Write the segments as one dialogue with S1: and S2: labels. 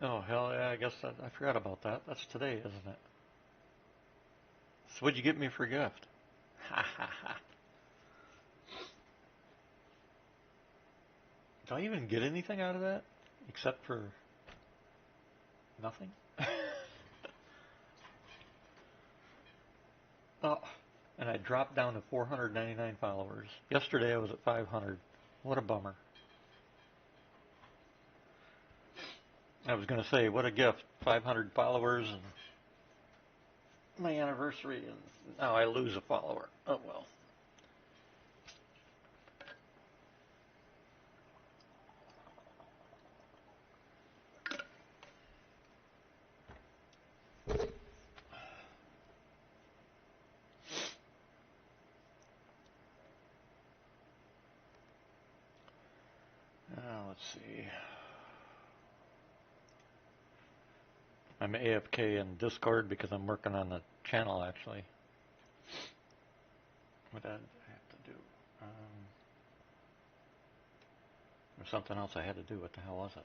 S1: Oh, hell yeah, I guess I forgot about that. That's today, isn't it? So what'd you get me for a gift? Ha ha ha. Did I even get anything out of that? Except for nothing? Oh, and I dropped down to 499 followers. Yesterday I was at 500. What a bummer. I was going to say, what a gift. 500 followers and my anniversary, and now I lose a follower. Oh well. Let's see. I'm AFK in Discord because I'm working on the channel actually. What did I have to do? There's something else I had to do. What the hell was it?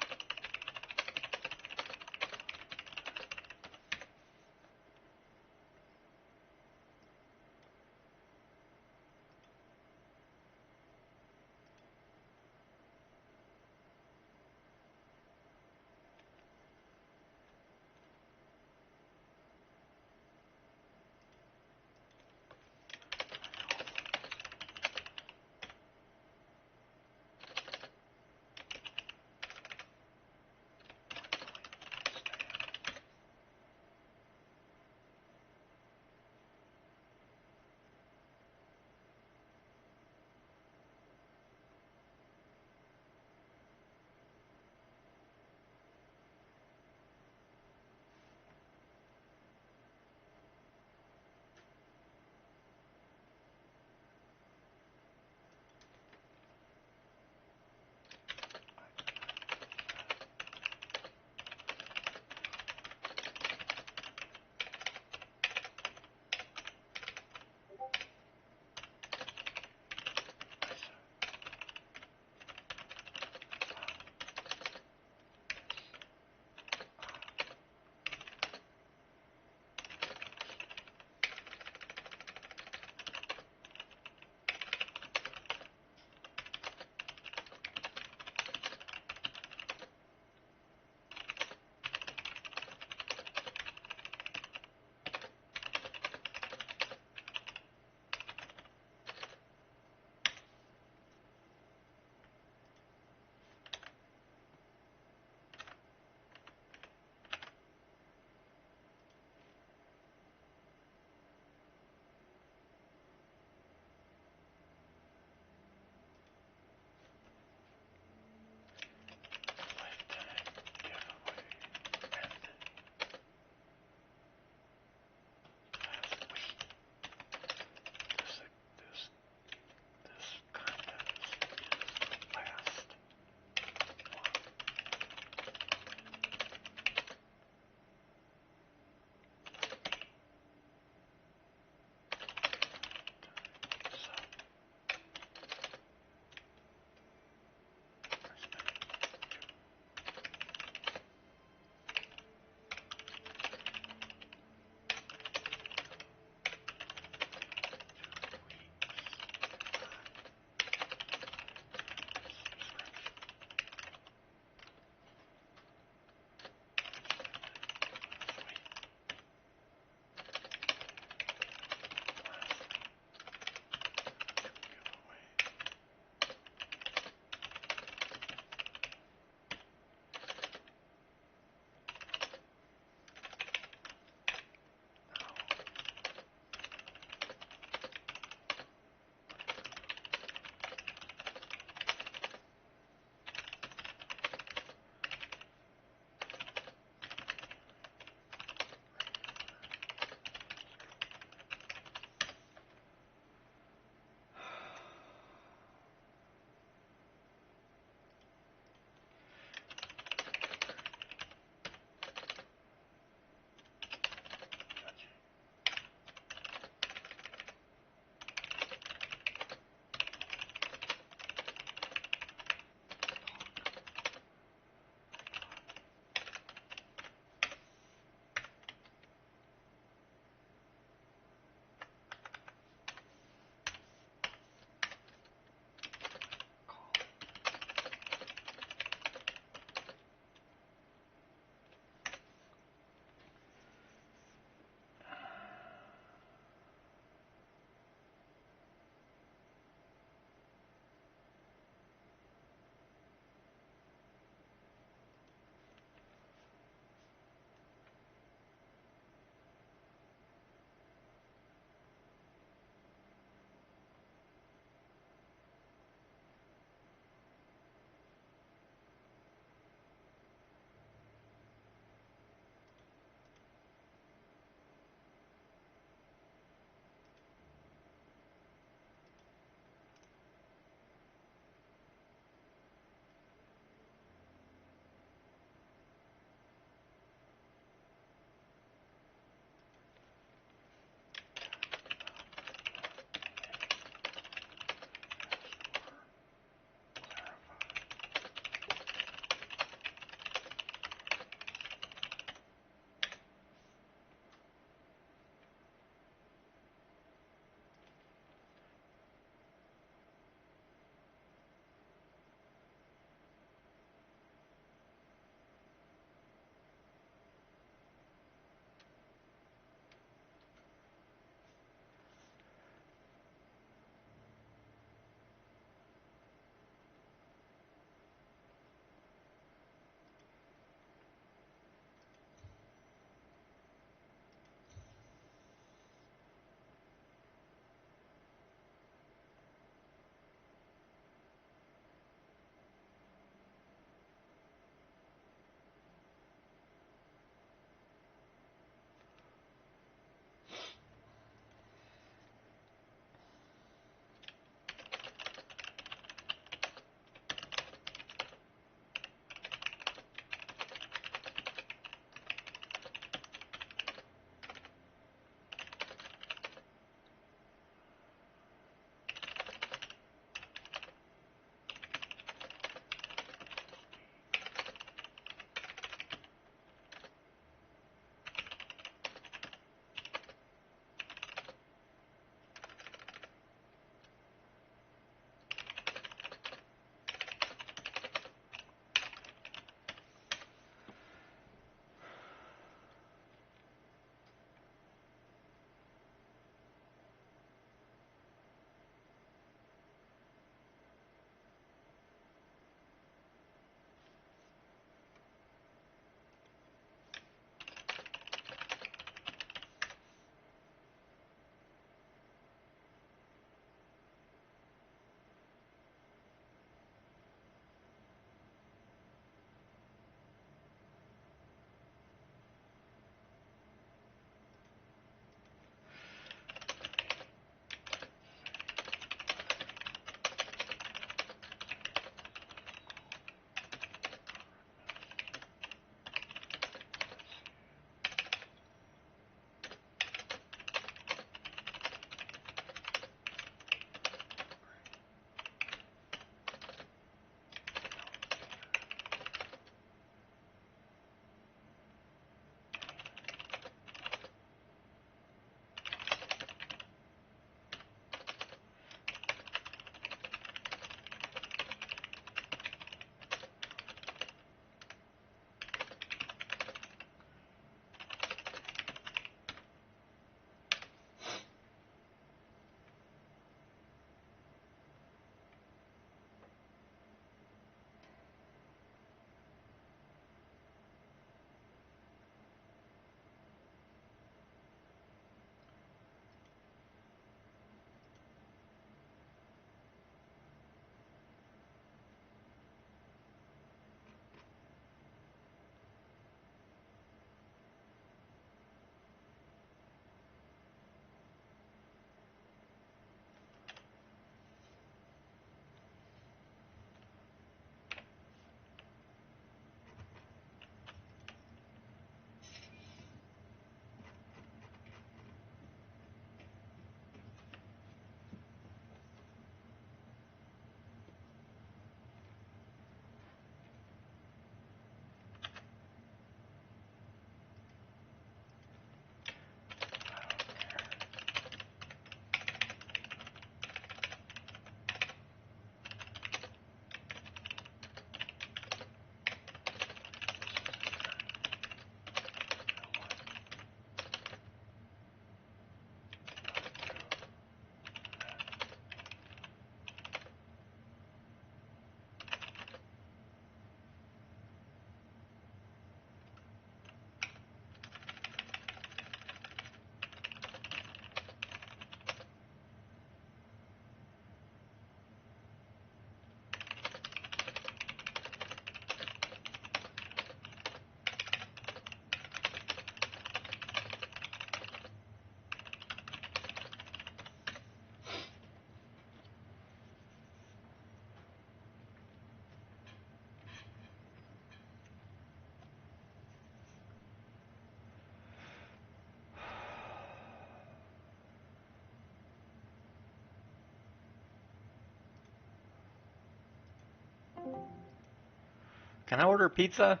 S1: Can I order pizza?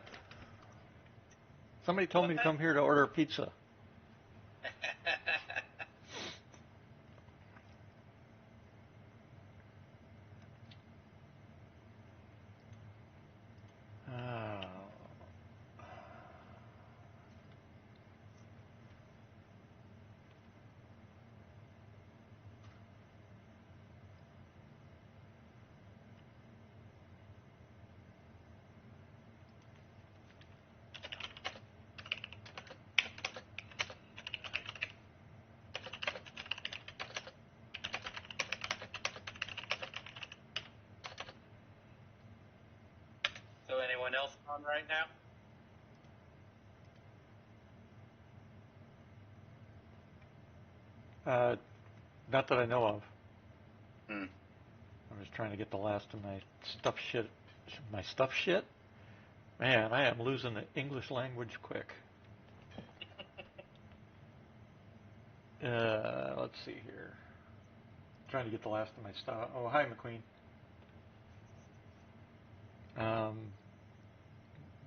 S1: Somebody told
S2: What's
S1: me to
S2: that?
S1: come here to order pizza. Oh.
S2: So anyone else on right now?
S1: Not that I know of.
S2: Hmm.
S1: I'm just trying to get the last of my stuff shit. My stuff shit? Man, I am losing the English language quick. Let's see here. Trying to get the last of my stuff. Oh, hi, McQueen.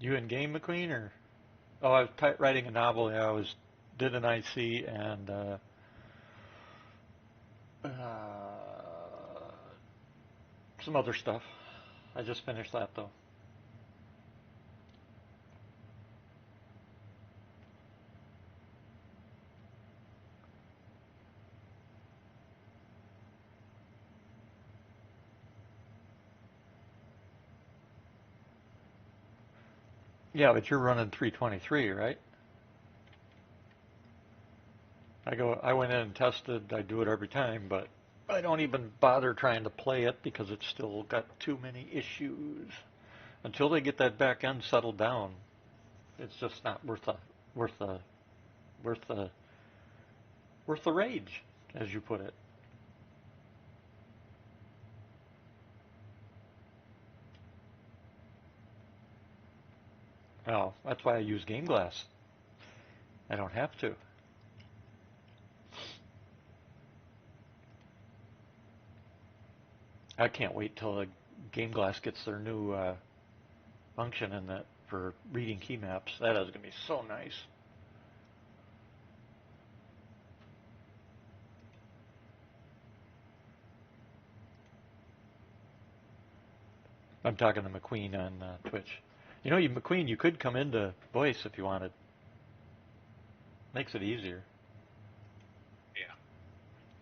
S1: You in game, McQueen, or? Oh, I was writing a novel. Yeah, did an IC and uh, some other stuff. I just finished that though. Yeah, but you're running 323, right? I went in and tested. I do it every time, but I don't even bother trying to play it because it's still got too many issues. Until they get that back end settled down, it's just not worth the worth the worth the rage, as you put it. Well, that's why I use Game Glass. I don't have to. I can't wait till the Game Glass gets their new function in that for reading key maps. That is going to be so nice. I'm talking to McQueen on Twitch. You know, McQueen, you could come into voice if you wanted. Makes it easier.
S2: Yeah.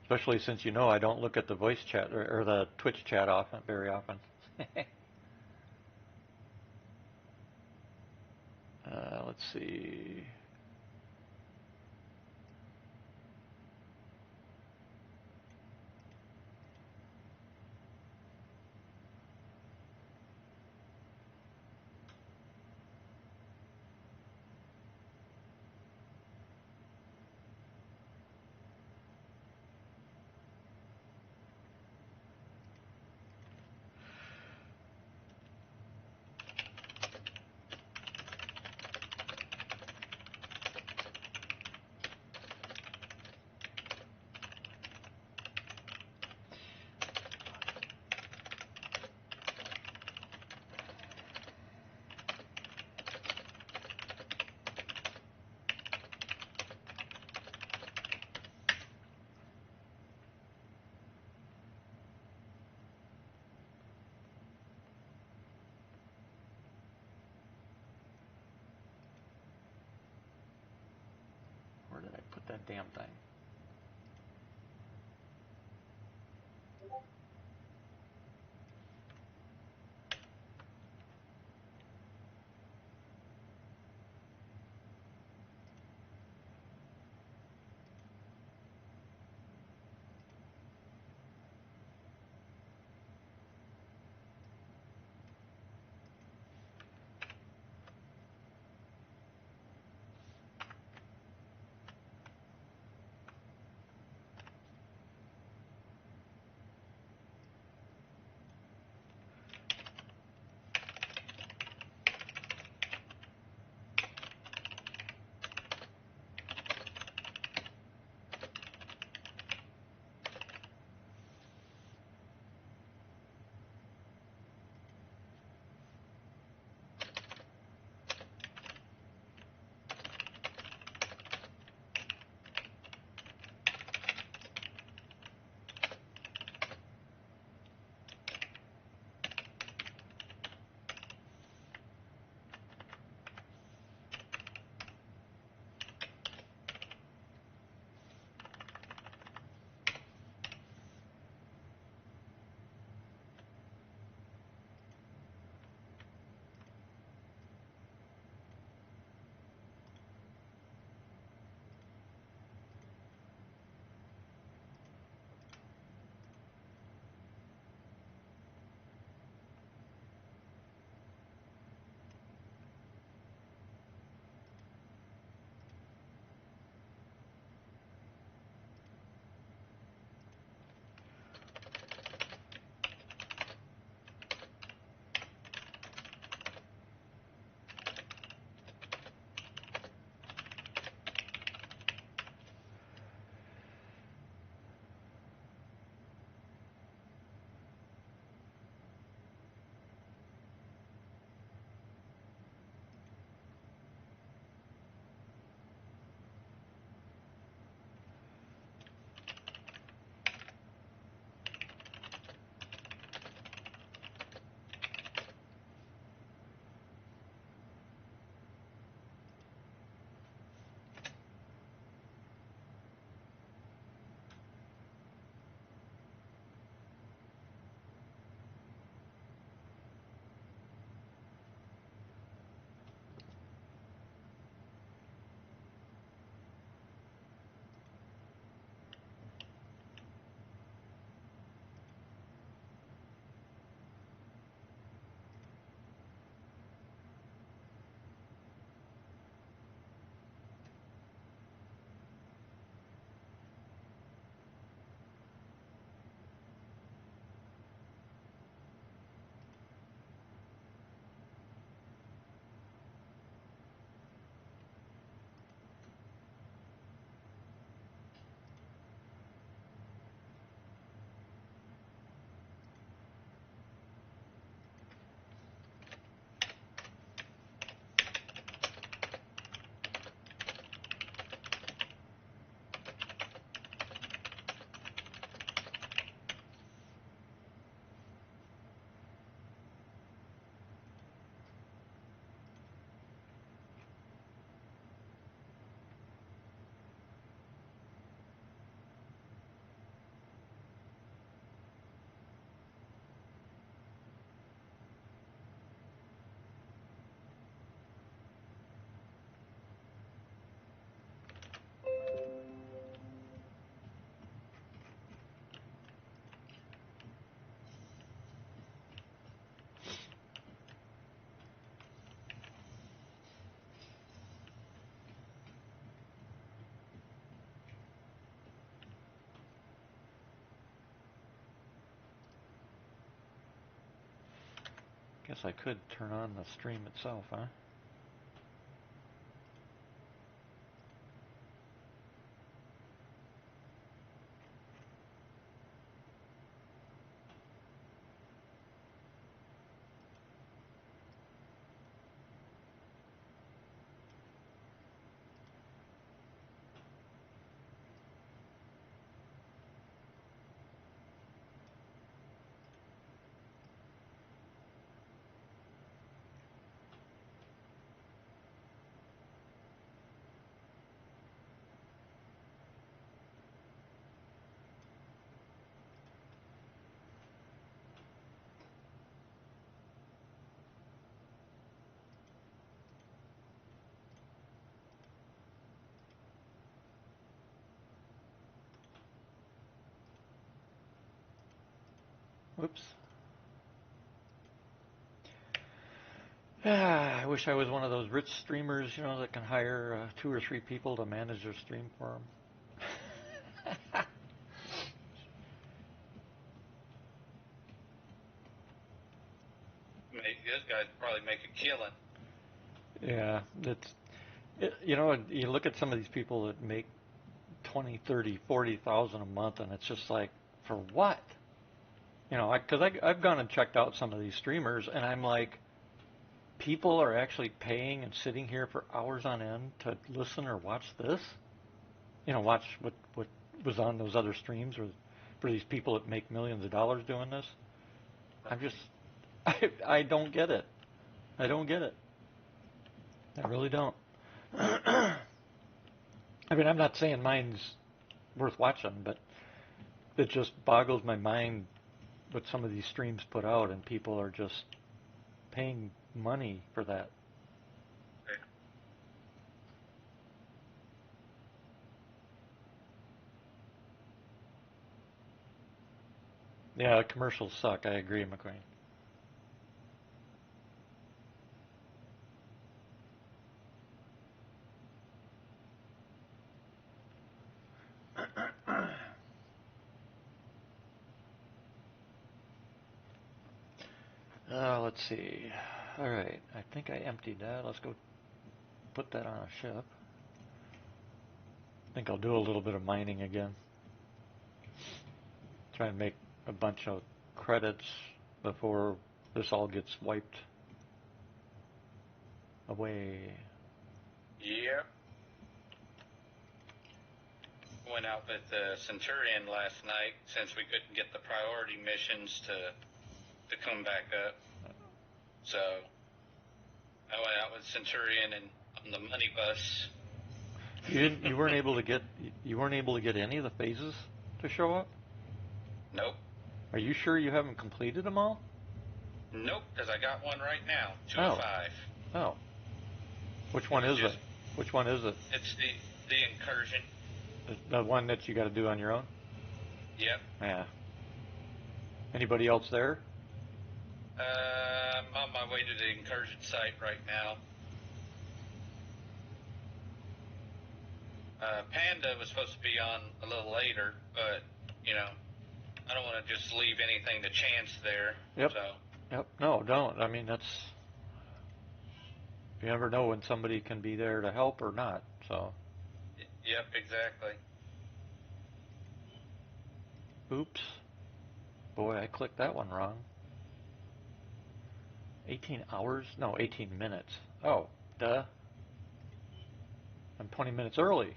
S1: Especially since you know I don't look at the voice chat or the Twitch chat often, very often. Let's see. Where did I put that damn thing? Guess I could turn on the stream itself, huh? Whoops. Ah, I wish I was one of those rich streamers, that can hire 2 or 3 people to manage their stream for them.
S2: Those guys probably make a killing.
S1: Yeah, you look at some of these people that make 20, 30, 40,000 a month, and it's just like, for what? Because I've gone and checked out some of these streamers, and I'm like, people are actually paying and sitting here for hours on end to listen or watch this. Watch what was on those other streams, or for these people that make millions of dollars doing this. I'm just, I don't get it. I don't get it. I really don't. I mean, I'm not saying mine's worth watching, but it just boggles my mind what some of these streams put out, and people are just paying money for that. Yeah, commercials suck. I agree, McQueen. Let's see. All right, I think I emptied that. Let's go put that on a ship. I think I'll do a little bit of mining again. Try and make a bunch of credits before this all gets wiped away.
S2: Yep. Went out with the Centurion last night since we couldn't get the priority missions to come back up. So I went out with Centurion and on the money bus.
S1: You weren't able to get any of the phases to show up?
S2: Nope.
S1: Are you sure you haven't completed them all?
S2: Nope, because I got one right now. 2
S1: Oh.
S2: of 5.
S1: Oh. Which one is it? Which one is it?
S2: It's the incursion.
S1: The one that you got to do on your own?
S2: Yep.
S1: Yeah. Anybody else there?
S2: I'm on my way to the incursion site right now. Panda was supposed to be on a little later, but, I don't want to just leave anything to chance there.
S1: Yep.
S2: So.
S1: Yep. No, don't. I mean, you never know when somebody can be there to help or not, so.
S2: Yep, exactly.
S1: Oops. Boy, I clicked that one wrong. 18 hours? No, 18 minutes. Oh, duh. I'm 20 minutes early.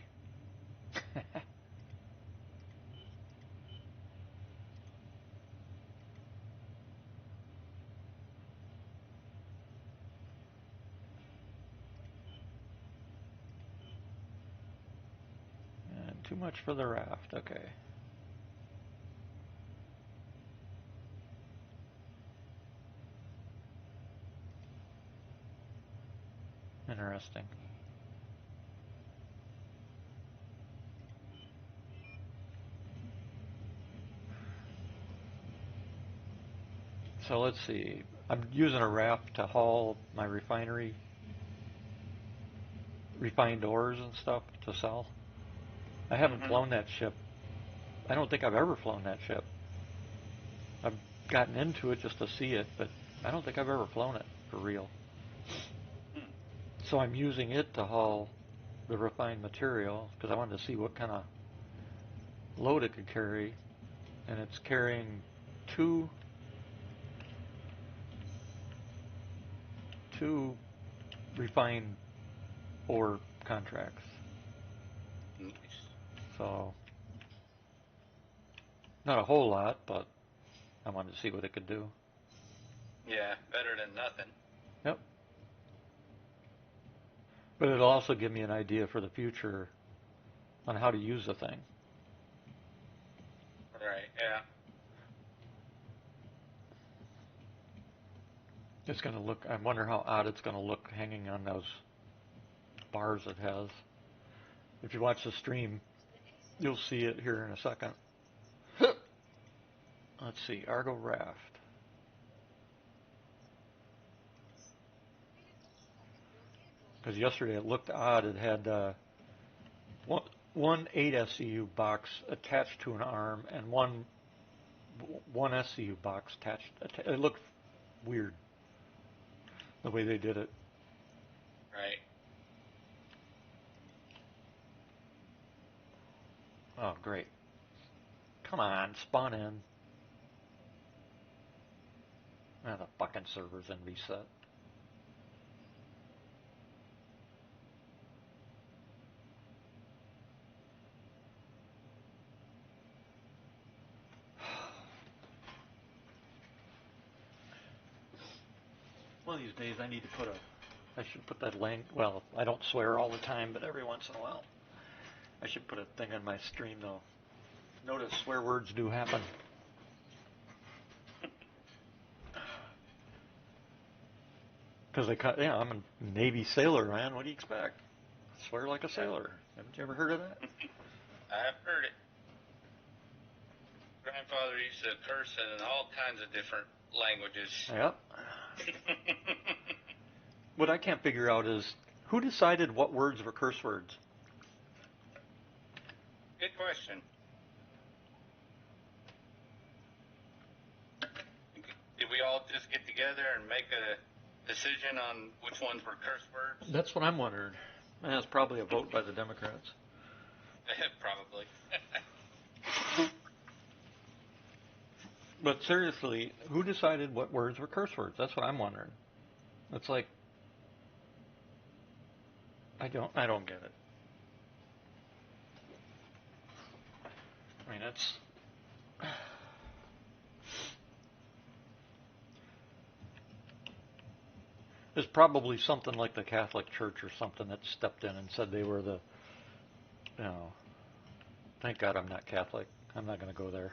S1: And too much for the raft. Okay. Interesting. So let's see. I'm using a raft to haul my refinery refined ores and stuff to sell. I haven't flown that ship. I don't think I've ever flown that ship. I've gotten into it just to see it, but I don't think I've ever flown it for real.
S2: Hmm.
S1: So I'm using it to haul the refined material because I wanted to see what kind of load it could carry, and it's carrying two refined ore contracts.
S2: Nice.
S1: So not a whole lot, but I wanted to see what it could do.
S2: Yeah, better than nothing.
S1: Yep. But it'll also give me an idea for the future on how to use the thing.
S2: Right, yeah.
S1: It's going to look, I wonder how odd it's going to look hanging on those bars it has. If you watch the stream, you'll see it here in a second. Let's see, Argo Raft. Because yesterday it looked odd. It had one 8 SCU box attached to an arm and one SCU box attached. It looked weird the way they did it.
S2: Right.
S1: Oh, great. Come on, spawn in. Ah, the fucking server's in reset. One of these days I need to I should put that well, I don't swear all the time, but every once in a while. I should put a thing on my stream though. Notice swear words do happen. Because I'm a Navy sailor, man. What do you expect? Swear like a
S2: Yeah.
S1: sailor. Haven't you ever heard of that?
S2: I've heard it. Grandfather used to curse in all kinds of different languages.
S1: Yep. What I can't figure out is who decided what words were curse words?
S2: Good question. Did we all just get together and make a decision on which ones were curse words?
S1: That's what I'm wondering. That's probably a vote by the Democrats.
S2: Probably.
S1: But seriously, who decided what words were curse words? That's what I'm wondering. It's like I don't get it. I mean, it's probably something like the Catholic Church or something that stepped in and said they were you know, thank God I'm not Catholic. I'm not going to go there.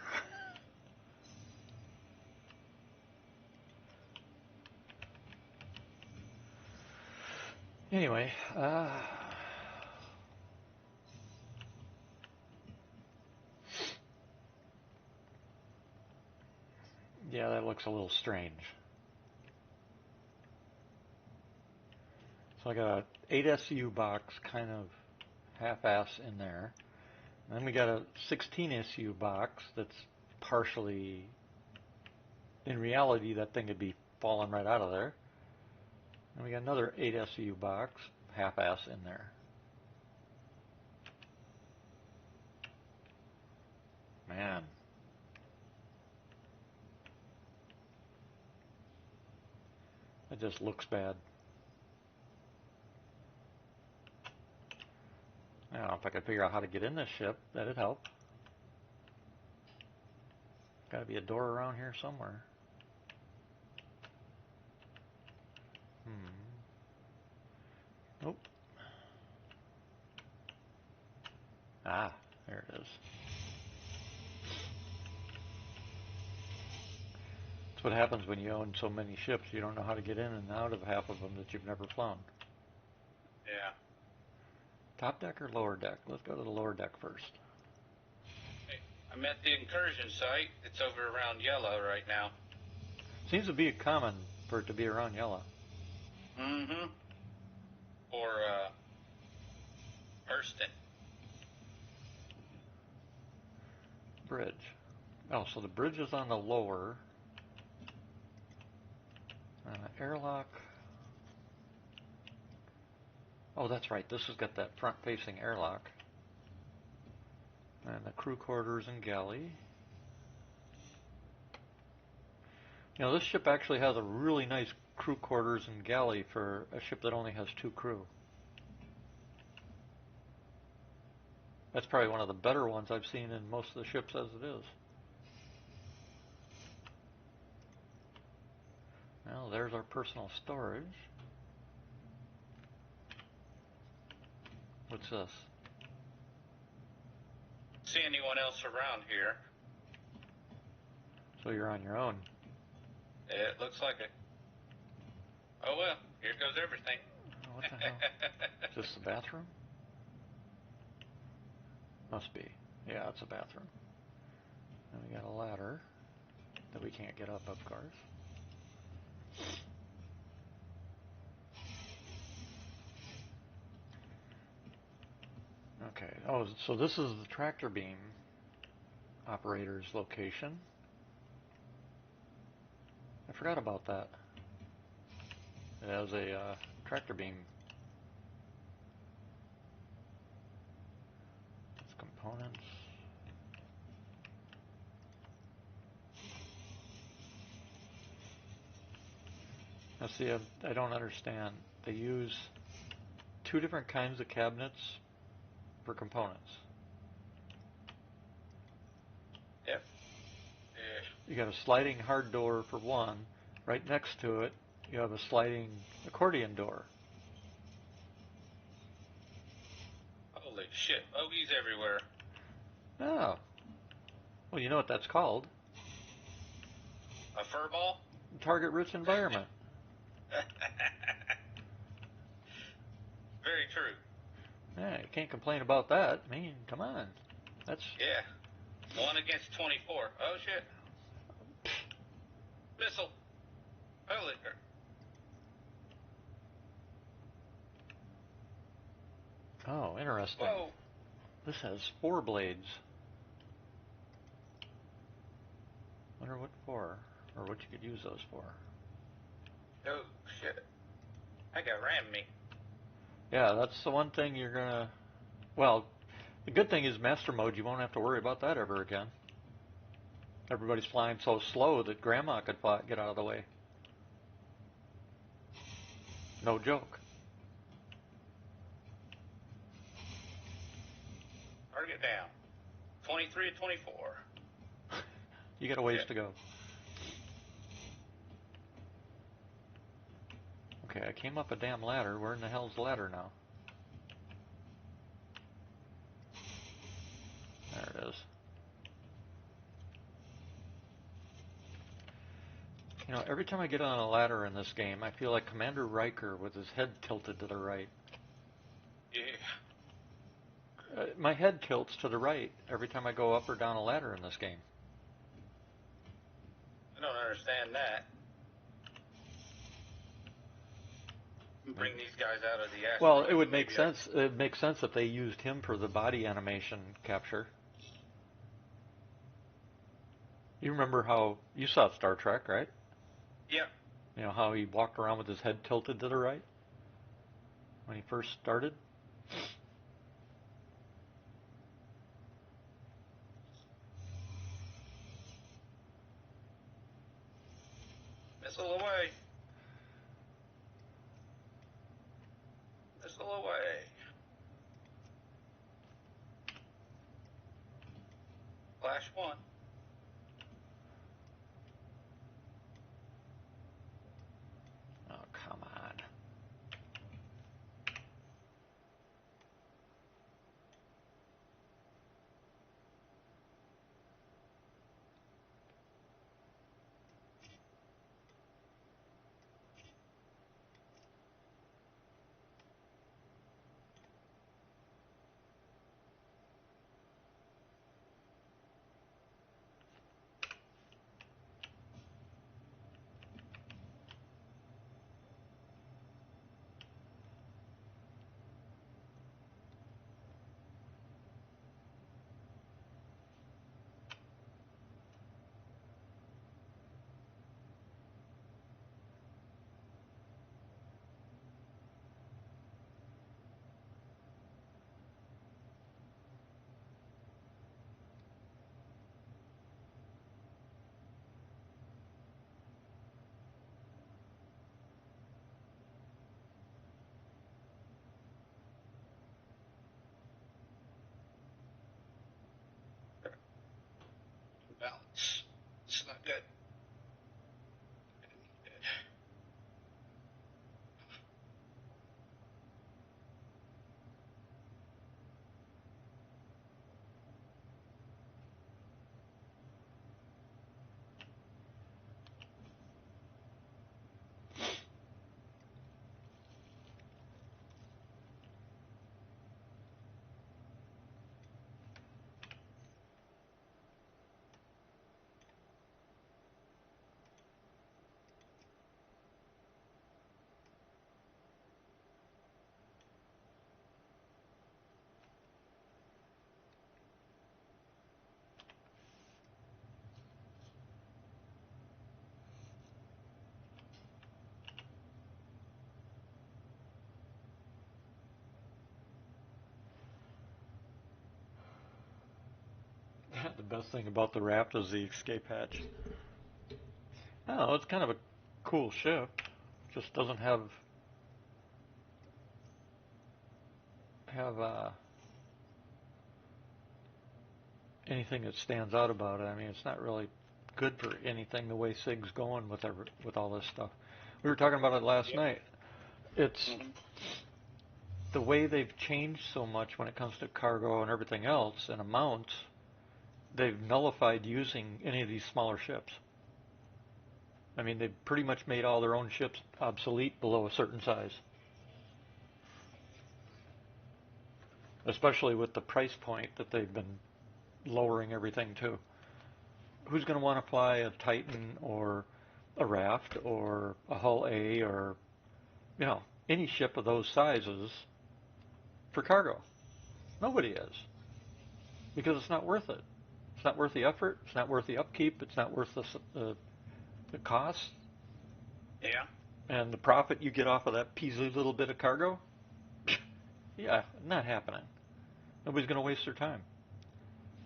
S1: Anyway, yeah, that looks a little strange. So I got a 8 SCU box kind of half-ass in there. And then we got a 16 SCU box that's partially, in reality, that thing could be falling right out of there. And we got another 8 SCU box, half-ass in there. Man. It just looks bad. I don't know if I could figure out how to get in this ship. That'd help. Got to be a door around here somewhere. Nope. Ah, there it is. That's what happens when you own so many ships. You don't know how to get in and out of half of them that you've never flown.
S2: Yeah.
S1: Top deck or lower deck? Let's go to the lower deck first.
S2: Hey, I'm at the incursion site. It's over around Yellow right now.
S1: Seems to be common for it to be around yellow.
S2: Mm-hmm. Or, Hurston.
S1: Bridge. Oh, so the bridge is on the lower. Airlock. Oh, that's right. This has got that front-facing airlock. And the crew quarters and galley. You know, this ship actually has a really nice crew quarters and galley for a ship that only has 2 crew. That's probably one of the better ones I've seen in most of the ships as it is. Well, there's our personal storage. What's this?
S2: See anyone else around here?
S1: So you're on your own.
S2: It looks like it. Oh well, here goes everything.
S1: What the hell? Is this the bathroom? Must be. Yeah, it's a bathroom. And we got a ladder that we can't get up, of course. Okay. Oh, so this is the tractor beam operator's location. I forgot about that. It has a tractor beam. It's components. Now see, I don't understand. They use 2 different kinds of cabinets for components.
S2: Yep.
S1: You got a sliding hard door for one. Right next to it, you have a sliding accordion door.
S2: Holy shit, bogies everywhere.
S1: Oh. Well, you know what that's called?
S2: A fur ball?
S1: Target-rich environment.
S2: Very true.
S1: Yeah, you can't complain about that. I mean, come on. That's...
S2: Yeah. 1 against 24. Oh shit. Missile. Holy.
S1: Oh, interesting.
S2: Whoa.
S1: This has 4 blades. Wonder what for, or what you could use those for.
S2: Oh shit. That guy rammed me.
S1: Yeah, that's the one thing you're gonna... Well, the good thing is master mode, you won't have to worry about that ever again. Everybody's flying so slow that Grandma could get out of the way. No joke.
S2: Target down. 23 to 24.
S1: You got a ways to go. Okay, I came up a damn ladder. Where in the hell's the ladder now? There it is. You know, every time I get on a ladder in this game, I feel like Commander Riker with his head tilted to the right.
S2: Yeah.
S1: My head tilts to the right every time I go up or down a ladder in this game.
S2: I don't understand that. Bring these guys out of the asteroid.
S1: Well, it would make sense. It would make sense if they used him for the body animation capture. You remember how you saw Star Trek, right?
S2: Yep.
S1: You know how he walked around with his head tilted to the right when he first started?
S2: Missile away. Missile away. Flash 1.
S1: Oh, come on. the best thing about the raft is the escape hatch. Oh, it's kind of a cool ship. Just doesn't have anything that stands out about it. I mean, it's not really good for anything the way SIG's going with all this stuff. We were talking about it last night. It's the way they've changed so much when it comes to cargo and everything else and amounts. They've nullified using any of these smaller ships. I mean, they've pretty much made all their own ships obsolete below a certain size. Especially with the price point that they've been lowering everything to. Who's going to want to fly a Titan or a Raft or a Hull A or, any ship of those sizes for cargo? Nobody is. Because it's not worth it. It's not worth the effort. It's not worth the upkeep. It's not worth the cost.
S2: Yeah.
S1: And the profit you get off of that peasy little bit of cargo? Yeah, not happening. Nobody's going to waste their time.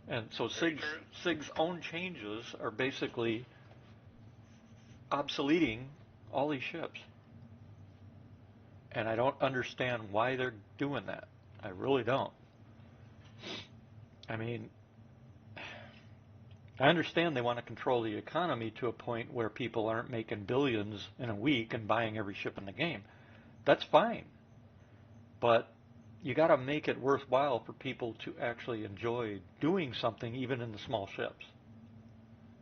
S1: And so SIG's own changes are basically obsoleting all these ships. And I don't understand why they're doing that. I really don't. I mean, I understand they want to control the economy to a point where people aren't making billions in a week and buying every ship in the game. That's fine. But you got to make it worthwhile for people to actually enjoy doing something even in the small ships.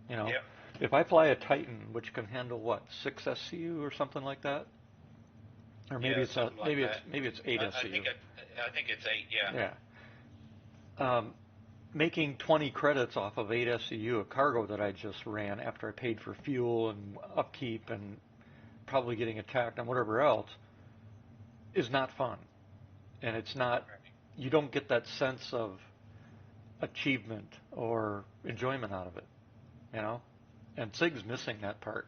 S2: Yep.
S1: If I fly a Titan, which can handle what, 6 SCU or something like that, or maybe it's 8 SCU.
S2: I think it's 8. Yeah.
S1: Yeah. Making 20 credits off of 8 SCU of cargo that I just ran after I paid for fuel and upkeep and probably getting attacked and whatever else is not fun. And it's not, you don't get that sense of achievement or enjoyment out of it, And SIG's missing that part.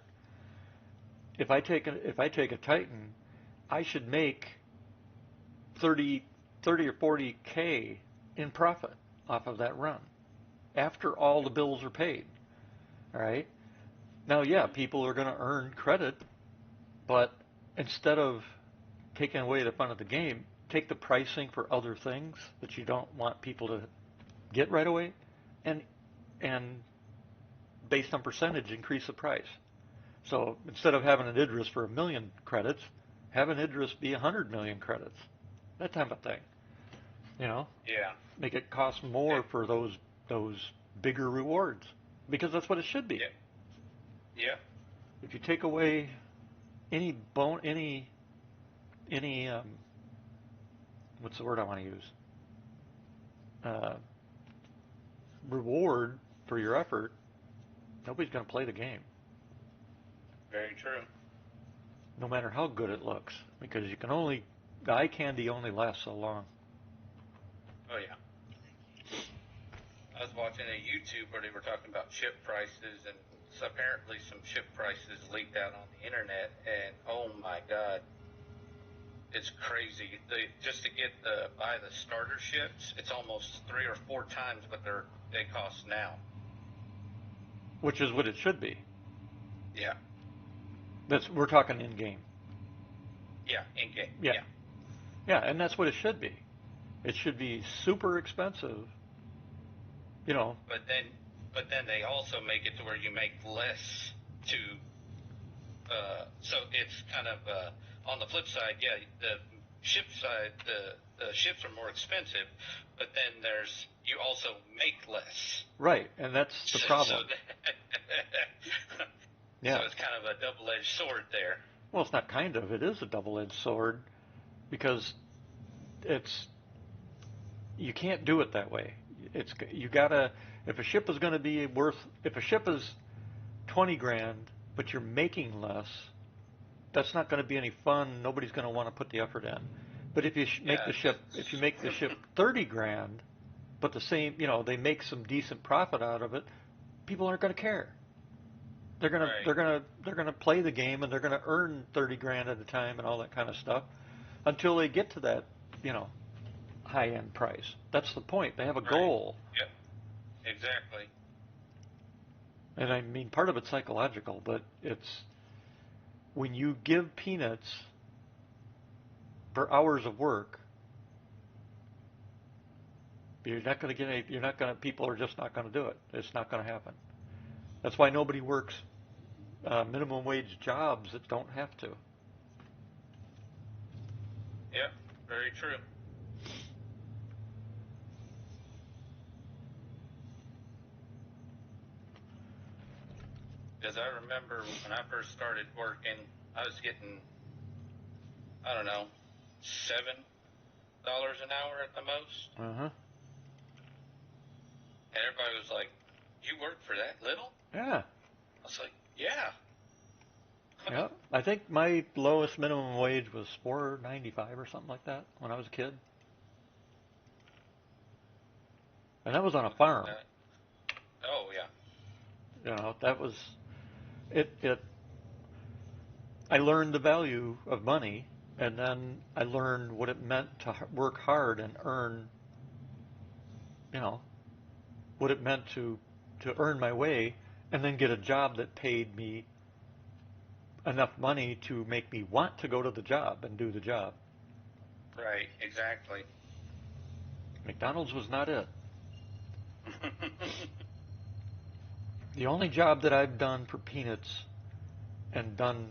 S1: If I take a Titan, I should make 30 or 40K in profit off of that run after all the bills are paid. All right? Now, yeah, people are going to earn credit, but instead of taking away the fun of the game, take the pricing for other things that you don't want people to get right away, and based on percentage, increase the price. So instead of having an Idris for 1 million credits, have an Idris be 100 million credits. That type of thing.
S2: Yeah.
S1: Make it cost more for those bigger rewards, because that's what it should be.
S2: Yeah.
S1: If you take away any what's the word I want to use? Reward for your effort, nobody's going to play the game.
S2: Very true.
S1: No matter how good it looks, because the eye candy only lasts so long.
S2: Oh yeah. I was watching a YouTube where they were talking about ship prices, and apparently some ship prices leaked out on the internet, and oh my God, it's crazy. Just to buy the starter ships, it's almost 3 or 4 times what they cost now.
S1: Which is what it should be.
S2: Yeah.
S1: We're talking in game.
S2: Yeah, in game.
S1: Yeah, and that's what it should be. It should be super expensive.
S2: But then they also make it to where you make less to. So it's kind of on the flip side. Yeah, the ship side, the ships are more expensive, but then you also make less.
S1: Right, and that's the problem.
S2: So it's kind of a double-edged sword there.
S1: Well, it's not kind of. It is a double-edged sword, because you can't do it that way. You gotta, if a ship is going to be if a ship is 20 grand, but you're making less, that's not going to be any fun. Nobody's going to want to put the effort in. But if you make the ship 30 grand, but the same, they make some decent profit out of it, people aren't going to care. They're gonna play the game, and they're gonna earn 30 grand at a time and all that kind of stuff until they get to that, high end price. That's the point. They have a goal.
S2: exactly.
S1: And I mean, part of it's psychological, but it's when you give peanuts for hours of work, you're not going to get any, you're not going to, people are just not going to do it. It's not going to happen. That's why nobody works minimum wage jobs that don't have to.
S2: Yep, very true. Because I remember when I first started working, I was getting, I don't know, $7 an hour at the most.
S1: Uh-huh.
S2: And everybody was like, "You work for that little?"
S1: Yeah.
S2: I was like, "Yeah."
S1: Yeah. I think my lowest minimum wage was $4.95 or something like that when I was a kid. And that was on a farm.
S2: Oh, yeah.
S1: That was it. I learned the value of money, and then I learned what it meant to work hard and earn, you know, what it meant to earn my way, and then get a job that paid me enough money to make me want to go to the job and do the job.
S2: Right, exactly.
S1: McDonald's was not it. The only job that I've done for peanuts and done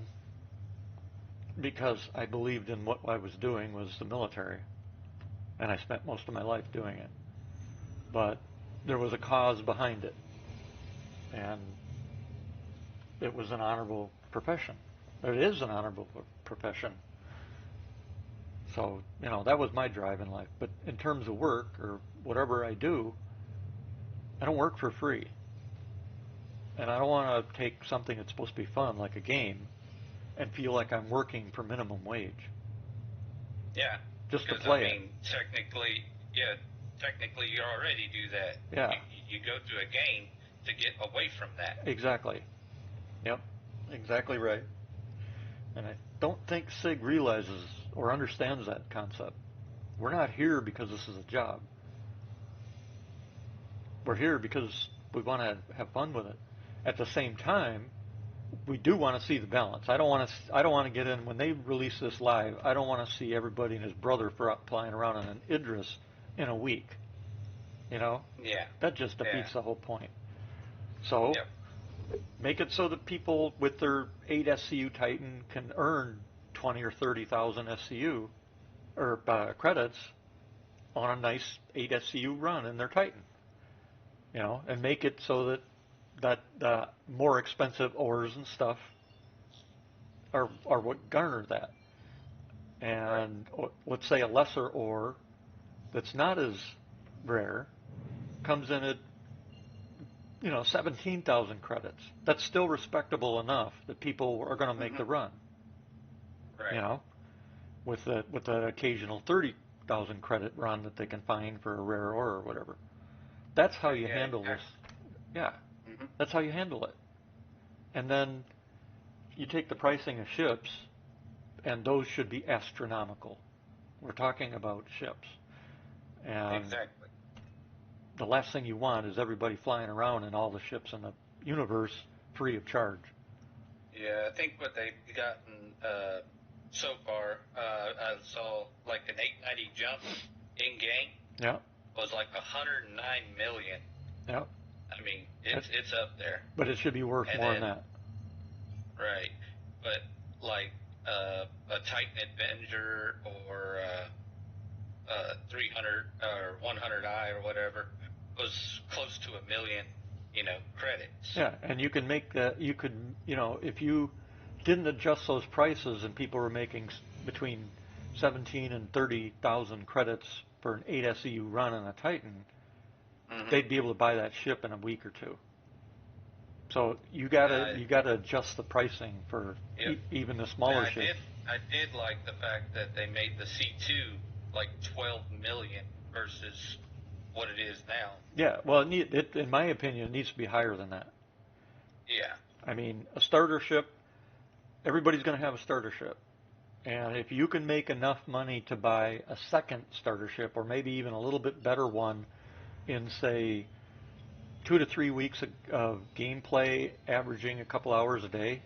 S1: because I believed in what I was doing was the military, and I spent most of my life doing it. But there was a cause behind it, and it was an honorable profession. It is an honorable profession. So, that was my drive in life. But in terms of work or whatever I do, I don't work for free. And I don't want to take something that's supposed to be fun, like a game, and feel like I'm working for minimum wage
S2: Yeah,
S1: just to
S2: because I
S1: play it.
S2: mean, technically, you already do that.
S1: Yeah,
S2: You go to a game to get away from that.
S1: exactly. Yep, exactly right. And I don't think SIG realizes or understands that concept. We're not here because this is a job. We're here because we want to have fun with it. At the same time, we do want to see the balance. I don't want to. I don't want to get in when they release this live. I don't want to see everybody and his brother flying around on an Idris in a week.
S2: Yeah,
S1: That just
S2: yeah,
S1: defeats the whole point. So
S2: yep.
S1: make it so that people with their 8 SCU Titan can earn 20 or 30,000 SCU or credits on a nice 8 SCU run in their Titan. And make it so that more expensive ores and stuff are what garner that.
S2: Right.
S1: And let's say a lesser ore that's not as rare comes in at 17,000 credits. That's still respectable enough that people are going to make the
S2: Mhm.
S1: run. You
S2: Right.
S1: know, with the occasional 30,000 credit run that they can find for a rare ore or whatever. That's how
S2: Right.
S1: you
S2: Yeah.
S1: handle this.
S2: Exactly.
S1: Yeah,
S2: Mhm.
S1: that's how you handle it. And then you take the pricing of ships, and those should be astronomical. We're talking about ships. And
S2: Exactly.
S1: the last thing you want is everybody flying around in all the ships in the universe free of charge.
S2: Yeah, I think what they've gotten so far, I saw like an 890 jump in game
S1: Yeah,
S2: was like 109 million.
S1: yeah.
S2: I mean,
S1: It,
S2: it's up there.
S1: but it should be worth
S2: And
S1: more than
S2: then
S1: that.
S2: right, but like a Titan Avenger or 300 or 100i or whatever was close to a million, credits.
S1: Yeah, and you can make that. You could, if you didn't adjust those prices and people were making between 17 and 30,000 credits for an 8 SEU run on a Titan,
S2: Hmm.
S1: they'd be able to buy that ship in a week or two. So you gotta
S2: Uh,
S1: you gotta adjust the pricing for
S2: yep.
S1: even the
S2: Now
S1: smaller ships.
S2: I did like the fact that they made the C2 like 12 million versus what it is now.
S1: Yeah, well, in my opinion, it needs to be higher than that.
S2: Yeah.
S1: I mean, a starter ship, everybody's going to have a starter ship. And if you can make enough money to buy a second starter ship, or maybe even a little bit better one in, say, 2 to 3 weeks of gameplay, averaging a couple hours a day.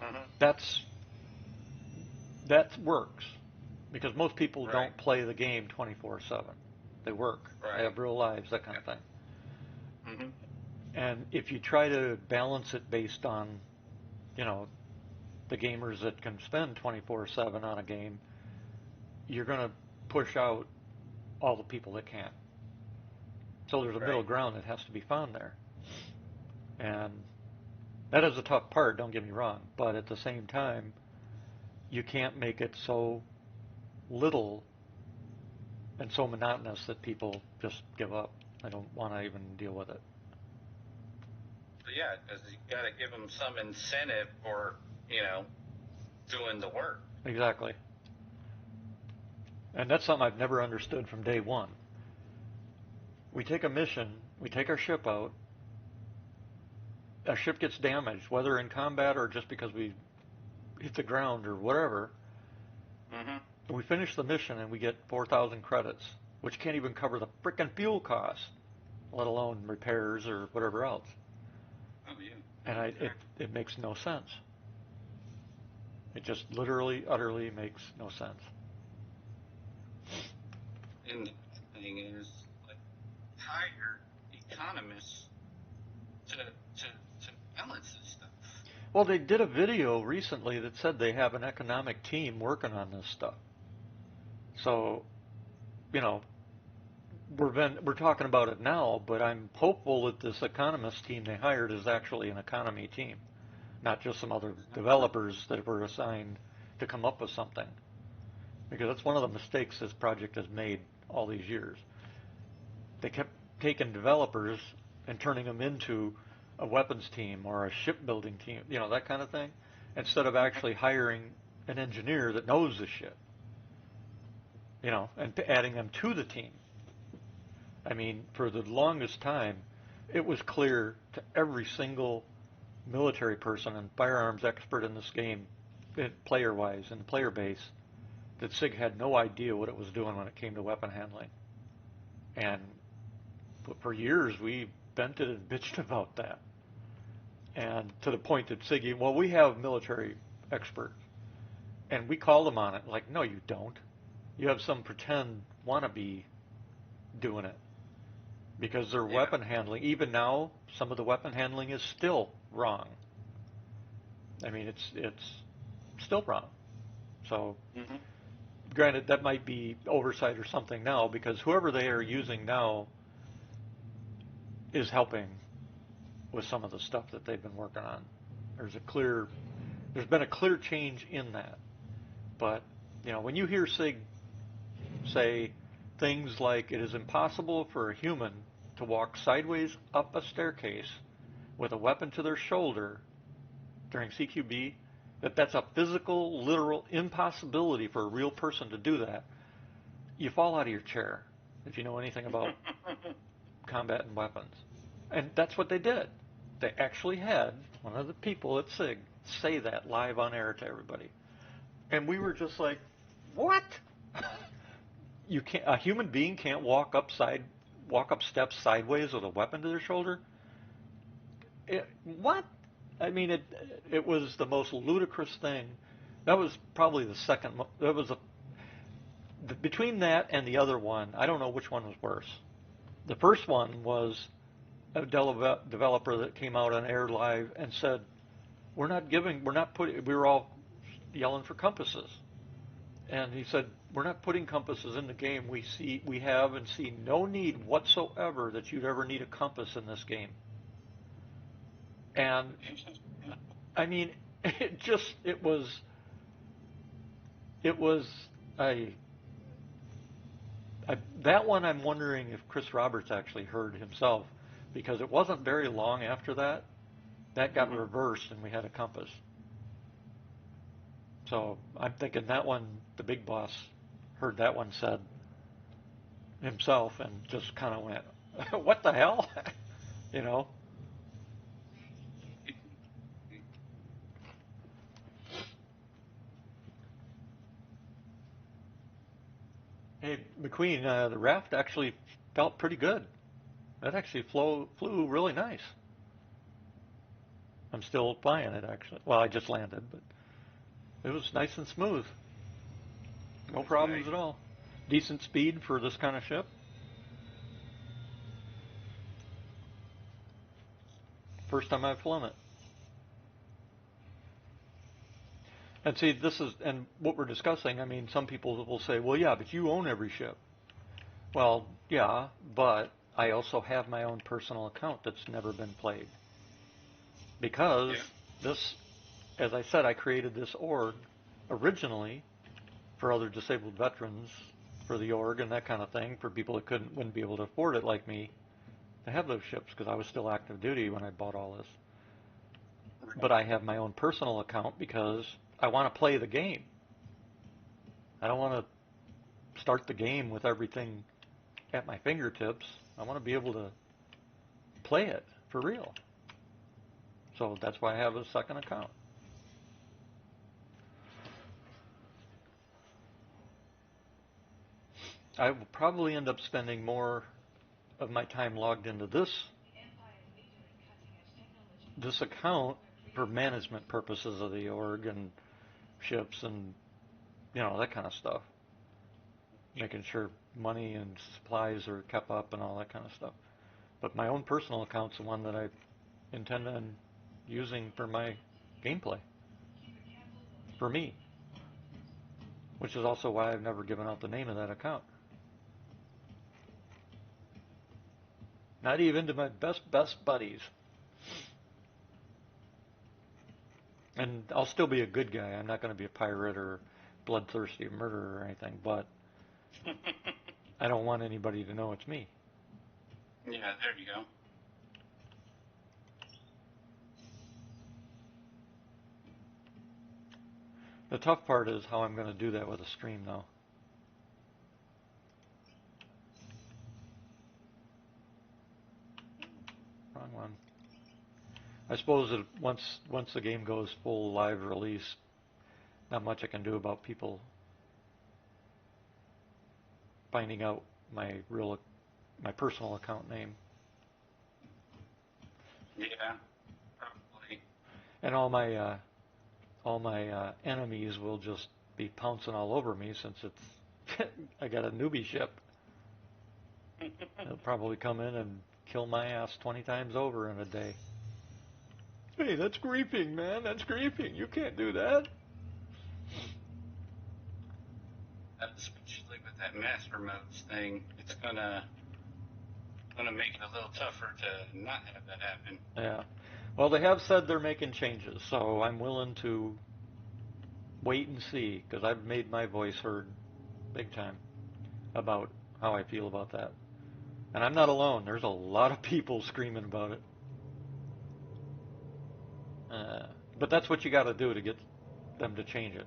S2: Mhm.
S1: That's that works because most people
S2: Right.
S1: don't play the game 24/7. They work, they
S2: Right.
S1: have real lives, that kind of
S2: Yeah.
S1: thing.
S2: Mhm.
S1: And if you try to balance it based on, you know, the gamers that can spend 24/7 on a game, you're going to push out all the people that can't. So there's a middle
S2: Right.
S1: ground that has to be found there. And that is a tough part, don't get me wrong, but at the same time, you can't make it so little and so monotonous that people just give up. I don't want to even deal with it.
S2: But yeah, because you got to give them some incentive for doing the work.
S1: Exactly. And that's something I've never understood from day one. We take a mission, we take our ship out, a ship gets damaged, whether in combat or just because we hit the ground or whatever,
S2: Mhm.
S1: and we finish the mission and we get 4,000 credits, which can't even cover the frickin' fuel costs, let alone repairs or whatever else.
S2: Oh yeah.
S1: And
S2: Yeah. Exactly.
S1: it makes no sense. It just literally, utterly makes no sense.
S2: And the thing is, like, hire economists to balance this stuff.
S1: Well, they did a video recently that said they have an economic team working on this stuff. So, you know, we're talking about it now, but I'm hopeful that this economist team they hired is actually an economy team, not just some other developers that were assigned to come up with something. Because that's one of the mistakes this project has made all these years. They kept taking developers and turning them into a weapons team or a shipbuilding team, you know, that kind of thing, instead of actually hiring an engineer that knows the shit, you know, and adding them to the team. I mean, for the longest time, it was clear to every single military person and firearms expert in this game, player-wise, in the player base, that SIG had no idea what it was doing when it came to weapon handling. And for years, we vented and bitched about that. And to the point that SIG, well, we have military experts. And we called them on it. Like, no, you don't. You have some pretend wannabe doing it. Because their
S2: Yeah.
S1: weapon handling, even now, some of the weapon handling is still wrong. I mean, it's still wrong. So,
S2: Mhm.
S1: granted, that might be oversight or something now, because whoever they are using now is helping with some of the stuff that they've been working on. There's a clear, there's been a clear change in that. But you know, when you hear SIG say things like it is impossible for a human to walk sideways up a staircase with a weapon to their shoulder during CQB, that's a physical, literal impossibility for a real person to do that, you fall out of your chair if you know anything about combat and weapons. And that's what they did. They actually had one of the people at SIG say that live on air to everybody. And we were just like, what? You can't, a human being can't walk up steps sideways with a weapon to their shoulder? What? I mean, it was the most ludicrous thing. That was probably the second. That was between that and the other one. I don't know which one was worse. The first one was a developer that came out on air live and said, we're not putting." We were all yelling for compasses, and he said, "We're not putting compasses in the game. We have and see no need whatsoever that you'd ever need a compass in this game." And I mean, it was a, that one. I'm wondering if Chris Roberts actually heard himself, because it wasn't very long after that that got
S2: Mhm.
S1: reversed and we had a compass. So I'm thinking that one, the big boss heard that one said himself and just kind of went, "What the hell?" you know. Hey, McQueen, the raft actually felt pretty good. That actually flew really nice. I'm still flying it actually. Well, I just landed, but it was nice and smooth. No
S2: That's
S1: problems
S2: nice.
S1: at all. Decent speed for this kind of ship. First time I've flown it. And see, this is, and what we're discussing, I mean, some people will say, well, yeah, but you own every ship. Well, yeah, but I also have my own personal account that's never been played. Because
S2: Yeah.
S1: this, as I said, I created this org originally for other disabled veterans, for the org and that kind of thing, for people that wouldn't be able to afford it like me to have those ships because I was still active duty when I bought all this. But
S2: Right.
S1: I have my own personal account because I want to play the game. I don't want to start the game with everything at my fingertips. I want to be able to play it for real. So that's why I have a second account. I will probably end up spending more of my time logged into this account for management purposes of the org and ships and that kind of stuff, making sure money and supplies are kept up and all that kind of stuff. But my own personal account's the one that I intend on using for my gameplay, for me, which is also why I've never given out the name of that account. Not even to my best buddies. And I'll still be a good guy. I'm not going to be a pirate or bloodthirsty murderer or anything, but I don't want anybody to know it's me.
S2: Yeah, there you go.
S1: The tough part is how I'm going to do that with a stream, though. Wrong one. I suppose that once the game goes full live release, not much I can do about people finding out my personal account name.
S2: Yeah, probably.
S1: And all my enemies will just be pouncing all over me since it's I got a newbie ship. They'll probably come in and kill my ass 20 times over in a day. Hey, that's griefing, man. That's griefing. You can't do that.
S2: Especially with that master modes thing, it's gonna make it a little tougher to not have that happen.
S1: Yeah. Well, they have said they're making changes, so I'm willing to wait and see because I've made my voice heard big time about how I feel about that. And I'm not alone. There's a lot of people screaming about it. Uh, but that's what you got to do to get them to change it.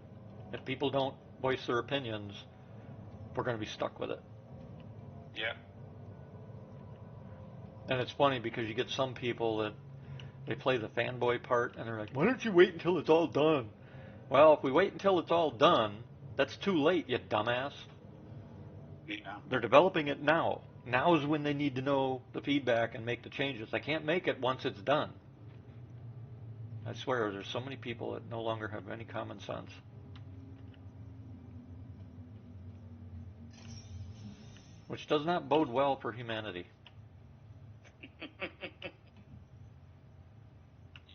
S1: If people don't voice their opinions, we're going to be stuck with it.
S2: Yeah.
S1: And it's funny because you get some people that they play the fanboy part and they're like, why don't you wait until it's all done? Well, if we wait until it's all done, that's too late, you dumbass.
S2: Yeah.
S1: They're developing it now. Now is when they need to know the feedback and make the changes. They can't make it once it's done. I swear, there's so many people that no longer have any common sense. Which does not bode well for humanity.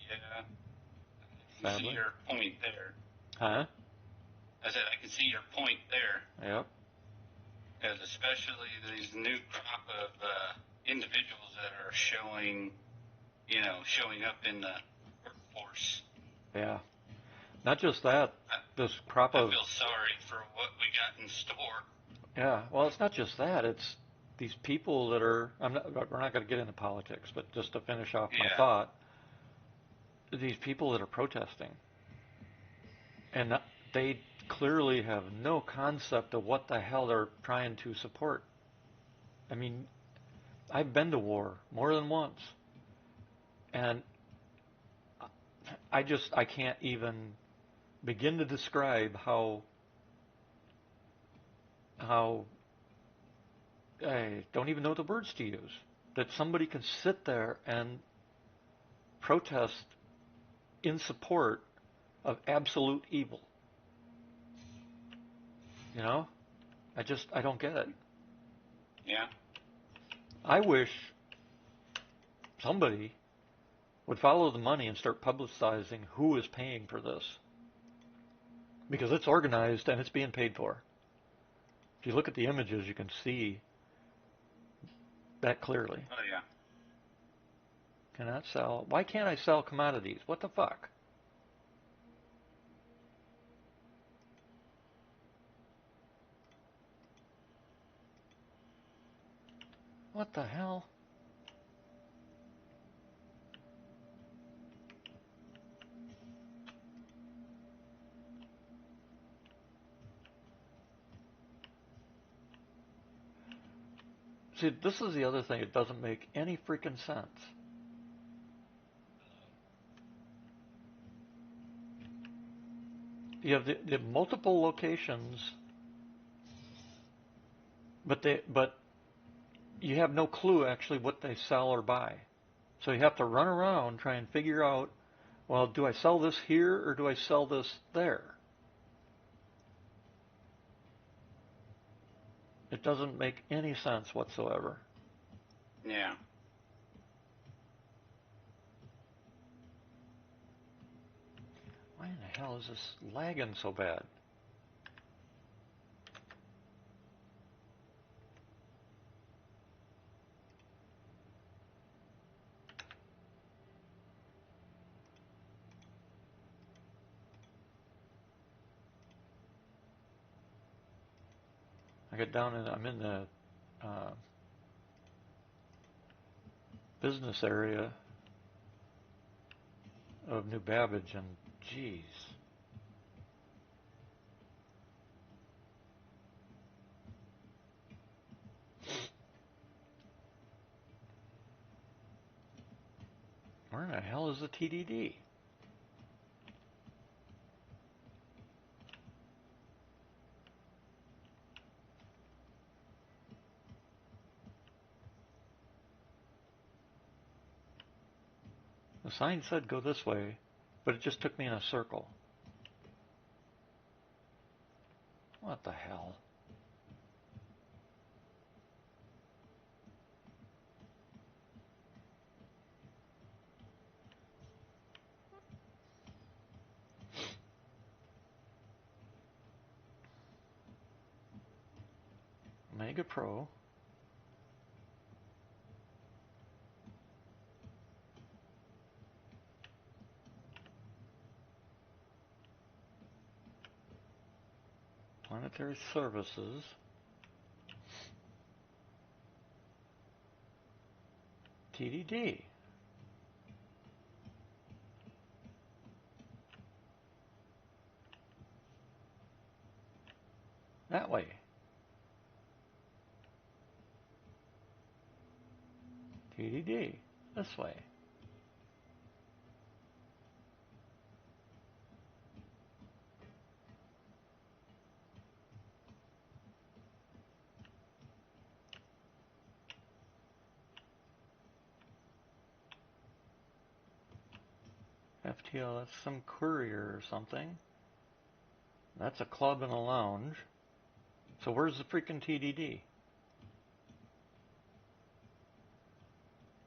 S2: Yeah. I can see
S1: Sadly.
S2: your point there.
S1: Huh?
S2: I said I can see your point there,
S1: Yep.
S2: because especially these new crop of individuals that are showing up in the workforce.
S1: Yeah. Not just that.
S2: I,
S1: This crop
S2: I
S1: of
S2: feel sorry for what we got in store.
S1: yeah. Well, it's not just that. It's these people that are. We're not going to get into politics, but just to finish off my
S2: Yeah.
S1: thought, these people that are protesting, and they clearly have no concept of what the hell they're trying to support. I mean, I've been to war more than once, and I can't even begin to describe how I don't even know the words to use. that somebody can sit there and protest in support of absolute evil. You know? I don't get it.
S2: Yeah.
S1: I wish somebody would follow the money and start publicizing who is paying for this. Because it's organized and it's being paid for. If you look at the images, you can see that clearly.
S2: Oh, yeah.
S1: Cannot sell. Why can't I sell commodities? What the fuck? What the hell? See, this is the other thing. It doesn't make any freaking sense. You have the multiple locations, but you have no clue actually what they sell or buy. So you have to run around try and figure out, well, do I sell this here or do I sell this there? It doesn't make any sense whatsoever.
S2: Yeah.
S1: Why in the hell is this lagging so bad? I get down and I'm in the business area of New Babbage, and geez. Where in the hell is the TDD? The sign said go this way, but it just took me in a circle. What the hell? Mega Pro. Planetary Services. TDD. That way. TDD. This way. FTL, that's some courier or something. That's a club and a lounge. So where's the freaking TDD?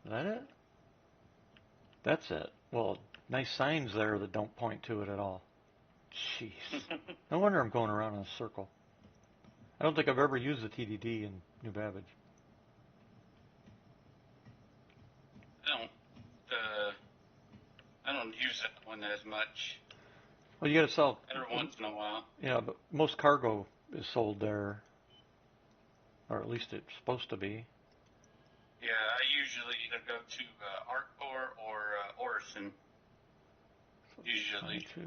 S1: Is that it? That's it. Well, nice signs there that don't point to it at all. Jeez. No wonder I'm going around in a circle. I don't think I've ever used the TDD in New Babbage.
S2: I don't use that one as much.
S1: Well, you got to sell.
S2: Every once in a while.
S1: Yeah, but most cargo is sold there, or at least it's supposed to be.
S2: Yeah, I usually either go to Arcor or Orison. Usually.
S1: 22.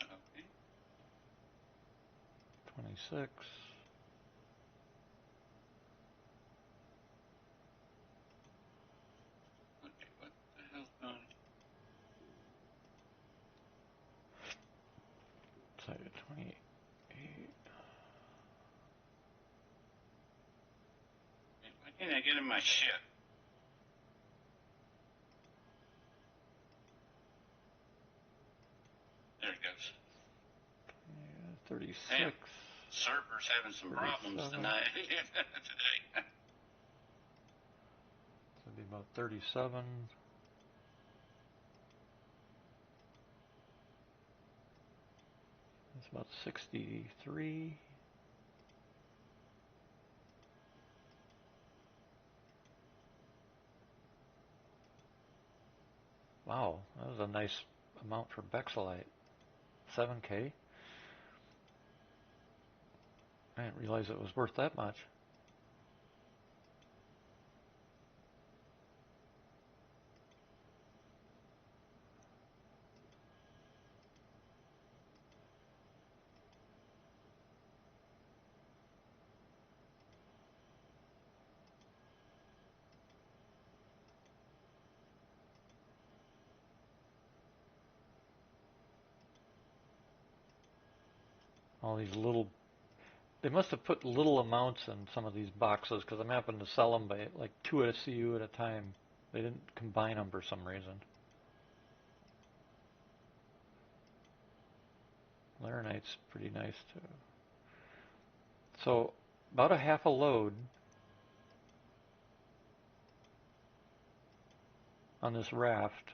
S2: Okay.
S1: 26.
S2: Okay, what the hell's going on?
S1: So 28.
S2: Get in my ship. There it goes.
S1: Yeah, 36.
S2: Damn. Server's having some problems tonight. Today.
S1: It'll be about 37. It's about 63. Wow, that was a nice amount for Bexelite. 7K. I didn't realize it was worth that much. All these little, they must have put little amounts in some of these boxes because I'm happening to sell them by like 2 SCU at a time. They didn't combine them for some reason. Laranite's pretty nice too. So about a half a load on this raft.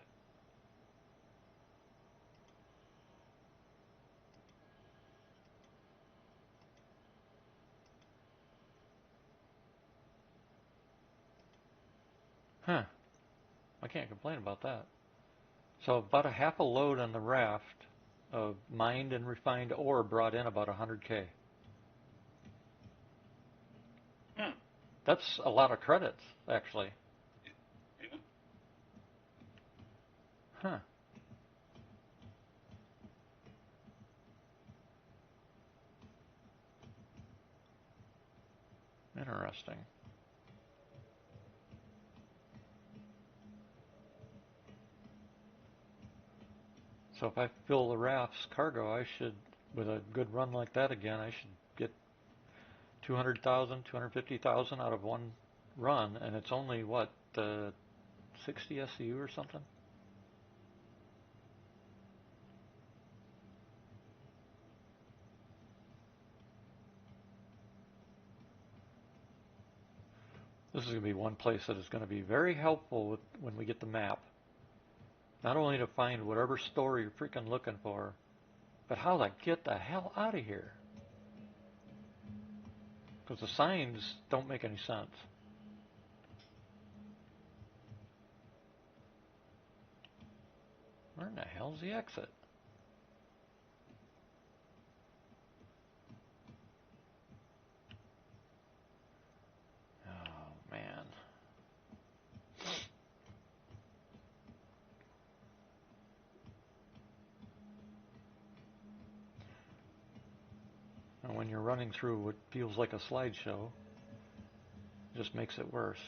S1: Huh. I can't complain about that. So about a half a load on the raft of mined and refined ore brought in about 100K. That's a lot of credits, actually. Huh. Interesting. So if I fill the raft's cargo, I should, with a good run like that again, I should get 200,000, 250,000 out of one run, and it's only, what, 60 SCU or something? This is going to be one place that is going to be very helpful when we get the map. Not only to find whatever store you're freaking looking for, but how to get the hell out of here. Because the signs don't make any sense. Where in the hell's the exit? Oh, man. And when you're running through what feels like a slideshow, it just makes it worse.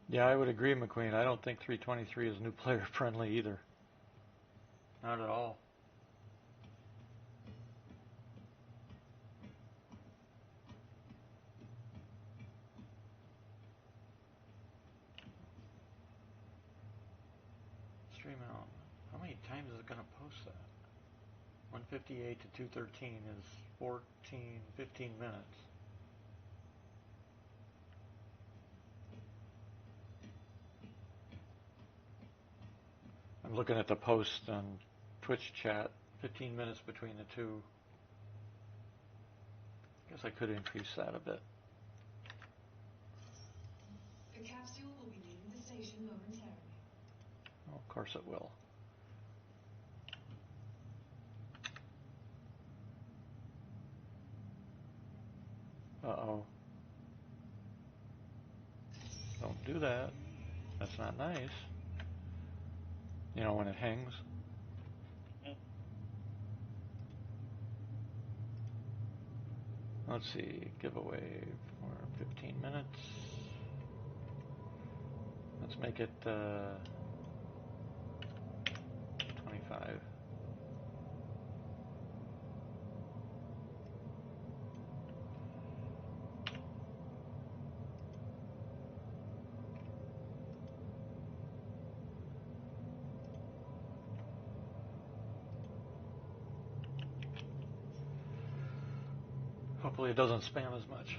S1: Yeah, I would agree, McQueen. I don't think 323 is new player friendly either. Not at all. Stream out. How many times is it going to post that? 158 to 213 is 14, 15 minutes. I'm looking at the post on Twitch chat. 15 minutes between the two. Guess I could increase that a bit.
S3: The capsule will be leaving the station momentarily.
S1: Oh, of course it will. Uh-oh. Don't do that. That's not nice. You know, when it hangs. Let's see, giveaway for 15 minutes. Let's make it 25. Hopefully it doesn't spam as much.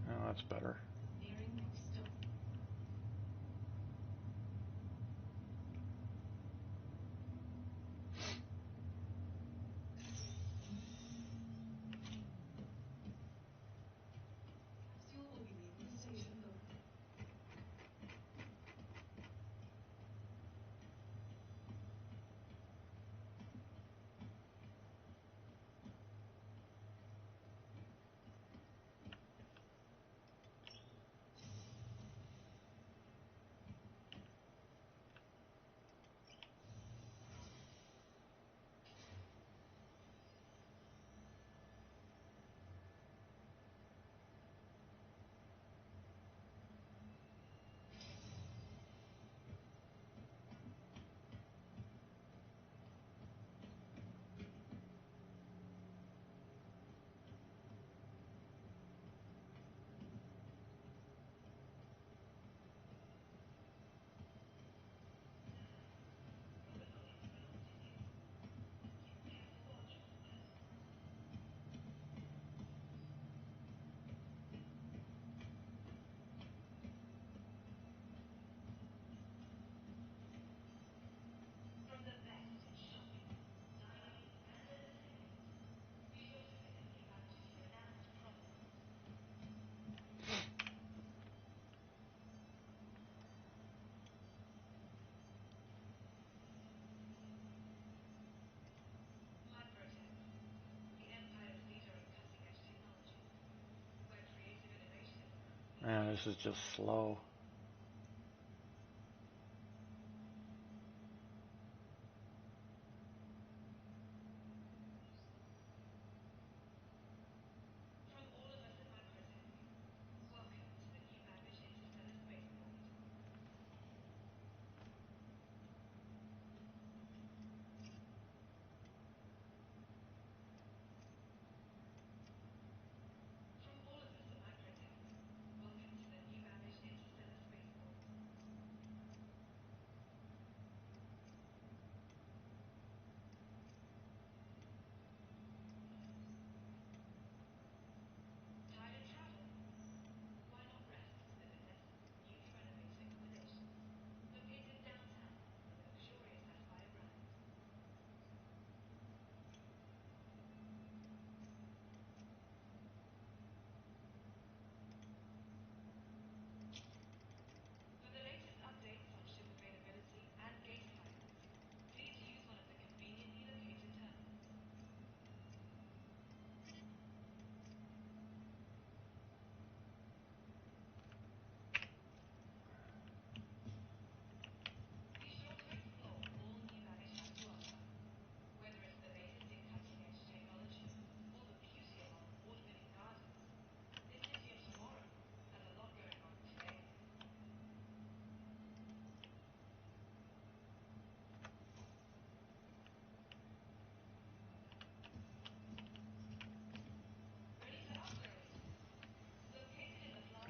S1: Oh, that's better.
S3: Nearing next stop. Capsule will be leaving the station momentarily.
S1: Man, this is just slow.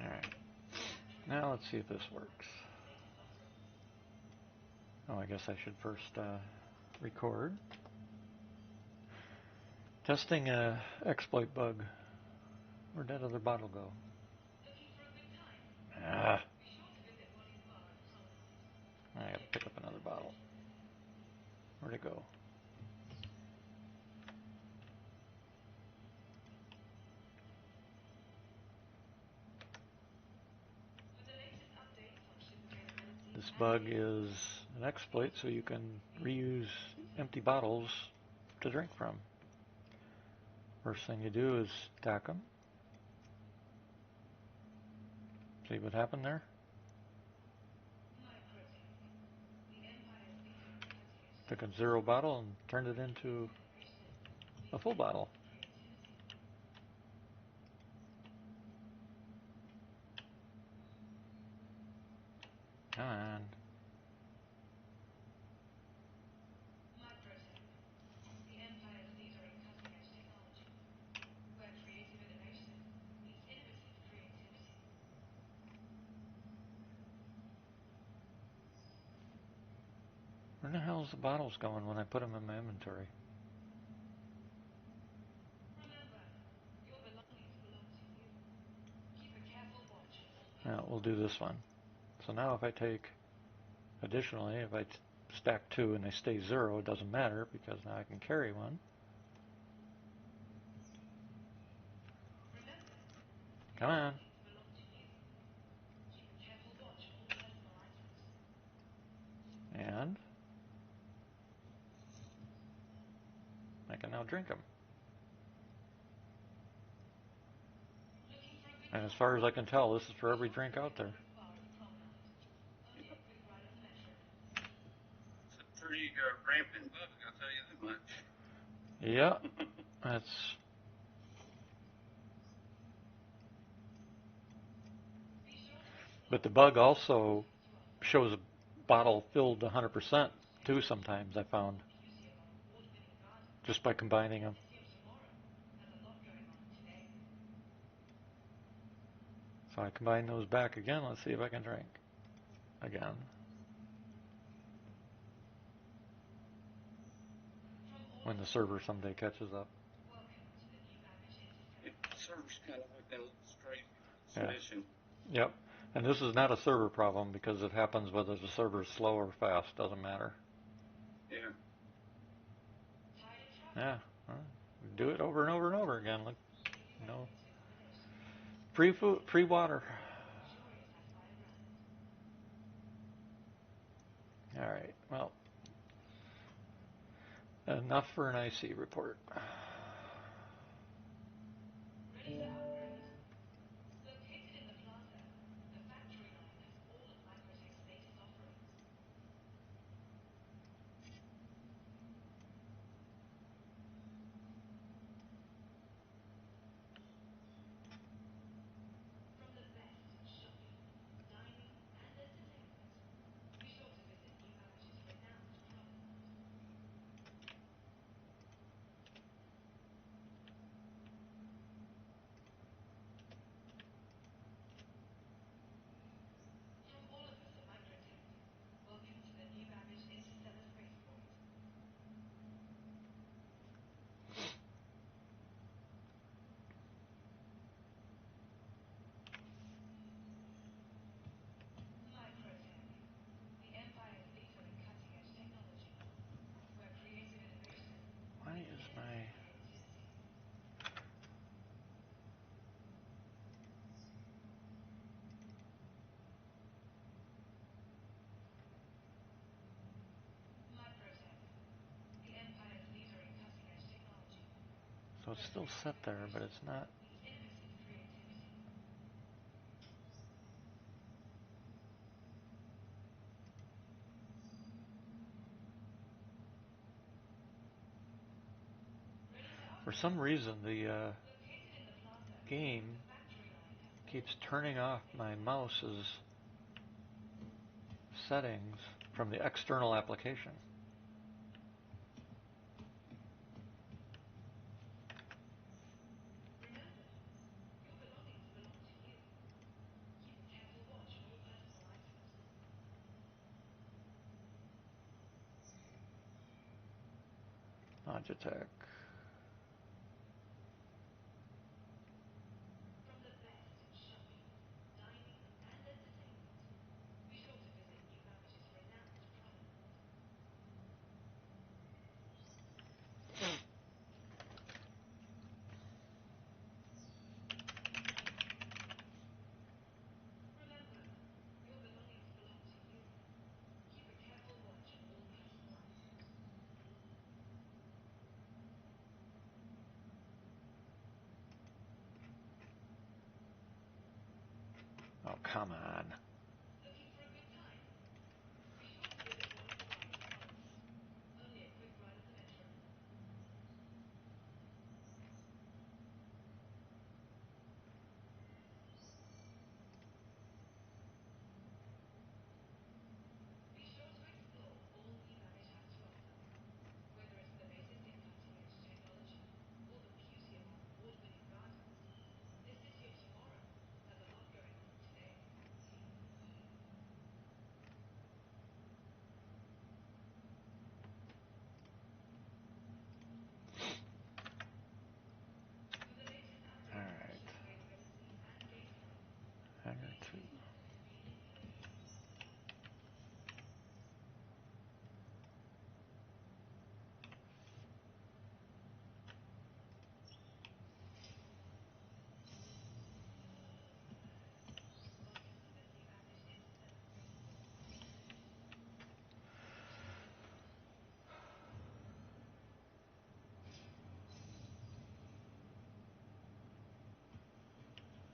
S1: Alright. Now let's see if this works. Oh, I guess I should first record. Testing a exploit bug. Where'd that other bottle go? Ah, I gotta pick up another bottle. Where'd it go? This bug is an exploit, so you can reuse empty bottles to drink from. First thing you do is stack them. See what happened there? Took a zero bottle and turned it into a full bottle. Come on. Where the hell's the bottles going when I put them in my inventory? Now we'll do this one. So now if I take, additionally, if I stack two and they stay zero, it doesn't matter because now I can carry one. Come on. And I can now drink them. And as far as I can tell, this is for every drink out there.
S2: It's a pretty rampant bug, I'll tell you that much.
S1: Yeah, that's. But the bug also shows a bottle filled 100% too sometimes, I found, just by combining them. So I combine those back again. Let's see if I can drink again. When the server someday catches up.
S2: Yeah, the server's kind of looking a little straight.
S1: Yeah.
S2: Mission.
S1: Yep. And this is not a server problem because it happens whether the server is slow or fast. Doesn't matter.
S2: Yeah.
S1: Yeah. Well, do it over and over and over again. Look, free food, free water. All right. Well, enough for an IC report. Why is my... So it's still set there, but it's not... For some reason, the game keeps turning off my mouse's settings from the external application. Logitech. Oh, come on. All right. Hangar 2.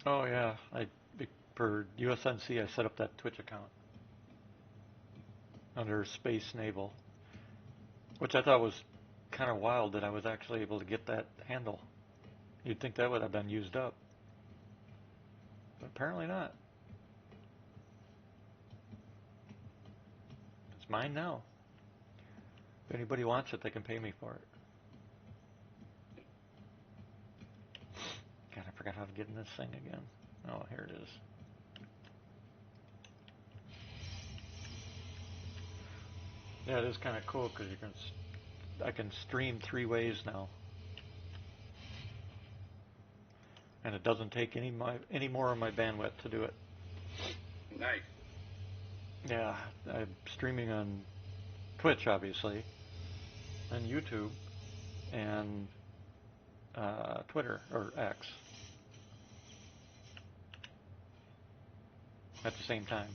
S1: Oh yeah, for USNC I set up that Twitch account under Space Naval, which I thought was kind of wild that I was actually able to get that handle. You'd think that would have been used up, but apparently not. It's mine now. If anybody wants it, they can pay me for it. God, I forgot how to get in this thing again. Oh, here it is. Yeah, it is kind of cool because I can stream 3 ways now, and it doesn't take any more of my bandwidth to do it.
S2: Nice.
S1: Yeah, I'm streaming on Twitch, obviously, and YouTube, and Twitter or X at the same time.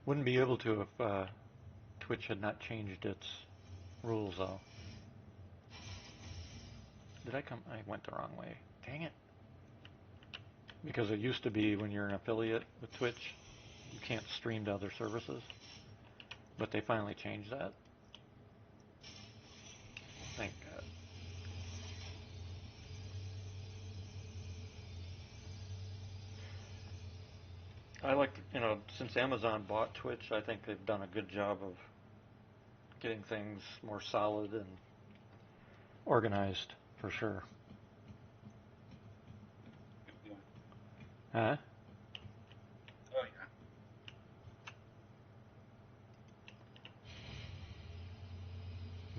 S1: Wouldn't be able to if Twitch had not changed its rules, though. I went the wrong way. Dang it. Because it used to be when you're an affiliate with Twitch, you can't stream to other services. But they finally changed that. Thank God. I like, since Amazon bought Twitch, I think they've done a good job of getting things more solid and organized, for sure.
S2: Yeah.
S1: Huh?
S2: Oh,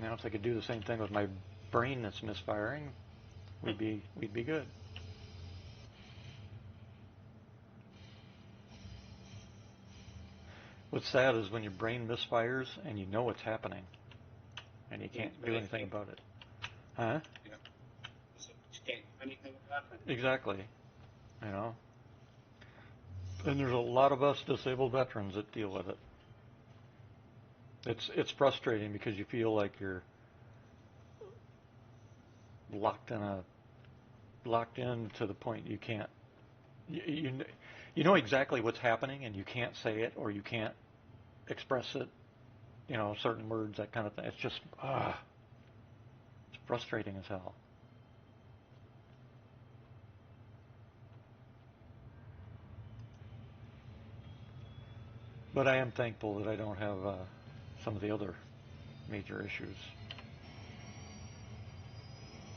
S2: yeah.
S1: Now, if they could do the same thing with my brain that's misfiring, we'd be good. What's sad is when your brain misfires and you know what's happening, and you can't do anything about it. Huh?
S2: Yeah. So you can't do anything about it.
S1: Exactly. You know. And there's a lot of us disabled veterans that deal with it. It's frustrating because you feel like you're locked in to the point you can't. You know exactly what's happening, and you can't say it or you can't express it. Certain words, that kind of thing. It's just it's frustrating as hell. But I am thankful that I don't have some of the other major issues.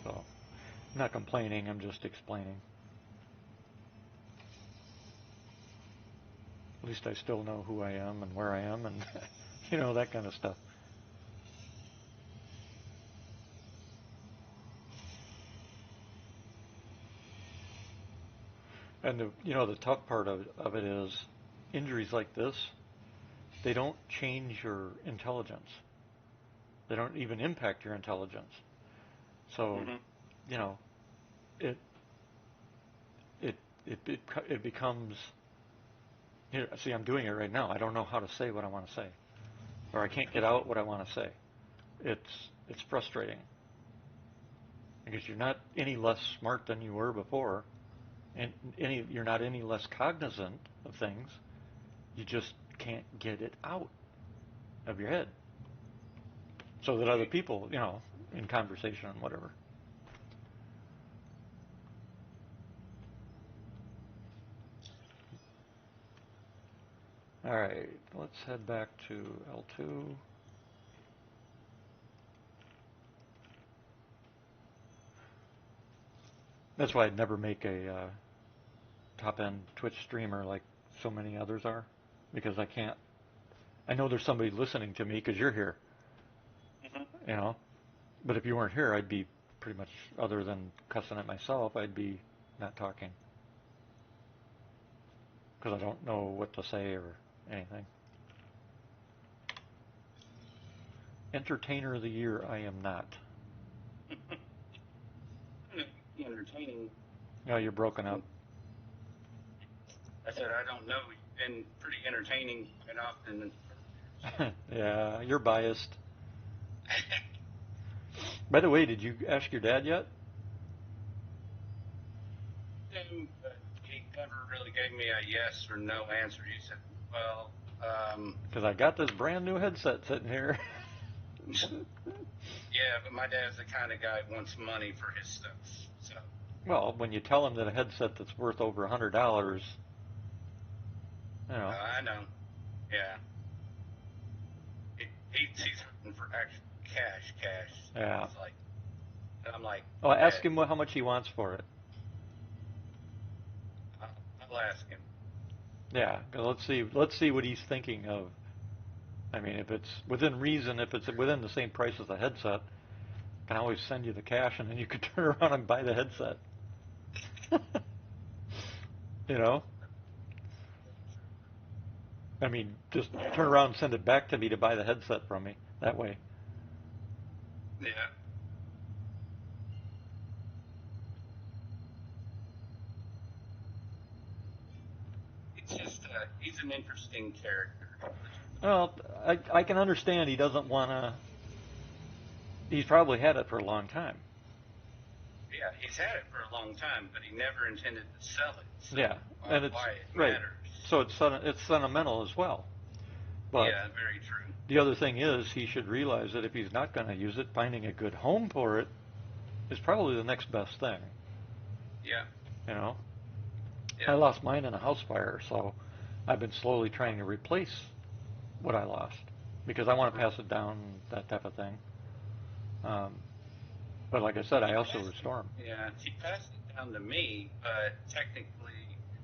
S1: So I'm not complaining. I'm just explaining. At least I still know who I am and where I am and that kind of stuff. And the tough part of it is injuries like this, they don't change your intelligence. They don't even impact your intelligence. So,
S2: Mm-hmm.
S1: you know, it it it becomes. Here, see, I'm doing it right now. I don't know how to say what I want to say, or I can't get out what I want to say. It's frustrating because you're not any less smart than you were before. and you're not any less cognizant of things. You just can't get it out of your head, so that other people, in conversation and whatever. All right, let's head back to L2. That's why I'd never make a top-end Twitch streamer like so many others are, because I can't. I know there's somebody listening to me because you're here,
S2: Mm-hmm.
S1: But if you weren't here, I'd be pretty much, other than cussing at myself, I'd be not talking because I don't know what to say or anything. Entertainer of the year, I am not.
S2: Entertaining.
S1: Oh, you're broken up.
S2: I said I don't know. You've been pretty entertaining quite often.
S1: Yeah, you're biased. By the way, did you ask your dad yet?
S2: But he never really gave me a yes or no answer. He said, "Well,
S1: Because I got this brand new headset sitting here.
S2: yeah, but my dad's the kind of guy who wants money for his stuff." So.
S1: Well, when you tell him that a headset that's worth over $100,
S2: I know. Yeah. He's looking for actual cash.
S1: yeah.
S2: It's like, and I'm like,
S1: Well, ask
S2: Dad,
S1: him how much he wants for it.
S2: I'll ask him.
S1: Yeah, 'cause let's see what he's thinking of. I mean, if it's within reason, if it's within the same price as the headset, I can always send you the cash, and then you could turn around and buy the headset. you know, I mean, just turn around and send it back to me to buy the headset from me. That way.
S2: Yeah. It's just, he's an interesting character.
S1: Well, I can understand he doesn't want to. He's probably had it for a long time.
S2: Yeah, he's had it for a long time, but he never intended to sell it. So
S1: Yeah, and it's
S2: why it
S1: right.
S2: matters.
S1: So it's sentimental as well. But
S2: Yeah, very true.
S1: the other thing is, he should realize that if he's not going to use it, finding a good home for it is probably the next best thing.
S2: Yeah.
S1: You know, I
S2: Yeah.
S1: lost mine in a house fire, so I've been slowly trying to replace what I lost because I want to pass it down, that type of thing. Um, but like I said, I also restore them.
S2: Yeah, he passed it down to me, but technically,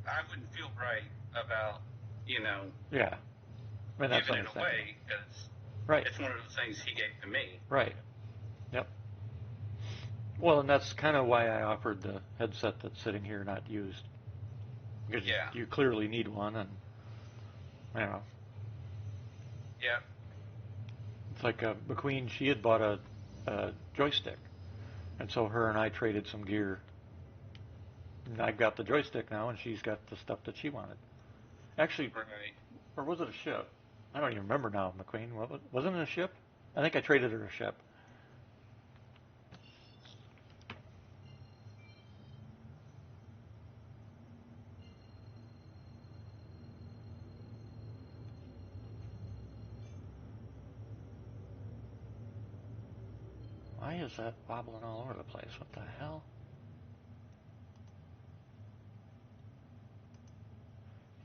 S2: I wouldn't feel right about,
S1: Yeah, I mean that's
S2: giving it
S1: understandable.
S2: away because
S1: Right,
S2: it's one of those things he gave to me.
S1: right. Yep. Well, and that's kind of why I offered the headset that's sitting here not used because
S2: Yeah.
S1: you clearly need one, and you know,
S2: Yeah.
S1: it's like McQueen. She had bought a joystick, and so her and I traded some gear. And I've got the joystick now, and she's got the stuff that she wanted. Actually,
S2: Right.
S1: or was it a ship? I don't even remember now, McQueen. Wasn't it a ship? I think I traded her a ship. Why is that wobbling all over the place? What the hell?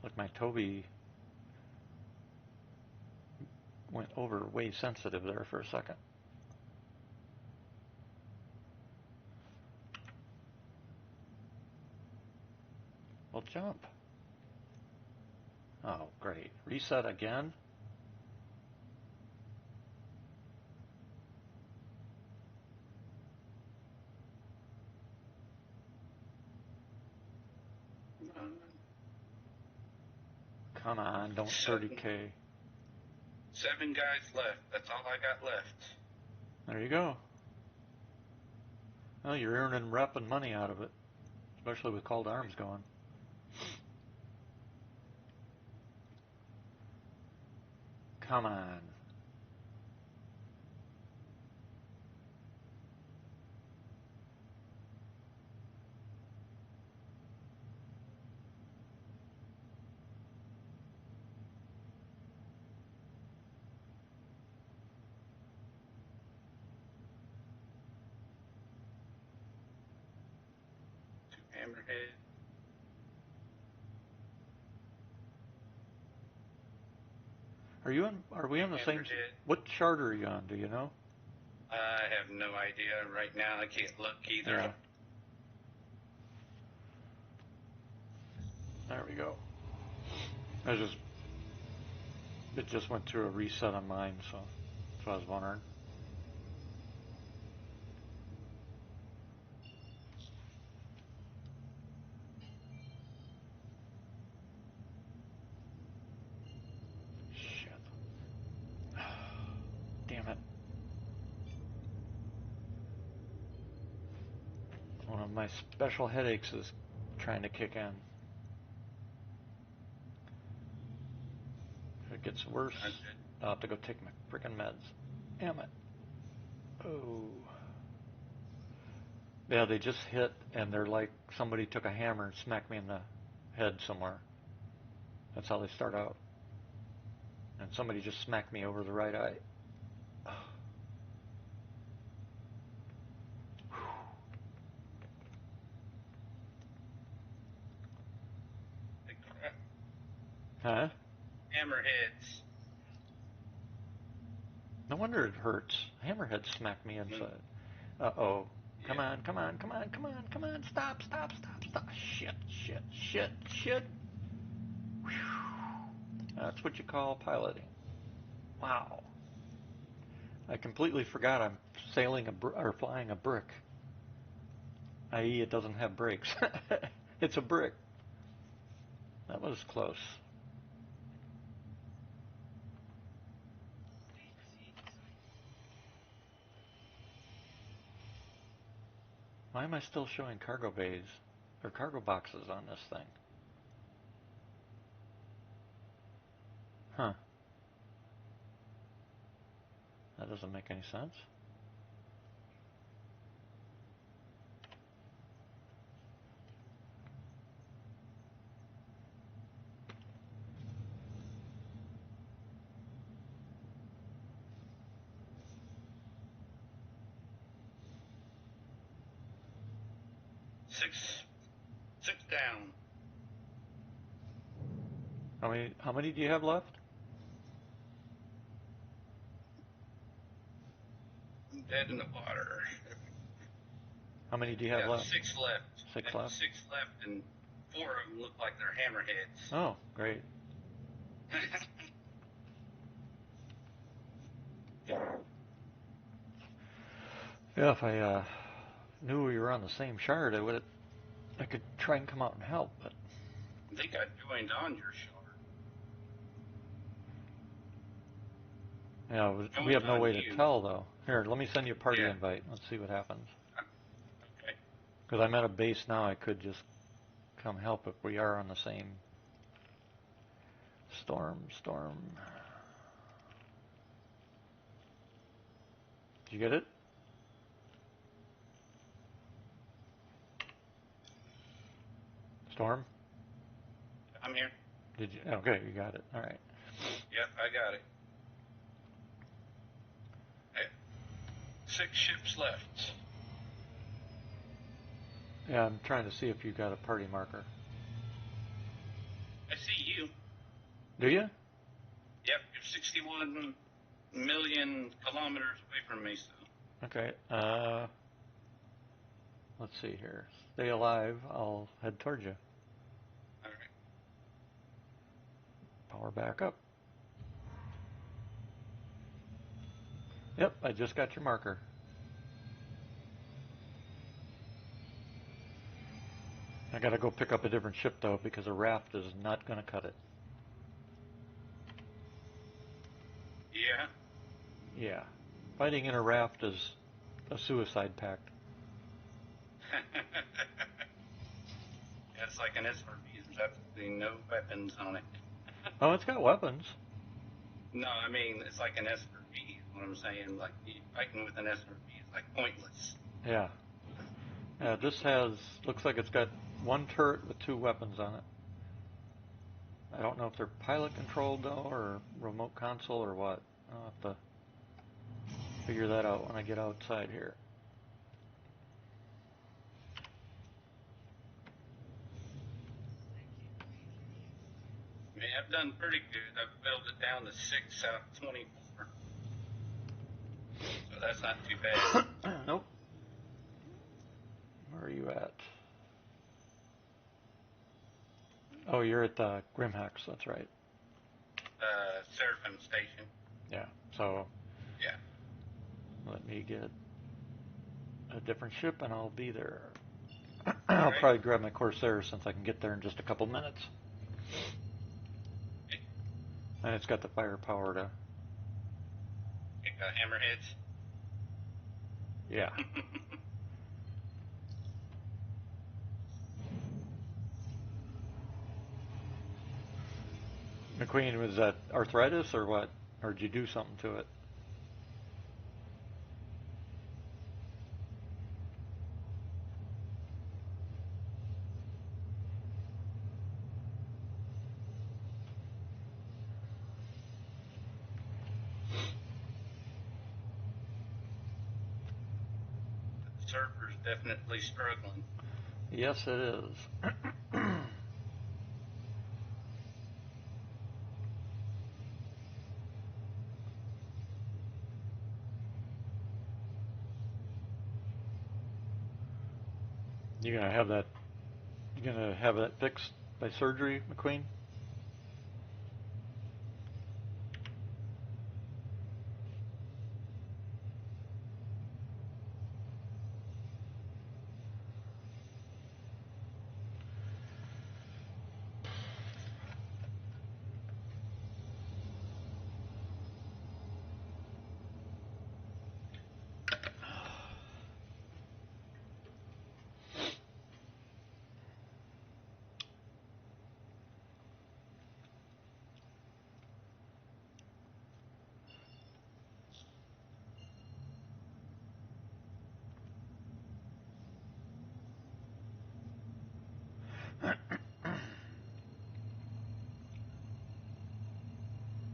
S1: Look, my Toby went over way sensitive there for a second. Well, jump. Oh, great. Reset again?
S2: Um,
S1: Come on, don't
S2: seven,
S1: 30K.
S2: 7 guys left. That's all I got left.
S1: There you go. Well, you're earning rep and money out of it, especially with cold arms going. Come on.
S2: Hammerhead.
S1: Are we on the same?
S2: Hammerhead.
S1: What chart are you on? Do you know?
S2: I have no idea right now. I can't look either.
S1: Yeah. There we go. It just went through a reset on mine, so that's what I was wondering. Shit. Damn it. One of my special headaches is trying to kick in. If it gets worse, I'll have to go take my frickin' meds. Damn it. Oh. Yeah, they just hit, and they're like somebody took a hammer and smacked me in the head somewhere. That's how they start out. And somebody just smacked me over the right eye. Huh?
S2: Hammerheads.
S1: No wonder it hurts. Hammerhead smacked me inside. Uh-oh. Come on, come on, come on, come on, come on. Stop, stop, stop, stop. Shit, shit, shit, shit. Whew. That's what you call piloting. Wow. I completely forgot I'm sailing or flying a brick. I.e., it doesn't have brakes. It's a brick. That was close. Why am I still showing cargo bays or cargo boxes on this thing? Huh. That doesn't make any sense.
S2: Six down.
S1: How many do you have left?
S2: Dead in the water.
S1: How many do you have
S2: Yeah,
S1: left?
S2: 6 left.
S1: Six left?
S2: 6 left, and 4 of them look like they're hammerheads.
S1: Oh, great. Yeah, if I knew we were on the same shard, I could try and come out and help, but
S2: They got joined on your shard.
S1: yeah, we
S2: Joined
S1: have no
S2: on
S1: way to
S2: you.
S1: tell though. Here, let me send you a party
S2: Yeah.
S1: invite. Let's see what happens.
S2: Okay.
S1: Because I'm at a base now, I could just come help if we are on the same storm. Did you get it? Storm?
S2: I'm here.
S1: Did you? Okay, you got it. All right.
S2: Yep, I got it. 6 ships left.
S1: Yeah, I'm trying to see if you got a party marker.
S2: I see you.
S1: Do you?
S2: Yep, you're 61 million kilometers away from me, so.
S1: Okay. Let's see here. Stay alive. I'll head towards you.
S2: All right.
S1: Power back up. Yep, I just got your marker. I gotta go pick up a different ship though because a raft is not gonna cut it.
S2: Yeah.
S1: Yeah. Fighting in a raft is a suicide pact.
S2: It's like an SRB. There's absolutely no weapons on it.
S1: Oh, it's got weapons.
S2: No, I mean, it's like an SRB. What I'm saying, like, fighting with an SRB is like pointless.
S1: Yeah. Yeah, this looks like it's got one turret with 2 weapons on it. I don't know if they're pilot controlled though, or remote console or what. I'll have to figure that out when I get outside here.
S2: mean, I've done pretty good. I've built it down to 6 out of 24. So that's not too bad.
S1: Nope. Where are you at? Oh, you're at the Grimhex, that's right.
S2: Seraphim Station.
S1: Yeah, so
S2: Yeah.
S1: let me get a different ship and I'll be there.
S2: All
S1: I'll
S2: right.
S1: probably grab my Corsair since I can get there in just a couple minutes. And it's got the firepower to.
S2: It got hammerheads.
S1: Yeah. McQueen, was that arthritis or what? Or did you do something to it?
S2: The server's definitely struggling.
S1: Yes, it is. You gonna have that? You gonna have that fixed by surgery, McQueen?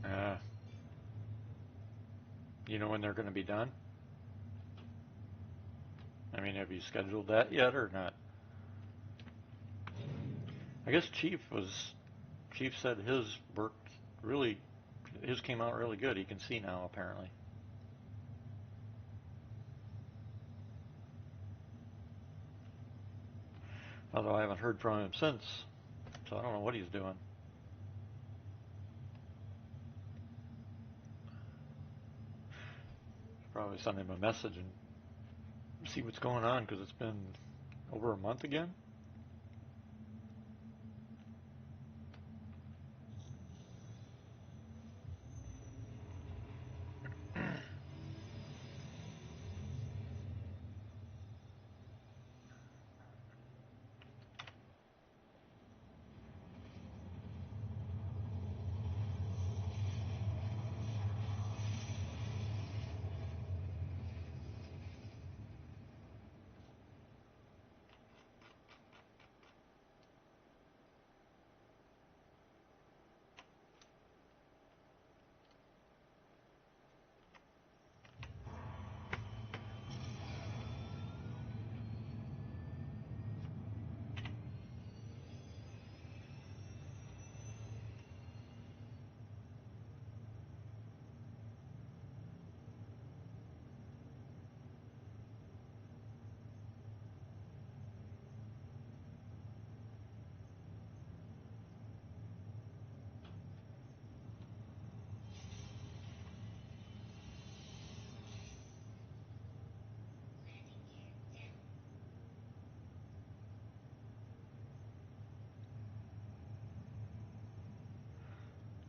S1: Uh, you know when they're gonna be done? I mean, have you scheduled that yet or not? I guess Chief said his worked really, his came out really good. He can see now apparently. Although I haven't heard from him since, so I don't know what he's doing. Probably send him a message and see what's going on because it's been over a month again.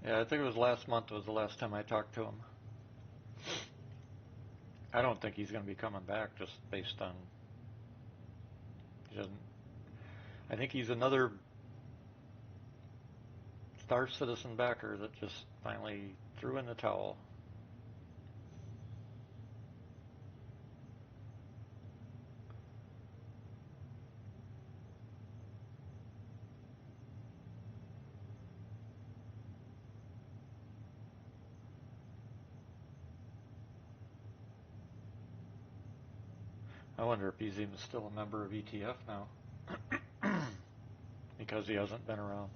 S1: Yeah, I think it was last month was the last time I talked to him. I don't think he's going to be coming back just based on he doesn't. I think he's another Star Citizen backer that just finally threw in the towel. I wonder if he's even still a member of ETF now because he hasn't been around.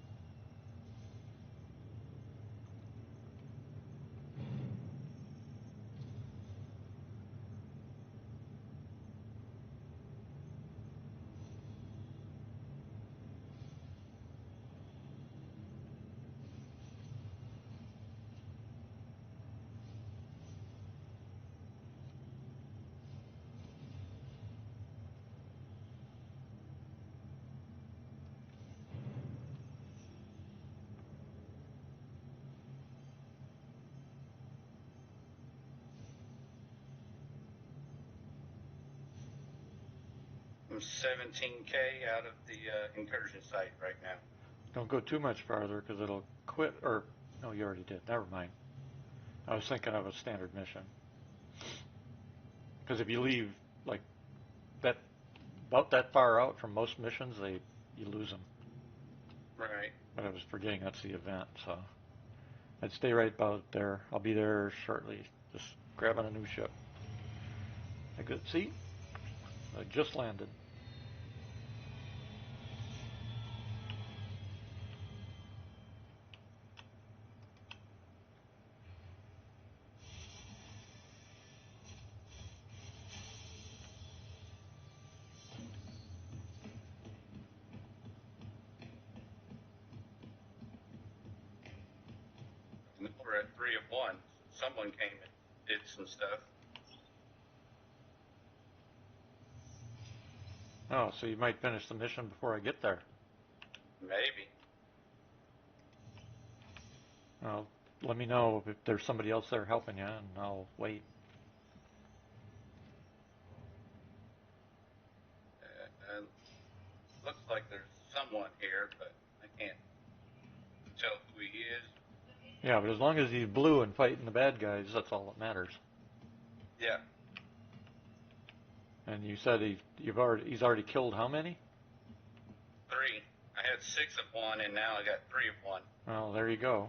S2: I'm 17K out of the incursion site right now.
S1: Don't go too much farther because it'll quit. Or no, you already did. Never mind. I was thinking of a standard mission. Because if you leave like that, about that far out from most missions, you lose them.
S2: Right.
S1: But I was forgetting that's the event, so I'd stay right about there. I'll be there shortly. Just grabbing a new ship. See, I just landed.
S2: We're at 3 of 1. Someone came and did some stuff.
S1: Oh, so you might finish the mission before I get there.
S2: Maybe.
S1: Well, let me know if there's somebody else there helping you, and I'll wait.
S2: Looks like there's someone here, but I can't tell who he is.
S1: Yeah, but as long as he's blue and fighting the bad guys, that's all that matters.
S2: Yeah.
S1: And you said he's already killed how many?
S2: 3. I had 6 of 1, and now I got 3 of 1.
S1: Well, there you go.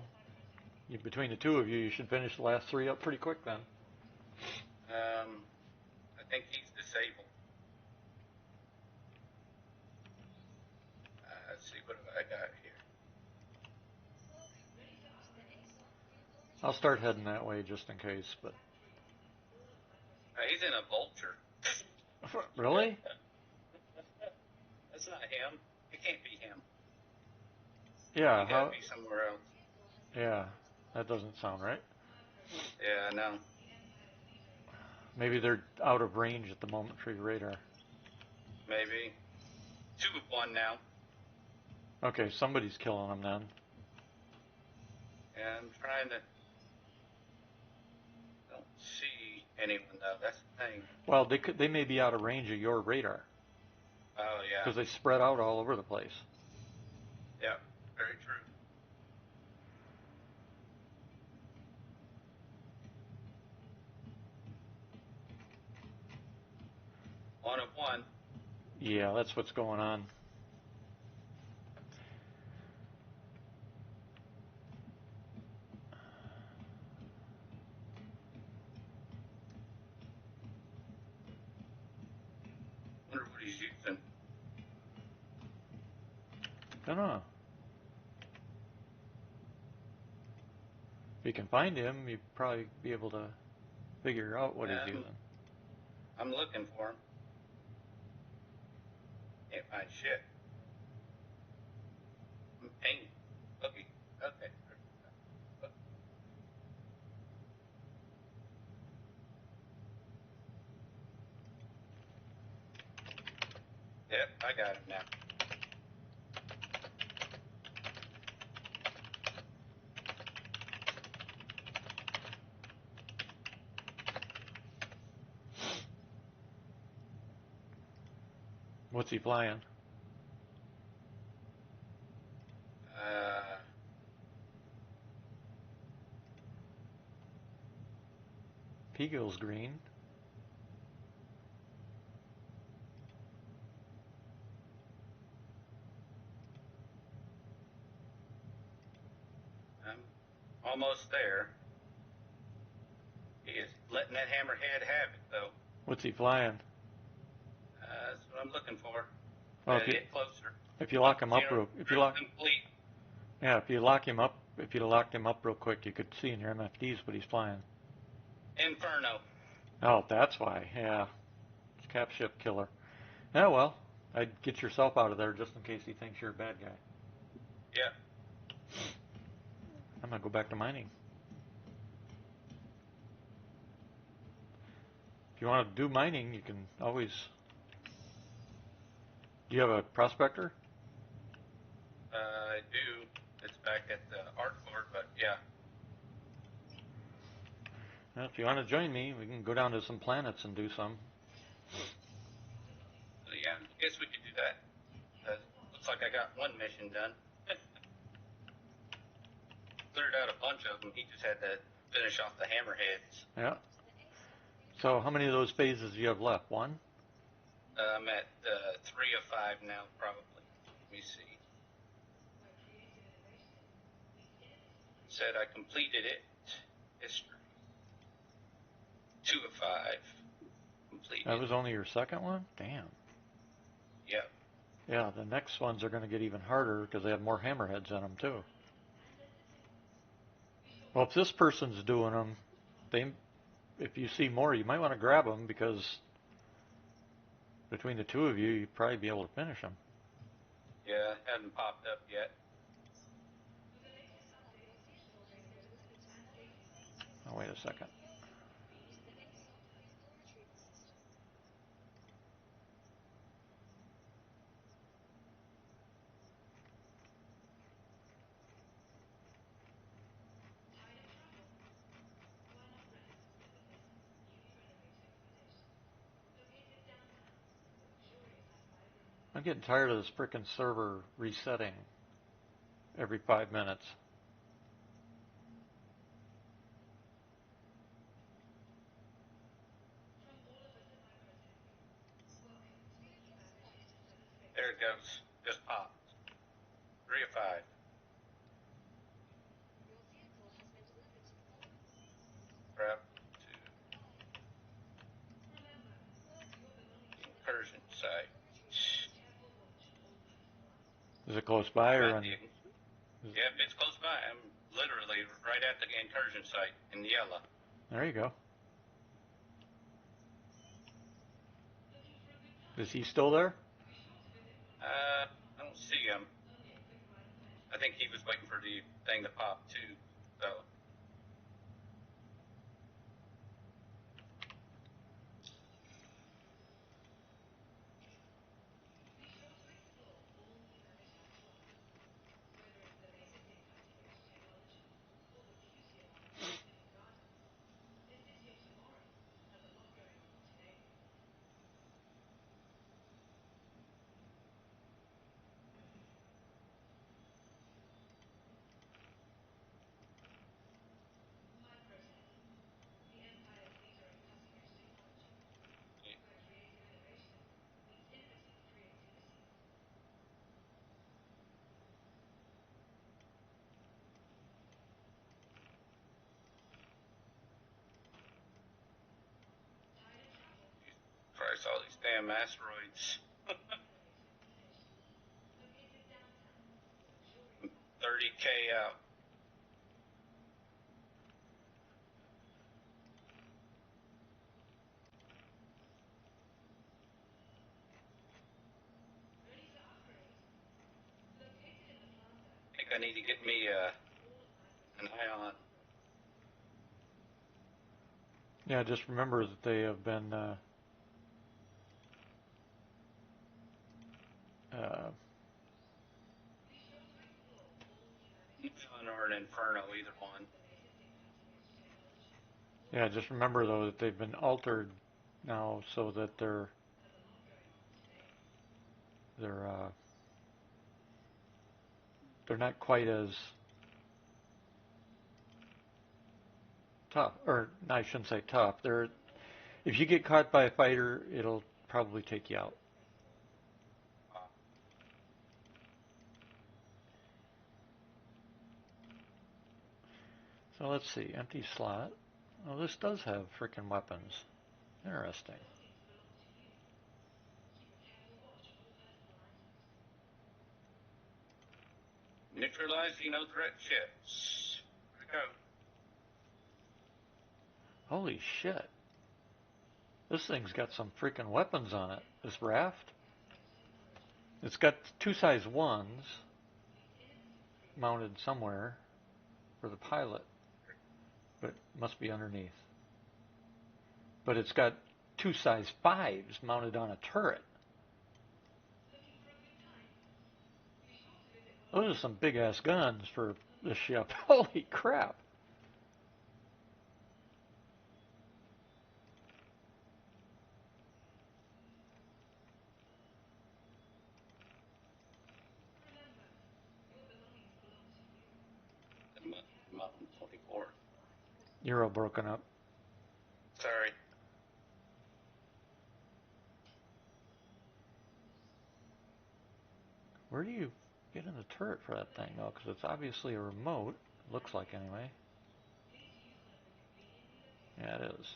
S1: Between the two of you, you should finish the last 3 up pretty quick then.
S2: I think he's disabled. Let's see, what have I got here?
S1: I'll start heading that way just in case, but...
S2: He's in a vulture.
S1: Really?
S2: That's not him. It can't be him.
S1: Yeah,
S2: He gotta be somewhere else.
S1: Yeah, that doesn't sound right.
S2: Yeah, I know.
S1: Maybe they're out of range at the moment for your radar.
S2: Maybe. 2 of 1 now.
S1: Okay, somebody's killing them then.
S2: Yeah, I'm trying to... Don't see anyone, though. That's the thing.
S1: Well, they may be out of range of your radar.
S2: Oh, yeah.
S1: Because they spread out all over the place.
S2: Yeah, very true. One of 1.
S1: Yeah, that's what's going on.
S2: Wonder what he's using.
S1: Don't know. If you can find him, you'd probably be able to figure out what he's using.
S2: I'm looking for him. Can't find shit. Paint. Okay. Okay. Yep, I got him now.
S1: What's he flying? Peagle's green.
S2: I'm almost there. He is letting that hammerhead have it, though.
S1: What's he flying?
S2: That's what I'm looking for.
S1: Well,
S2: Get closer.
S1: if you lock him up
S2: Complete.
S1: Yeah, if you locked him up real quick, you could see in your MFDs what he's flying.
S2: Inferno.
S1: Oh, that's why. Yeah, it's cap ship killer. Yeah, well, I'd get yourself out of there just in case he thinks you're a bad guy.
S2: Yeah.
S1: I'm gonna go back to mining. If you want to do mining, you can always. Do you have a prospector?
S2: I do. It's back at the art court, but yeah.
S1: Well, if you want to join me, we can go down to some planets and do some.
S2: Yeah, guess we could do that. Looks like I got one mission done. Cleared out a bunch of them. He just had to finish off the hammerheads.
S1: Yeah. So how many of those phases do you have left? One?
S2: I'm at 3 of 5 now, probably. Let me see. Said I completed it. History. 2 of 5 completed.
S1: That was only your second one? Damn.
S2: Yep.
S1: Yeah, the next ones are going to get even harder because they have more hammerheads in them too. Well, if this person's doing them, if you see more, you might want to grab them because between the two of you, you'd probably be able to finish them.
S2: Yeah, haven't popped up yet.
S1: Oh, wait a second. I'm getting tired of this frickin' server resetting every 5 minutes.
S2: There it goes. Just popped. 3 of 5. Prep to incursion site.
S1: Is it close by or on?
S2: Yep, it's close by. I'm literally right at the incursion site in yellow.
S1: There you go. Is he still there?
S2: I don't see him. I think he was waiting for the thing to pop too. So. Christ, all these damn asteroids. 30K out. I think I need to get me an ion.
S1: Yeah, just remember that they have been
S2: Or an Inferno, either one.
S1: yeah, just remember though that they've been altered now so that they're not quite as tough, or I shouldn't say tough. If you get caught by a fighter, it'll probably take you out. So let's see, empty slot. Oh, this does have freaking weapons. Interesting.
S2: Neutralizing no threat ships. Where'd it go?
S1: Holy shit. This thing's got some freaking weapons on it, this raft. It's got 2 size 1s mounted somewhere for the pilot, but it must be underneath. But it's got 2 size 5s mounted on a turret. Those are some big ass guns for this ship. Holy crap. You're all broken up.
S2: Sorry.
S1: Where do you get in the turret for that thing, though? Because it's obviously a remote. Looks like, anyway. Yeah, it is.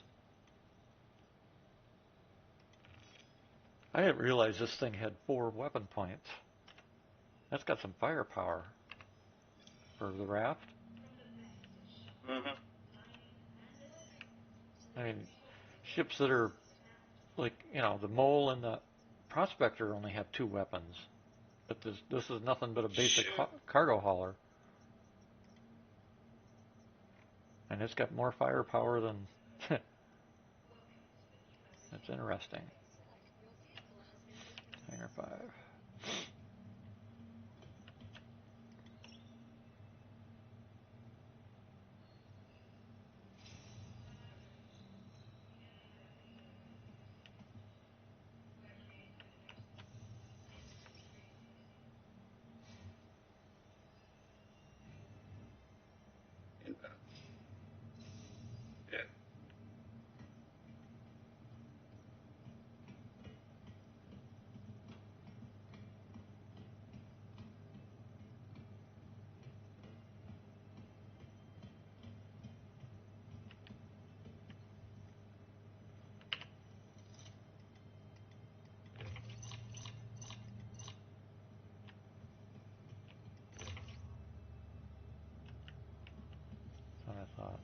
S1: I didn't realize this thing had 4 weapon points. That's got some firepower for the raft.
S2: Mm-hmm.
S1: I mean, ships that are like, the Mole and the Prospector only have 2 weapons. But this is nothing but a basic cargo hauler. And it's got more firepower than... That's interesting. Hangar 5.
S2: Yeah.
S1: That's what I thought.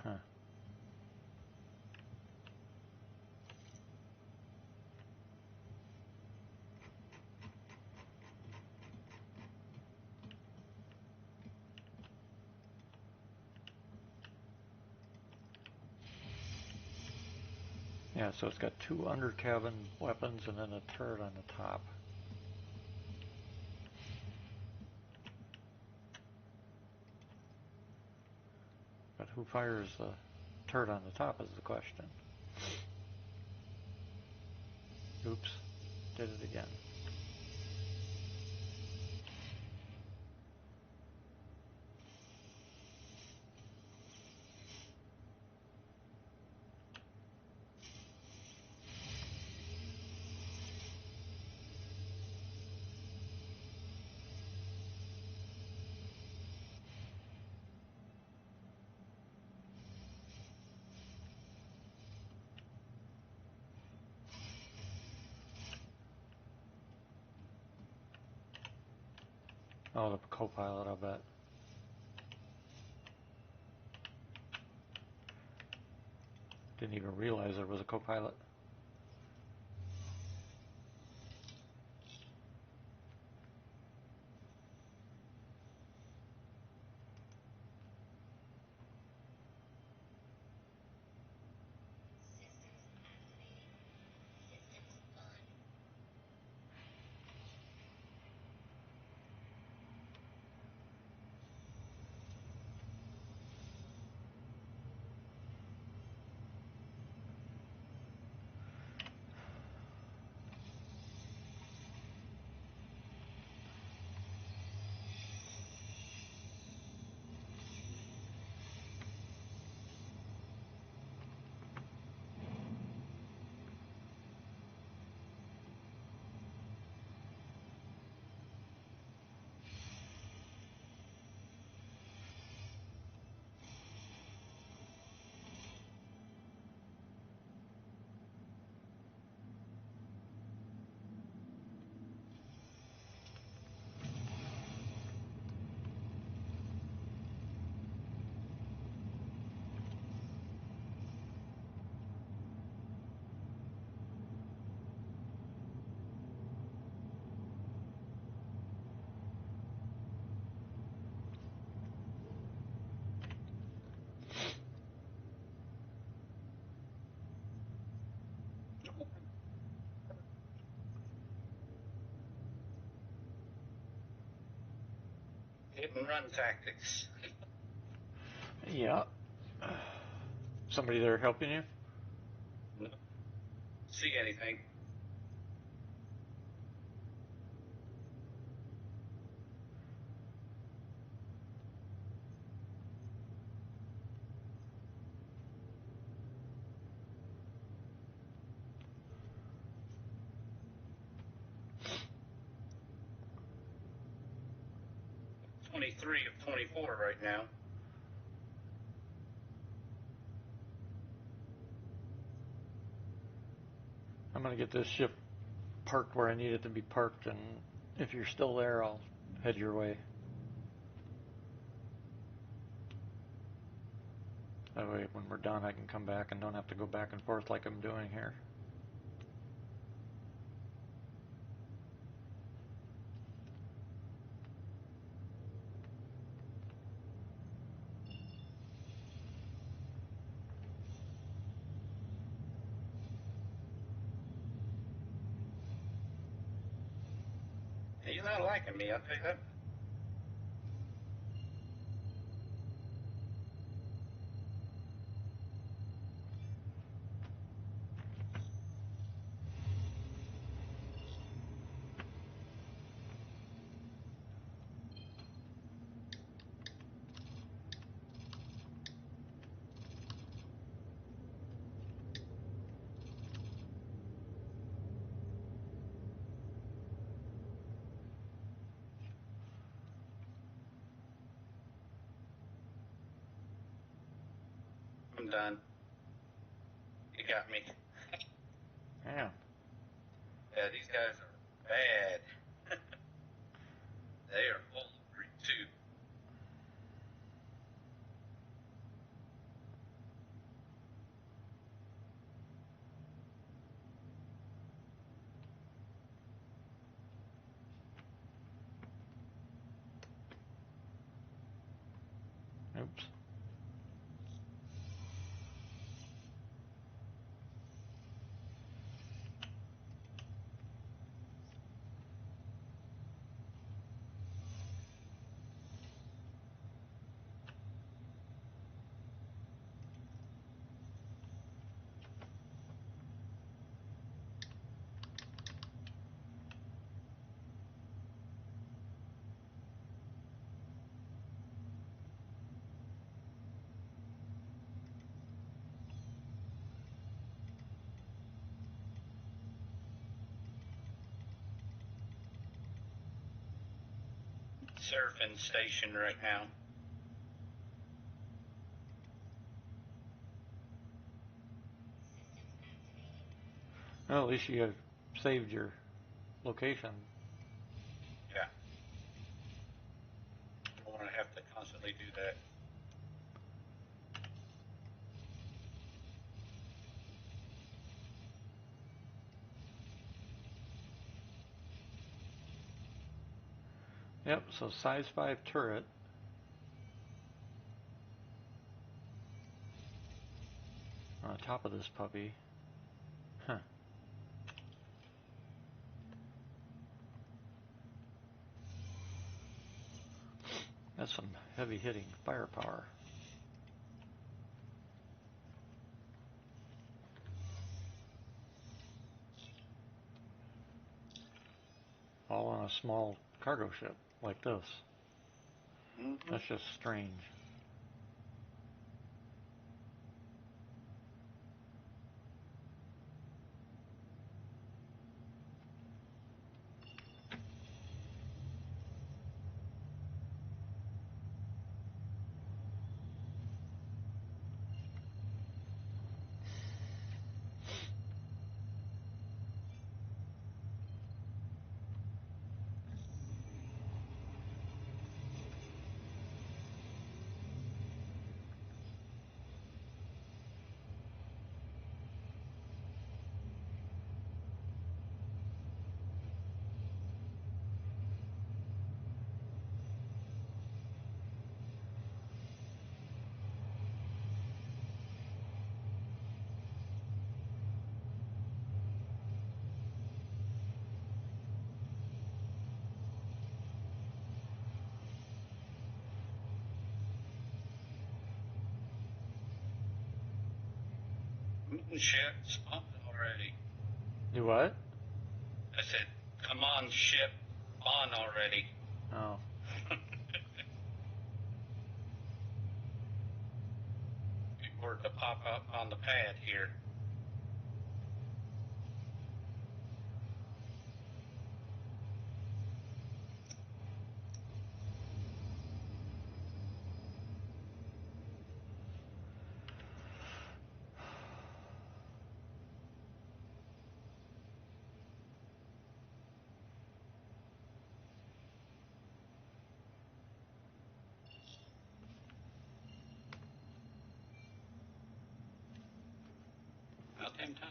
S1: Huh. Yeah, so it's got 2 under cabin weapons and then a turret on the top. But who fires the turret on the top is the question. Oops, did it again. Oh, the co-pilot, I'll bet. Didn't even realize there was a co-pilot.
S2: Hit and run tactics.
S1: Yeah. Somebody there helping you?
S2: No. See anything? "23 of 24 right now."
S1: I'm going to get this ship parked where I need it to be parked, and if you're still there, I'll head your way. That way, when we're done, I can come back and don't have to go back and forth like I'm doing here.
S2: He's not liking me, I'll tell you that. I'm done. You got me.
S1: Yeah.
S2: Yeah, these guys are bad. They are full of greed too.
S1: Oops.
S2: Surfing station right now.
S1: Well, at least you have saved your location.
S2: Yeah. Don't want to have to constantly do that.
S1: Yep, so size 5 turret. On top of this puppy. Huh. That's some heavy hitting firepower. All on a small cargo ship like this.
S2: Mm-hmm.
S1: That's just strange.
S2: Ship, spawn already.
S1: Do what?
S2: I said, come on, ship, spawn already.
S1: Oh.
S2: Were to pop up on the pad here. About damn time.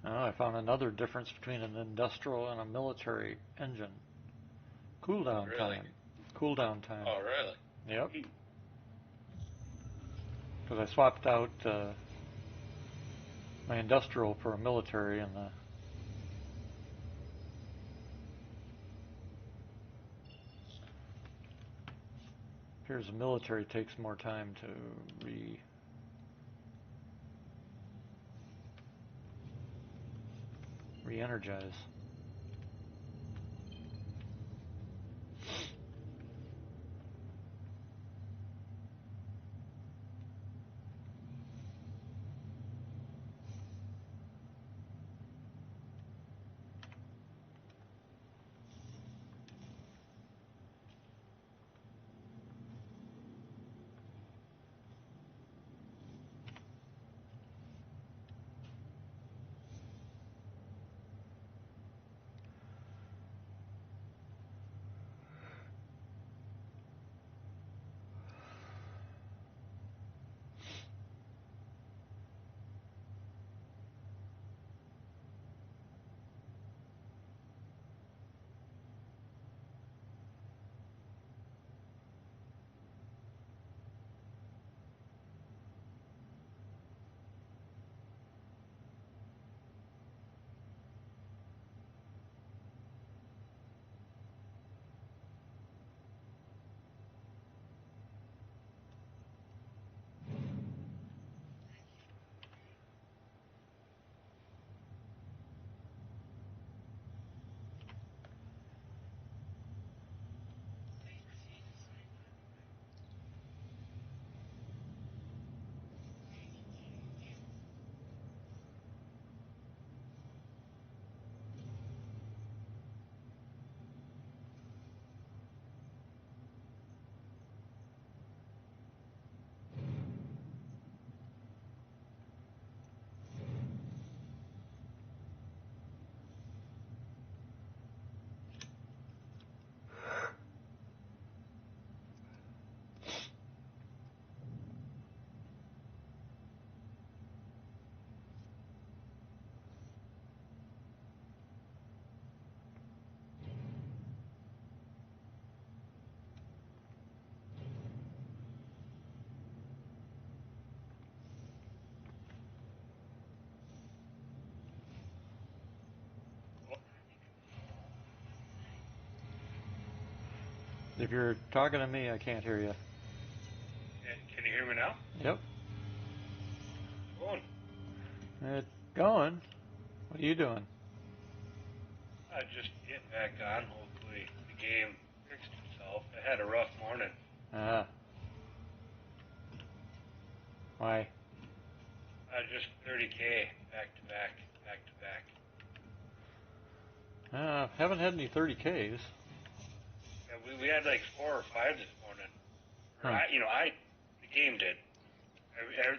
S1: Oh, I found another difference between an industrial and a military engine. Cooldown
S2: Really?
S1: time. Cooldown time.
S2: Oh, really?
S1: Yep. Because I swapped out my industrial for a military, and here's a military takes more time to re-energize. If you're talking to me, I can't hear you.
S4: Can you hear me now?
S1: Yep.
S4: Going.
S1: It's going. What are you doing?
S4: Just getting back on. Hopefully the game fixed itself. I had a rough morning.
S1: Ah. Why?
S4: Just 30K back to back.
S1: Haven't had any 30Ks.
S4: Yeah, we had like 4 or 5 this morning. Or
S1: Huh.
S4: the game did.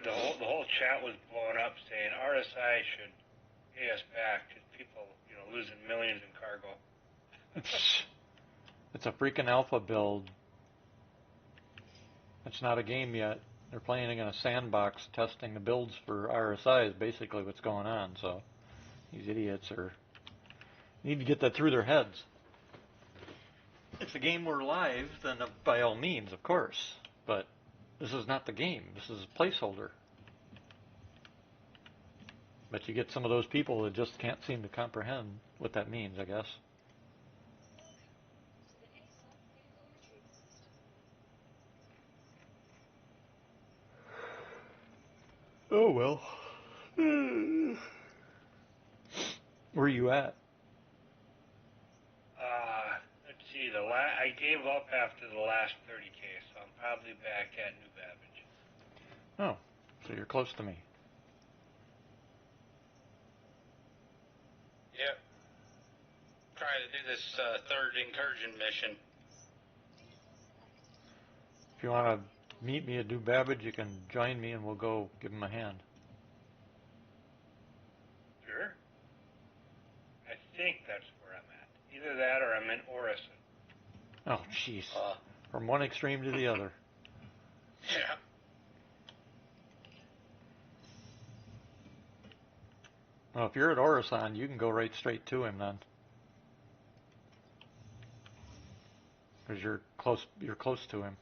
S4: The whole chat was blowing up saying RSI should pay us back because people losing millions in cargo.
S1: It's a freaking alpha build. It's not a game yet. They're playing in a sandbox testing the builds for RSI is basically what's going on, so these idiots need to get that through their heads. if the game were live, then by all means, of course. But this is not the game. This is a placeholder. But you get some of those people that just can't seem to comprehend what that means, I guess. Oh well. Where are you at?
S4: Let's see. I gave up after the last 30K, so I'm probably back at New Babbage.
S1: Oh, so you're close to me.
S2: Yep. Trying to do this third incursion mission.
S1: If you want to meet me at New Babbage, you can join me and we'll go give him a hand.
S4: Sure. I think that's where I'm at. Either that or I'm in Orison.
S1: Oh, jeez. From one extreme to the other.
S2: Yeah.
S1: Well, if you're at Orison, you can go right straight to him then. Because you're close to him.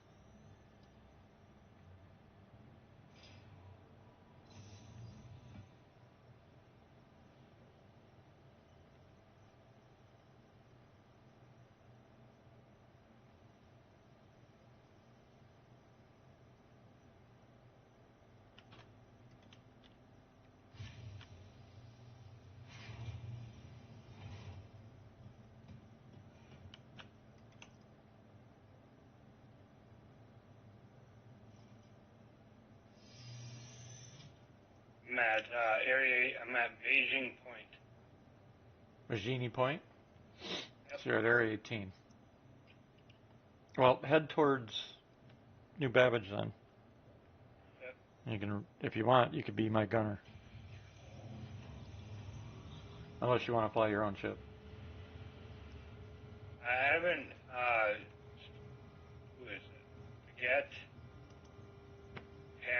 S4: I'm at Beijing Point.
S1: Virginie Point?
S4: Yep.
S1: So you're at Area 18. Well, head towards New Babbage then.
S4: Yep.
S1: You can, if you want, you could be my gunner. Unless you want to fly your own ship.
S4: I haven't, who is it? Forget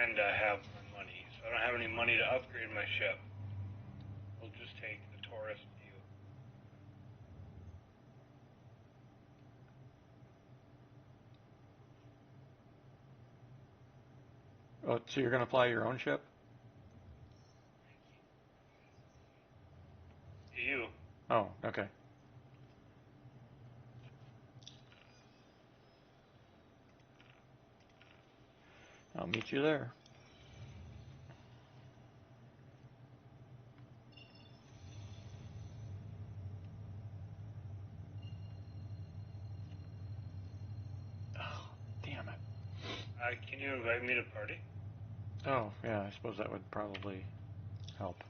S4: and have my money, so I don't have any money to upgrade my ship. We'll just take the Taurus view.
S1: Oh, so you're going to fly your own ship?
S4: You.
S1: Oh, okay. I'll meet you there. Oh, damn it.
S4: Can you invite me to party?
S1: Oh, yeah, I suppose that would probably help.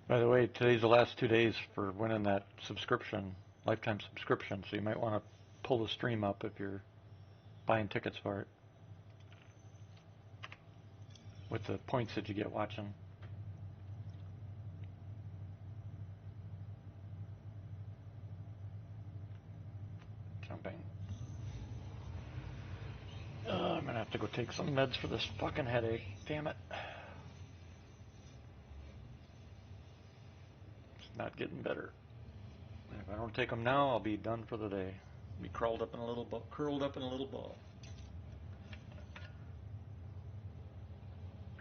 S1: By the way, today's the last 2 days for winning that subscription, lifetime subscription, so you might want to pull the stream up if you're buying tickets for it. With the points that you get watching. Jumping. I'm gonna have to go take some meds for this fucking headache. Damn it. It's not getting better. If I don't take them now, I'll be done for the day. Be curled up in a little ball.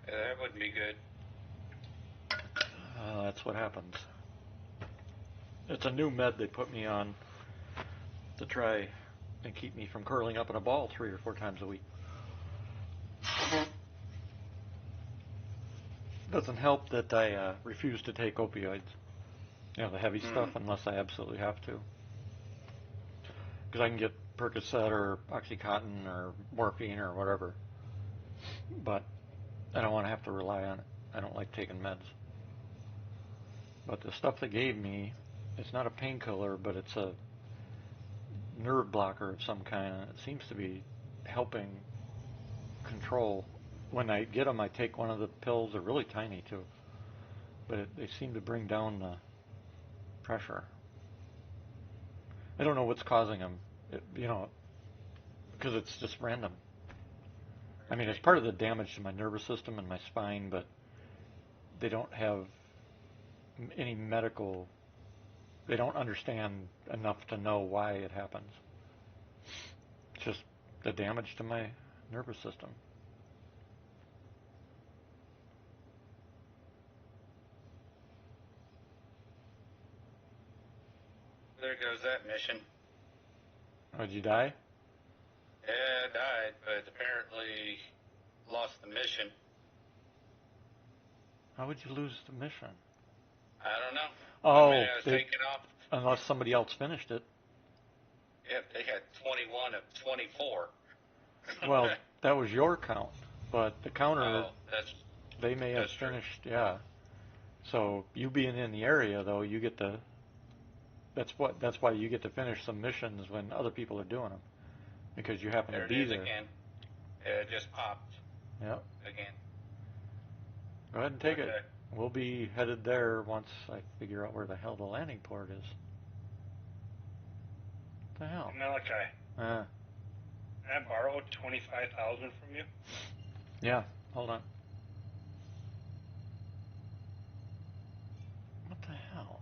S2: Yeah, that wouldn't be good.
S1: That's what happens. It's a new med they put me on to try and keep me from curling up in a ball 3 or 4 times a week. Doesn't help that I refuse to take opioids. You know, the heavy stuff, unless I absolutely have to. Because I can get Percocet or Oxycontin or morphine or whatever. But I don't want to have to rely on it. I don't like taking meds. But the stuff they gave me, it's not a painkiller, but it's a nerve blocker of some kind. And it seems to be helping control. When I get them, I take one of the pills. They're really tiny, too. But they seem to bring down the pressure. I don't know what's causing them, because it's just random. I mean, it's part of the damage to my nervous system and my spine, but they don't have any medical. They don't understand enough to know why it happens. It's just the damage to my nervous system.
S2: There goes that mission.
S1: Oh, did you die?
S2: Yeah, I died, but apparently lost the mission.
S1: How would you lose the mission?
S2: I don't know.
S1: Oh,
S2: I was taken off.
S1: Unless somebody else finished it.
S2: Yep, they had 21 of 24.
S1: Well, that was your count, but the counter,
S2: Oh,
S1: they may have finished, true. Yeah. So you being in the area, though, you get to. That's why you get to finish some missions when other people are doing them, because you happen to be there.
S2: Again. It just popped.
S1: Yep.
S2: Again.
S1: Go ahead and take it. We'll be headed there once I figure out where the hell the landing port is. What the hell?
S4: Malachi. Can I borrow 25,000 from you?
S1: Yeah. Hold on. What the hell?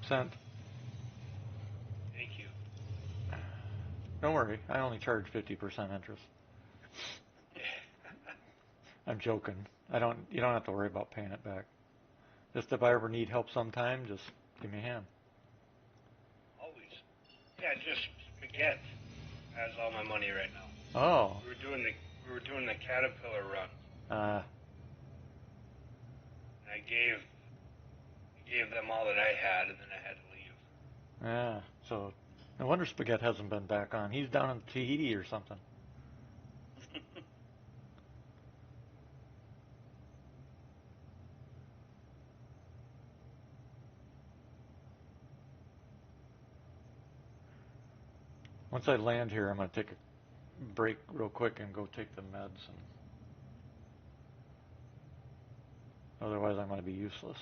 S1: Sent.
S4: Thank you.
S1: Don't worry, I only charge 50% interest. I'm joking. You don't have to worry about paying it back. Just if I ever need help sometime, just give me a hand.
S4: Always. Yeah, just spaghetti has all my money right now.
S1: Oh.
S4: We were doing the Caterpillar run. I gave them all that I had, and then I had to leave.
S1: Yeah. So no wonder Spaghetti hasn't been back on. He's down in Tahiti or something. Once I land here, I'm going to take a break real quick and go take the meds. And otherwise, I'm going to be useless.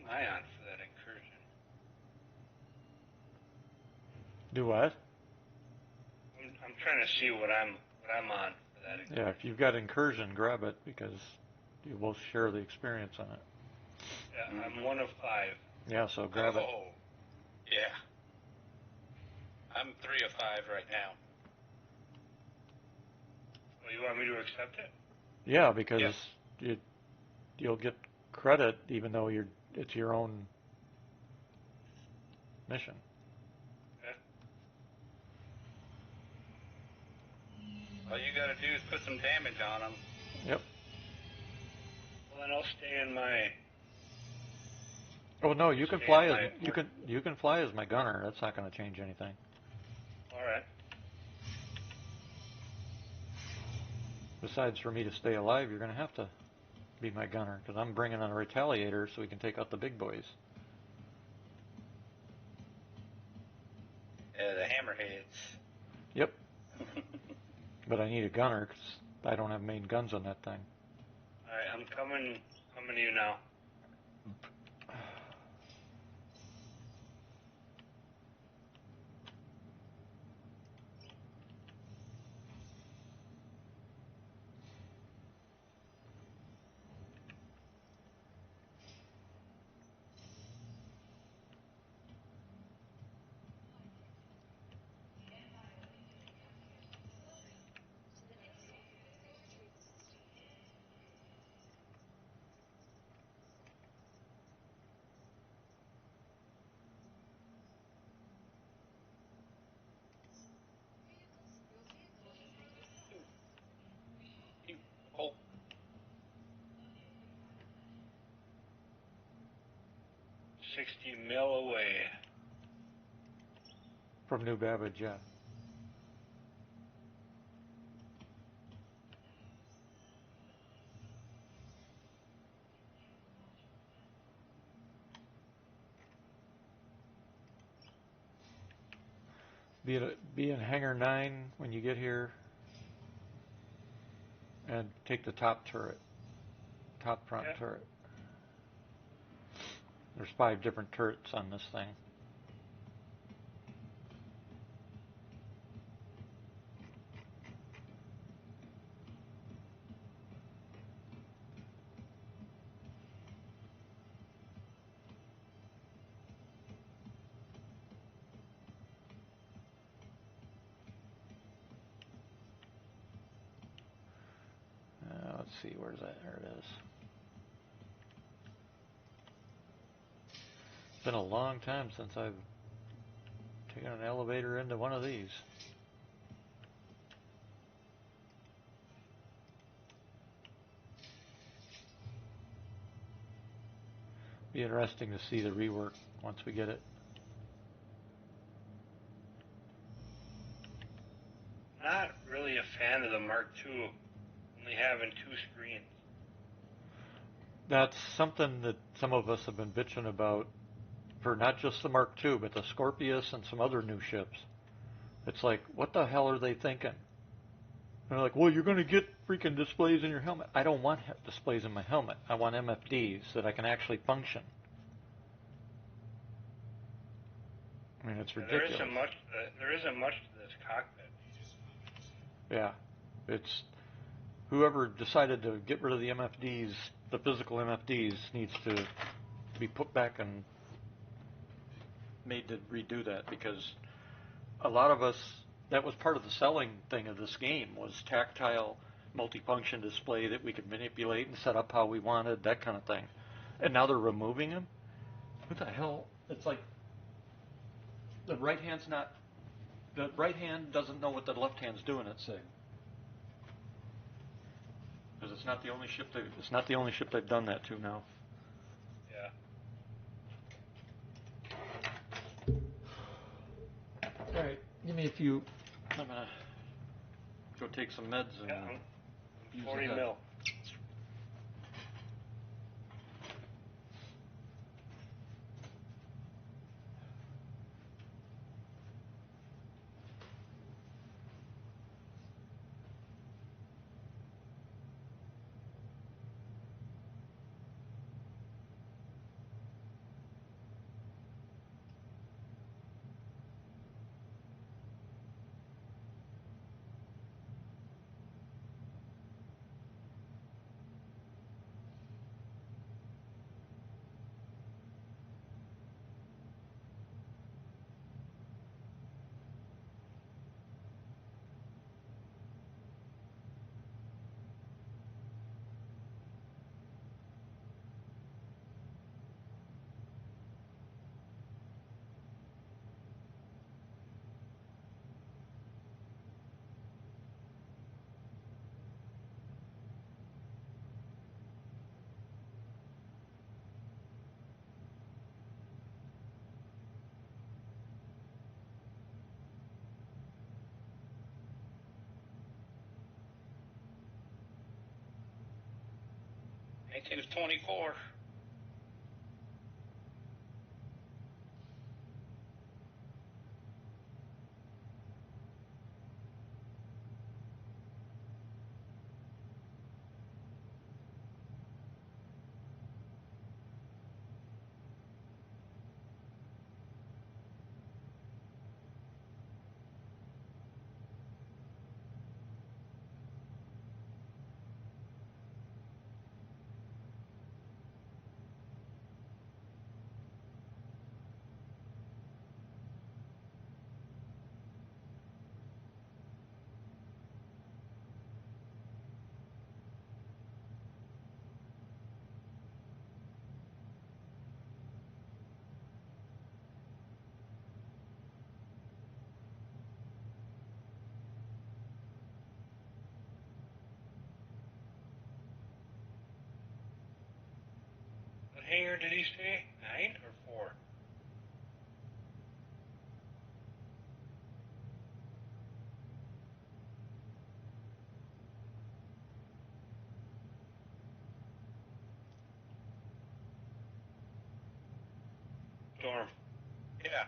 S4: What am I on for that incursion?
S1: Do what?
S4: I'm trying to see what I'm on for that incursion.
S1: Yeah, if you've got incursion, grab it because you both share the experience on it.
S4: Yeah, I'm 1 of 5.
S1: Yeah, so grab it.
S2: Oh, yeah. I'm 3 of 5 right now.
S4: Well, you want me to accept it?
S1: Yeah, because you'll get credit even though it's your own mission.
S4: Okay.
S2: All you gotta do is put some damage on them.
S1: Yep.
S4: Well, then I'll stay in my.
S1: Oh no, you can fly as my gunner. That's not going to change anything.
S4: All right.
S1: Besides, for me to stay alive, you're going to have to be my gunner because I'm bringing in a retaliator so we can take out the big boys.
S2: Yeah, the hammerheads.
S1: Yep. But I need a gunner because I don't have main guns on that thing.
S4: All right, I'm coming to you now. 60 mil away.
S1: From New Babbage, yeah. Be in hangar 9 when you get here, and take the top turret, top front turret. There's 5 different turrets on this thing. Let's see, where's that? There it is. It's been a long time since I've taken an elevator into one of these. Be interesting to see the rework once we get it.
S4: Not really a fan of the Mark II, only having 2 screens.
S1: That's something that some of us have been bitching about for not just the Mark II, but the Scorpius and some other new ships. It's like, what the hell are they thinking? And they're like, well, you're going to get freaking displays in your helmet. I don't want displays in my helmet. I want MFDs that I can actually function. I mean, it's ridiculous.
S4: There isn't much to this cockpit.
S1: Yeah, it's whoever decided to get rid of the MFDs, the physical MFDs, needs to be put back and made to redo that, because a lot of us, that was part of the selling thing of this game, was tactile multifunction display that we could manipulate and set up how we wanted, that kind of thing. And now they're removing them? What the hell? It's like the right hand doesn't know what the left hand's doing at SIG. Because it's not the only ship they've done that to now.
S4: Yeah.
S1: All right, give me a few. I'm gonna go take some meds and
S4: use 40 mil.
S2: Negative 24.
S4: hangar did he say? 9 or 4? Storm.
S2: Yeah.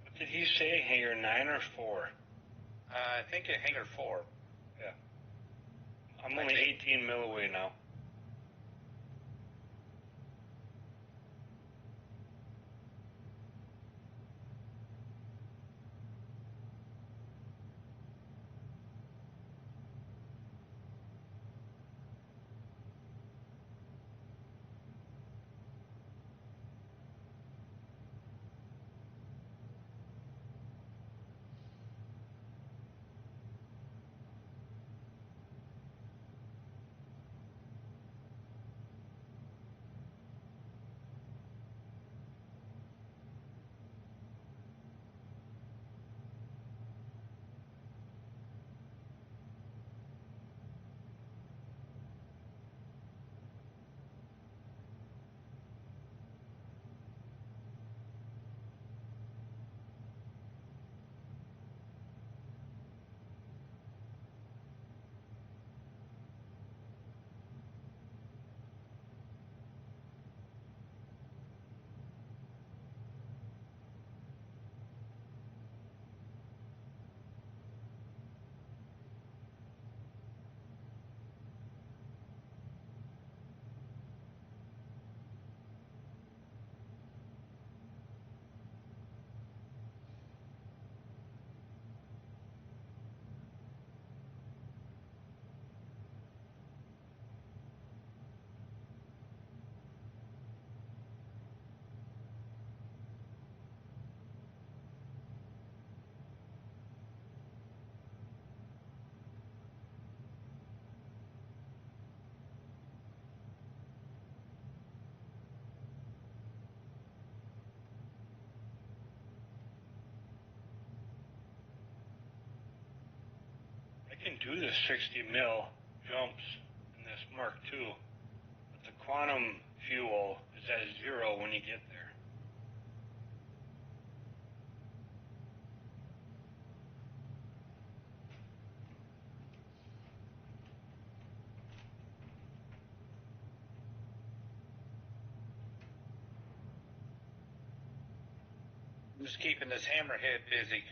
S4: What did he say? Hangar 9 or 4?
S2: I think at hangar 4.
S4: Yeah. I'm only 18 mil away now. I can do the 60 mil jumps in this Mark II, but the quantum fuel is at 0 when you get there.
S2: I'm just keeping this hammerhead busy.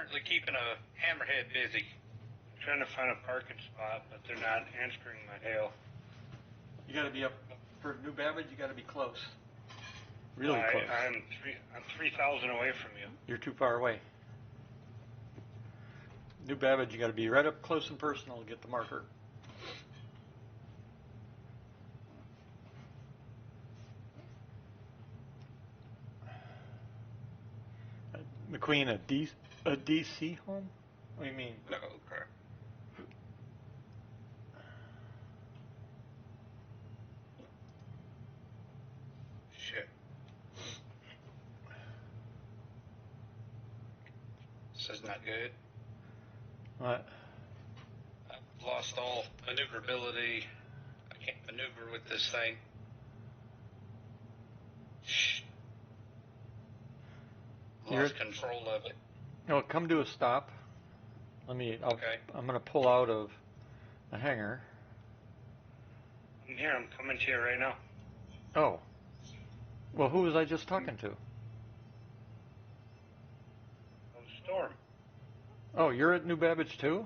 S2: currently keeping a hammerhead busy.
S4: I'm trying to find a parking spot, but they're not answering my hail.
S1: You got to be up for New Babbage. You got to be close. Really close.
S4: I'm 3,000 away from you.
S1: You're too far away. New Babbage, you got to be right up close and personal to get the marker. McQueen, a DC home? What do you mean?
S2: No, crap. Shit. This is not good.
S1: What?
S2: I've lost all maneuverability. I can't maneuver with this thing. Shh. Lost control of it.
S1: No, come to a stop. Okay. I'm going to pull out of the hangar.
S4: I'm here. I'm coming to you right now.
S1: Oh. Well, who was I just talking to?
S4: Oh, Storm.
S1: Oh, you're at New Babbage too?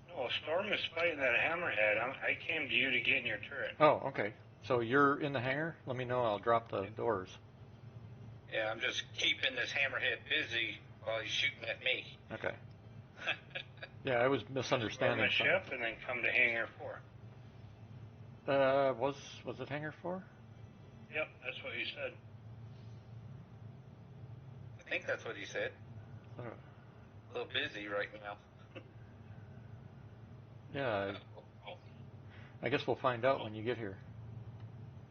S4: No, Storm is fighting that hammerhead. I came to you to get in your turret.
S1: Oh, okay. So you're in the hangar? Let me know. I'll drop the doors.
S2: Yeah, I'm just keeping this hammerhead busy while he's shooting at me.
S1: Okay. Yeah, I was misunderstanding
S4: my ship and then come to hangar 4.
S1: Was it hangar 4?
S4: Yep, that's what you said.
S2: I think that's what he said. A little busy right now.
S1: Yeah, I guess we'll find out when you get here.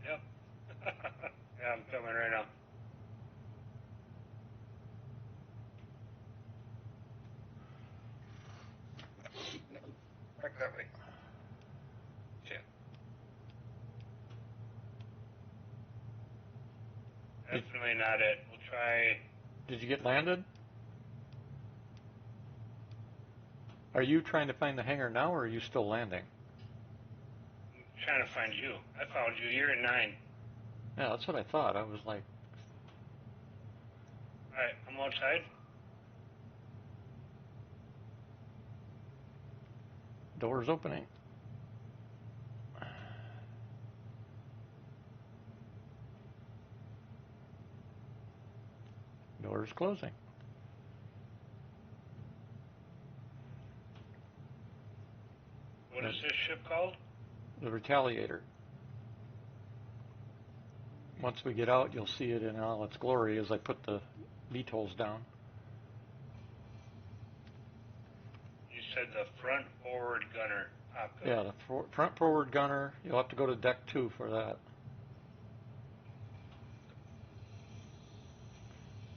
S4: Yep. Yeah, I'm coming right now.
S2: Back that way. Shit.
S4: Definitely not it. We'll try.
S1: Did you get landed? Are you trying to find the hangar now, or are you still landing?
S4: I'm trying to find you. I found you. You're at 9.
S1: Yeah, that's what I thought. I was like...
S4: Alright, I'm outside.
S1: Door's opening. Door's closing.
S4: What is this ship called?
S1: The Retaliator. Once we get out, you'll see it in all its glory as I put the VTOLs down.
S4: You said the front forward gunner.
S1: Yeah, the front forward gunner. You'll have to go to deck 2 for that.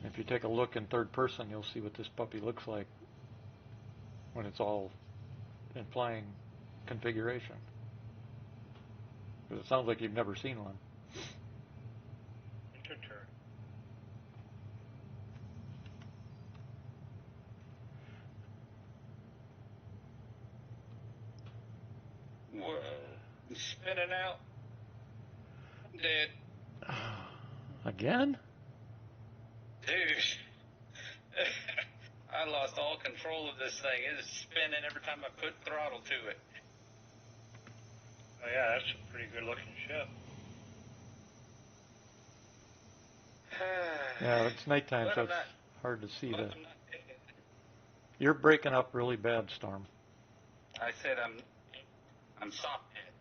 S1: If you take a look in third person, you'll see what this puppy looks like when it's all in flying configuration. Because it sounds like you've never seen one.
S4: Interturret.
S2: Whoa. I'm spinning out. I'm dead.
S1: Again?
S2: Dude. I lost all control of this thing. It is spinning every time I put throttle to it.
S4: Oh yeah, that's a pretty good looking ship.
S1: Yeah, it's nighttime, so it's hard to see the...
S2: I'm not dead.
S1: You're breaking up really bad, Storm.
S2: I said I'm soft dead.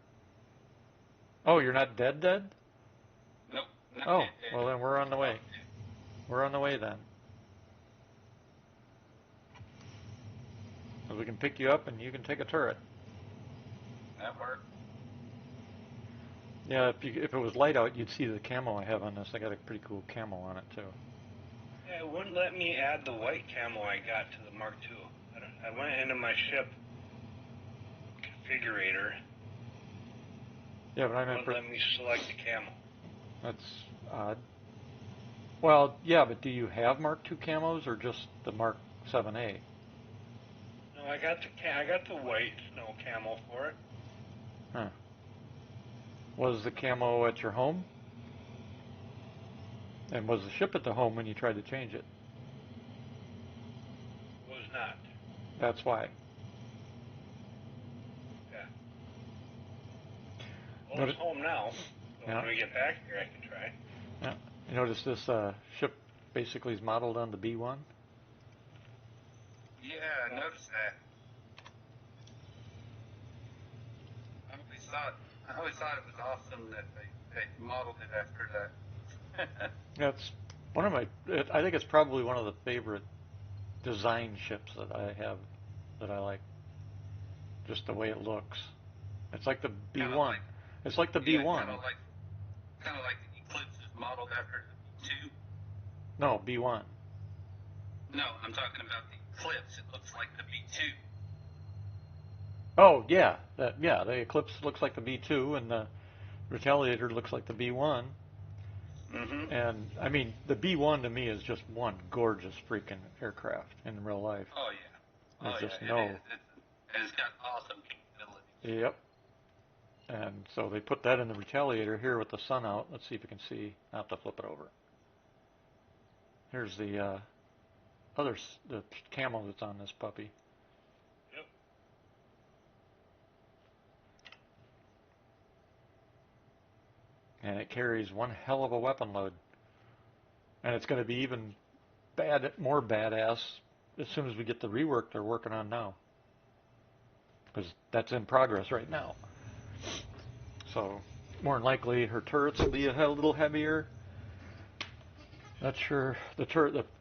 S1: Oh, you're not dead?
S2: Nope. Not
S1: Oh,
S2: dead.
S1: well then we're on the way. We're on the way then. So we can pick you up and you can take a turret.
S2: That worked.
S1: Yeah, if it was light out, you'd see the camo I have on this. I got a pretty cool camo on it too.
S4: Yeah, it wouldn't let me add the white camo I got to the Mark II. I went into my ship configurator.
S1: Yeah, but I meant...
S4: It wouldn't let me select the camo.
S1: That's odd. Well, yeah, but do you have Mark II camos or just the Mark 7A?
S4: No, I got the white snow camo for it.
S1: Huh. Was the camo at your home? And was the ship at the home when you tried to change it?
S4: not.
S1: That's why.
S4: Yeah. Well,
S1: Notice,
S4: it's home now, so
S1: yeah,
S4: when we get back here, I can try.
S1: yeah. You notice this ship basically is modeled on the B-1?
S2: Yeah, I noticed that. I always thought it was awesome that they modeled it after that.
S1: That's one of my, I think it's probably one of the favorite design ships that I have, that I like. Just the way it looks. It's like the
S2: kind of
S1: B1.
S2: like,
S1: It's like the
S2: yeah,
S1: B1.
S2: kind of like the Eclipse is modeled after the B2.
S1: No, B1.
S2: No, I'm talking about the Eclipse. It looks like the B2.
S1: Oh, yeah. Yeah, the Eclipse looks like the B2 and the Retaliator looks like the B1.
S2: Mm-hmm.
S1: And, I mean, the B1 to me is just one gorgeous freaking aircraft in real life.
S2: Oh yeah.
S1: There's
S2: Oh
S1: just
S2: yeah. It
S1: no.
S2: is. It's got awesome capabilities.
S1: Yep. And so they put that in the Retaliator here with the sun out. Let's see if you can see. I'll have to flip it over. Here's the the camo that's on this puppy.
S4: Yep.
S1: And it carries one hell of a weapon load. And it's going to be even more badass as soon as we get the rework they're working on now. Because that's in progress right now. So, more than likely, her turrets will be a little heavier. Not sure. The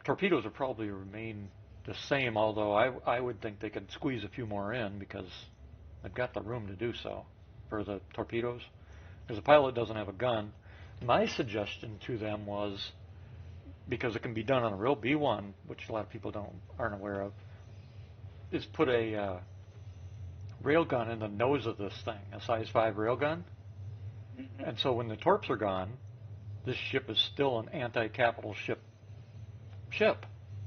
S1: torpedoes will probably remain the same, although I would think they could squeeze a few more in because they've got the room to do so for the torpedoes. Because the pilot doesn't have a gun. My suggestion to them was, because it can be done on a real B1, which a lot of people aren't aware of, is put a railgun in the nose of this thing, a size 5 railgun.
S4: Mm-hmm.
S1: And so when the torps are gone, this ship is still an anti-capital ship.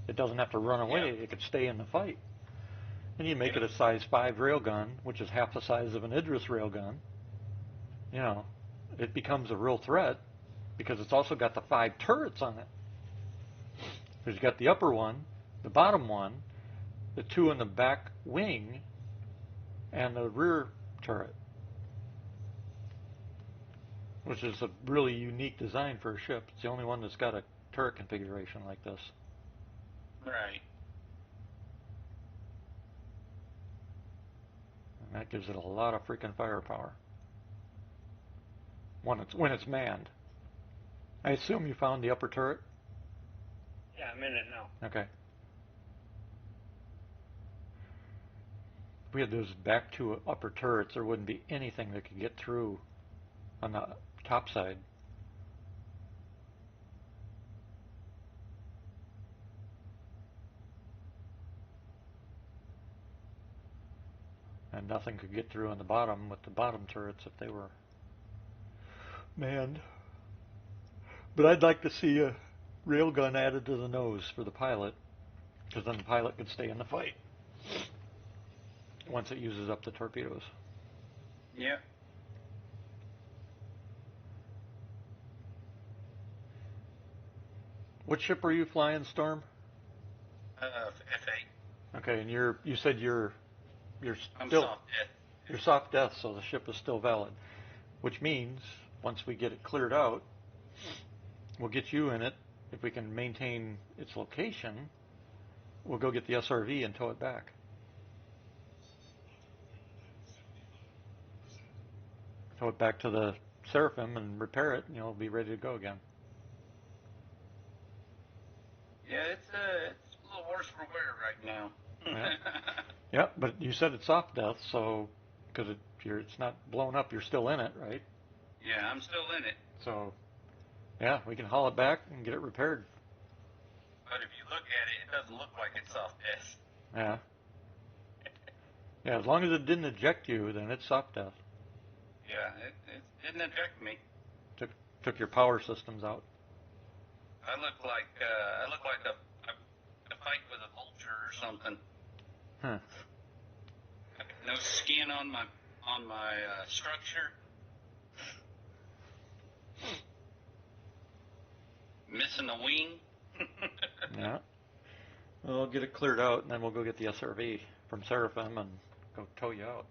S1: It doesn't have to run away.
S4: Yeah.
S1: It could stay in the fight. And you make
S4: Yep.
S1: it a size 5 railgun, which is half the size of an Idris railgun. You know, it becomes a real threat because it's also got the 5 turrets on it. Because you got the upper one, the bottom one, the 2 in the back wing, and the rear turret, which is a really unique design for a ship. It's the only one that's got a turret configuration like this.
S2: Right.
S1: And that gives it a lot of freaking firepower when it's manned. I assume you found the upper turret?
S4: Yeah, I'm in it now.
S1: Okay. If we had those back 2 upper turrets, there wouldn't be anything that could get through on the top side. And nothing could get through on the bottom with the bottom turrets if they were manned. But I'd like to see a railgun added to the nose for the pilot, because then the pilot could stay in the fight once it uses up the torpedoes.
S2: Yeah.
S1: What ship are you flying, Storm?
S2: F8.
S1: Okay, and you said you're
S2: I'm
S1: still
S2: soft death.
S1: you're soft death, so the ship is still valid. Which means once we get it cleared out, we'll get you in it. If we can maintain its location, we'll go get the SRV and tow it back. Tow it back to the Seraphim and repair it, and you'll be ready to go again.
S2: Yeah, it's a little worse for wear right now.
S1: Yeah. Yeah, but you said it's soft death, so because it's not blown up, you're still in it, right?
S2: Yeah, I'm still in it.
S1: So, yeah, we can haul it back and get it repaired.
S2: But if you look at it, it doesn't look like it's soft death.
S1: Yeah. Yeah, as long as it didn't eject you, then it's soft death.
S2: Yeah, it didn't eject me.
S1: Took your power systems out.
S2: I look like a fight with a vulture or something.
S1: Huh.
S2: No skin on my structure. Missing a wing.
S1: Yeah. We'll get it cleared out, and then we'll go get the SRV from Seraphim and go tow you out.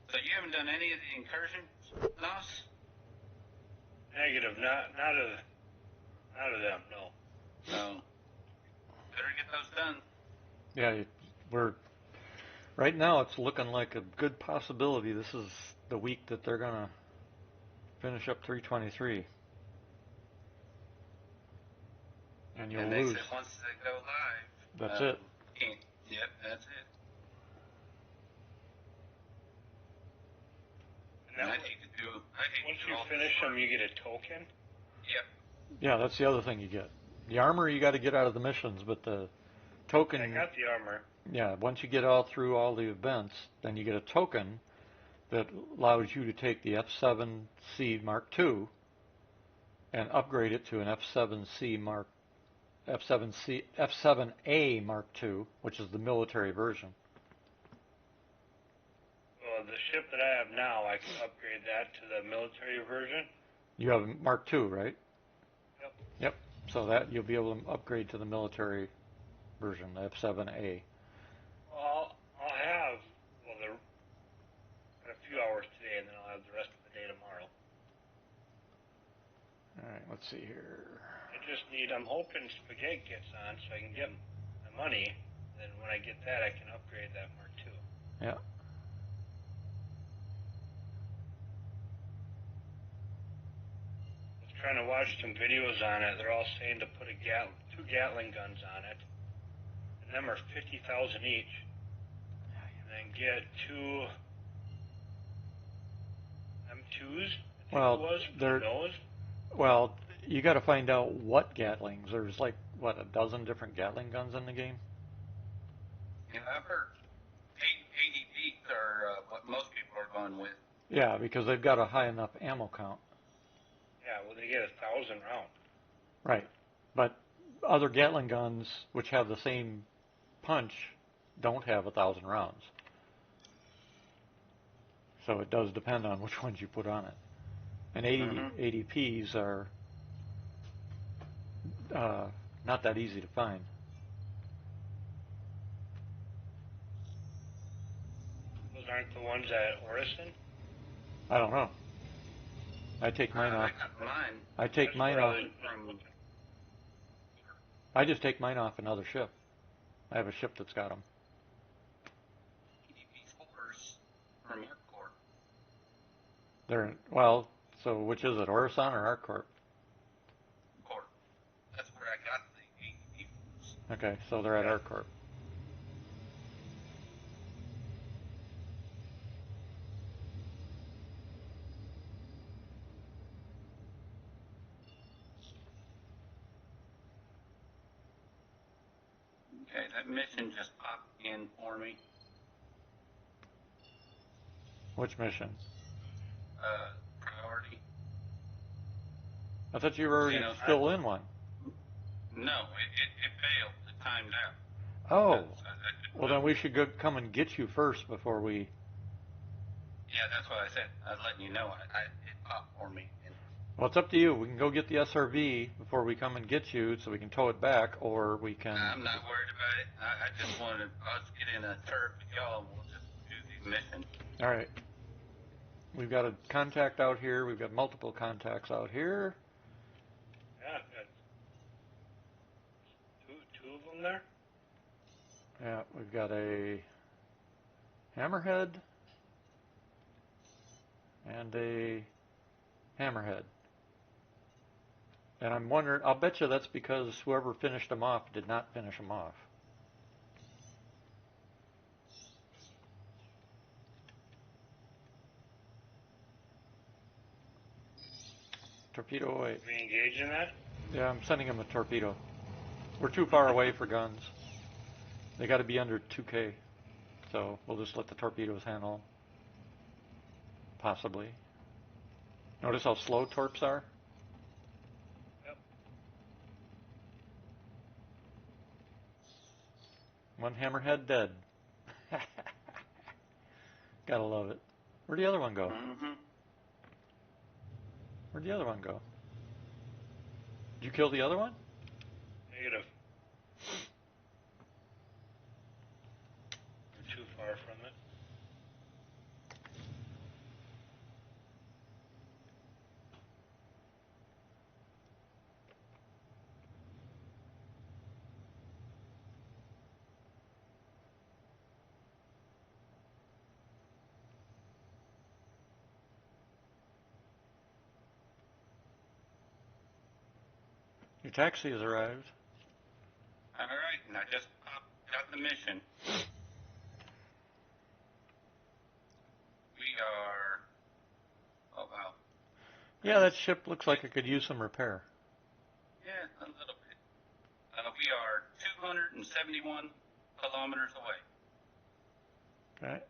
S2: So you haven't done any of the incursions, Nos?
S4: Negative. Not of them. No.
S2: No. Better get those done.
S1: Yeah, we're right now. It's looking like a good possibility. This is the week that they're gonna finish up 323, and you'll
S2: And they
S1: lose.
S2: said once they go live.
S1: That's it.
S2: Yep, that's it.
S4: And
S2: I hate to do.
S4: once you finish them, you get a token.
S2: Yep.
S1: Yeah, that's the other thing you get. The armor you got to get out of the missions, but the token.
S4: I got the armor.
S1: Yeah, once you get all through all the events, then you get a token that allows you to take the F7C Mark II and upgrade it to an F7A Mark II, which is the military version.
S4: Well, the ship that I have now, I can upgrade that to the military version.
S1: You have a Mark II, right?
S4: Yep.
S1: Yep. So that you'll be able to upgrade to the military version, the F7A.
S4: Well, I'll have a few hours today, and then I'll have the rest of the day tomorrow.
S1: All right, let's see here.
S4: I'm hoping Spaghetti gets on so I can get my money. Then when I get that, I can upgrade that Mark II.
S1: Yeah.
S4: I was trying to watch some videos on it. They're all saying to put two Gatling guns on it, and them are 50,000 each. And then get two M2s.
S1: Well,
S4: for the nose.
S1: Well, you got to find out what Gatlings. There's like what, a dozen different Gatling guns in the game.
S2: Yeah, I've heard 80 are what most people are going with.
S1: Yeah, because they've got a high enough ammo count.
S4: Yeah, well, they get 1,000 rounds.
S1: Right, but other Gatling guns, which have the same punch, don't have 1,000 rounds. So it does depend on which ones you put on it. And 80Ps are not that easy to find.
S4: Those aren't the ones at Orison?
S1: I don't know. I take mine off. I take mine off. I just take mine off another ship. I have a ship that's got them.
S2: EDP4s from ArcCorp.
S1: Well, so which is it, Orison or ArcCorp?
S2: Corp. That's where I got the EDP4s.
S1: Okay, so they're at ArcCorp.
S2: Okay, that mission just popped in for me.
S1: Which mission?
S2: Priority.
S1: I thought you were already still in one.
S2: No, it failed. It timed out.
S1: Oh, well then we should come and get you first before we...
S2: Yeah, that's what I said. I was letting you know. It popped for me.
S1: Well, it's up to you. We can go get the SRV before we come and get you so we can tow it back, or we can...
S2: I'm not worried about it. I just wanted us to get in a turret with y'all and we'll just do these missions.
S1: All right. We've got a contact out here. We've got multiple contacts out here.
S4: Yeah, got two of them there.
S1: Yeah, we've got a hammerhead and a hammerhead. And I'm wondering, I'll bet you that's because whoever finished them off did not finish them off. Torpedo away.
S4: We engage in that?
S1: Yeah, I'm sending him a torpedo. We're too far away for guns. They got to be under 2K. So we'll just let the torpedoes handle them. Possibly. Notice how slow torps are?
S4: Yep.
S1: One hammerhead dead. Gotta love it. Where'd the other one go? Where'd the other one go? Did you kill the other one?
S4: Negative. We're too far from it.
S1: Your taxi has arrived.
S2: All right, and I just got the mission. We are. Oh wow.
S1: Yeah, that ship looks like it could use some repair.
S2: Yeah, a little bit. We are 271 kilometers away.
S1: Okay.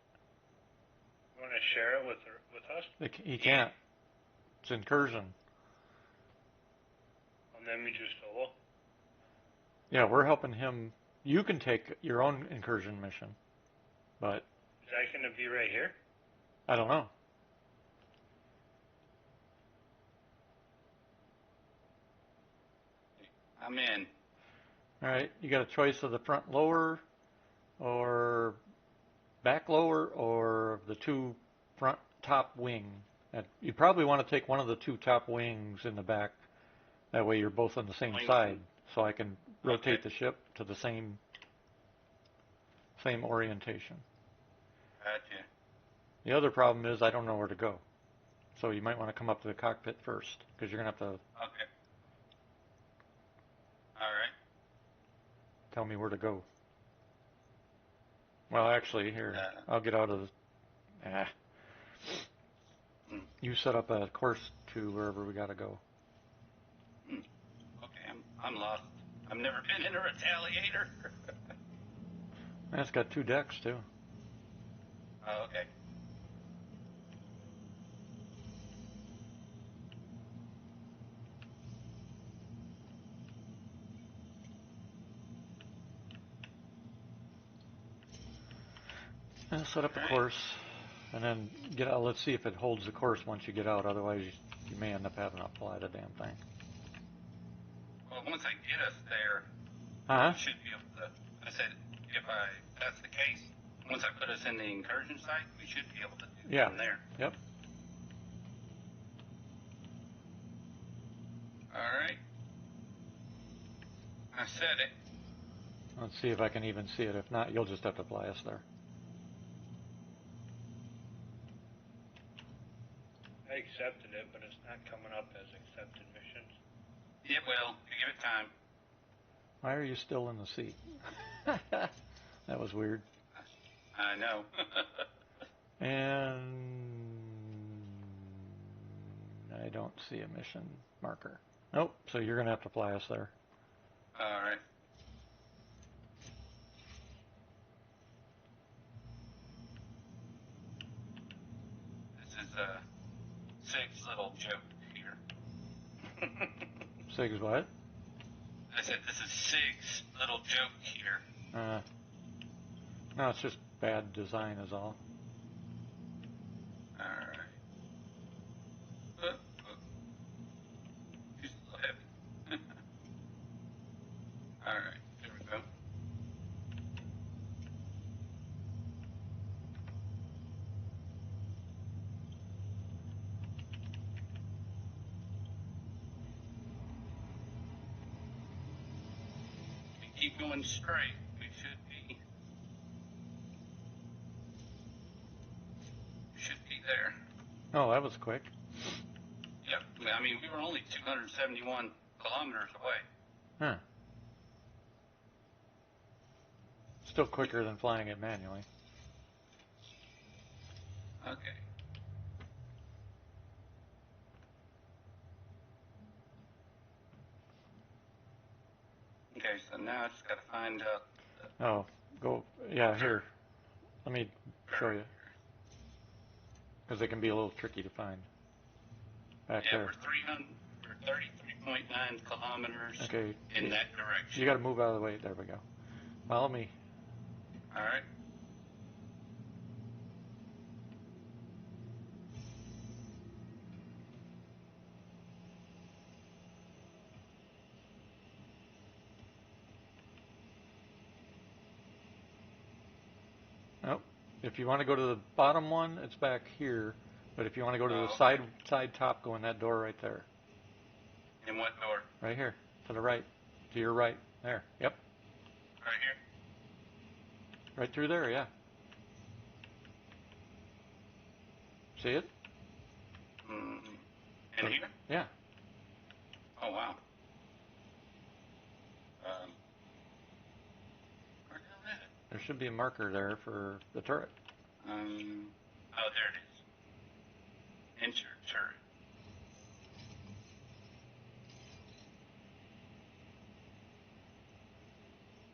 S4: You want to share it with us?
S1: He can't. It's incursion.
S4: On them, you just solo.
S1: Yeah, we're helping him. You can take your own incursion mission, but
S4: Is that going to be right here?
S1: I don't know.
S2: I'm in.
S1: All right, you got a choice of the front lower, or back lower, or the two front top wing. And you probably want to take one of the two top wings in the back. That way you're both on the same side, so I can rotate the ship to the same orientation.
S2: Gotcha.
S1: The other problem is I don't know where to go. So you might want to come up to the cockpit first, because you're going to have to
S2: Okay. All right.
S1: tell me where to go. Well, actually, here, I'll get out of the... You set up a course to wherever we got to go.
S2: Okay, I'm lost. I've never been in a Retaliator.
S1: And it's got 2 decks, too.
S2: Oh, okay.
S1: And set up a course, and then get out. Let's see if it holds the course once you get out. Otherwise, you may end up having to fly the damn thing.
S2: Well, once I get us there,
S1: Huh?
S2: we should be able to. I said, if that's the case, once I put us in the incursion site, we should be able to do from there.
S1: Yep.
S2: All right. I said it.
S1: Let's see if I can even see it. If not, you'll just have to fly us there.
S4: I accepted it, but it's not coming up as accepted missions.
S2: It will. You give it time.
S1: Why are you still in the seat? That was weird.
S2: I know.
S1: And I don't see a mission marker. Nope, so you're going to have to fly us there.
S2: All right. This is Sig's little joke here.
S1: Sig's what?
S2: I said this is Sig's little joke here.
S1: No, it's just bad design is all.
S2: All right. She's a little heavy. All right. There we go. We keep going straight. We should be there.
S1: Oh, that was quick.
S2: Yep. I mean, we were only 271 kilometers away.
S1: Huh. Still quicker than flying it manually.
S2: Okay. Okay, so now I just got to find out.
S1: Oh, go. Yeah, here. Let me show you. Because they can be a little tricky to find. Back there.
S2: We're 33.9 kilometers
S1: Okay.
S2: in that direction.
S1: You got to move out of the way. There we go. Follow me.
S2: All right.
S1: If you want to go to the bottom one, it's back here. But if you want to go to the
S2: okay.
S1: side top, go in that door right there.
S2: In what door?
S1: Right here, to the right, to your right. There. Yep.
S2: Right here?
S1: Right through there. Yeah. See it?
S2: In here?
S1: Yeah.
S2: Oh, wow. Where the hell is it?
S1: There should be a marker there for the turret.
S2: Oh, there it is. Insert turret.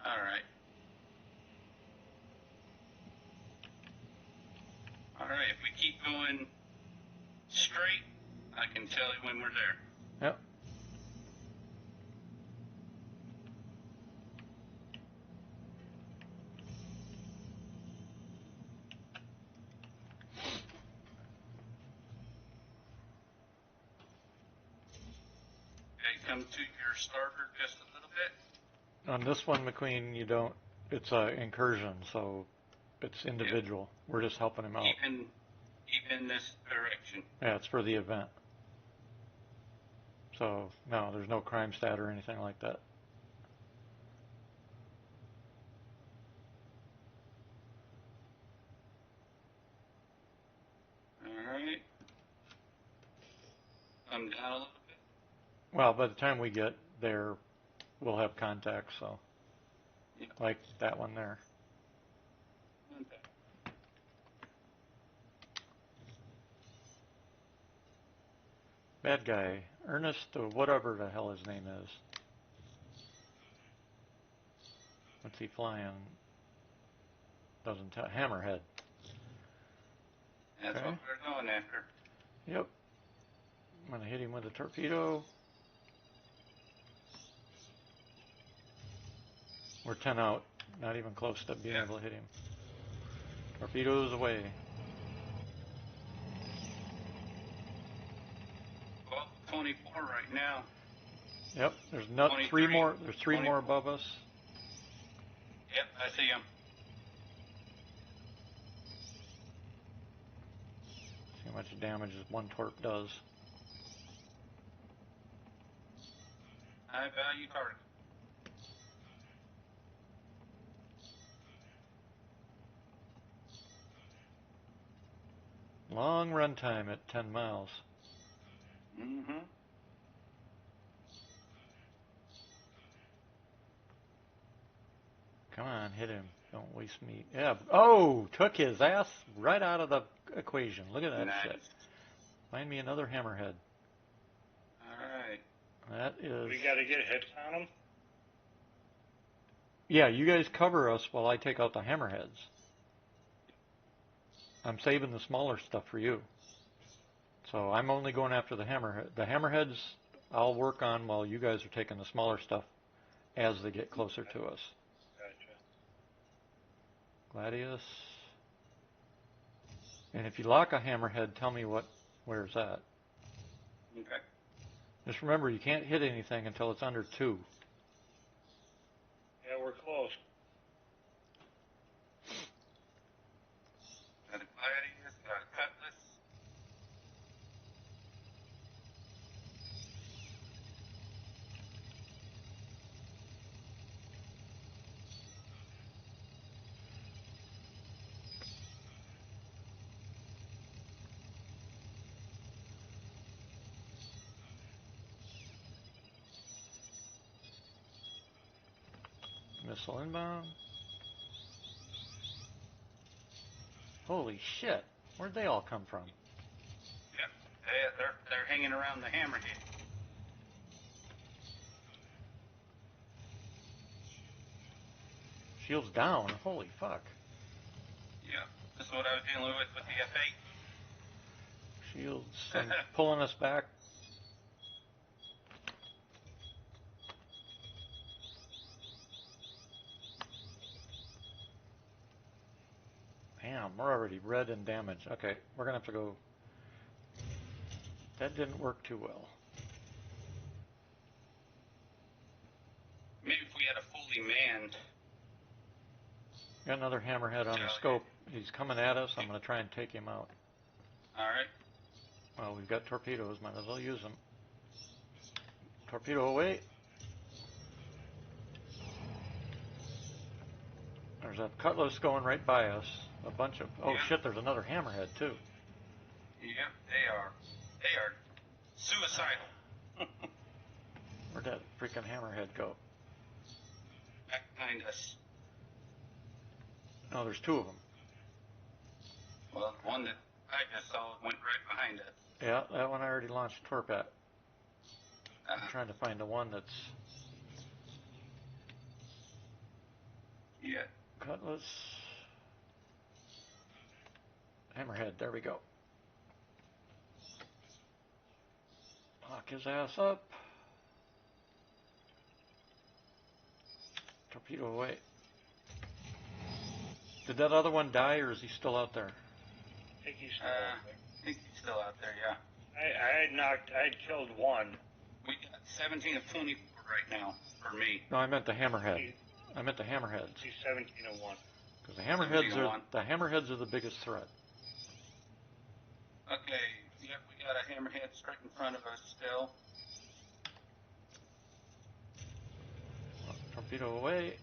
S2: Alright. Alright, if we keep going straight, I can tell you when we're there.
S1: Yep.
S2: Okay, come to your starboard just a little bit.
S1: On this one, McQueen, you don't. It's a incursion, so it's individual. Yep. We're just helping him out.
S2: Keep in this direction.
S1: Yeah, it's for the event. So no, there's no crime stat or anything like that.
S2: All right. I'm down a little bit.
S1: Well, by the time we get there, we'll have contact. So, yep. Like that one there.
S2: Okay.
S1: Bad guy, Ernest, or whatever the hell his name is. What's he flying? Doesn't tell. Hammerhead.
S2: That's okay. What we're going after.
S1: Yep. I'm going to hit him with a torpedo. We're 10 out. Not even close to being able to hit him. Torpedoes away.
S2: Well, 24 right now.
S1: Yep. There's not 3 more. There's 3 24. More above us.
S2: Yep, I see him.
S1: See how much damage one torp does.
S2: High value target.
S1: Long run time at 10 miles.
S2: Mm-hmm.
S1: Come on, hit him. Don't waste me. Yeah. Oh, took his ass right out of the equation. Look at that shit. Find me another hammerhead.
S2: Alright.
S1: That is...
S4: We gotta get hits on them?
S1: Yeah, you guys cover us while I take out the hammerheads. I'm saving the smaller stuff for you. So I'm only going after the hammerhead. The hammerheads I'll work on while you guys are taking the smaller stuff as they get closer to us.
S4: Gotcha.
S1: Gladius. And if you lock a hammerhead, tell me where's that.
S2: Okay.
S1: Just remember, you can't hit anything until it's under 2.
S4: Yeah, we're close.
S2: Got a Gladius, got a Cutlass.
S1: Missile inbound. Holy shit. Where'd they all come from?
S2: Yep. They're hanging around the hammerhead.
S1: Shields down. Holy fuck.
S2: Yeah. This is what I was dealing with the F8.
S1: Shields pulling us back. Damn, we're already red and damaged. Okay, we're going to have to go. That didn't work too well.
S2: Maybe if we had a fully manned.
S1: Got another hammerhead on the scope. He's coming at us. I'm going to try and take him out.
S2: All right.
S1: Well, we've got torpedoes. Might as well use them. Torpedo away. There's that cutlass going right by us. A bunch of... Oh, shit, there's another hammerhead, too.
S2: Yep, they are. They are suicidal.
S1: Where'd that freaking hammerhead go?
S2: Back behind us.
S1: No, there's two of them.
S2: Well, the one that I just saw went right behind us.
S1: Yeah, that one I already launched torp at. I'm trying to find the one that's...
S2: Yeah.
S1: Cutlass. Hammerhead, there we go. Lock his ass up. Torpedo away. Did that other one die, or is he still out there?
S4: I think he's still out there.
S2: I think he's still out there, yeah.
S4: I had killed one.
S2: We got 17 of 24 right now, for me.
S1: No, I meant the hammerhead. I meant the hammerheads.
S4: He's 17 of 1.
S1: Because the hammerheads are the biggest threat.
S2: Okay, yep, we got a hammerhead straight in front of us still.
S1: Torpedo away.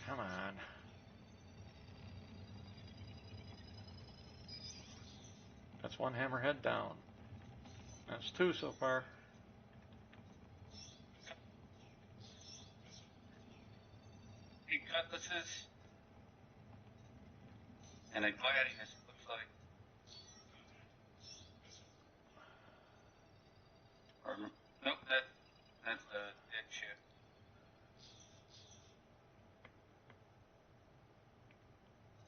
S1: Come on. That's one hammerhead down. That's two so far.
S2: Big cutlasses. And a gladius, it looks like. Or, nope, that's the dead ship.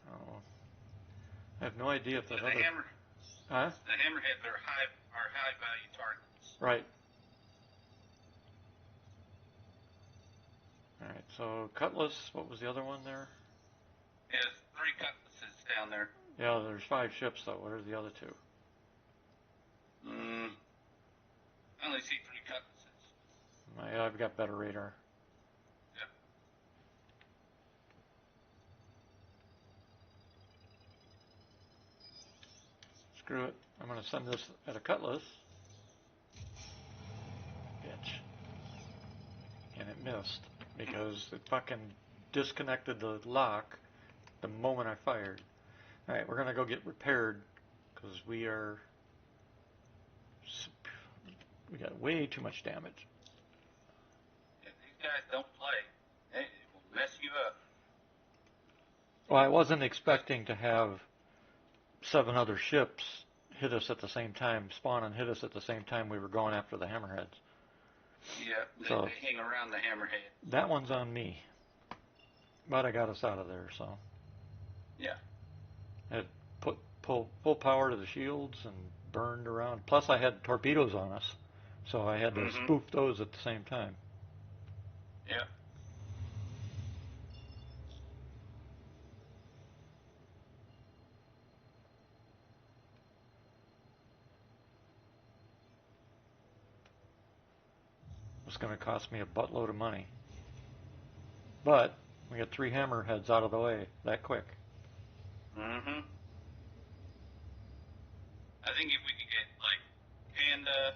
S1: Oh. I have no idea if that
S2: The
S1: other... Huh?
S2: The hammerheads are high value targets.
S1: Right. Alright, so Cutlass, what was the other one there?
S2: There's 3 cutlasses down there.
S1: Yeah, there's 5 ships though. What are the other 2?
S2: I only see 3 cutlasses.
S1: I've got better radar.
S2: Yep.
S1: Screw it. I'm going to send this at a Cutlass. Bitch. And it missed because it fucking disconnected the lock the moment I fired. Alright, we're going to go get repaired because we got way too much damage.
S2: If these guys don't play, it will mess you up.
S1: Well, I wasn't expecting to have 7 other ships hit us at the same time, spawn and hit us at the same time we were going after the hammerheads.
S2: Yeah,
S1: So
S2: they hang around the hammerhead.
S1: That one's on me. But I got us out of there, so.
S2: Yeah.
S1: It put full power to the shields and burned around. Plus I had torpedoes on us, so I had to spoof those at the same time.
S2: Yeah.
S1: It's going to cost me a buttload of money. But we got 3 hammerheads out of the way that quick.
S2: I think if we could get, like, Panda,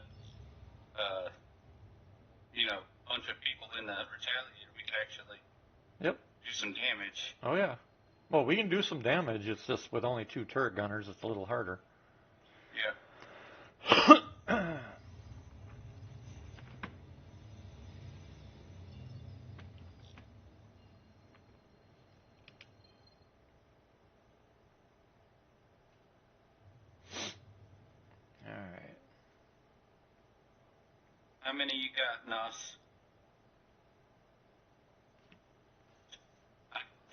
S2: bunch of people in the Retaliator, we could actually do some damage.
S1: Oh, yeah. Well, we can do some damage. It's just with only 2 turret gunners, it's a little harder.
S2: Yeah.
S1: Alright.
S2: How many you got, Nos?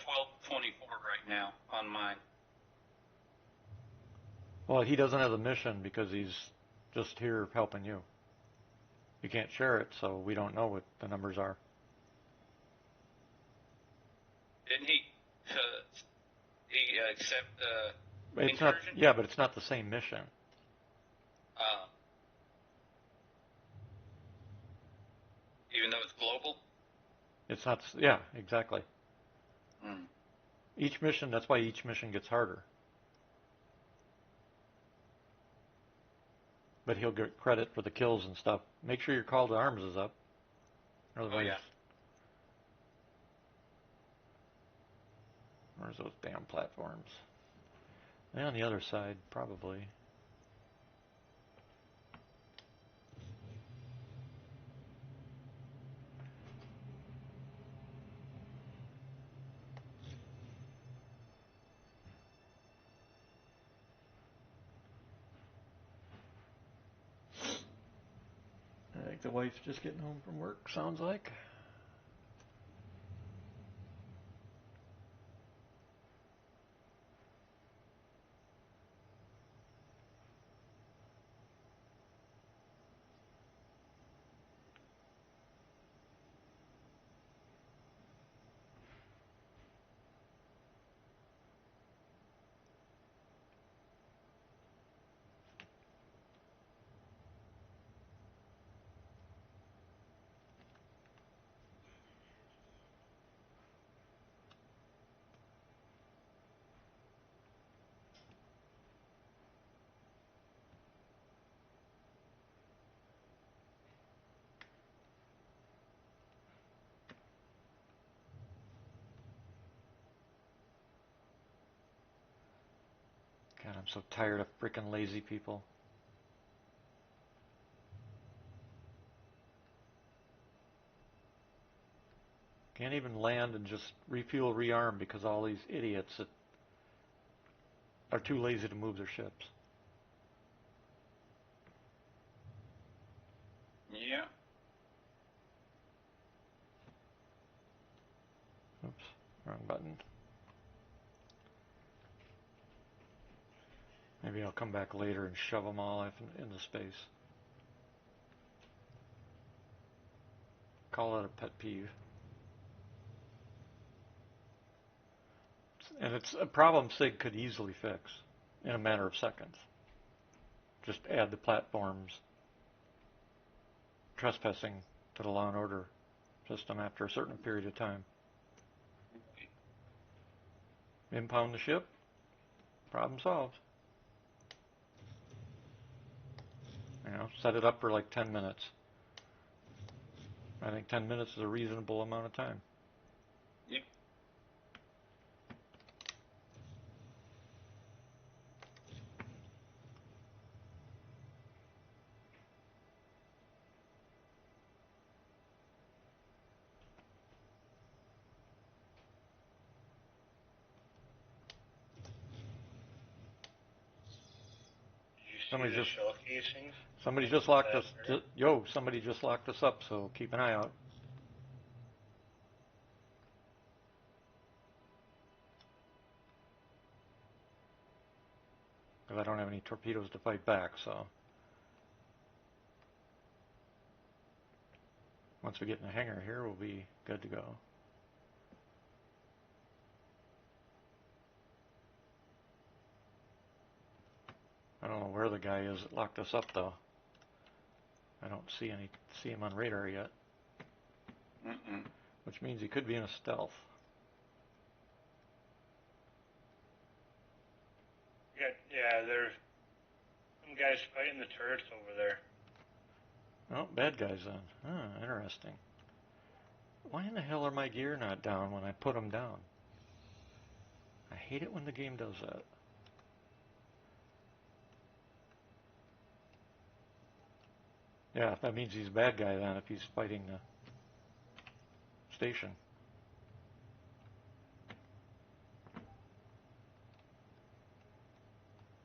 S2: 1224 right now on mine.
S1: Well, he doesn't have the mission because he's just here helping you. You can't share it, so we don't know what the numbers are.
S2: Didn't he accept the
S1: It's not.
S2: incursion?
S1: Yeah, but it's not the same mission.
S2: Even though it's global?
S1: It's not. Yeah, exactly.
S2: Mm.
S1: Each mission. That's why each mission gets harder. But he'll get credit for the kills and stuff. Make sure your call to arms is up. Otherwise,
S2: Oh, yeah.
S1: where's those damn platforms? They're on the other side, probably. I think the wife's just getting home from work, sounds like. God, I'm so tired of freaking lazy people. Can't even land and just refuel, rearm because all these idiots that are too lazy to move their ships.
S2: Yeah.
S1: Oops, wrong button. Maybe I'll come back later and shove them all into space. Call it a pet peeve. And it's a problem SIG could easily fix in a matter of seconds. Just add the platforms trespassing to the law and order system after a certain period of time. Impound the ship, problem solved. Set it up for like 10 minutes. I think 10 minutes is a reasonable amount of time.
S2: Yep.
S1: Somebody just
S4: shell casings?
S1: somebody just locked us. Somebody just locked us up. So keep an eye out. Because I don't have any torpedoes to fight back. So once we get in the hangar here, we'll be good to go. I don't know where the guy is that locked us up though. I don't see him on radar yet.
S2: Mm-mm.
S1: Which means he could be in a stealth.
S4: Yeah, there's some guys fighting the turrets over there.
S1: Oh, bad guys then. Interesting. Why in the hell are my gear not down when I put them down? I hate it when the game does that. Yeah, that means he's a bad guy then if he's fighting the station.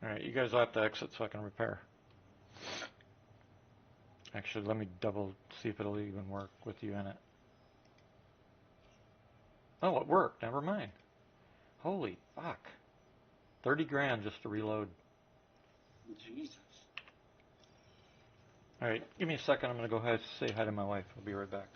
S1: Alright, you guys will have to exit so I can repair. Actually, let me double see if it'll even work with you in it. Oh, it worked. Never mind. Holy fuck. 30 grand just to reload.
S2: Jesus.
S1: Alright, give me a second. I'm going to go ahead and say hi to my wife. I'll be right back.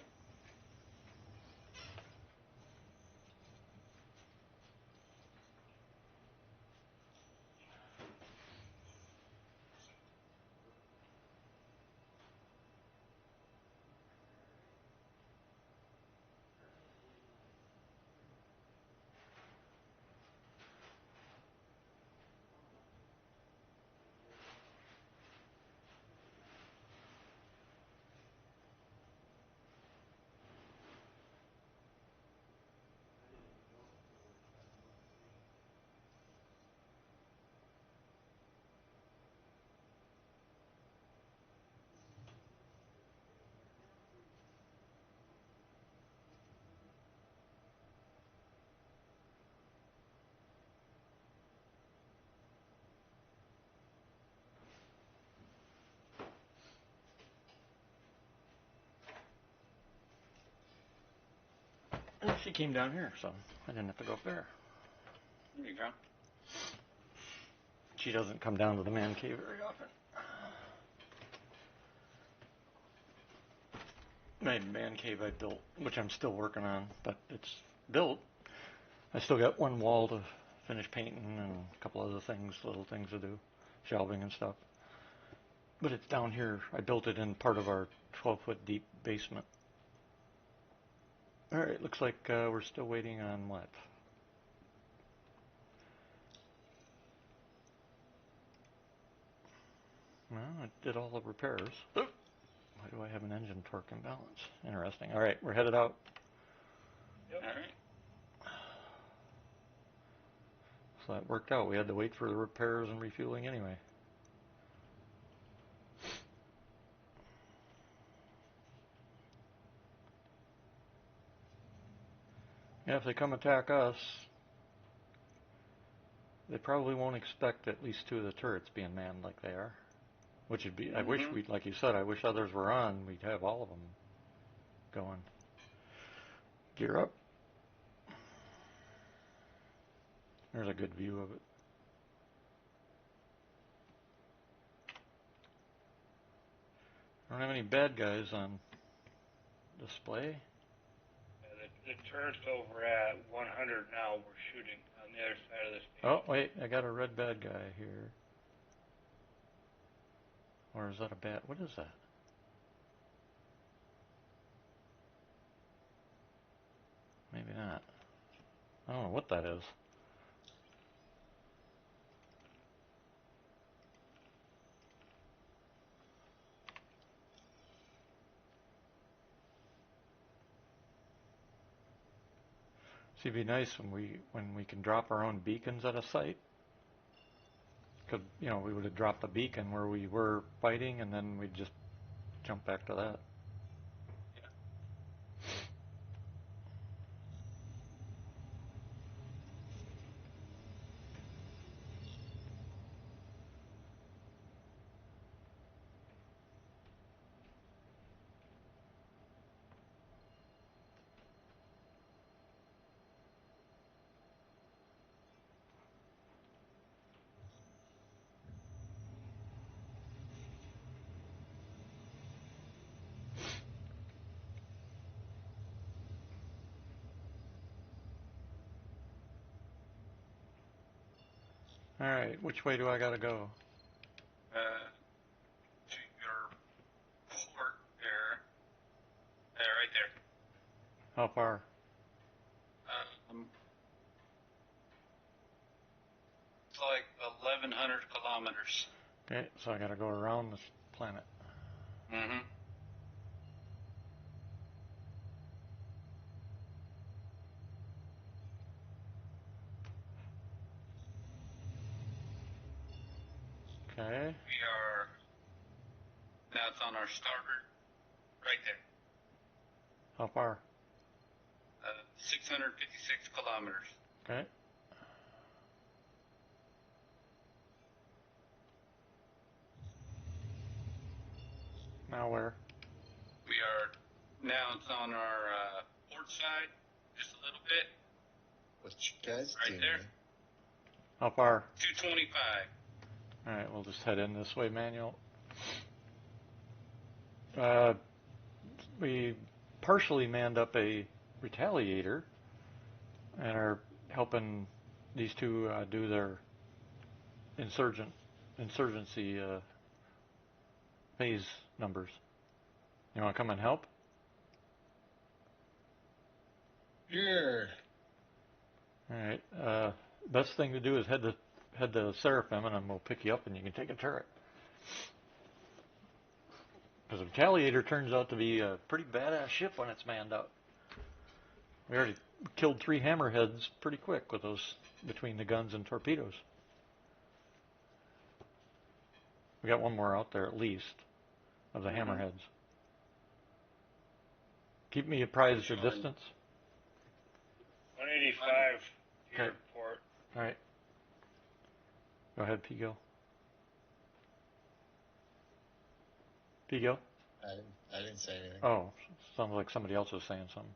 S1: she came down here, so I didn't have to go up there.
S2: There you go.
S1: She doesn't come down to the man cave very often. My man cave I built, which I'm still working on, but it's built. I still got one wall to finish painting and a couple other things, little things to do, shelving and stuff. But it's down here. I built it in part of our 12-foot deep basement. All right, looks like we're still waiting on what? Well, I did all the repairs. Oh, why do I have an engine torque imbalance? Interesting. All right, we're headed out.
S2: Yep. All right.
S1: So that worked out. We had to wait for the repairs and refueling anyway. Yeah, if they come attack us, they probably won't expect at least 2 of the turrets being manned like they are. Which would be, I wish we'd, like you said, I wish others were on. We'd have all of them going. Gear up. There's a good view of it. I don't have any bad guys on display.
S4: The turret's over at 100 now. We're shooting on the other side of the stage.
S1: Oh, wait, I got a red bad guy here. Or is that a bad, what is that? Maybe not. I don't know what that is. See, it'd be nice when we can drop our own beacons at a site. Because, you know, we would have dropped a beacon where we were fighting, and then we'd just jump back to that. All right, which way do I gotta go?
S2: To your port there. Right there.
S1: How far?
S2: It's like 1,100 kilometers.
S1: Okay, so I gotta go around this planet.
S2: Mm-hmm.
S1: Okay.
S2: We are, now it's on our starboard, right there.
S1: How far?
S2: 656 kilometers.
S1: Okay. Now where?
S2: We are, now it's on our port side, just a little bit.
S5: What you guys
S2: Right
S5: doing?
S2: there.
S1: How far?
S2: 225.
S1: All right, we'll just head in this way, Manuel. We partially manned up a retaliator and are helping these two do their insurgency phase numbers. You want to come and help?
S5: Sure.
S1: All right. Best thing to do is head to Seraphim, and then we'll pick you up, and you can take a turret. Because the Retaliator turns out to be a pretty badass ship when it's manned up. We already killed 3 hammerheads pretty quick with those between the guns and torpedoes. We got one more out there at least of the hammerheads. Keep me apprised of your distance.
S4: 185 to your port.
S1: All right. Go ahead, Pigo. Pigo?
S5: I didn't say anything.
S1: Oh, sounds like somebody else was saying something.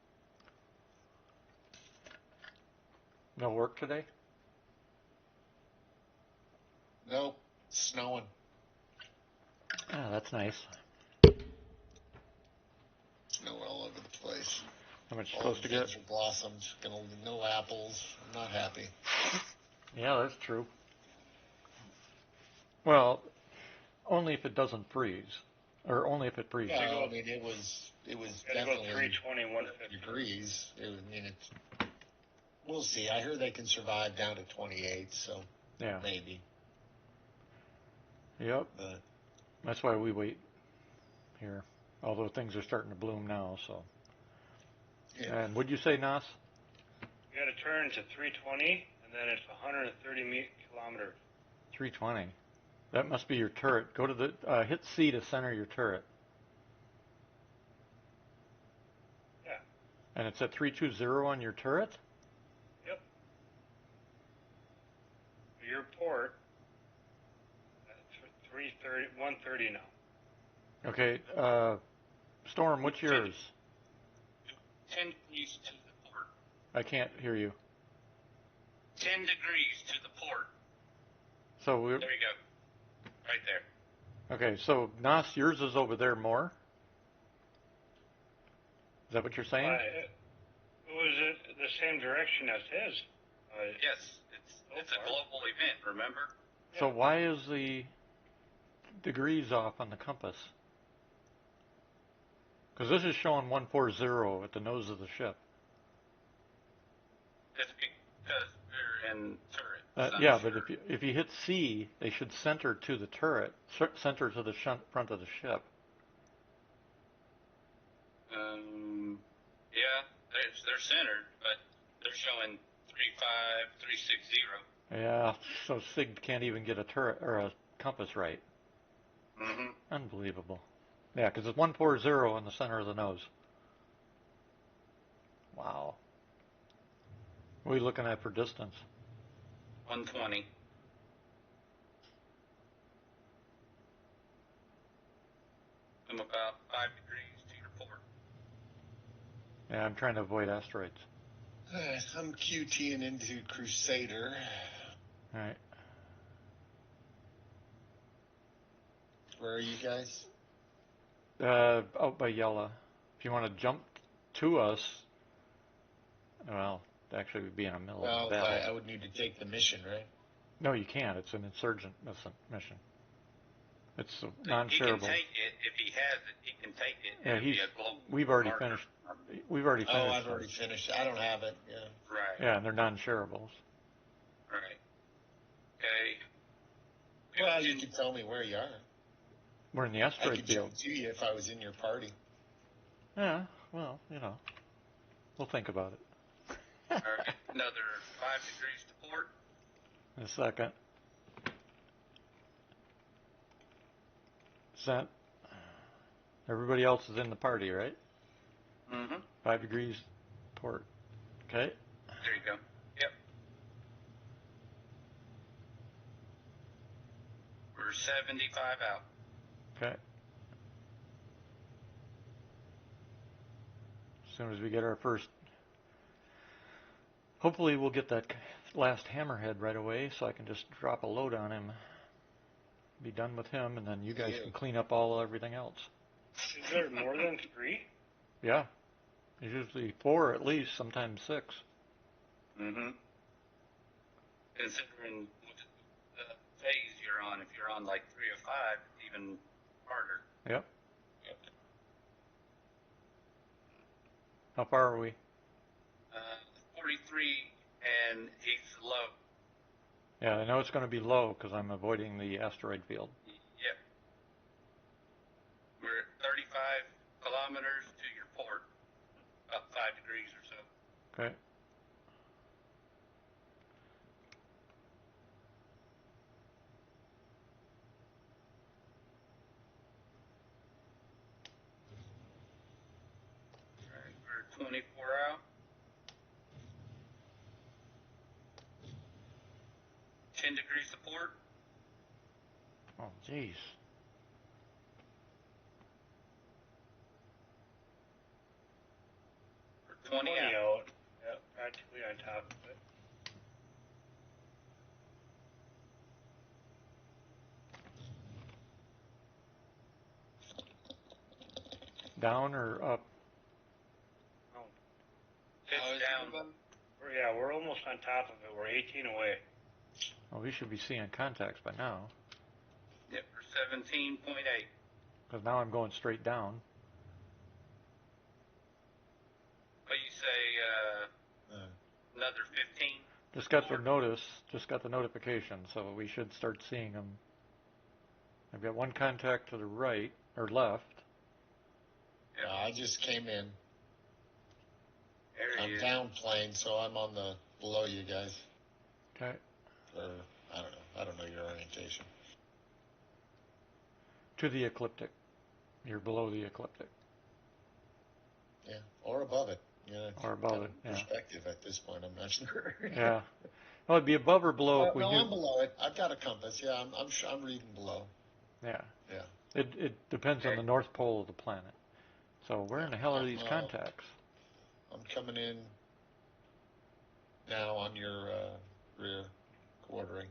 S1: No work today?
S5: Nope. Snowing.
S1: Ah, that's nice.
S5: Snow all over the place.
S1: How much you
S5: All
S1: supposed
S5: the
S1: to get?
S5: things are blossomed. No apples. I'm not happy.
S1: Yeah, that's true. Well, only if it doesn't freeze, or only if it freezes.
S5: Yeah, I mean, it was
S4: Gotta go
S5: definitely
S4: 320, 150.
S5: degrees. I mean, we'll see. I heard they can survive down to 28, so
S1: Yeah.
S5: maybe.
S1: Yep.
S5: But
S1: That's why we wait here. Although things are starting to bloom now, so.
S5: yeah.
S1: And would you say, Nas?
S4: You gotta turn to 320, and then it's 130 kilometers.
S1: 320. That must be your turret. Go to the hit C to center your turret.
S4: Yeah.
S1: And it's at 320 on your turret?
S4: Yep. Your port, 330, 130 now.
S1: Okay. Storm, what's yours?
S2: 10 degrees to the port.
S1: I can't hear you.
S2: 10 degrees to the port.
S1: So we're
S2: There you go. Right there.
S1: okay. So Nas, yours is over there more. Is that what you're saying?
S4: It was the same direction as his.
S2: Yes, it's a global event, remember?
S1: So why is the degrees off on the compass? Because this is showing 140 at the nose of the ship.
S2: It's because we're in turret.
S1: Yeah, but if you hit C, they should center to the turret, center to the front of the ship.
S2: Yeah, they're centered, but they're showing 35360.
S1: Yeah, so Sig can't even get a turret or a compass right.
S2: Mm-hmm.
S1: Unbelievable. Yeah, because it's 140 in the center of the nose. Wow. What are we looking at for distance?
S2: 120. I'm about 5 degrees to your port.
S1: Yeah, I'm trying to avoid asteroids.
S5: I'm QTing into Crusader.
S1: All right.
S5: Where are you guys?
S1: Out by Yella. If you want to jump to us, well, actually we'd be in the middle of a battle.
S5: I would need to take the mission, right?
S1: No, you can't. It's an insurgent mission. It's non-shareable.
S2: He can take it if he has it. He can take it.
S1: Yeah, we've already finished. We've already finished.
S5: Oh, I've already finished. I don't have it. Yeah.
S2: Right.
S1: Yeah, and they're non-shareables.
S2: Right. Okay.
S5: Well, you can tell me where you are.
S1: We're in the
S5: I
S1: asteroid
S5: could
S1: field.
S5: jump to you if I was in your party.
S1: Yeah, well, we'll think about it.
S2: All right. Another 5 degrees to port.
S1: In a second. Sent. Everybody else is in the party, right?
S2: Mm-hmm.
S1: 5 degrees port. Okay.
S2: There you go. Yep. We're 75 out.
S1: Okay. As soon as we get our first, hopefully we'll get that last hammerhead right away, so I can just drop a load on him, be done with him, and then you guys can clean up everything else.
S4: Is there more than 3?
S1: Yeah. There's usually 4 at least, sometimes 6.
S2: Mm-hmm. Considering the phase you're on, if you're on like 3 or 5, it's even harder.
S1: Yep. How far are we?
S2: 43, and he's low.
S1: Yeah, I know it's going to be low because I'm avoiding the asteroid field.
S2: Yep. We're at 35 kilometers to your port, about 5 degrees or so.
S1: Okay.
S2: All right, we're 24 out. 10 degrees to port.
S1: Oh, jeez.
S2: We're 20 out.
S4: Yep, practically on top of it.
S1: down or up?
S4: No.
S2: Pitch
S5: Oh, is
S2: down.
S5: everybody-
S4: We're almost on top of it. We're 18 away.
S1: Well, we should be seeing contacts by now.
S2: Yep, we're 17.8.
S1: Because now I'm going straight down.
S2: What you say, another 15?
S1: Just got the notice, just got the notification, so we should start seeing them. I've got one contact to the right, or left.
S2: Yep.
S5: I just came in.
S2: There he
S5: I'm
S2: is.
S5: downplane, so I'm on the below you guys.
S1: Okay.
S5: Or I don't know your orientation.
S1: To the ecliptic. You're below the ecliptic.
S5: Yeah, or above it. Yeah,
S1: Or above
S5: kind
S1: it,
S5: of
S1: yeah.
S5: Perspective at this point, I'm not sure.
S1: Yeah. Well, it'd be above or below if we
S5: no,
S1: knew.
S5: I'm below it. I've got a compass. Yeah, I'm reading below.
S1: Yeah.
S5: Yeah.
S1: It depends on
S2: Okay.
S1: the north pole of the planet. So where in the hell are these
S5: I'm,
S1: contacts?
S5: I'm coming in now on your rear quartering,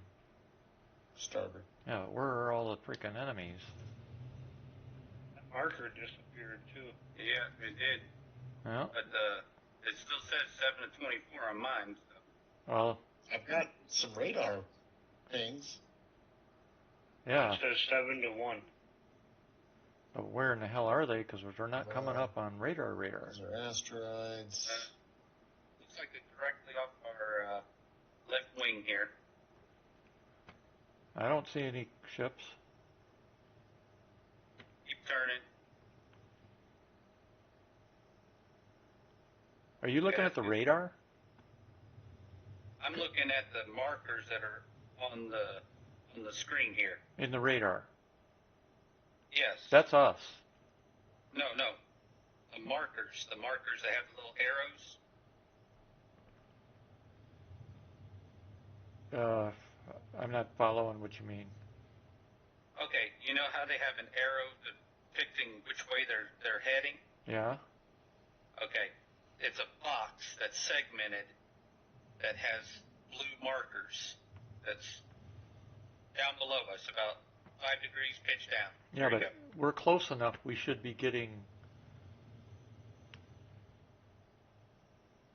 S5: starboard.
S1: Yeah, where are all the freaking enemies?
S4: That marker disappeared too.
S2: Yeah, it did.
S1: Well,
S2: But it still says 7 to 24 on mine. So.
S1: well,
S5: I've got some radar pings.
S1: yeah.
S4: It says 7 to 1.
S1: But where in the hell are they? Because they're not coming up on radar.
S5: Those are asteroids.
S2: Looks like they're directly off our left wing here.
S1: I don't see any ships.
S2: Keep turning.
S1: Are you looking
S2: Yeah,
S1: at the
S2: it's-
S1: radar?
S2: I'm looking at the markers that are on the screen here.
S1: In the radar.
S2: Yes.
S1: That's us.
S2: No. The markers that have the little arrows.
S1: I'm not following what you mean.
S2: Okay, you know how they have an arrow depicting which way they're heading?
S1: Yeah?
S2: Okay, it's a box that's segmented that has blue markers that's down below us, about 5 degrees pitch down.
S1: Yeah,
S2: There you
S1: but
S2: go.
S1: we're close enough. We should be getting...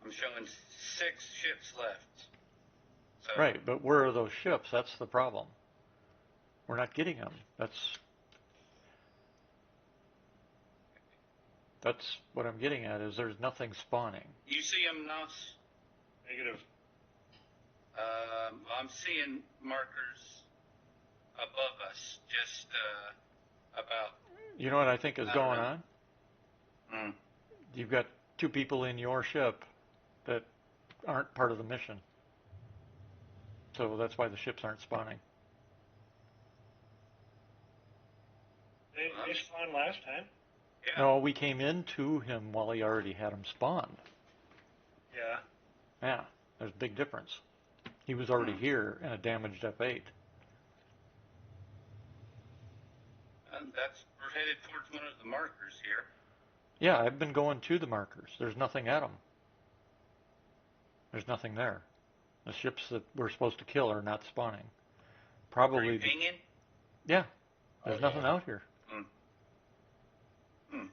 S2: I'm showing 6 ships left. So,
S1: Right, but where are those ships? That's the problem. We're not getting them. That's what I'm getting at, is there's nothing spawning.
S2: you see them, Nos?
S4: Negative.
S2: I'm seeing markers above us, just about.
S1: You know what I think is
S2: I don't
S1: going
S2: know.
S1: on?
S2: Mm.
S1: You've got 2 people in your ship that aren't part of the mission. So that's why the ships aren't spawning.
S4: They spawned last time.
S2: Yeah.
S1: No, we came into him while he already had them spawned.
S4: Yeah.
S1: Yeah, there's a big difference. He was already here in a damaged F8.
S2: We're headed towards one of the markers here.
S1: Yeah, I've been going to the markers. There's nothing at them. There's nothing there. The ships that we're supposed to kill are not spawning.
S2: Are
S1: Probably.
S2: you pinging?
S1: Yeah, there's
S5: Oh,
S1: nothing
S5: yeah.
S1: out here.
S2: Hmm.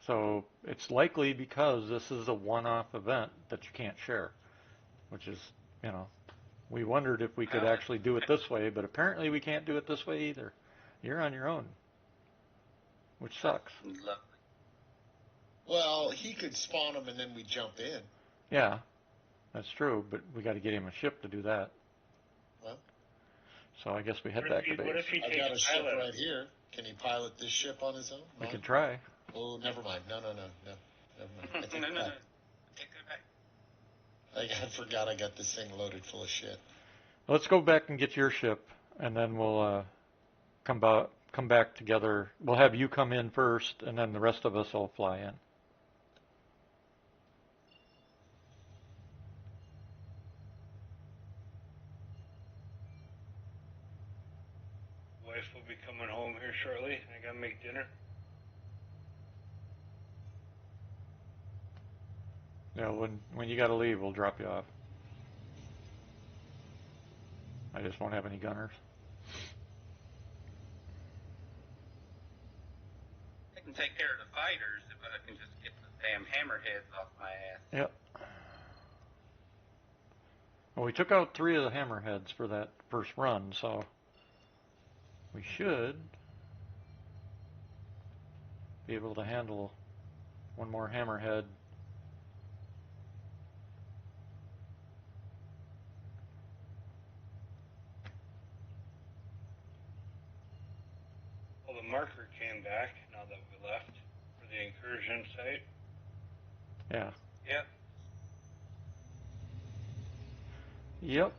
S1: So it's likely because this is a one-off event that you can't share, which is, we wondered if we could
S2: Well,
S1: actually do it this way, but apparently we can't do it this way either. You're on your own, which sucks.
S2: Lovely.
S5: Well, he could spawn them and then we jump in.
S1: Yeah, that's true, but we got to get him a ship to do that.
S5: Well,
S1: So I guess we head
S4: What
S1: back
S4: if
S1: to
S4: he, what
S1: base.
S4: if he
S5: I've got a
S4: takes
S5: ship
S4: pilot?
S5: right here. Can he pilot this ship on his own?
S1: We
S5: No?
S1: can try.
S5: Oh, never mind. No. Never mind. I take
S2: No.
S5: it back.
S2: Take that back.
S5: I forgot I got this thing loaded full of shit.
S1: Let's go back and get your ship, and then we'll come back together. We'll have you come in first, and then the rest of us will fly in.
S4: Wife will be coming home here shortly. I gotta make dinner.
S1: Yeah, when you got to leave, we'll drop you off. I just won't have any gunners.
S2: can take care of the fighters if I can just get the damn hammerheads off my ass.
S1: Yep. Well, we took out 3 of the hammerheads for that first run, so we should be able to handle one more hammerhead.
S4: Well, the marker came back now that we left for the incursion site.
S1: Yeah.
S2: Yep.
S1: Yep.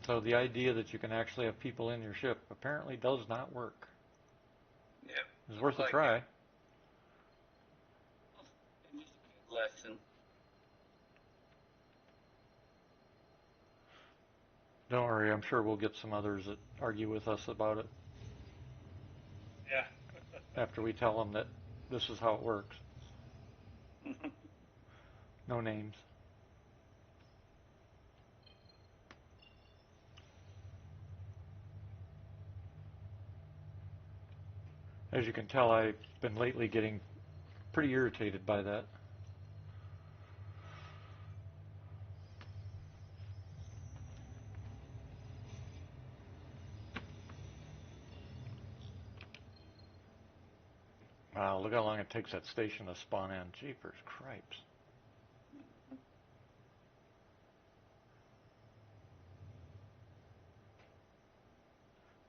S1: So the idea that you can actually have people in your ship apparently does not work.
S2: Yep.
S1: It's worth
S2: Like
S1: a try.
S2: it. Lesson.
S1: Don't worry, I'm sure we'll get some others that argue with us about it
S4: Yeah.
S1: after we tell them that this is how it works. No names. As you can tell, I've been lately getting pretty irritated by that. Wow, look how long it takes that station to spawn in. Jeepers cripes.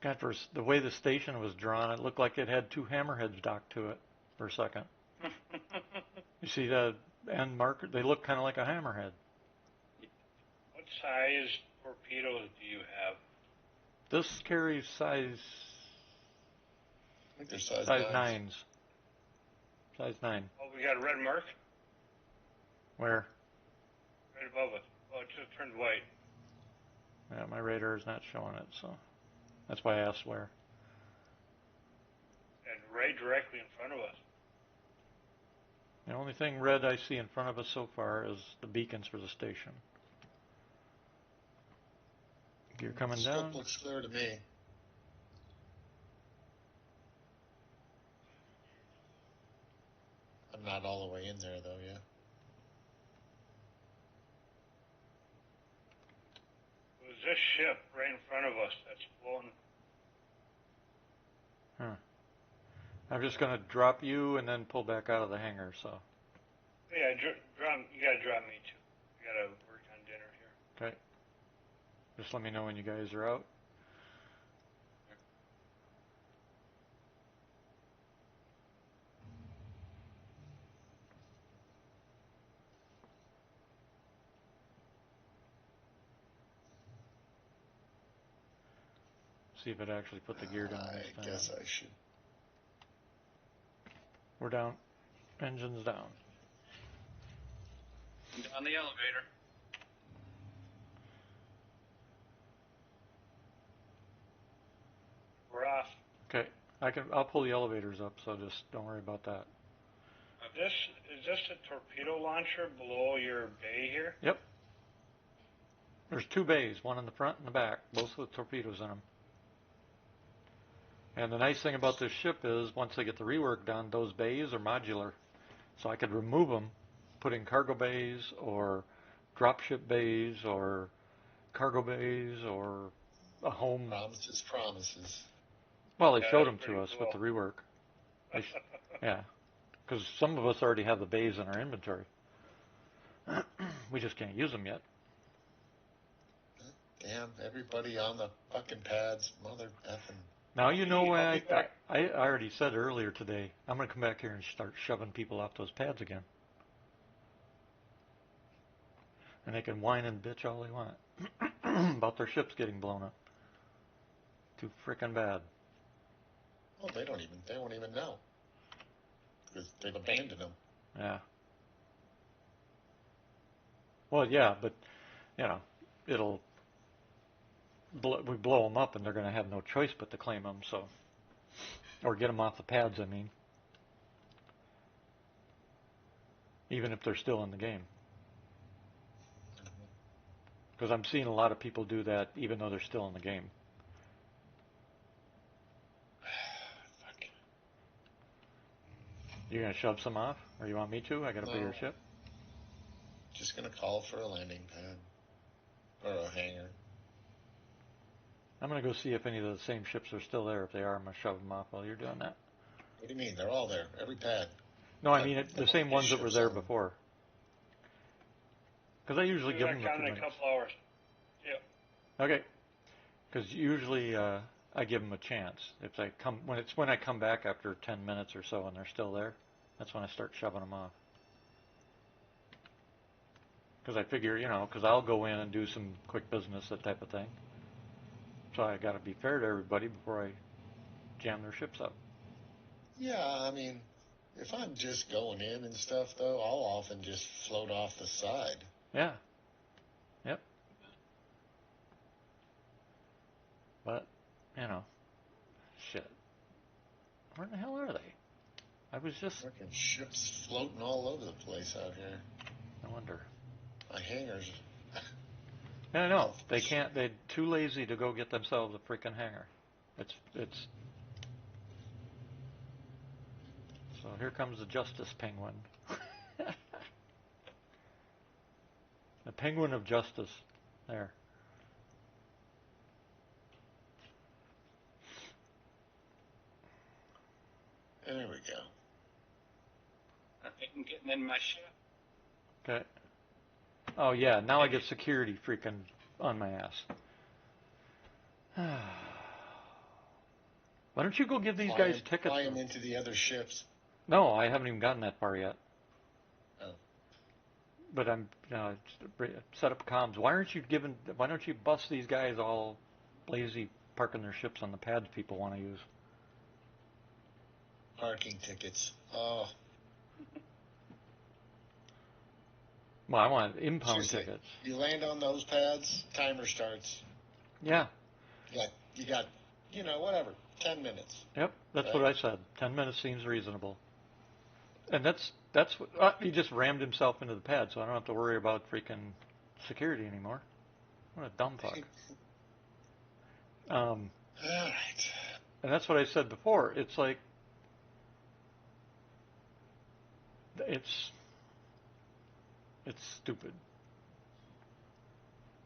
S1: God, the way the station was drawn, it looked like it had 2 hammerheads docked to it for a second. You see the end marker? They look kind of like a hammerhead.
S4: What size torpedoes do you have?
S1: This carries size
S5: I think they're size 9s.
S1: 9s. Size 9.
S4: Oh, we got a red mark
S1: Where?
S4: right above us. Oh, it just turned white.
S1: Yeah, my radar is not showing it, so that's why I asked where.
S4: And right directly in front of us.
S1: The only thing red I see in front of us so far is the beacons for the station. Gear coming
S5: The
S1: down.
S5: scope looks clear to me. I'm not all the way in there, though, yeah.
S4: It was this ship right in front of us that's floating.
S1: Huh. I'm just going to drop you and then pull back out of the hangar, so.
S4: Yeah, you gotta drop me too. I gotta work on dinner here.
S1: Okay. Just let me know when you guys are out. See if it actually put the gear down this time.
S5: I guess I should.
S1: We're down. Engine's down.
S2: On the elevator.
S4: We're off.
S1: Okay. I'll pull the elevators up, so just don't worry about that.
S4: Is this a torpedo launcher below your bay here?
S1: Yep. There's 2 bays, one in the front and the back, both with torpedoes in them. And the nice thing about this ship is once they get the rework done, those bays are modular. So I could remove them, put in cargo bays or dropship bays or cargo bays or a home.
S5: Promises.
S1: Well, they
S4: Yeah,
S1: showed
S4: that's
S1: them to
S4: pretty
S1: us
S4: cool.
S1: with the rework. Yeah, because some of us already have the bays in our inventory. We just can't use them yet.
S5: Damn, everybody on the fucking pads, mother effing.
S1: Now you know why
S4: I'll be back.
S1: I already said earlier today, I'm going to come back here and start shoving people off those pads again. And they can whine and bitch all they want about their ships getting blown up. Too frickin' bad.
S5: Well, they won't even know. Because they've abandoned them.
S1: Yeah. Well, yeah, but, you know, we blow them up and they're going to have no choice but to claim them, so. Or get them off the pads, I mean. Even if they're still in the game. Because I'm seeing a lot of people do that even though they're still in the game.
S5: Fuck.
S1: You gonna shove some off, or you want me to? I got a bigger
S5: No,
S1: ship.
S5: just gonna call for a landing pad or a hangar.
S1: I'm gonna go see if any of the same ships are still there. If they are, I'm gonna shove them off while you're doing that.
S5: What do you mean? They're all there. Every pad.
S1: No, I
S5: Got
S1: mean the
S5: all
S1: same
S5: these
S1: ones that were
S5: ships
S1: there
S5: on them.
S1: before. Because I usually
S4: Be
S1: give
S4: back
S1: them a
S4: down
S1: few
S4: in a
S1: minutes.
S4: couple hours. Yep.
S1: Okay. Because usually I give them a chance. If I come when I come back after 10 minutes or so and they're still there, that's when I start shoving them off. Because I figure, because I'll go in and do some quick business, that type of thing. So I got to be fair to everybody before I jam their ships up.
S5: Yeah, I mean, if I'm just going in and stuff, though, I'll often just float off the side.
S1: Yeah. Yep. But, shit. Where the hell are they? I was just.
S5: Fucking ships floating all over the place out here.
S1: I wonder.
S5: My hangars.
S1: Yeah, I know. They can't. They're too lazy to go get themselves a freaking hangar. It's. So here comes the Justice Penguin. The Penguin of Justice. There.
S5: There we go.
S2: I'm getting in my ship.
S1: Okay. Oh yeah, now I get security freaking on my ass. Why don't you go give these guys tickets?
S5: Fly them into the other ships.
S1: No, I haven't even gotten that far yet.
S5: Oh.
S1: But I'm set up comms. Why don't you bust these guys all lazy parking their ships on the pads people want to use?
S5: Parking tickets. Oh.
S1: Well, I want impound
S5: Seriously,
S1: tickets.
S5: you land on those pads, timer starts.
S1: Yeah.
S5: You got, whatever, 10 minutes.
S1: Yep. That's
S5: Right?
S1: what I said. 10 minutes seems reasonable. And that's what he just rammed himself into the pad, so I don't have to worry about freaking security anymore. What a dumb fuck.
S5: All right.
S1: And that's what I said before. It's like it's stupid.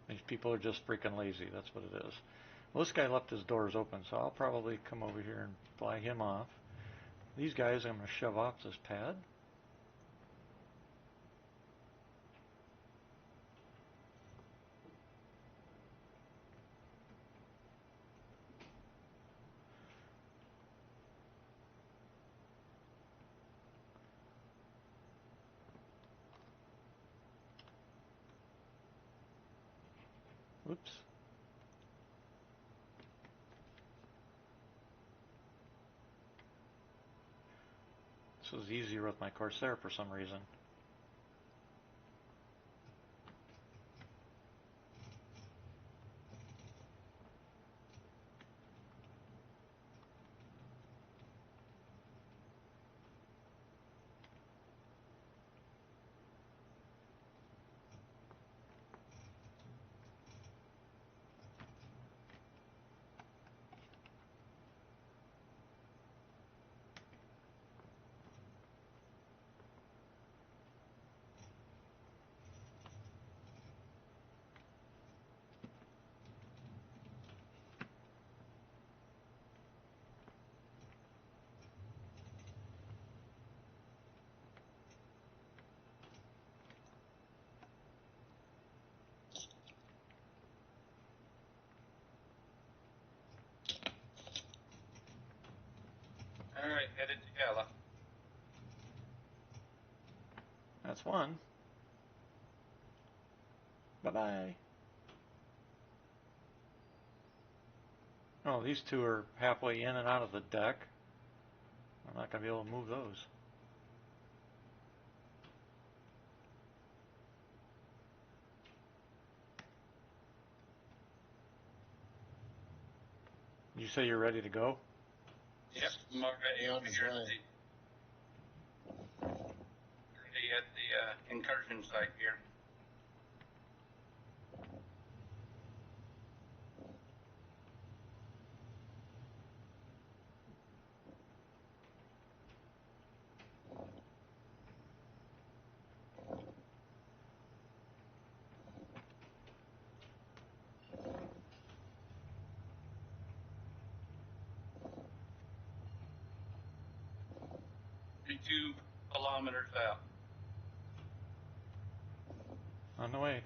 S1: These people are just freaking lazy. That's what it is. Well, this guy left his doors open, so I'll probably come over here and fly him off. These guys I'm going to shove off this pad. Oops. This was easier with my Corsair for some reason.
S2: All right, headed to Yella.
S1: That's one. Bye-bye. Oh, these two are halfway in and out of the deck. I'm not going to be able to move those. You say you're ready to go?
S2: Yep, I'm already
S5: On
S2: over
S5: his
S2: here
S5: way.
S2: at the incursion site here. kilometers out.
S1: On the way.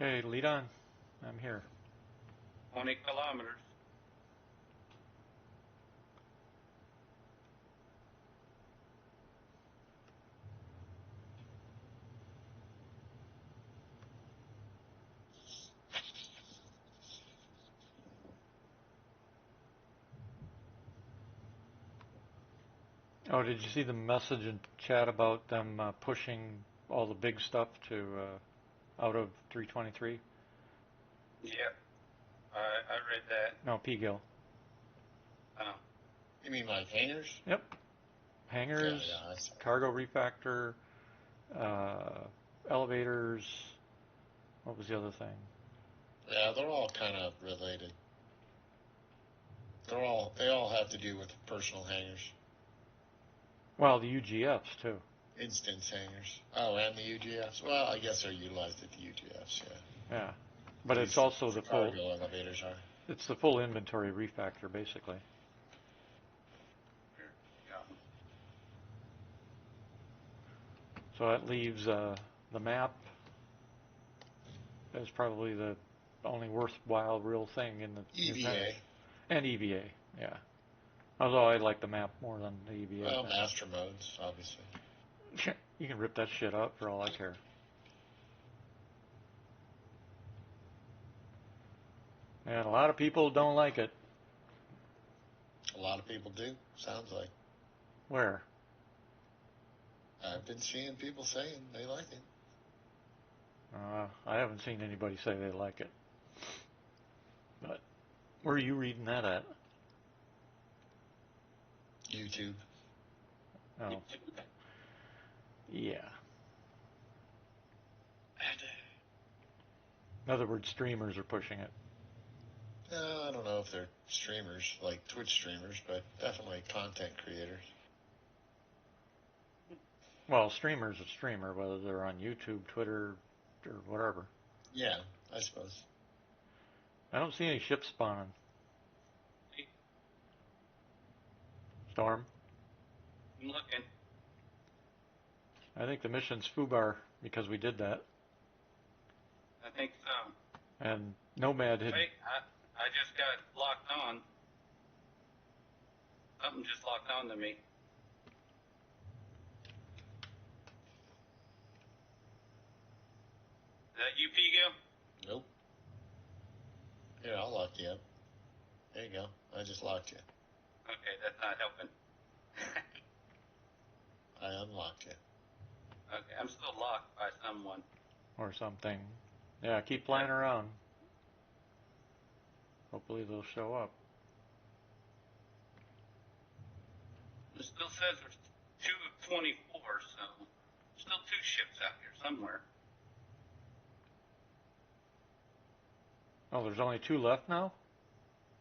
S1: Okay, lead on. I'm here.
S2: 20 kilometers.
S1: Oh, did you see the message in chat about them pushing all the big stuff to out of 323?
S2: Yep. I read that.
S1: No, P-Gill.
S2: Oh.
S5: You mean like hangers?
S1: Yep. Hangars,
S5: Yeah, I see.
S1: cargo refactor, elevators. What was the other thing?
S5: Yeah, they're all kind of related. They all have to do with personal hangers.
S1: Well, the UGFs too.
S5: Instance hangers. Oh, and the UGFs. Well, I guess they're utilized at the UGFs, yeah.
S1: Yeah, but
S5: At
S1: it's
S5: least
S1: also the full.
S5: cargo elevators are.
S1: It's the full inventory refactor, basically.
S2: Yeah.
S1: So that leaves the map as probably the only worthwhile real thing in the new
S5: EVA.
S1: patch. And EVA, yeah. Although I like the map more than the EVA.
S5: Well, master modes, obviously.
S1: You can rip that shit up for all I care. And a lot of people don't like it.
S5: A lot of people do, sounds like.
S1: Where?
S5: I've been seeing people saying they like it.
S1: I haven't seen anybody say they like it. But where are you reading that at?
S5: YouTube.
S1: Oh. Yeah. In other words, streamers are pushing it.
S5: I don't know if they're streamers, like Twitch streamers, but definitely content creators.
S1: Well, streamer's a streamer, whether they're on YouTube, Twitter, or whatever.
S5: Yeah, I suppose.
S1: I don't see any ships spawning. Storm?
S2: I'm looking.
S1: I think the mission's FUBAR because we did that.
S2: I think so.
S1: And Nomad had...
S2: Wait, I just got locked on. Something just locked on to me. Is that you, Pigo?
S5: Nope. Here, I'll lock you up. There you go. I just locked you.
S2: Okay, that's not helping.
S5: I unlocked you.
S2: Okay, I'm still locked by someone.
S1: Or something. Yeah, keep flying around. Hopefully they'll show up.
S2: It still says there's 2 of 24, so still 2 ships out here somewhere.
S1: Oh, there's only 2 left now?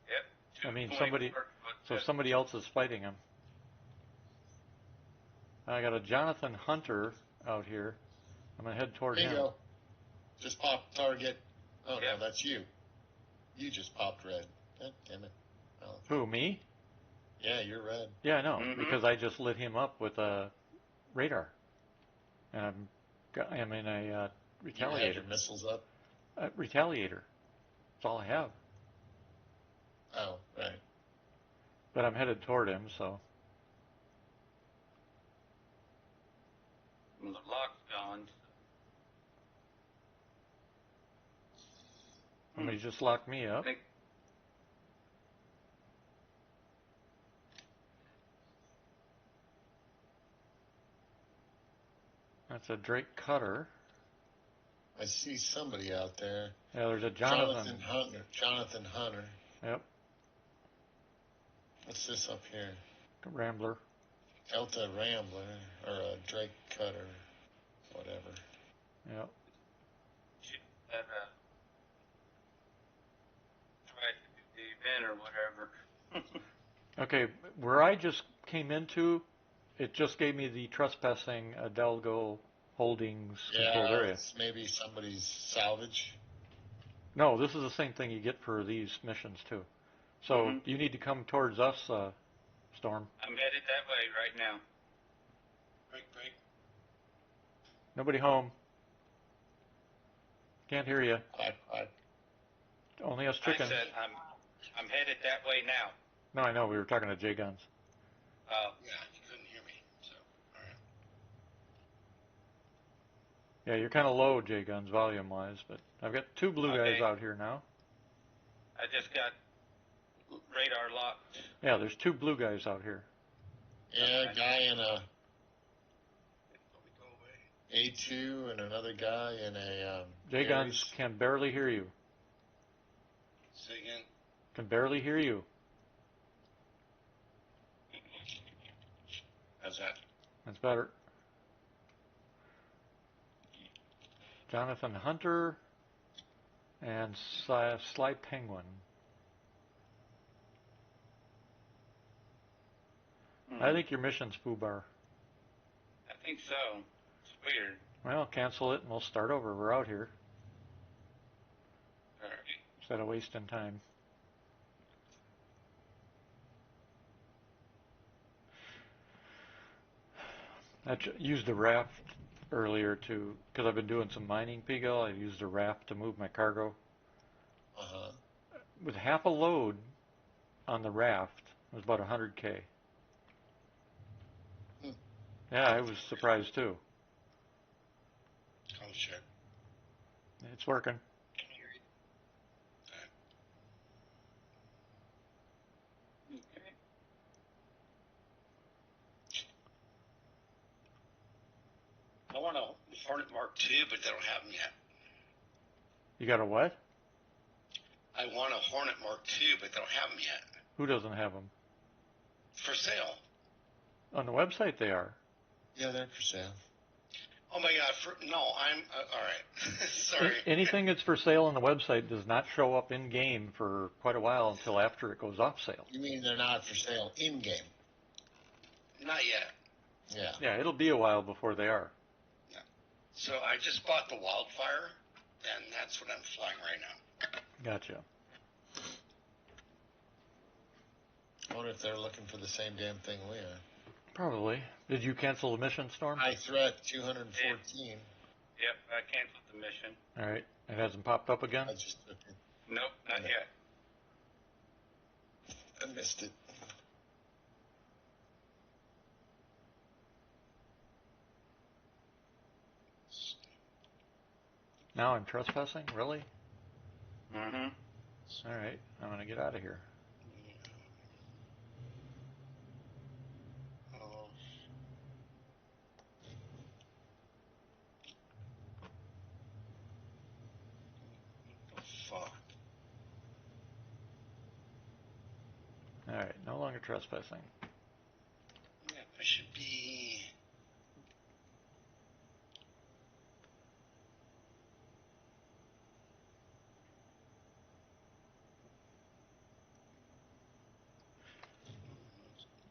S2: Yep. 2
S1: I mean,
S2: of 24,
S1: somebody... So somebody else is fighting him. I got a Jonathan Hunter out here. I'm going to head toward him.
S5: Bingo. Just popped target. Oh,
S2: Yep.
S5: no, that's you. You just popped red. God damn it. Oh.
S1: Who, me?
S5: Yeah, you're red.
S1: Yeah, I know,
S2: Mm-hmm.
S1: because I just lit him up with a radar. And I'm in a retaliator.
S5: You have your missiles up?
S1: Retaliator. That's all I have.
S5: Oh, right.
S1: But I'm headed toward him, so...
S2: The lock's gone.
S1: Somebody just locked me up. That's a Drake Cutter.
S5: I see somebody out there.
S1: Yeah, there's a Jonathan.
S5: Hunter. Jonathan Hunter.
S1: Yep.
S5: What's this up here?
S1: Rambler.
S5: Delta Rambler or a Drake Cutter, whatever.
S1: Yep.
S2: That tried to do the event or whatever.
S1: Okay, where I just came into, it just gave me the trespassing Adelgo Holdings controlled area.
S5: It's maybe somebody's salvage.
S1: No, this is the same thing you get for these missions too. So you need to come towards us, Storm.
S2: I'm headed that way right now.
S6: Break.
S1: Nobody home. Can't hear you. Only us chickens.
S2: I said I'm headed that way now.
S1: No, I know. We were talking to J Guns.
S2: Oh.
S6: Yeah, you couldn't hear me. So, all right.
S1: Yeah, you're kind of low, J Guns, volume-wise, but I've got two blue guys out here now.
S2: I just got radar locked.
S1: Yeah, there's two blue guys out here.
S5: Yeah, a guy in a A2 and another guy in a
S1: J Guns can barely hear you.
S6: Say again.
S1: Can barely hear you.
S6: How's that?
S1: That's better. Jonathan Hunter and Sly Penguin. I think your mission's foobar.
S2: I think so. It's weird.
S1: Well, cancel it and we'll start over. We're out here.
S2: All right.
S1: Instead of wasting time. I used a raft earlier because I've been doing some mining, Pigo. I used a raft to move my cargo. With half a load on the raft, it was about 100K. Yeah, I was surprised too.
S6: I'll check.
S1: It's working.
S2: Okay.
S6: I want a Hornet Mark II, but they don't have them yet.
S1: You got a what?
S6: I want a Hornet Mark II, but they don't have them yet.
S1: Who doesn't have them?
S6: For sale.
S1: On the website they are.
S5: Yeah, they're for sale.
S6: Oh my God! I'm all right. Sorry.
S1: Anything that's for sale on the website does not show up in game for quite a while until after it goes off sale.
S5: You mean they're not for sale in game?
S6: Not yet.
S5: Yeah.
S1: Yeah, it'll be a while before they are.
S6: Yeah. So I just bought the Wildfire, and that's what I'm flying right now.
S1: Gotcha.
S5: I wonder if they're looking for the same damn thing we are.
S1: Probably. Did you cancel the mission, Storm?
S5: High threat 214.
S2: Yep, I canceled the mission.
S1: All right. It hasn't popped up again?
S5: I just took it.
S2: Nope, not yet.
S5: I missed it.
S1: Now I'm trespassing? Really?
S2: Mm-hmm.
S1: All right. I'm going to get out of here.
S6: Fuck.
S1: All right. No longer trespassing.
S6: Yeah, I should be.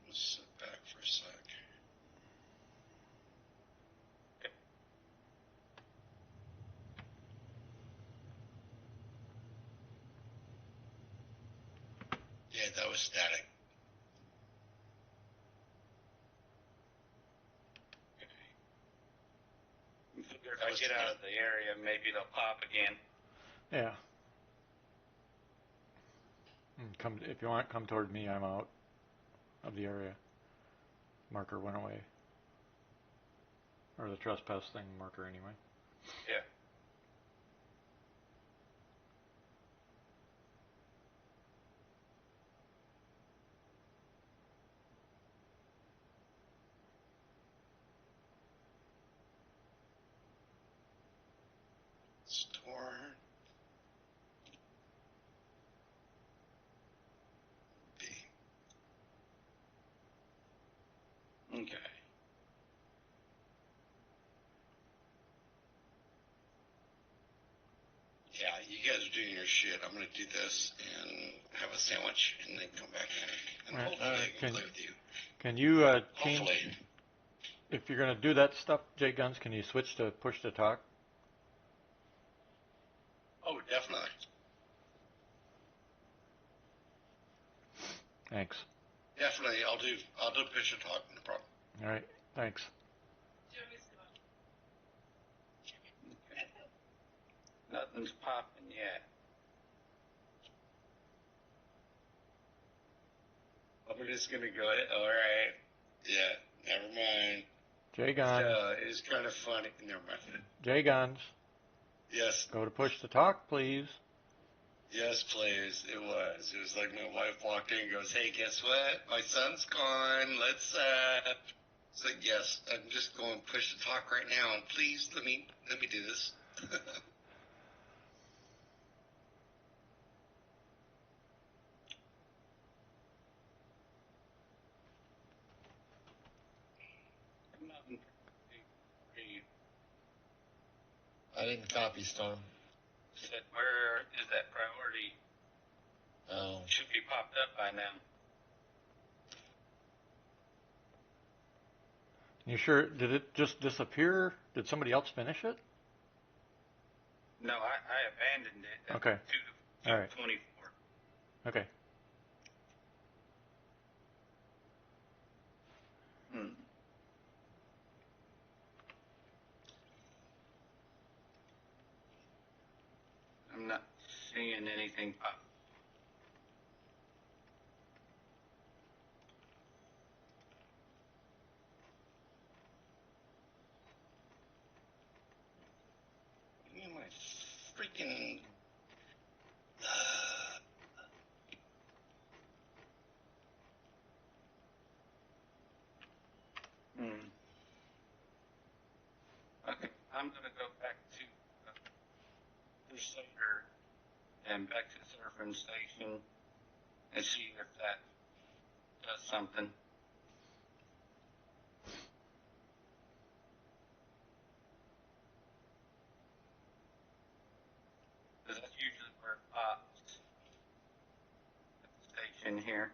S6: Let's sit back for a sec. Yeah, that was static.
S2: If I get out of the area, maybe they'll pop again.
S1: Yeah. Come if you want, come toward me. I'm out of the area. Marker went away. Or the trespass thing marker anyway.
S2: Yeah.
S6: Yeah, you guys are doing your shit. I'm gonna do this and have a sandwich and then come back in. And
S1: All right.
S6: hopefully I can play with you.
S1: Can you change,
S6: Hopefully.
S1: if you're going to do that stuff, J Guns, can you switch to push to talk?
S6: Oh, definitely.
S1: Thanks.
S6: Definitely, I'll do push and talk, no problem.
S1: All right. Thanks.
S2: Nothing's popping yet. I'm just gonna go ahead. All right.
S6: Yeah, never mind.
S1: J Guns.
S2: So it's kind of funny. Never mind.
S1: J Guns.
S6: Yes.
S1: Go to push to talk, please.
S6: Yes, please. It was. It was like my wife walked in and goes, "Hey, guess what? My son's gone. Let's It's like, yes, I'm just going push to talk right now, and please let me do this.
S5: I didn't copy, Storm.
S2: Said, where is that priority?
S5: Oh.
S2: Should be popped up by now.
S1: You sure? Did it just disappear? Did somebody else finish it?
S2: No, I abandoned it.
S1: Okay. All right.
S2: 24.
S1: Okay.
S2: I'm not seeing anything pop.
S6: Give me my freaking.
S2: Okay, I'm gonna go back to Crusader and back to Surfing Station and see if that does something. Because that's usually where it pops at the station here.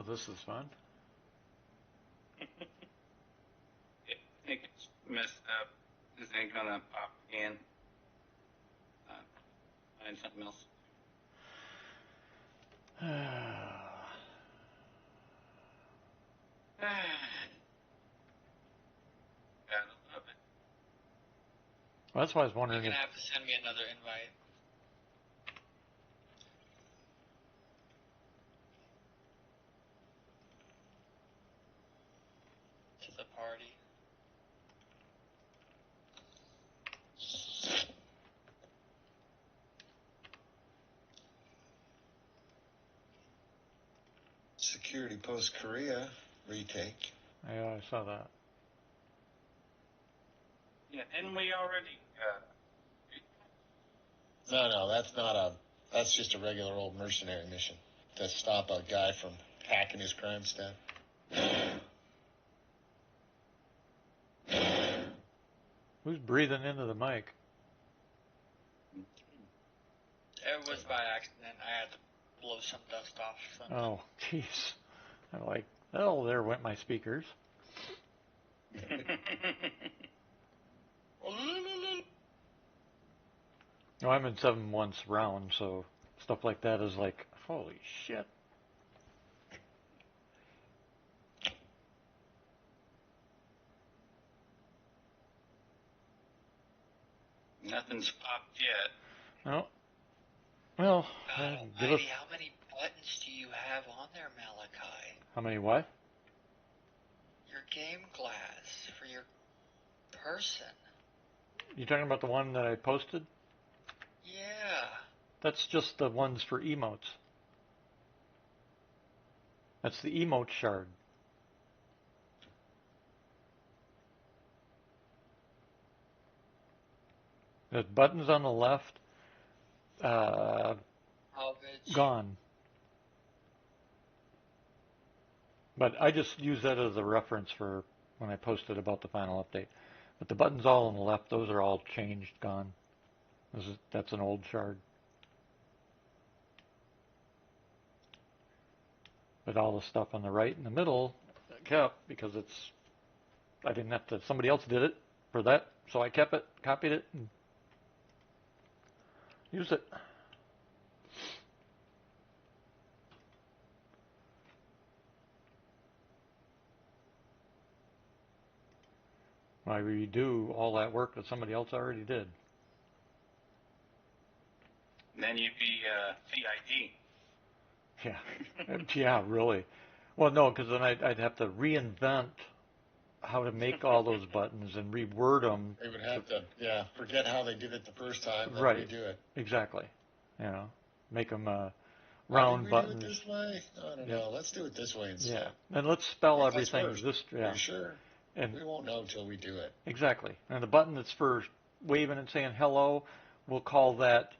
S1: this is fun.
S2: I think it's messed up. This ain't gonna pop again. Find something else. Gotta love it.
S1: Well, that's why I was
S7: You're
S1: wondering
S7: gonna
S1: if
S7: have to send me another invite. To the party.
S5: Security Post Korea retake.
S1: yeah, I saw that.
S2: Yeah, didn't we already?
S5: No, that's not a. That's just a regular old mercenary mission to stop a guy from hacking his crime stab.
S1: Who's breathing into the mic?
S7: It was by accident. I had to blow some dust off something.
S1: Oh, jeez. I'm like, oh, there went my speakers. No, I'm in 7-1 round, so stuff like that is like, holy shit.
S2: Nothing's popped yet.
S1: No. Well,
S7: God
S1: give us.
S7: almighty, how many buttons do you have on there, Malachi?
S1: How many what?
S7: Your game glass for your person.
S1: You talking about the one that I posted?
S7: Yeah.
S1: That's just the ones for emotes. That's the emote shard. The buttons on the left,
S7: Salvage.
S1: gone. But I just use that as a reference for when I posted about the final update. But the buttons all on the left, those are all changed, gone. That's an old shard. But all the stuff on the right and the middle I kept because I didn't have to, somebody else did it for that, so I kept it, copied it, and used it. Why redo all that work that somebody else already did?
S2: Then you'd be CID.
S1: Yeah, yeah, really. Well, no, because then I'd have to reinvent how to make all those buttons and reword them.
S5: They would have to, forget how they did it the first time, then
S1: Right.
S5: redo it.
S1: Exactly. You know, make them
S5: Why
S1: round
S5: did we
S1: buttons.
S5: do it this way? I don't know. Let's do it this way instead.
S1: Yeah, and let's spell
S5: If that's
S1: everything
S5: worse.
S1: this.
S5: Are
S1: Yeah,
S5: you sure?
S1: and
S5: We won't know until we do it.
S1: exactly. And the button that's for waving and saying hello, we'll call that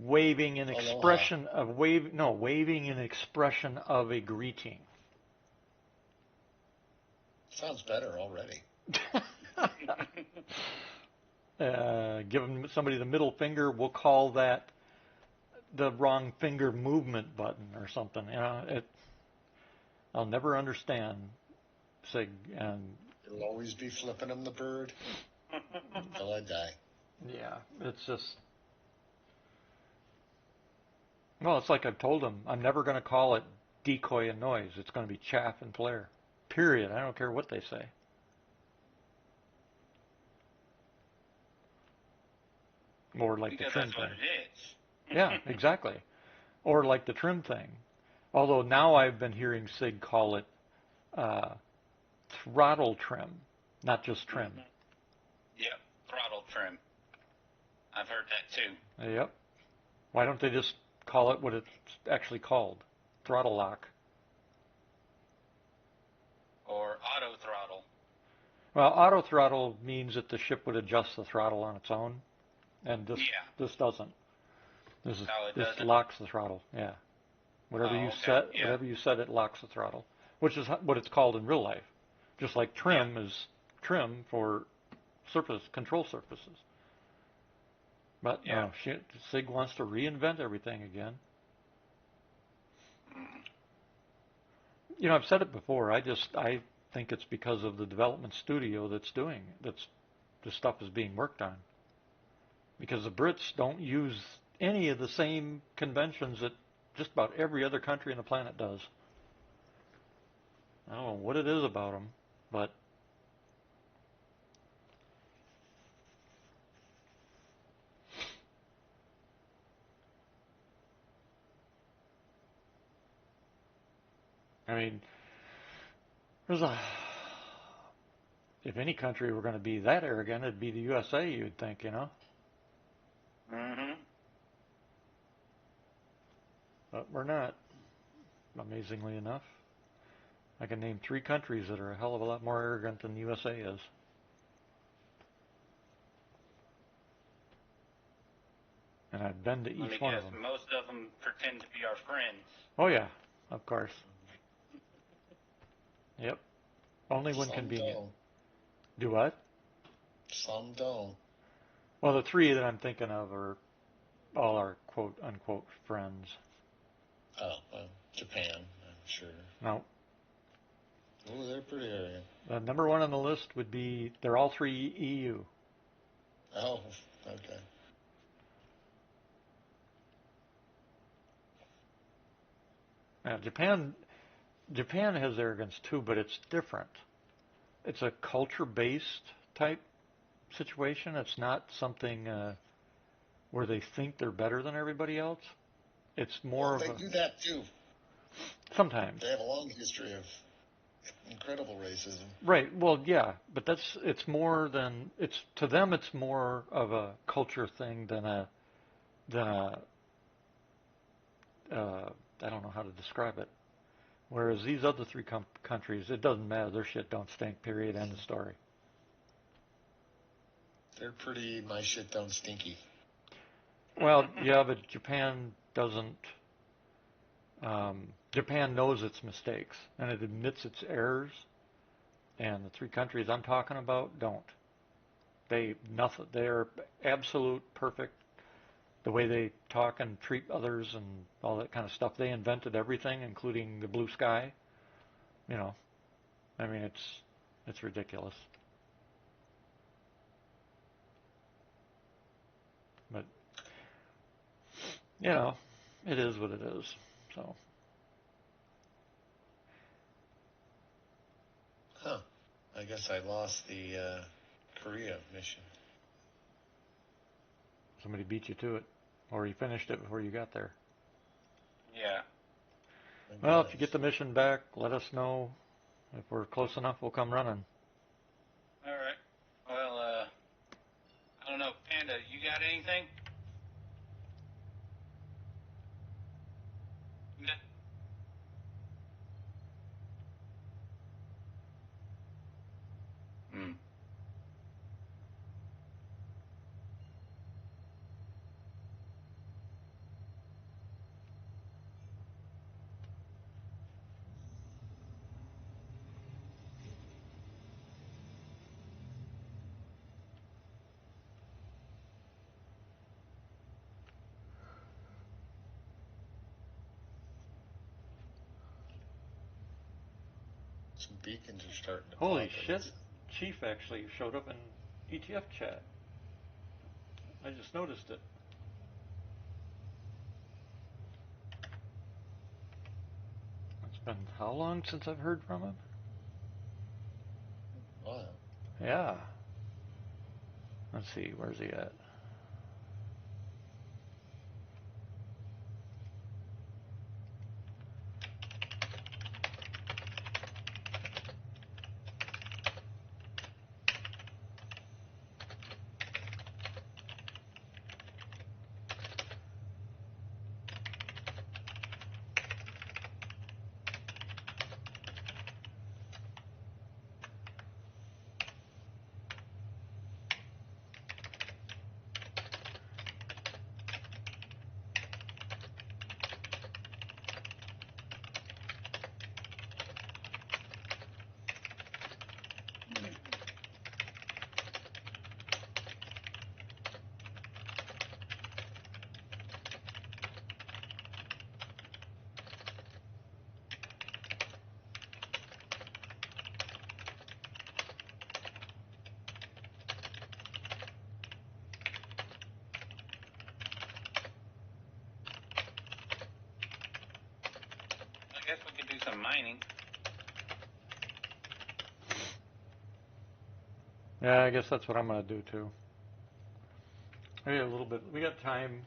S1: waving an
S5: Aloha.
S1: expression of waving an expression of a greeting.
S5: Sounds better already.
S1: Giving somebody the middle finger, we'll call that the wrong finger movement button or something. You know, I'll never understand SIG, and
S5: You'll always be flipping them the bird until I die.
S1: yeah, it's just. Well, it's like I've told them, I'm never going to call it decoy and noise. It's going to be chaff and flare. Period. I don't care what they say. Or like
S2: Because
S1: the trim
S2: that's what
S1: thing.
S2: it is.
S1: Yeah, exactly. Or like the trim thing. Although now I've been hearing SIG call it throttle trim, not just trim.
S2: Yep, throttle trim. I've heard that too.
S1: Yep. Why don't they just call it what it's actually called? Throttle lock.
S2: Or auto throttle.
S1: Well, auto throttle means that the ship would adjust the throttle on its own, and this doesn't. This
S2: doesn't?
S1: locks the throttle. Yeah. Whatever you
S2: okay.
S1: set,
S2: Yeah.
S1: whatever you set, it locks the throttle, which is what it's called in real life. Just like trim is trim for control surfaces. But no, SIG wants to reinvent everything again. You know, I've said it before. I think it's because of the development studio that's the stuff is being worked on. Because the Brits don't use any of the same conventions that just about every other country on the planet does. I don't know what it is about them, but I mean, there's a if any country were going to be that arrogant, it'd be the USA, you'd think, you know.
S4: Mm-hmm.
S1: But we're not, amazingly enough. I can name 3 countries that are a hell of a lot more arrogant than the USA is. And I've been to each one of them.
S4: Most of them pretend to be our friends.
S1: Oh yeah, of course. Yep. Only when
S5: Some
S1: convenient.
S5: don't.
S1: Do what?
S5: Some don't.
S1: Well, the 3 that I'm thinking of are all our quote unquote friends.
S5: Oh, well, Japan, I'm sure.
S1: No.
S5: Oh, they're pretty arrogant.
S1: Number 1 on the list would be they're all 3 EU.
S5: Oh, okay.
S1: Now, Japan has arrogance too, but it's different. It's a culture-based type situation. It's not something where they think they're better than everybody else. It's more
S5: Well,
S1: of
S5: they do that too.
S1: sometimes.
S5: They have a long history of incredible racism.
S1: Right. Well, yeah, but it's more than it's to them. It's more of a culture thing than a I don't know how to describe it. Whereas these other 3 countries, it doesn't matter. Their shit don't stink. Period. End of story.
S5: They're pretty, my shit don't stinky.
S1: Well, yeah, but Japan doesn't. Japan knows its mistakes and it admits its errors. And the 3 countries I'm talking about don't. Nothing. They're absolute perfect. The way they talk and treat others and all that kind of stuff. They invented everything, including the blue sky. You know, I mean, it's ridiculous. But you know, it is what it is. So.
S5: Huh. I guess I lost the Korea mission.
S1: Somebody beat you to it, or you finished it before you got there.
S4: Yeah.
S1: Well, if you get the mission back, let us know. If we're close enough, we'll come running.
S4: All right. Well, I don't know, Panda, you got anything? Hmm.
S5: Some beacons are starting to
S1: Holy
S5: pop.
S1: shit! Chief actually showed up in ETF chat. I just noticed it. It's been how long since I've heard from him?
S5: Wow.
S1: Yeah. Let's see, where's he at?
S2: mining.
S1: Yeah, I guess that's what I'm gonna do too. We got a little bit. We got time,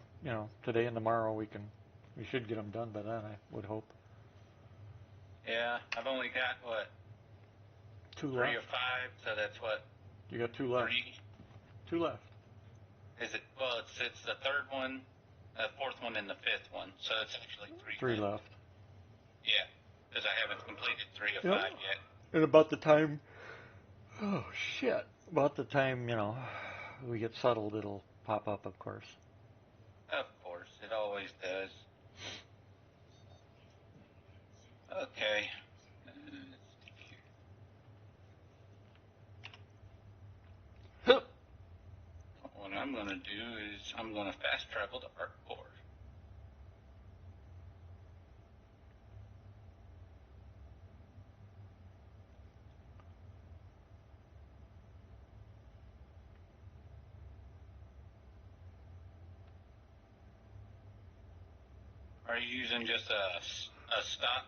S1: today and tomorrow. We should get them done by then. I would hope.
S2: Yeah, I've only got what
S1: 2
S2: 3
S1: left.
S2: or 5, so that's what
S1: You got 2 left.
S2: 3.
S1: 2 left.
S2: Is it? Well, it's the third one, the fourth one, and the fifth one. So it's actually 3.
S1: 3 left.
S2: Yeah, because I haven't completed 3 or
S1: Yep.
S2: 5 yet.
S1: And about the time. Oh shit! About the time we get settled, it'll pop up, of course.
S2: Of course, it always does. Okay. What I'm going to do is I'm going to fast travel to Arkport. Are you using just a stock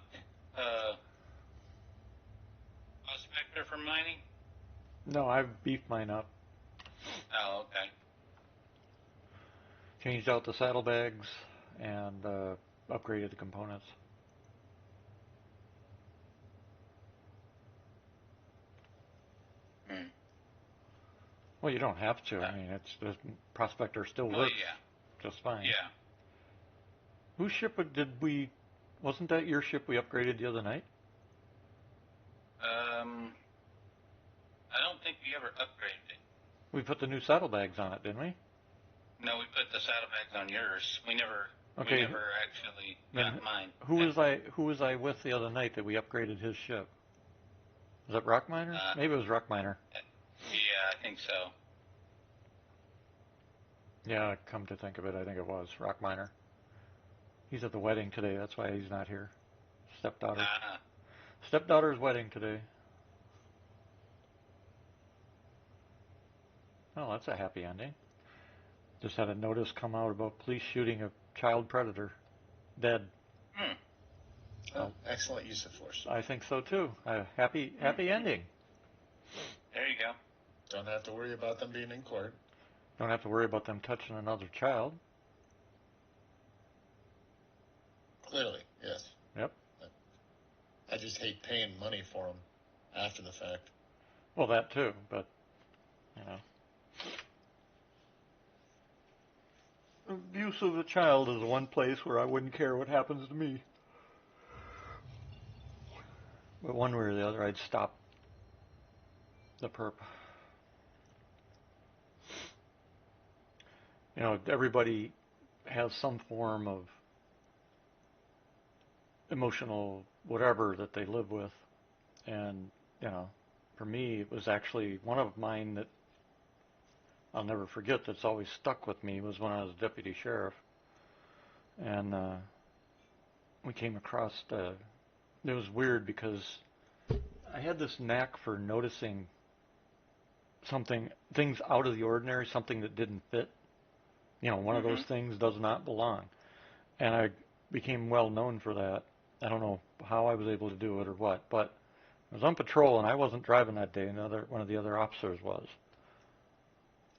S2: prospector for mining?
S1: No, I've beefed mine up.
S2: Oh, okay.
S1: Changed out the saddlebags and upgraded the components.
S2: Hmm.
S1: Well, you don't have to. I mean, it's the prospector still
S2: Well,
S1: works
S2: yeah.
S1: just fine.
S2: Yeah.
S1: Whose ship did we? Wasn't that your ship we upgraded the other night?
S2: I don't think we ever upgraded it.
S1: We put the new saddlebags on it, didn't we?
S2: No, we put the saddlebags on yours. We never actually got mine.
S1: Who was I with the other night that we upgraded his ship? Was that Rockminer? Maybe it was Rockminer.
S2: Yeah, I think so.
S1: Yeah, come to think of it, I think it was Rockminer. He's at the wedding today. That's why he's not here. Stepdaughter. Stepdaughter's wedding today. Oh, that's a happy ending. Just had a notice come out about police shooting a child predator. Dead.
S5: Oh, excellent use of force.
S1: I think so too. A happy ending.
S2: There you go.
S5: Don't have to worry about them being in court.
S1: Don't have to worry about them touching another child.
S5: Clearly, yes.
S1: Yep.
S5: I just hate paying money for them after the fact.
S1: Well, that too, but abuse of a child is the one place where I wouldn't care what happens to me. But one way or the other, I'd stop the perp. Everybody has some form of emotional whatever that they live with. And, for me, it was actually one of mine that I'll never forget that's always stuck with me was when I was deputy sheriff. And we came across, it was weird because I had this knack for noticing things out of the ordinary, something that didn't fit. One of those things does not belong. And I became well known for that. I don't know how I was able to do it or what, but I was on patrol and I wasn't driving that day. One of the other officers was.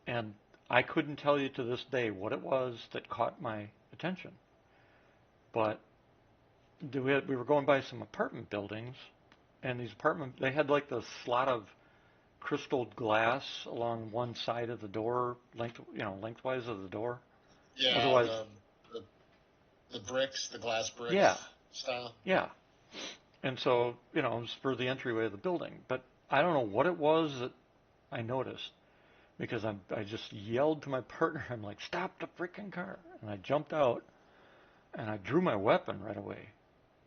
S1: And I couldn't tell you to this day what it was that caught my attention. But we were going by some apartment buildings, and they had like the slot of crystal glass along one side of the door, lengthwise of the door.
S5: Yeah,
S1: otherwise,
S5: the bricks, the glass bricks style.
S1: Yeah. And so, it was for the entryway of the building. But I don't know what it was that I noticed, because I just yelled to my partner, I'm like, stop the freaking car. And I jumped out, and I drew my weapon right away.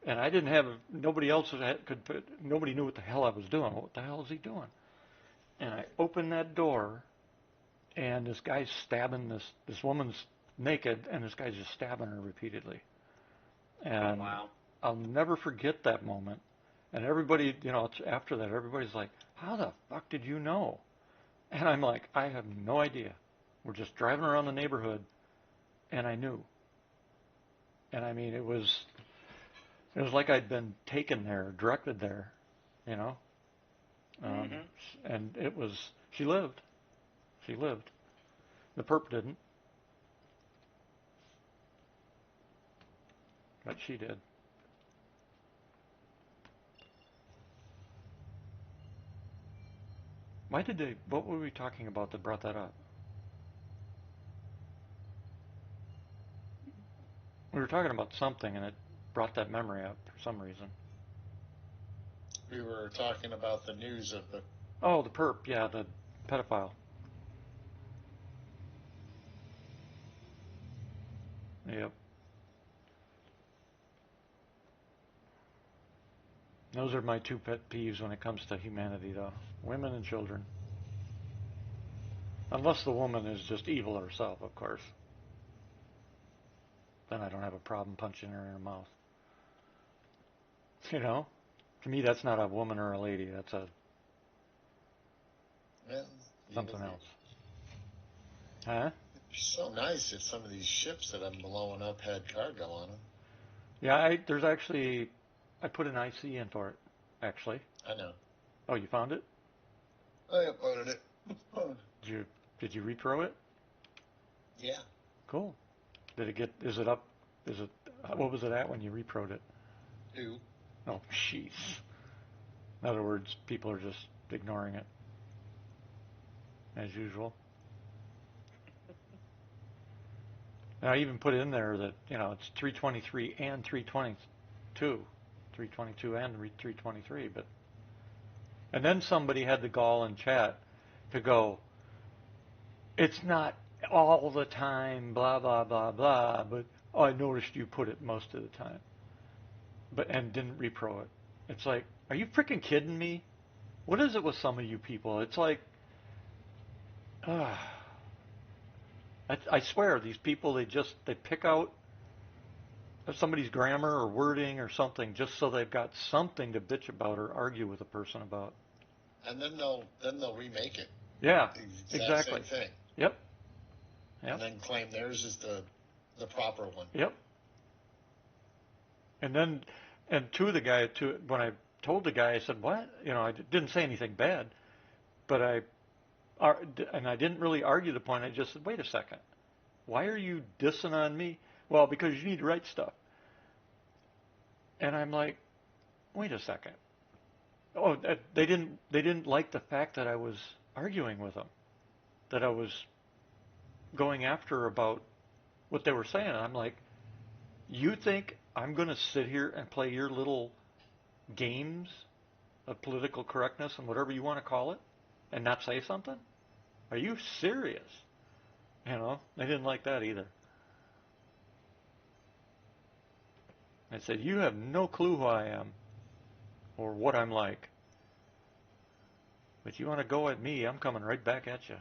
S1: And I didn't have, nobody knew what the hell I was doing. What the hell is he doing? And I opened that door, and this guy's stabbing this woman's naked, and this guy's just stabbing her repeatedly. And I'll never forget that moment. And everybody, after that, everybody's like, how the fuck did you know? And I'm like, I have no idea. We're just driving around the neighborhood, and I knew. And I mean, it was It was like I'd been taken there, directed there, you know.
S4: Mhm.
S1: And it was, she lived. She lived. The perp didn't, but she did. Why did they, what were we talking about that brought that up? We were talking about something and it brought that memory up for some reason.
S5: We were talking about the news of the.
S1: Oh, the perp, yeah, the pedophile. Yep. Those are my two pet peeves when it comes to humanity, though. Women and children. Unless the woman is just evil herself, of course. Then I don't have a problem punching her in the mouth. You know? To me, that's not a woman or a lady. That's a
S5: Well,
S1: something else. Huh?
S5: It'd be so nice if some of these ships that I'm blowing up had cargo on them.
S1: Yeah, there's actually, I put an IC in for it, actually.
S5: I know.
S1: Oh, you found it?
S5: I uploaded it.
S1: Did you repro it?
S5: Yeah.
S1: Cool. Is it up, what was it at when you reproed it?
S5: 2.
S1: Oh, jeez. In other words, people are just ignoring it, as usual. And I even put in there that, it's 323 and 322. 322 and 323, but... And then somebody had the gall in chat to go, it's not all the time, blah, blah, blah, blah, but I noticed you put it most of the time. And didn't repro it. It's like, are you freaking kidding me? What is it with some of you people? It's like, I swear, these people, they pick out somebody's grammar or wording or something just so they've got something to bitch about or argue with a person about.
S5: And then they'll remake it.
S1: Yeah,
S5: The exact
S1: exactly.
S5: same thing.
S1: Yep.
S5: And then claim theirs is the proper one.
S1: Yep. And when I told the guy, I said, what? I didn't say anything bad, but I didn't really argue the point. I just said, wait a second. Why are you dissing on me? Well, because you need to write stuff. And I'm like, wait a second. Oh, they didn't like the fact that I was arguing with them, that I was going after about what they were saying. And I'm like, you think I'm going to sit here and play your little games of political correctness and whatever you want to call it and not say something? Are you serious? They didn't like that either. I said, you have no clue who I am or what I'm like. But you want to go at me, I'm coming right back at you.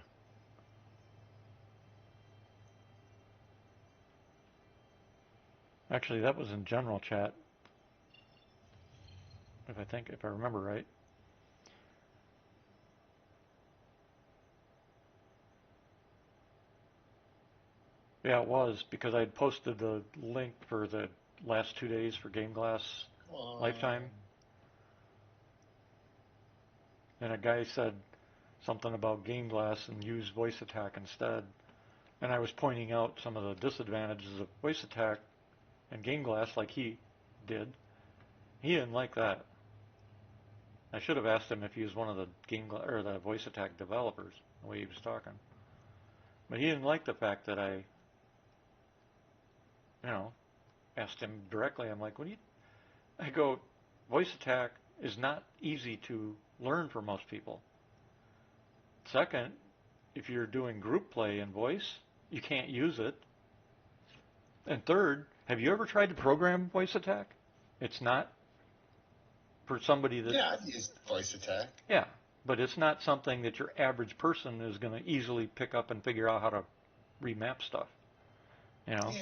S1: Actually, that was in general chat, if I remember right. Yeah, it was, because I had posted the link for the last 2 days for Game Glass Lifetime. And a guy said something about Game Glass and use voice attack instead. And I was pointing out some of the disadvantages of voice attack and Game Glass like he did. He didn't like that. I should have asked him if he was one of the the voice attack developers, the way he was talking. But he didn't like the fact that I, asked him directly. I'm like, I go, voice attack is not easy to learn for most people. Second, if you're doing group play in voice, you can't use it. And third, have you ever tried to program voice attack? It's not for somebody that...
S5: Yeah, I've used voice attack.
S1: Yeah, but it's not something that your average person is going to easily pick up and figure out how to remap stuff.
S5: Yeah, I mean,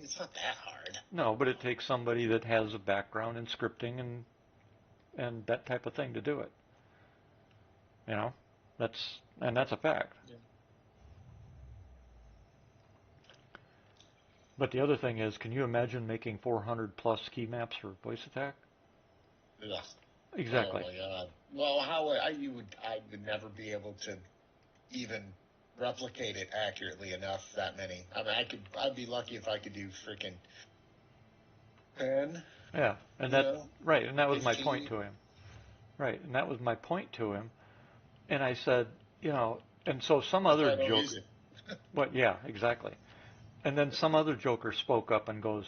S5: it's not that hard.
S1: No, but it takes somebody that has a background in scripting and that type of thing to do it. That's a fact.
S5: Yeah.
S1: But the other thing is, can you imagine making 400 plus key maps for voice attack?
S5: Yeah.
S1: Exactly.
S5: Oh my God. Well, I would never be able to even replicate it accurately enough. That many. I mean, I'd be lucky if I could do freaking 10.
S1: Yeah, and
S5: You
S1: that
S5: know,
S1: right, and that was my point
S5: 15.
S1: to him. Right, and that was my point to him. And I said, and so some
S5: That's why
S1: other
S5: I don't use
S1: joker.
S5: it.
S1: But yeah, exactly. And then some other joker spoke up and goes,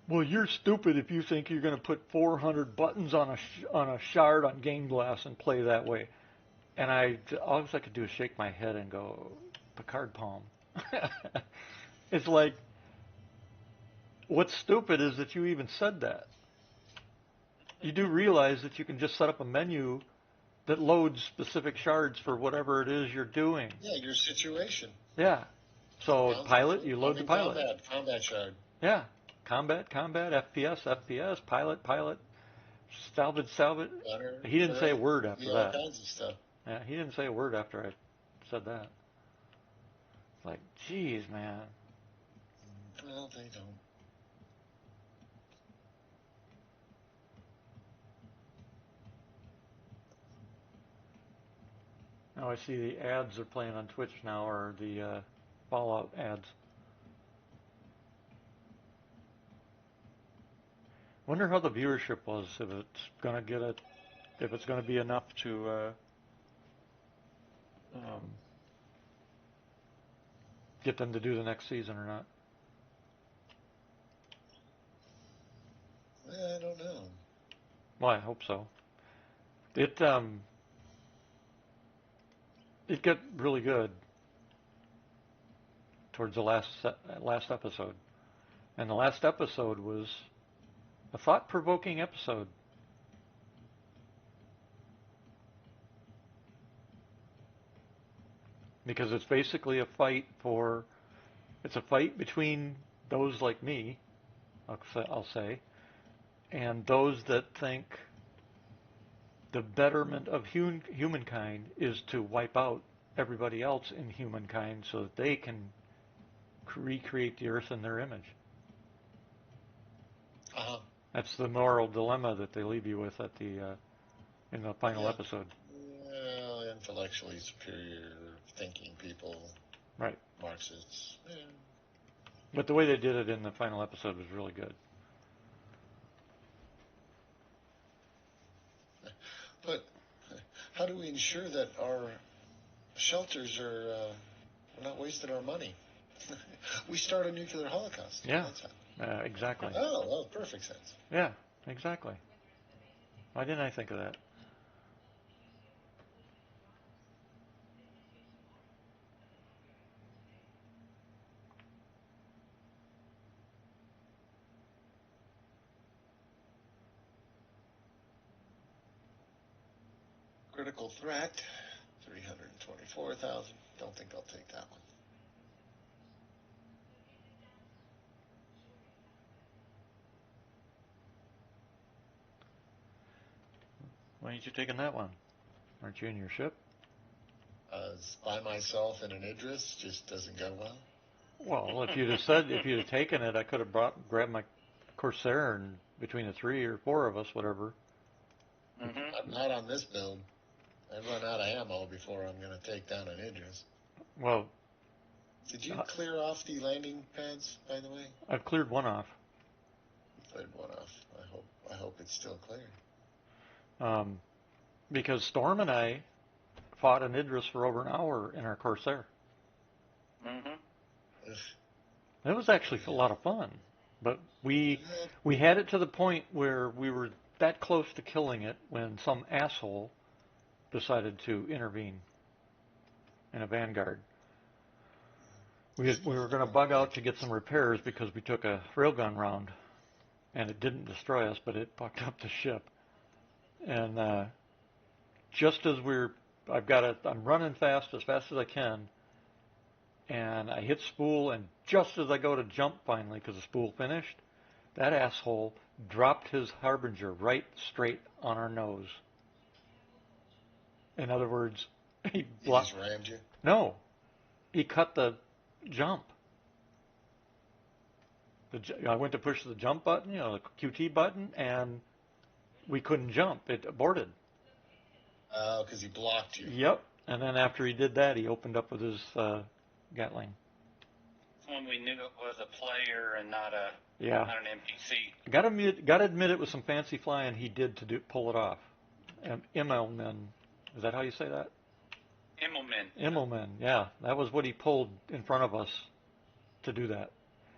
S1: "Well, you're stupid if you think you're going to put 400 buttons on a shard on game glass and play that way." And all I could do is shake my head and go, "Picard palm." It's like, what's stupid is that you even said that. You do realize that you can just set up a menu that loads specific shards for whatever it is you're doing.
S5: Yeah, your situation.
S1: Yeah. So
S5: Rounds
S1: pilot, you load
S5: I'm
S1: the
S5: in
S1: pilot.
S5: combat shard.
S1: Yeah. Combat, FPS, pilot, salvage.
S5: Gunner,
S1: He didn't say a
S5: turret,
S1: word
S5: could be
S1: after
S5: all
S1: that.
S5: kinds of stuff.
S1: Yeah, he didn't say a word after I said that. It's like, geez, man.
S5: Well, they don't.
S1: Now I see the ads are playing on Twitch now, or the Fallout ads. Wonder how the viewership was, if it's gonna get it, if it's gonna be enough to get them to do the next season or not.
S5: I don't know.
S1: Well, I hope so. It got really good towards the last episode, and the last episode was a thought-provoking episode. Because it's basically a fight it's a fight between those like me, I'll say, and those that think the betterment of humankind is to wipe out everybody else in humankind so that they can recreate the earth in their image.
S5: Uh-huh.
S1: That's the moral dilemma that they leave you with in the final
S5: Yeah.
S1: episode.
S5: Well, intellectually superior thinking people,
S1: Right.
S5: Marxists. Yeah.
S1: But the way they did it in the final episode was really good.
S5: But how do we ensure that our shelters we're not wasting our money? We start a nuclear holocaust.
S1: Yeah.
S5: That's how.
S1: Exactly.
S5: Oh, well, perfect sense.
S1: Yeah, exactly. Why didn't I think of that?
S5: Critical threat, 324,000. Don't think I'll take that one.
S1: Why ain't you taking that one? Aren't you in your ship?
S5: By myself in an Idris just doesn't go well.
S1: Well, if you'd have taken it, I could have grabbed my Corsair, and between the 3 or 4 of us, whatever.
S5: I'm not on this build. I run out of ammo before I'm going to take down an Idris.
S1: Well,
S5: did you clear off the landing pads, by the way?
S1: I've cleared one off.
S5: Cleared one off. I hope it's still clear.
S1: Because Storm and I fought an Idris for over an hour in our Corsair. It was actually a lot of fun, but we had it to the point where we were that close to killing it when some asshole decided to intervene in a Vanguard. We were going to bug out to get some repairs because we took a railgun round, and it didn't destroy us, but it fucked up the ship. And just as I'm running as fast as I can, and I hit spool, and just as I go to jump finally, because the spool finished, that asshole dropped his Harbinger right straight on our nose. In other words, he
S5: just rammed you?
S1: No, he cut the jump. I went to push the jump button, the QT button, and we couldn't jump. It aborted.
S5: Oh, because he blocked you.
S1: Yep. And then after he did that, he opened up with his Gatling.
S2: When we knew it was a player and not an NPC.
S1: Got to admit it was some fancy flying he did to pull it off. Immelman, is that how you say that? Immelman, yeah. That was what he pulled in front of us to do that.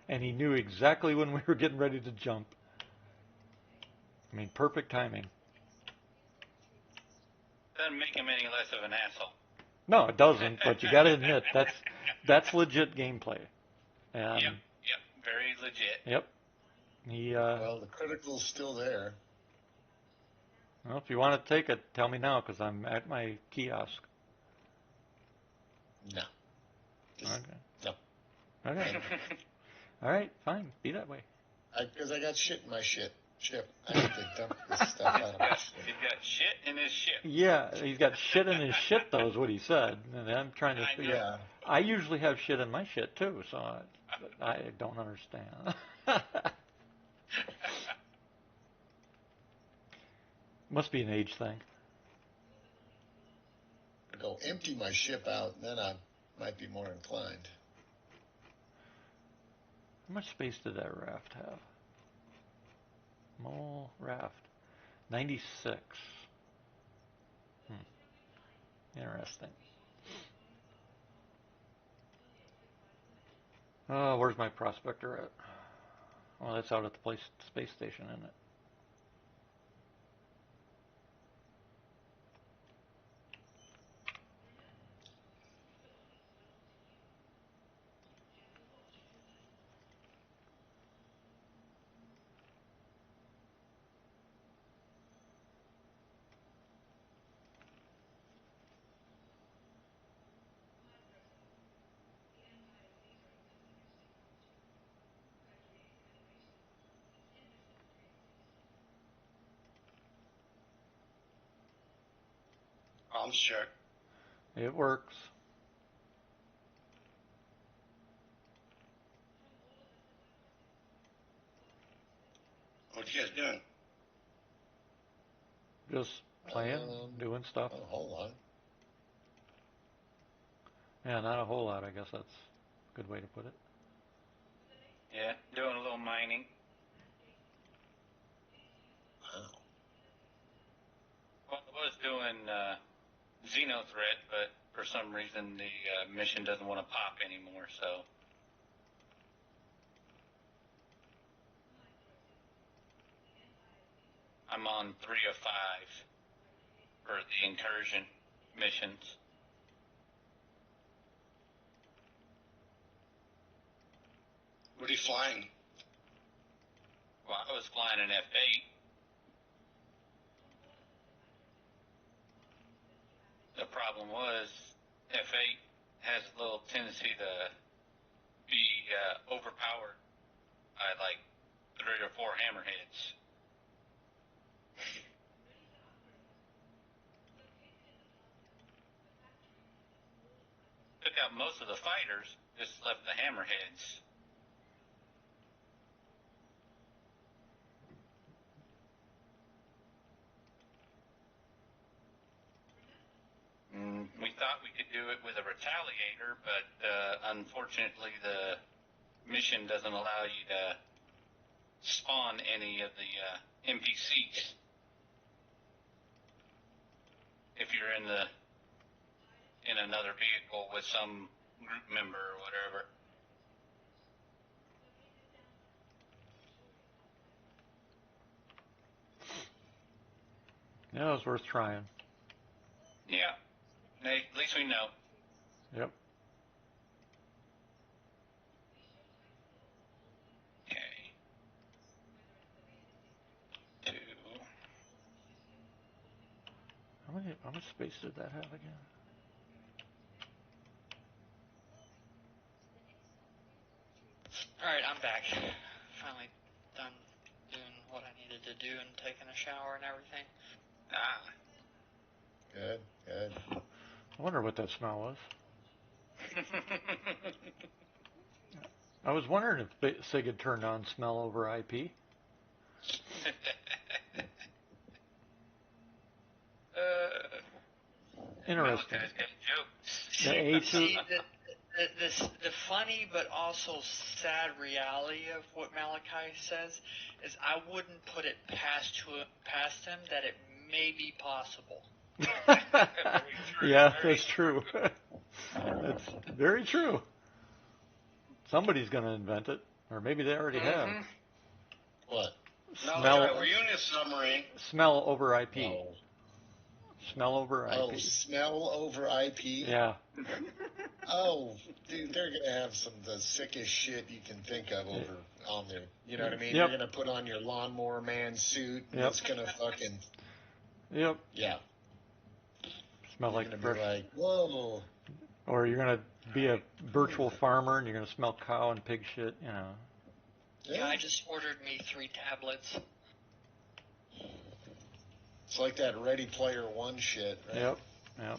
S1: And he knew exactly when we were getting ready to jump. I mean, perfect timing.
S2: Doesn't make him any less of an asshole.
S1: No, it doesn't, but you got to admit, that's legit gameplay. And
S2: Yep, very legit.
S1: Yep.
S5: Well, the critical's still there.
S1: Well, if you want to take it, tell me now, because I'm at my kiosk.
S5: No.
S1: Okay.
S5: No.
S1: Okay. All right, fine. Be that way.
S5: Because I got shit in my ship. I need to dump this stuff out of my ship.
S2: He's got shit in his ship.
S1: Yeah, he's got shit in his shit, though, is what he said. And I'm trying to figure out. I usually have shit in my shit, too, so I don't understand. Must be an age thing.
S5: Go empty my ship out, and then I might be more inclined.
S1: How much space did that raft have? Mole raft. 96. Interesting. Oh, where's my prospector at? Oh, that's out at the space station, isn't it?
S6: I'm sure.
S1: It works.
S6: What you guys doing?
S1: Just playing, doing stuff.
S5: Not a whole lot.
S1: Yeah, not a whole lot, I guess that's a good way to put it.
S2: Yeah, doing a little mining.
S5: Wow.
S2: Well, I was doing Xenothreat, but for some reason the mission doesn't want to pop anymore, so. I'm on 3 of 5 for the incursion missions.
S6: What are you flying?
S2: Well, I was flying an F8. The problem was F8 has a little tendency to be overpowered by like 3 or 4 hammerheads. Took out most of the fighters, just left the hammerheads. We thought we could do it with a retaliator, but unfortunately the mission doesn't allow you to spawn any of the NPCs if you're in another vehicle with some group member or whatever.
S1: Yeah, it was worth trying.
S2: Yeah. Hey, at least we know.
S1: Yep.
S2: Okay. 2.
S1: How much space did that have again?
S7: Alright, I'm back. Finally done doing what I needed to do and taking a shower and everything.
S5: Good, good.
S1: I wonder what that smell was. I was wondering if Sig had turned on smell over IP. Interesting.
S2: Malachi's got jokes.
S1: The A2.
S7: See, the funny but also sad reality of what Malachi says is I wouldn't put it past him that it may be possible.
S1: Yeah, that's true. That's very true. Somebody's going to invent it, or maybe they already have.
S5: What?
S1: Smell,
S6: Were you in a submarine?
S1: smell over IP.
S5: No.
S1: Smell over IP.
S5: Oh, smell over IP?
S1: Yeah.
S5: Oh, dude, they're going to have some of the sickest shit you can think of over on there. You know what I mean?
S1: Yep.
S5: You're going to put on your lawnmower man suit, and
S1: Yep.
S5: it's going to fucking,
S1: Yep.
S5: yeah.
S1: Smell
S5: You're
S1: like
S5: going to
S1: fresh.
S5: be like, whoa.
S1: Or you're going to be a virtual farmer and you're going to smell cow and pig shit, you know.
S7: Yeah, I just ordered me 3 tablets.
S5: It's like that Ready Player One shit, right?
S1: Yep. Yep.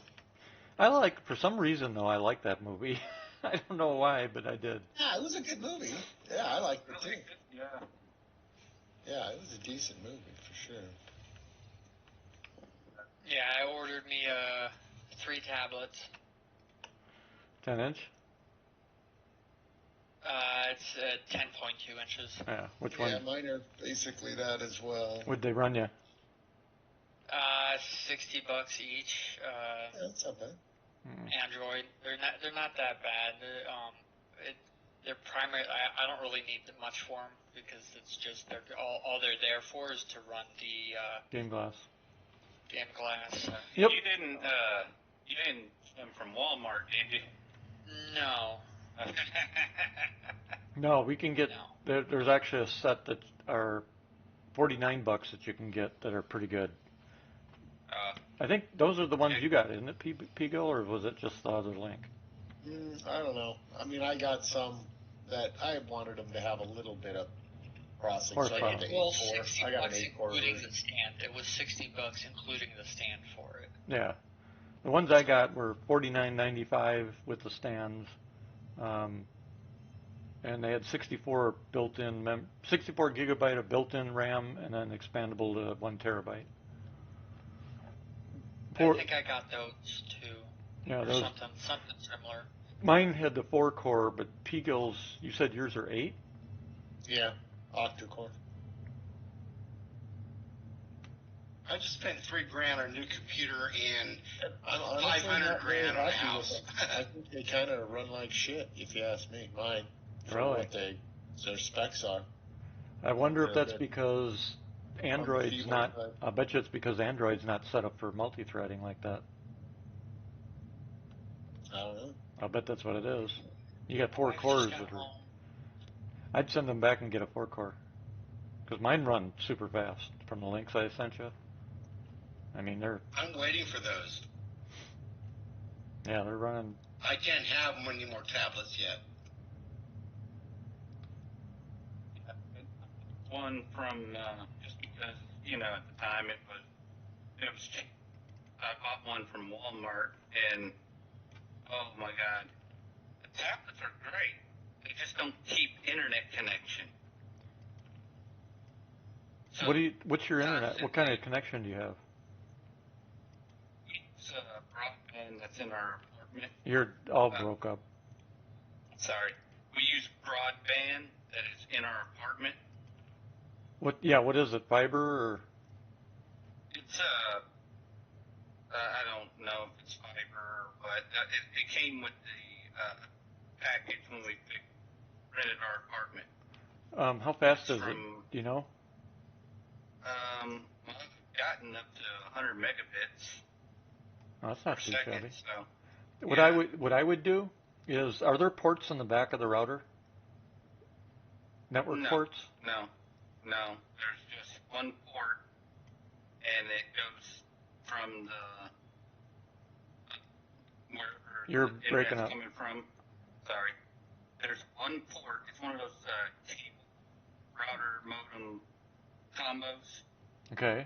S1: I like, for some reason though, I like that movie. I don't know why, but I did.
S5: Yeah, it was a good movie. Yeah, I liked it too.
S2: Yeah.
S5: Yeah, it was a decent movie for sure.
S7: Yeah, I ordered me 3 tablets.
S1: 10-inch?
S7: It's 10.2 inches.
S1: Yeah. Which
S5: Yeah,
S1: one?
S5: mine are basically that as well.
S1: Would they run you?
S7: $60 each.
S5: Yeah, that's not bad.
S7: Android. They're not that bad. They're primary. I don't really need much for them because it's just all they're there for is to run the
S1: Game glass.
S7: game glass.
S1: Yep.
S2: You didn't them from Walmart, did you?
S7: No.
S1: No, we can get,
S7: No.
S1: there's actually a set that are $49 that you can get that are pretty good. I think those are the ones you got, isn't it, Pigo, or was it just the other link?
S5: I don't know. I mean, I got some that I wanted them to have a little bit of processing. So I got the 8
S7: Well,
S5: core.
S7: $60
S5: I got an 8 core
S7: including
S5: version.
S7: the stand. It was $60 including the stand for it.
S1: Yeah. The ones I got were $49.95 with the stands. And they had 64 gigabyte of built-in RAM and then expandable to 1 terabyte.
S7: I think I got those too.
S1: Yeah,
S7: Or
S1: those.
S7: something similar.
S1: Mine had the 4-core, but Pegil's, you said yours are 8?
S5: Yeah, octa-core.
S6: I just spent $3,000 on a new computer and
S5: I'm honestly
S6: 500
S5: not very
S6: grand on a
S5: happy with
S6: house.
S5: them. I think they kind of run like shit, if you ask me. Mine, for
S1: Really?
S5: what their specs are.
S1: I wonder if
S5: They're
S1: that's
S5: good.
S1: because Android's
S5: keyboard
S1: not,
S5: side.
S1: I bet you it's because Android's not set up for multi-threading like that.
S5: I don't know.
S1: I'll bet that's what it is. You got 4
S7: Wife just
S1: cores.
S7: got home.
S1: I'd send them back and get a 4-core. Because mine run super fast from the links I sent you. I mean,
S6: I'm waiting for those.
S1: they're running.
S6: I can't have any more tablets yet.
S2: One from just because at the time it was cheap. I bought one from Walmart and oh my god, the tablets are great. They just don't keep internet connection. So
S1: What's your internet? What kind of connection do you have?
S2: it's broadband that's in our apartment.
S1: You're all broke up.
S2: Sorry, we use broadband that is in our apartment.
S1: What is it? Fiber or?
S2: It's I don't know if it's fiber or what. It came with the package when we rented our apartment.
S1: How fast is it? Do you know?
S2: Well, I've gotten up to 100 megabits
S1: Oh, that's
S2: per
S1: not too
S2: second.
S1: shabby.
S2: So
S1: What I would do is, are there ports in the back of the router? Network ports?
S2: No. There's just one port, and it goes from wherever
S1: You're
S2: the
S1: breaking
S2: internet's
S1: up.
S2: coming from. Sorry. There's one port. It's one of those cable router modem combos,
S1: Okay.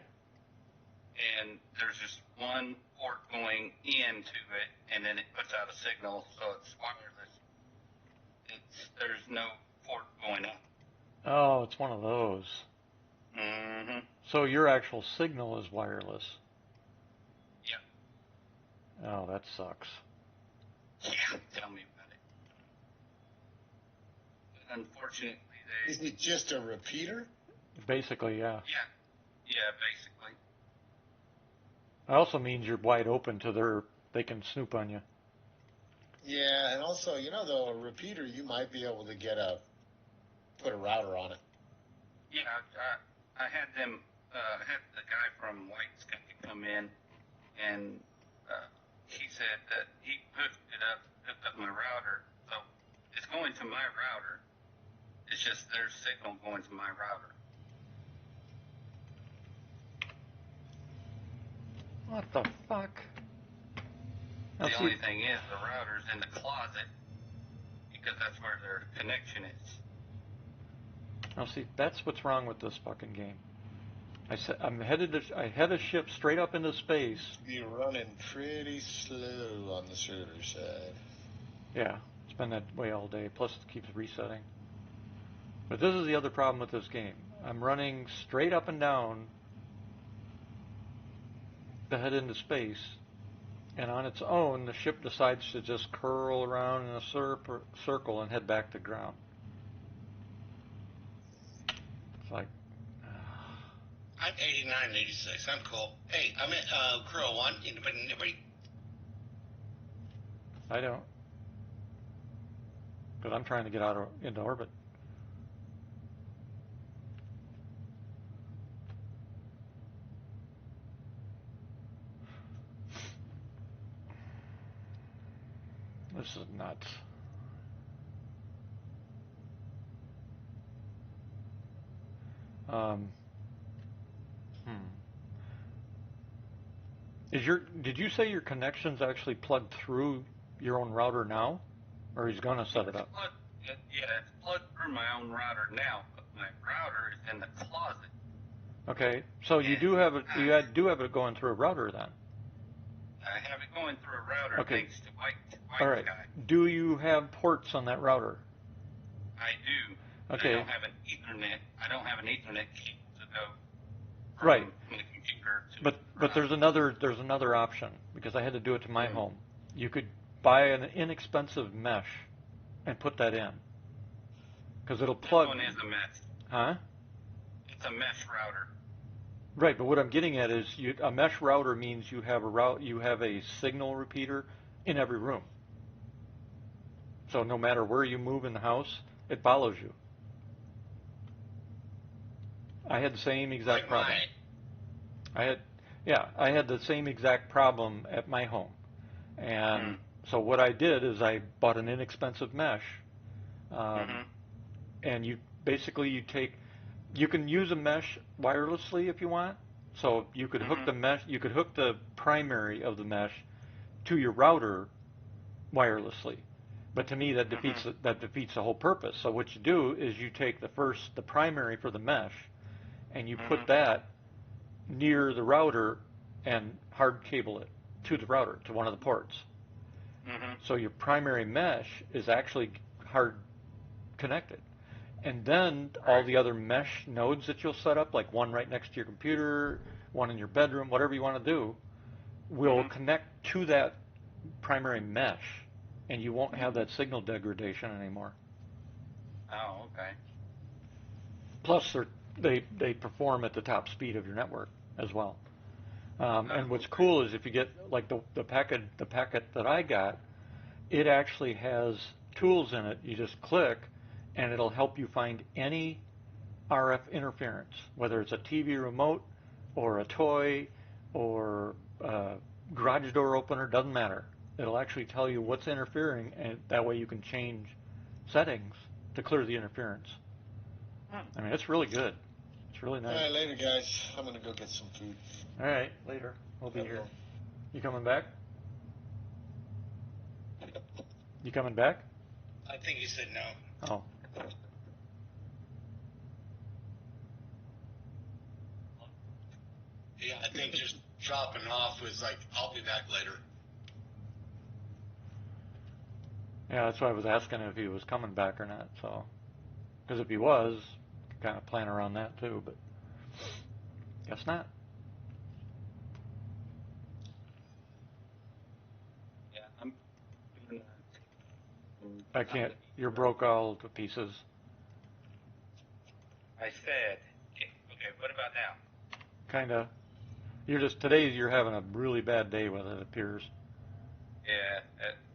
S2: and there's just one port going into it, and then it puts out a signal, so it's wireless. It's there's no port going up.
S1: Oh, it's one of those.
S2: Mm-hmm.
S1: So your actual signal is wireless.
S2: Yeah.
S1: Oh, that sucks.
S2: Yeah. Tell me about it. But unfortunately,
S5: Is it just a repeater?
S1: Basically, yeah.
S2: Yeah, basically.
S1: It also means you're wide open to they can snoop on you.
S5: Yeah, and also, though, a repeater, you might be able to put a router on it.
S2: Yeah, I had them, had the guy from White's come in, and he said that he hooked up my router, so it's going to my router. It's just their signal going to my router.
S1: What the fuck? Now,
S2: The
S1: see,
S2: only thing is the router's in the closet because that's where their connection is.
S1: that's what's wrong with this fucking game. I head a ship straight up into space.
S5: You're running pretty slow on the server side.
S1: Yeah, it's been that way all day. Plus, it keeps resetting. But this is the other problem with this game. I'm running straight up and down to head into space, and on its own, the ship decides to just curl around in a circle and head back to ground. It's like,
S6: I'm 89 and 86. I'm cool. Hey, I'm at Crow 1. Anybody?
S1: I don't, because I'm trying to get into orbit. This is nuts. Um, Did you say your connection's actually plugged through your own router now? Or he's gonna set it up?
S2: It's plugged through my own router now, but my router is in the closet.
S1: Okay, so you do have it going through a router then?
S2: I have it going through a router thanks to White's
S1: Alright.
S2: guy.
S1: Do you have ports on that router?
S2: I do.
S1: Okay.
S2: I don't have an Ethernet. I don't have an Ethernet cable to go from
S1: Right.
S2: the computer to
S1: But there's another option, because I had to do it to my home. You could buy an inexpensive mesh and put that in, because it'll plug.
S2: This one is a mesh.
S1: Huh?
S2: It's a mesh router.
S1: Right, but what I'm getting at is a mesh router means you have a signal repeater in every room. So no matter where you move in the house, it follows you. I had the same exact problem. I had the same exact problem at my home. And so what I did is I bought an inexpensive mesh. And you can use a mesh wirelessly if you want. So you could hook the mesh, you could hook the primary of the mesh to your router wirelessly. But to me, that defeats the whole purpose. So what you do is you take the primary for the mesh, and you put that near the router and hard cable it to the router, to one of the ports. So your primary mesh is actually hard connected. And then all the other mesh nodes that you'll set up, like one right next to your computer, one in your bedroom, whatever you want to do, will connect to that primary mesh, and you won't have that signal degradation anymore.
S2: Oh, okay.
S1: Plus, they perform at the top speed of your network as well. And what's cool is if you get like the packet that I got, it actually has tools in it. You just click, and it'll help you find any RF interference, whether it's a TV remote or a toy or a garage door opener, doesn't matter. It'll actually tell you what's interfering, and that way you can change settings to clear the interference. I mean, it's really good. It's really nice.
S5: All right, later, guys. I'm going to go get some food.
S1: All right, later. We'll be here. You coming back? You coming back?
S6: I think he said no.
S1: Oh.
S6: Yeah, I think just dropping off was like, I'll be back later.
S1: Yeah, that's why I was asking if he was coming back or not. So, because if he was, kind of plan around that too. But guess not.
S2: Yeah, I'm gonna
S1: I can't. You're broke all to pieces.
S2: I said, okay, what about now?
S1: Kind of. You're just today. You're having a really bad day with it. It appears.
S2: Yeah,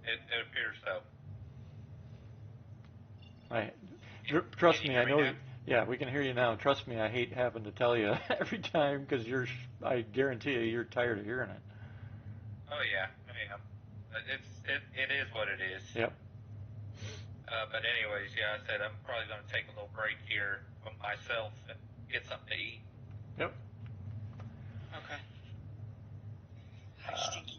S2: it appears so.
S1: I
S2: Can,
S1: trust
S2: can you
S1: me.
S2: hear
S1: I
S2: me
S1: know.
S2: now?
S1: Yeah, we can hear you now. Trust me. I hate having to tell you every time because you're. I guarantee you, you're tired of hearing it.
S2: Oh yeah, I mean, it is what it is.
S1: Yep.
S2: But anyways, yeah, I said I'm probably going to take a little break here from myself and get something to eat.
S1: Yep.
S7: Okay. Hi,
S2: Uh,
S7: Stinky.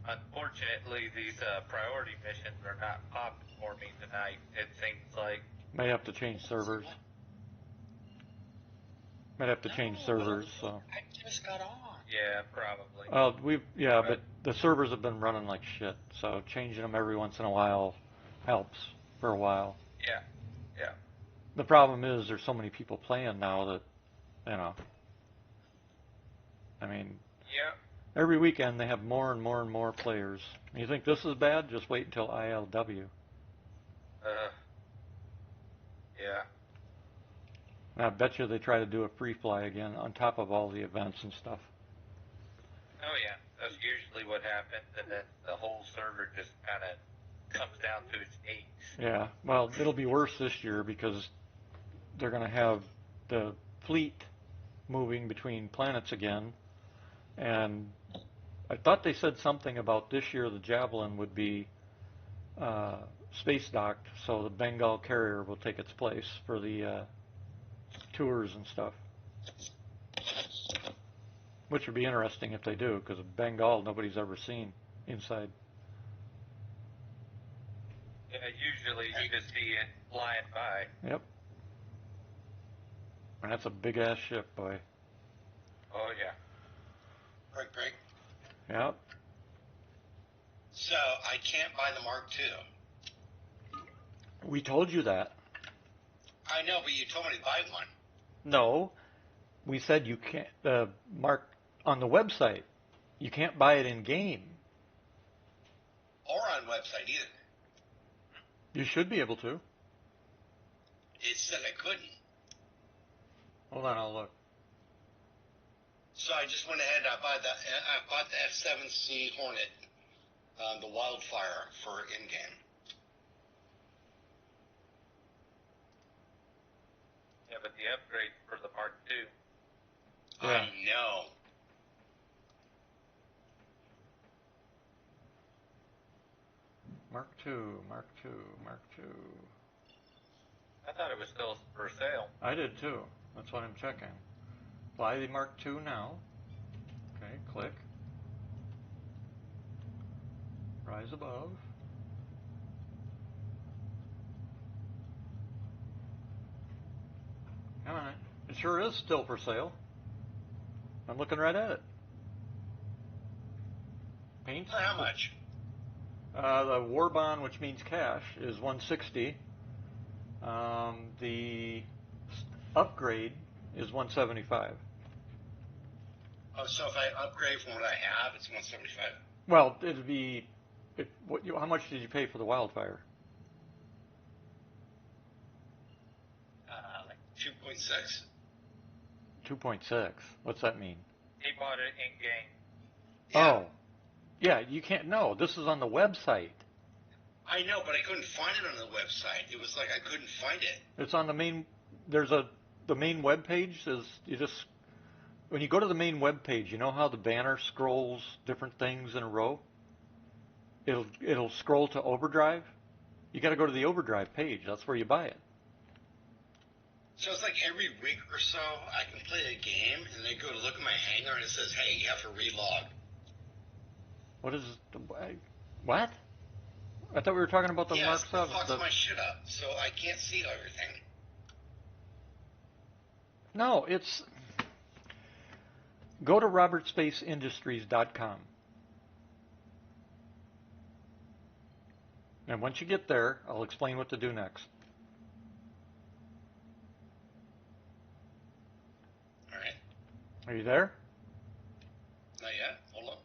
S2: Unfortunately, these priority missions are not popping for me tonight. It seems like.
S1: May have to change servers. Might have to change servers. So.
S7: I just got on.
S2: Yeah, probably.
S1: But the servers have been running like shit. So changing them every once in a while helps for a while.
S2: Yeah, yeah.
S1: The problem is there's so many people playing now that, I mean,
S2: Yeah.
S1: every weekend they have more and more and more players. You think this is bad? Just wait until ILW.
S2: Yeah.
S1: And I bet you they try to do a free fly again on top of all the events and stuff.
S2: Oh yeah. That's usually what happens, and then the whole server just kind of comes down to its knees.
S1: Yeah, well, it'll be worse this year because they're going to have the fleet moving between planets again. And I thought they said something about this year the Javelin would be space docked, so the Bengal carrier will take its place for the tours and stuff. Which would be interesting if they do, because Bengal nobody's ever seen inside.
S2: Yeah, usually you just see it flying by.
S1: Yep. And that's a big ass ship, boy.
S2: Oh yeah.
S6: Greg.
S1: Yep.
S6: So I can't buy the Mark II.
S1: We told you that.
S6: I know, but you told me to buy one.
S1: No, we said you can't. Mark on the website, you can't buy it in game.
S6: Or on website either.
S1: You should be able to.
S6: It said I couldn't.
S1: Hold on, I'll look.
S6: So I just went ahead and I bought the F-7C Hornet, the Wildfire for in-game.
S2: Yeah, but the upgrade for the Mark II.
S1: Yeah.
S6: I know.
S1: Mark II, Mark II, Mark II.
S2: I thought it was still for sale.
S1: I did too. That's what I'm checking. Buy the Mark II now. Okay, click. Rise above. Come on. It sure is still for sale. I'm looking right at it. Paints.
S6: For how much?
S1: The war bond, which means cash, is 160. The upgrade is 175.
S6: Oh, so if I upgrade from what I have, it's 175.
S1: Well, it'd be. How much did you pay for the Wildfire?
S6: Like 2.6.
S1: 2.6. What's that mean?
S2: He bought it in game.
S6: Yeah.
S1: Oh, yeah. You can't. No, this is on the website.
S6: I know, but I couldn't find it on the website. It was like I couldn't find it.
S1: It's on the main. The main web page is when you go to the main web page. You know how the banner scrolls different things in a row. It'll scroll to Overdrive. You got to go to the Overdrive page. That's where you buy it.
S6: So it's like every week or so, I can play a game, and they go to look at my hangar, and it says, hey, you have to relog.
S1: What is what? I thought we were talking about the Mark
S6: Yes,
S1: 7.
S6: it fucks my shit up, so I can't see everything.
S1: No, it's go to robertspaceindustries.com. And once you get there, I'll explain what to do next.
S6: All right.
S1: Are you there?
S6: Not yet. Hold on.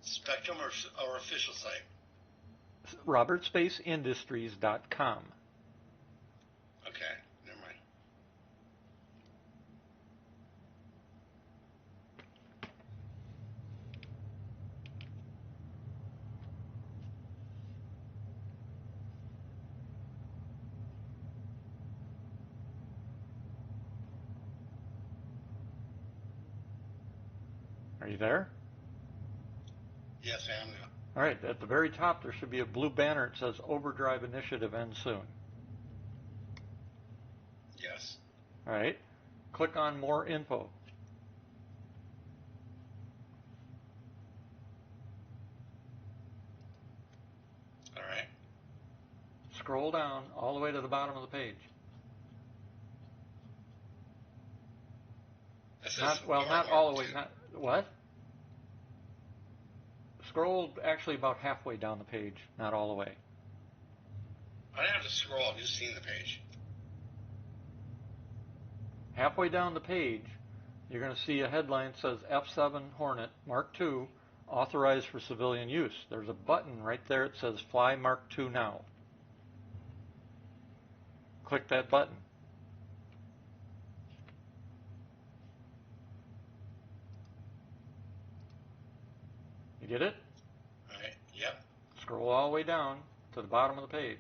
S6: Spectrum or official site?
S1: RobertspaceIndustries.com.
S6: Okay. Never mind.
S1: Are you there?
S6: Yes, I am now.
S1: All right, at the very top there should be a blue banner. It says Overdrive Initiative ends soon.
S6: Yes.
S1: All right, click on More Info.
S6: All right.
S1: Scroll down all the way to the bottom of the page.
S6: It says
S1: Not
S6: Mark
S1: all the way.
S6: 2.
S1: Not what? Scroll actually about halfway down the page, not all the way.
S6: I didn't have to scroll. I've just seen the page.
S1: Halfway down the page, you're going to see a headline that says F-7 Hornet Mark II authorized for civilian use. There's a button right there. It says Fly Mark II now. Click that button. You get it?
S6: All right. Yep.
S1: Scroll all the way down to the bottom of the page.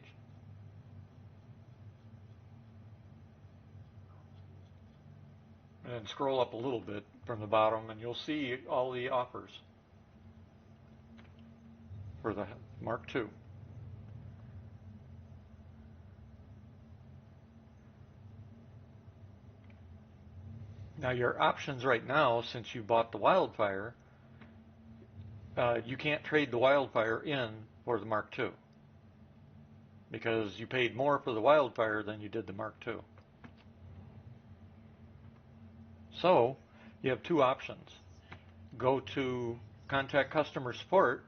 S1: And then scroll up a little bit from the bottom and you'll see all the offers for the Mark II. Now your options right now, since you bought the Wildfire, you can't trade the Wildfire in for the Mark II because you paid more for the Wildfire than you did the Mark II. So you have two options. Go to contact customer support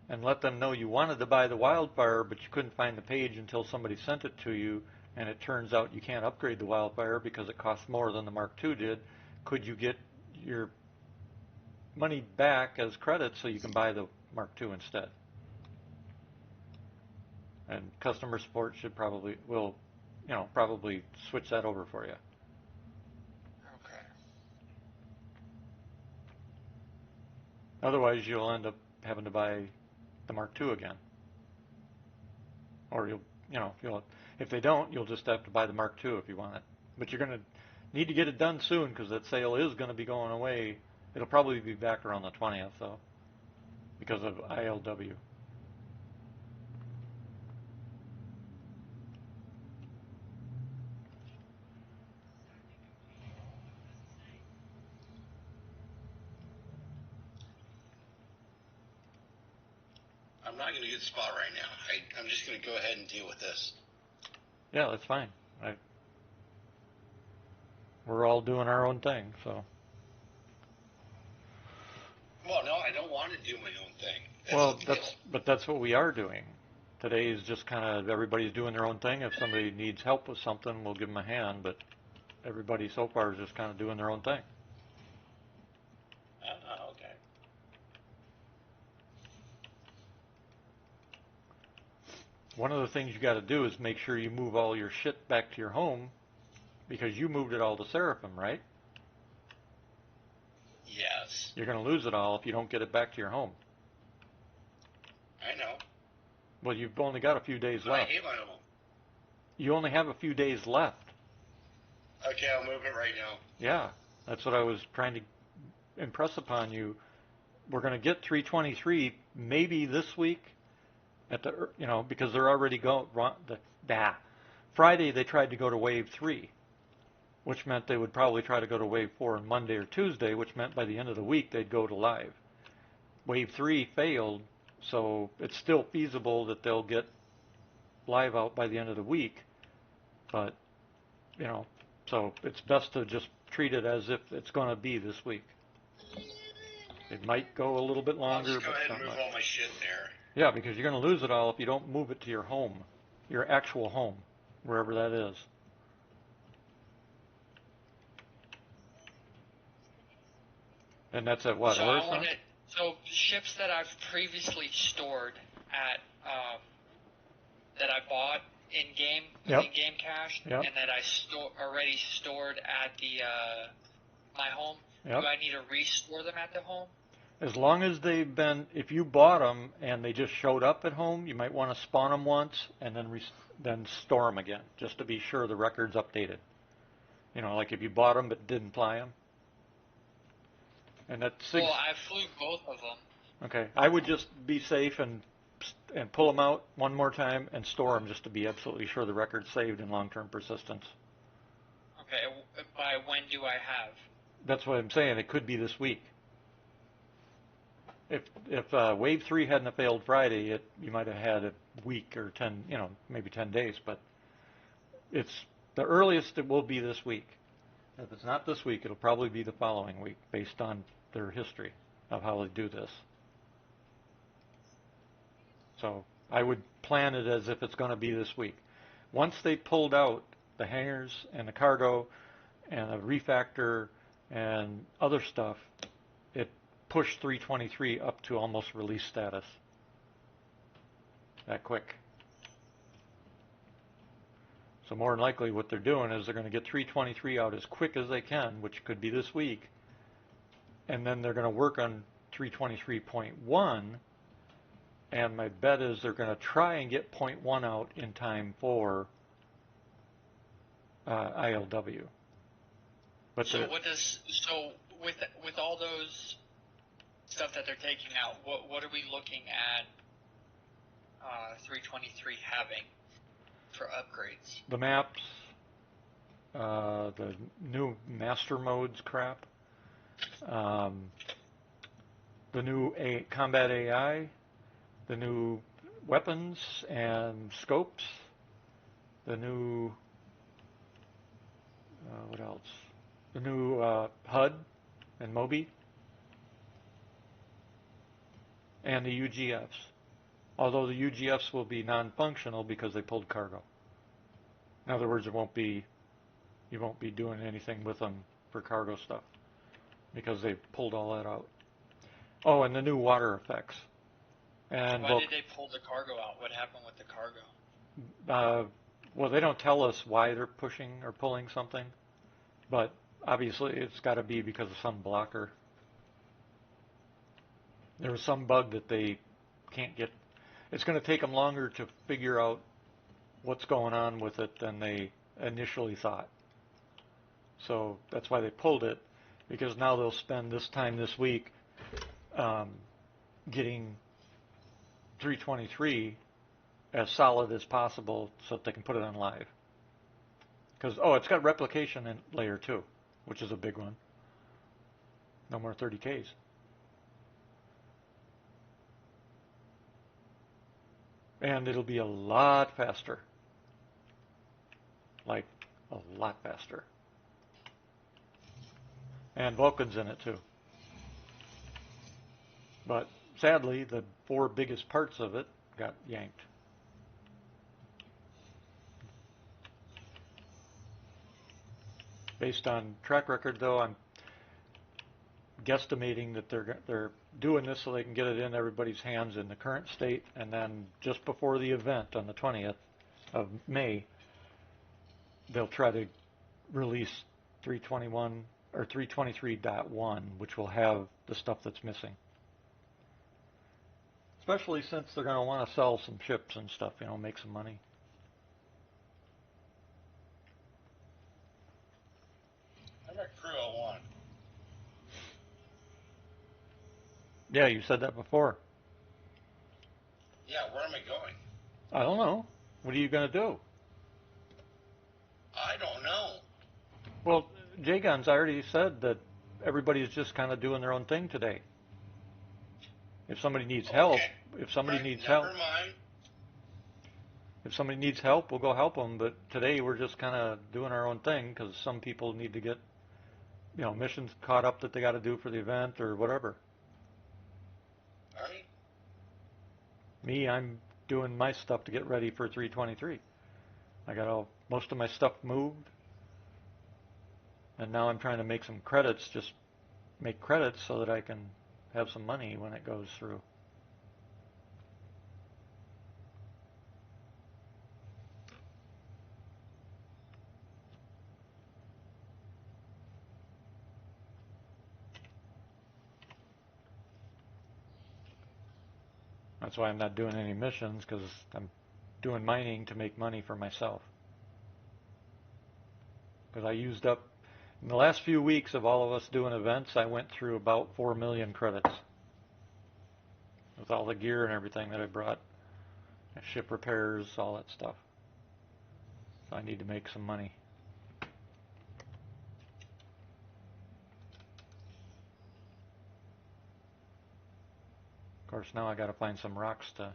S1: and let them know you wanted to buy the Wildfire, but you couldn't find the page until somebody sent it to you, and it turns out you can't upgrade the Wildfire because it costs more than the Mark II did. Could you get your money back as credit so you can buy the Mark II instead? And customer support should probably switch that over for you.
S7: Okay.
S1: Otherwise, you'll end up having to buy the Mark II again. Or if they don't, you'll just have to buy the Mark II if you want it. But you're going to need to get it done soon because that sale is going to be going away. It'll probably be back around the 20th, though, because of ILW.
S6: I'm not in a good spot right now. I'm just going to go ahead and deal with this.
S1: Yeah, that's fine. We're all doing our own thing, so.
S6: Well, no, I don't want to do my own thing.
S1: That's what we are doing. Today is just kind of everybody's doing their own thing. If somebody needs help with something, we'll give them a hand. But everybody so far is just kind of doing their own thing.
S6: Okay.
S1: One of the things you got to do is make sure you move all your shit back to your home because you moved it all to Seraphim, right?
S6: Yes.
S1: You're going to lose it all if you don't get it back to your home.
S6: I know.
S1: Well, you've only got a few days
S6: But
S1: left.
S6: I hate my home.
S1: You only have a few days left.
S6: Okay, I'll move it right now.
S1: Yeah, that's what I was trying to impress upon you. We're going to get 323 maybe this week because they're already going. Friday they tried to go to wave 3, which meant they would probably try to go to wave 4 on Monday or Tuesday, which meant by the end of the week they'd go to live. Wave 3 failed, so it's still feasible that they'll get live out by the end of the week, but so it's best to just treat it as if it's going to be this week. It might go a little bit
S6: I'll
S1: longer,
S6: just go
S1: but
S6: ahead
S1: not
S6: and move
S1: much.
S6: all my shit there.
S1: Yeah, because you're going to lose it all if you don't move it to your home, your actual home, wherever that is. And that's at what,
S7: So I
S1: Orison?
S7: want to. So ships that I've previously stored at that I bought in game cache,
S1: Yep.
S7: and that I already stored at the my home.
S1: Yep.
S7: Do I need to restore them at the home?
S1: As long as they've been, if you bought them and they just showed up at home, you might want to spawn them once and then store them again, just to be sure the record's updated. You know, like if you bought them but didn't fly them. And that's
S7: Well, I flew both of them.
S1: okay. I would just be safe and pull them out one more time and store them just to be absolutely sure the record's saved in long-term persistence.
S7: Okay, by when do I have?
S1: That's what I'm saying. It could be this week. If Wave 3 hadn't have failed Friday, you might have had a week or 10, maybe 10 days. But it's the earliest it will be this week. If it's not this week, it'll probably be the following week, based on their history of how they do this. So I would plan it as if it's going to be this week. Once they pulled out the hangars and the cargo and a refactor and other stuff, it pushed 323 up to almost release status. That quick. So more than likely what they're doing is they're going to get 323 out as quick as they can, which could be this week, and then they're going to work on 323.1, and my bet is they're going to try and get .1 out in time for ILW. But
S7: so with all those stuff that they're taking out, what are we looking at 323 having for upgrades?
S1: the maps, the new master modes crap, the new combat AI, the new weapons and scopes, the new what else? The new HUD and Moby, and the UGFs. Although the UGFs will be non-functional because they pulled cargo. In other words, you won't be doing anything with them for cargo stuff because they pulled all that out. Oh, and the new water effects. And
S7: why did they pull the cargo out? What happened with the cargo?
S1: Well, they don't tell us why they're pushing or pulling something, but obviously it's got to be because of some blocker. There was some bug that they can't get. It's going to take them longer to figure out what's going on with it than they initially thought. So that's why they pulled it, because now they'll spend this time this week getting 323 as solid as possible so that they can put it on live. Because, it's got replication in layer 2, which is a big one. No more 30Ks. And it'll be a lot faster. Like, a lot faster. And Vulcan's in it too. But sadly, the 4 biggest parts of it got yanked. Based on track record, though, I'm guesstimating that they're doing this so they can get it in everybody's hands in the current state, and then just before the event on the 20th of May, they'll try to release 321 or 323.1, which will have the stuff that's missing. Especially since they're going to want to sell some ships and stuff, make some money.
S6: I'm at Crew 01.
S1: Yeah, you said that before.
S6: Yeah, where am I going?
S1: I don't know. What are you going to do?
S6: I don't know.
S1: Well, J-Guns already said that everybody's just kind of doing their own thing today. If somebody needs help, if somebody needs help, we'll go help them. But today we're just kind of doing our own thing because some people need to get, missions caught up that they got to do for the event or whatever.
S6: All right.
S1: Me, I'm doing my stuff to get ready for 323. I got most of my stuff moved, and now I'm trying to make some credits, just make credits so that I can have some money when it goes through. That's why I'm not doing any missions, because I'm doing mining to make money for myself. Because I used up, in the last few weeks of all of us doing events, I went through about 4 million credits. With all the gear and everything that I brought. Ship repairs, all that stuff. So I need to make some money. Of course, now I got to find some rocks to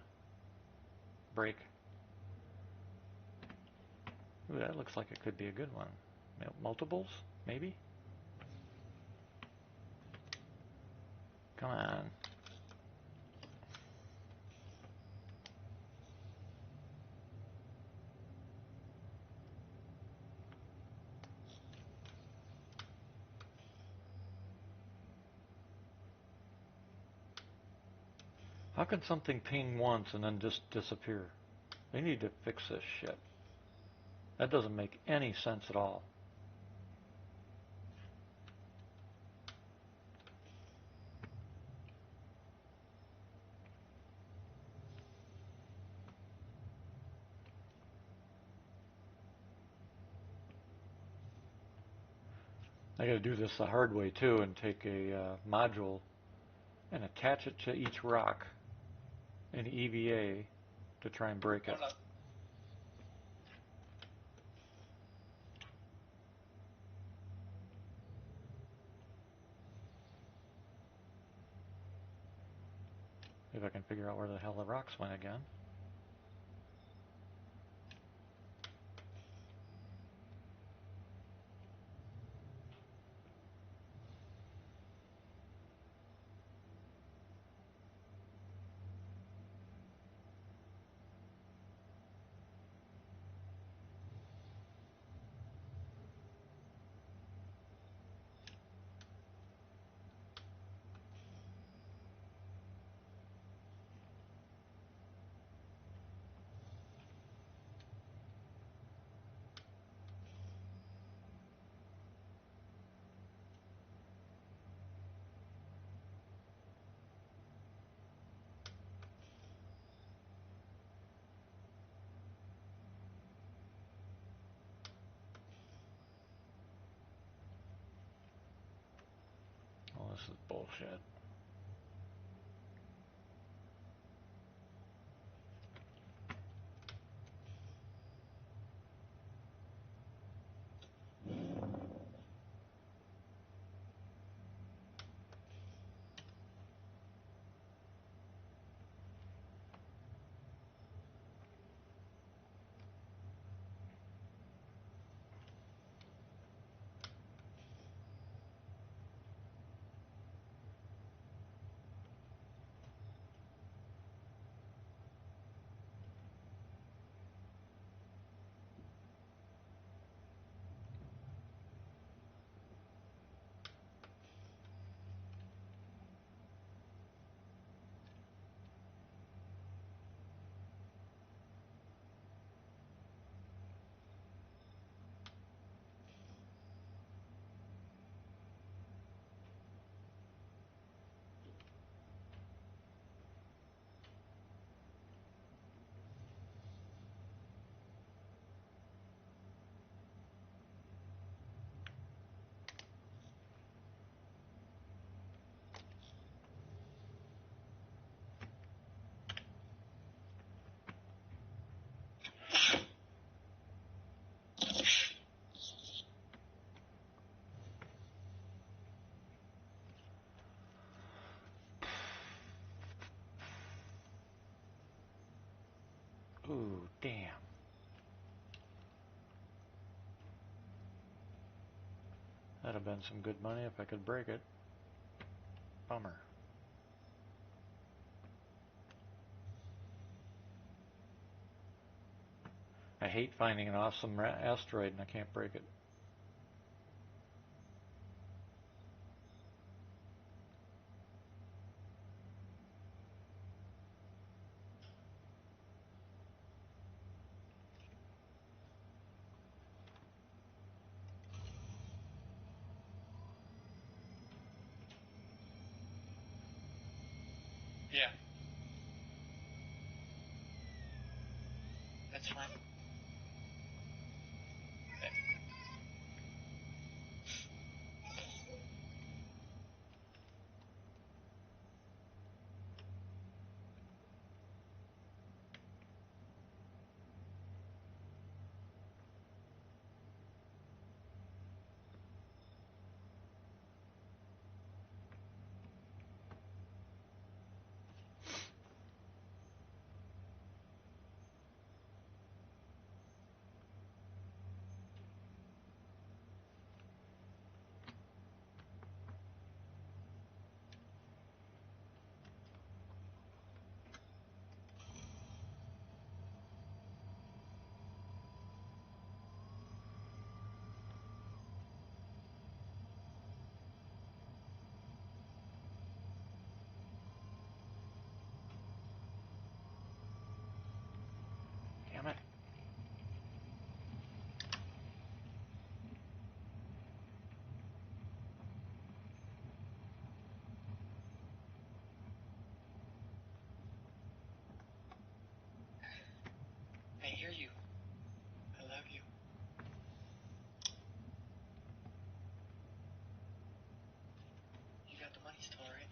S1: break. Ooh, that looks like it could be a good one. Multiples, maybe? Come on. How can something ping once and then just disappear? They need to fix this shit. That doesn't make any sense at all. I got to do this the hard way too, and take a module and attach it to each rock in EVA to try and break it. If I can figure out where the hell the rocks went again. Oh, this is bullshit. Ooh, damn. That'd have been some good money if I could break it. Bummer. I hate finding an awesome asteroid and I can't break it.
S7: Yeah. That's fine.
S1: Damn it.
S7: I hear you. I love you. You got the money still, right?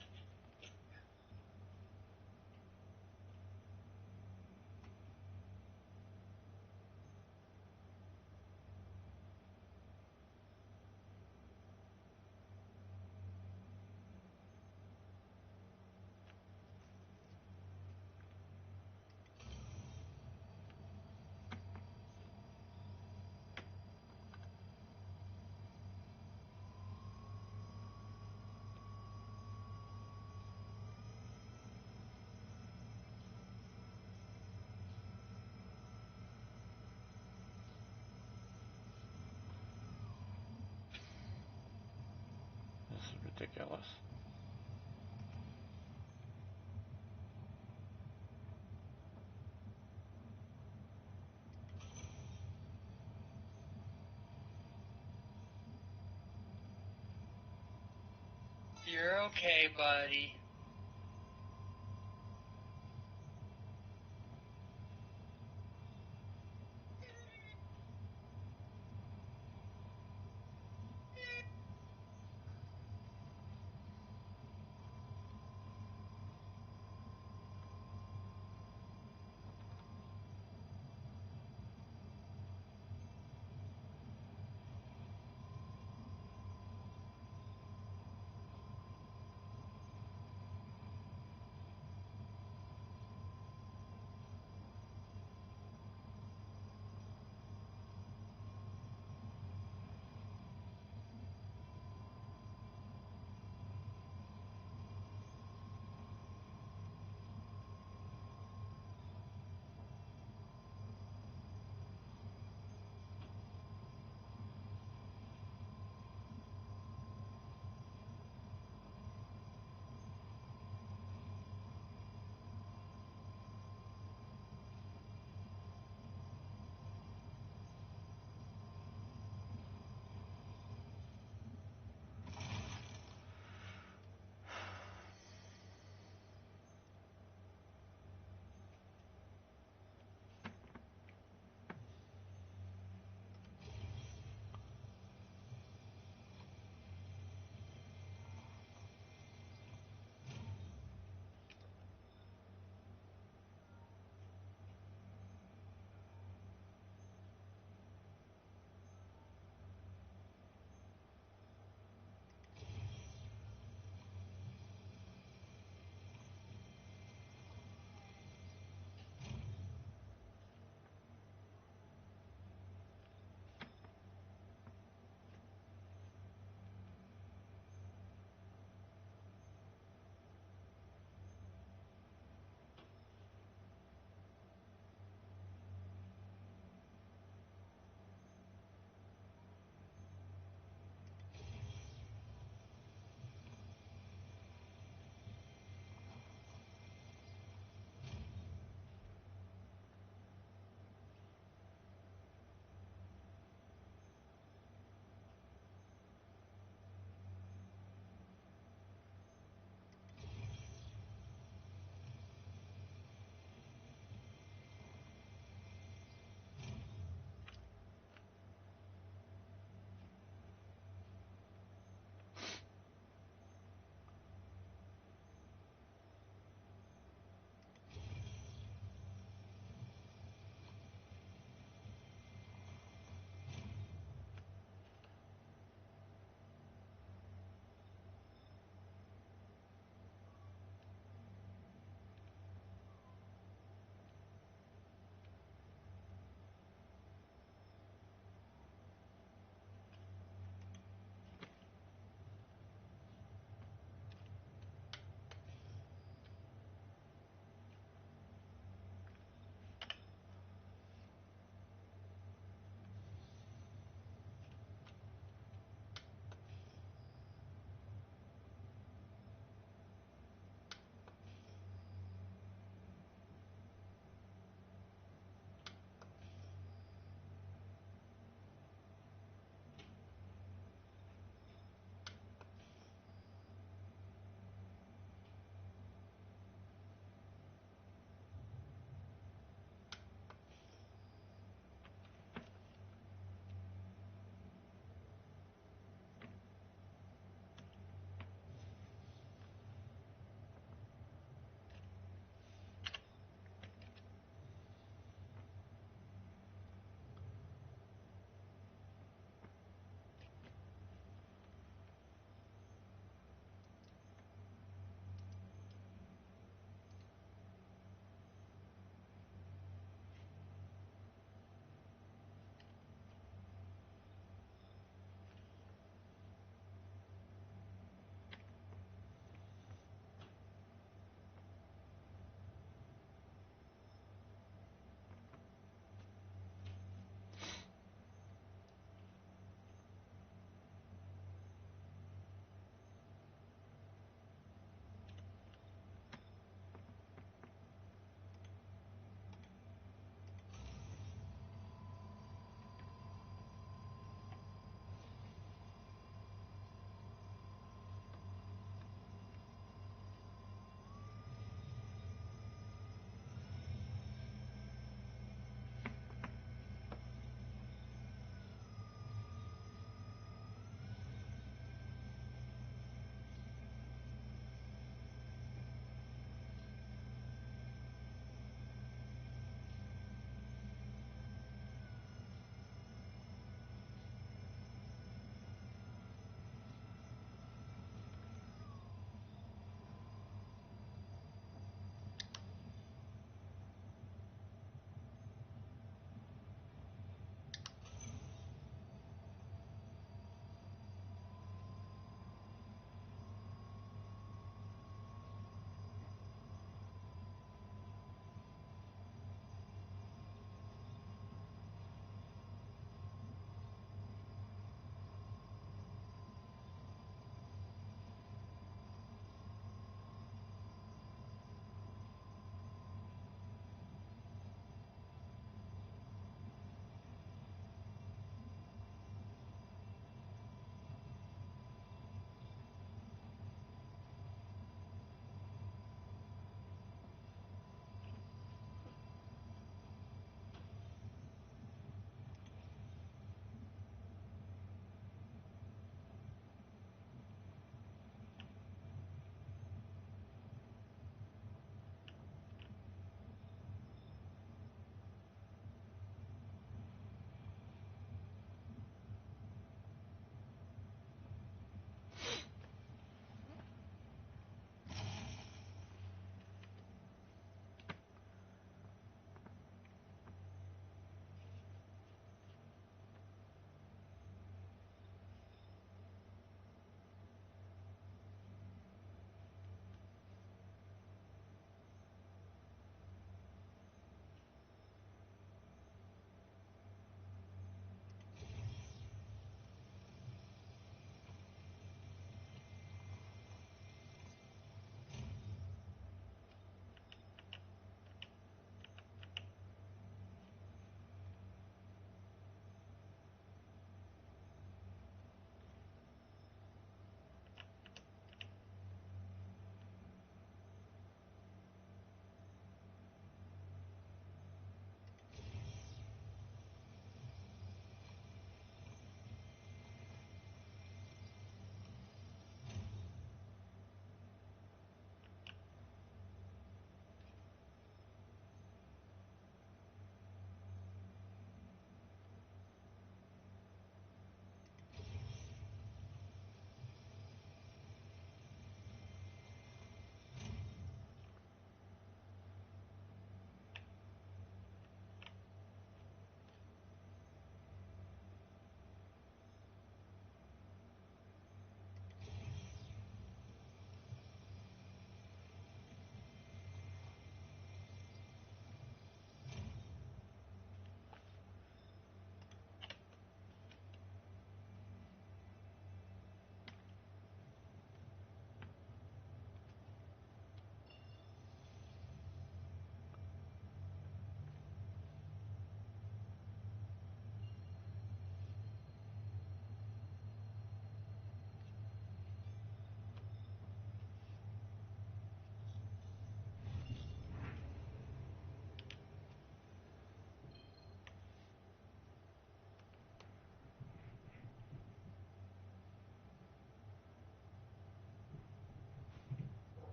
S1: This is ridiculous.
S7: You're okay, buddy.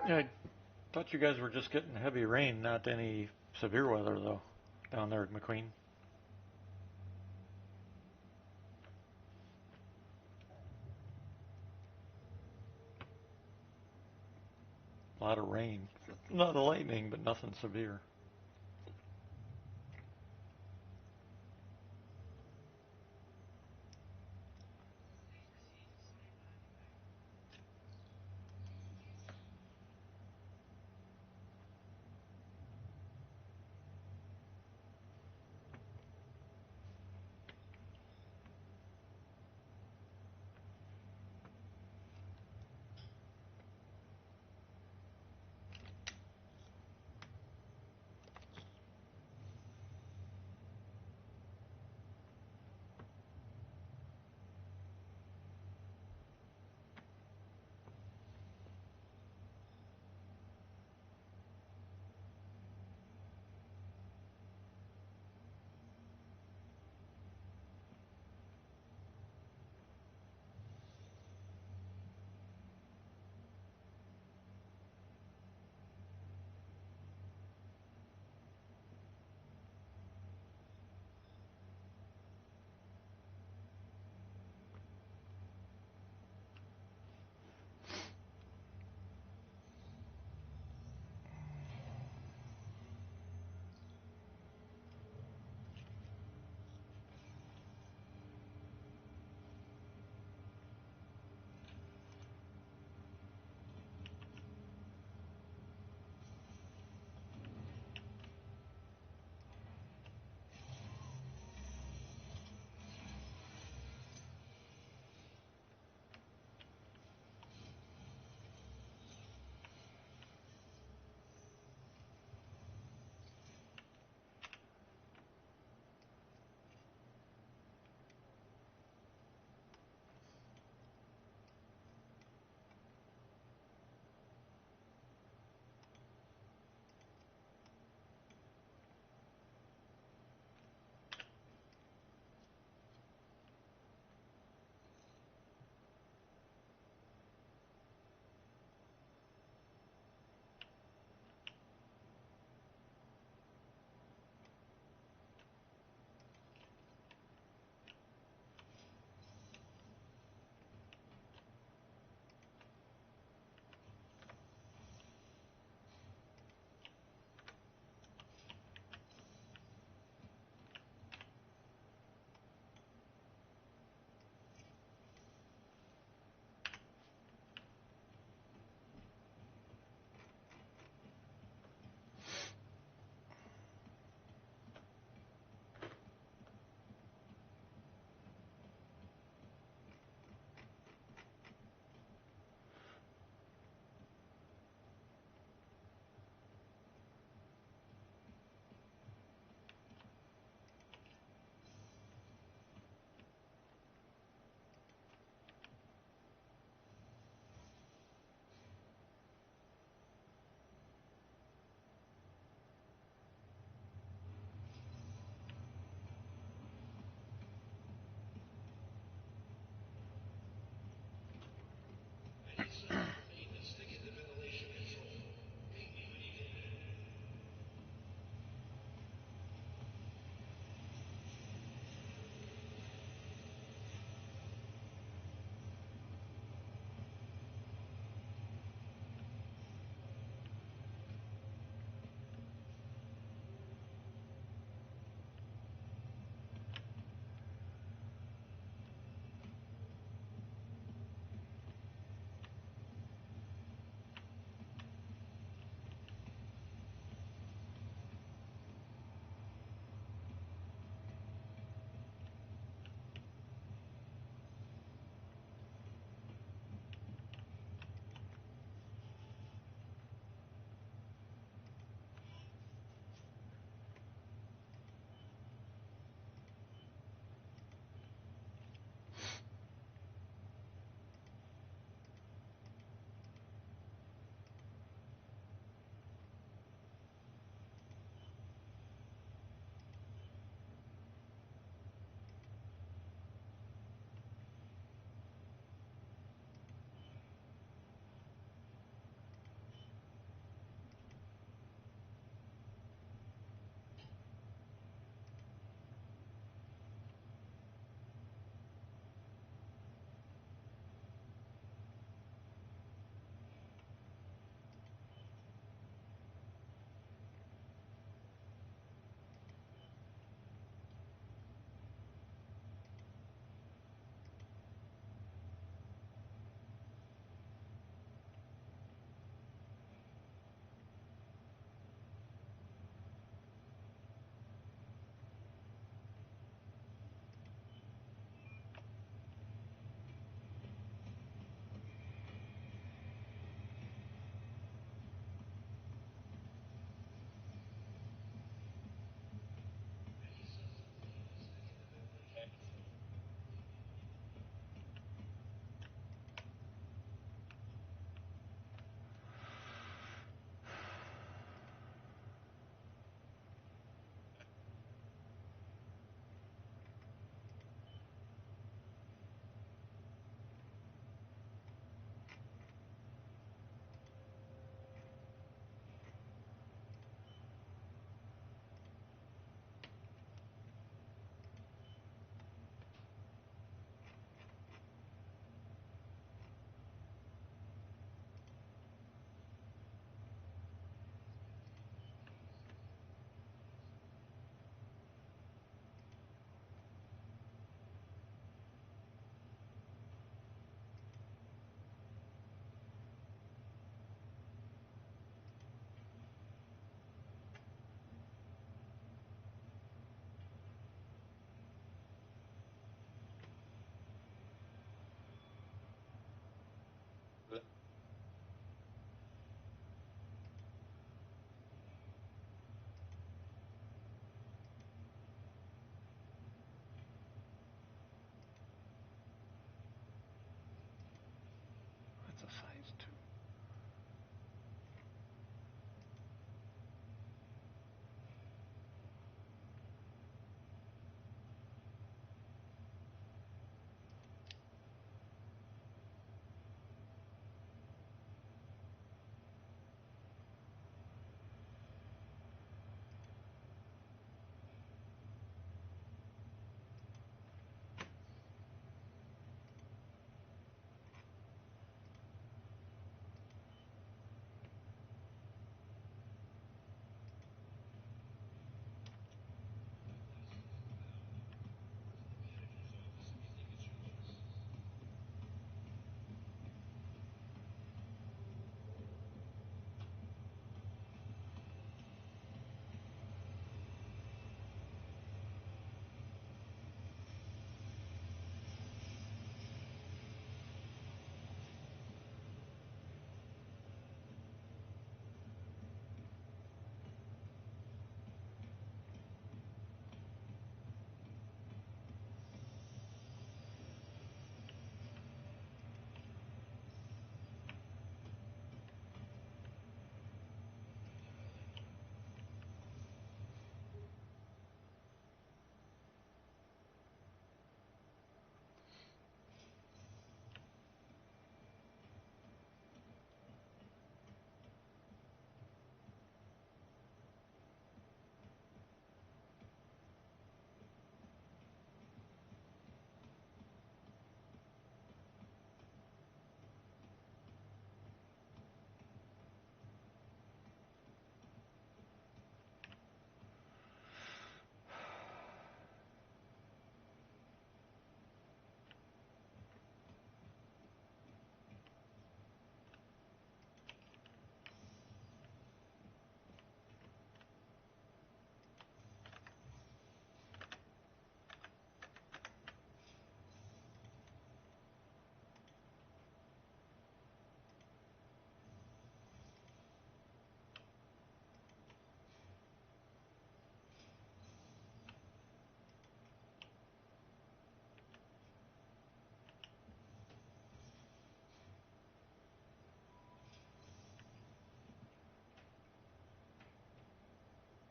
S1: Yeah, I thought you guys were just getting heavy rain, not any severe weather though, down there at McQueen. A lot of rain. Not lightning, but nothing severe.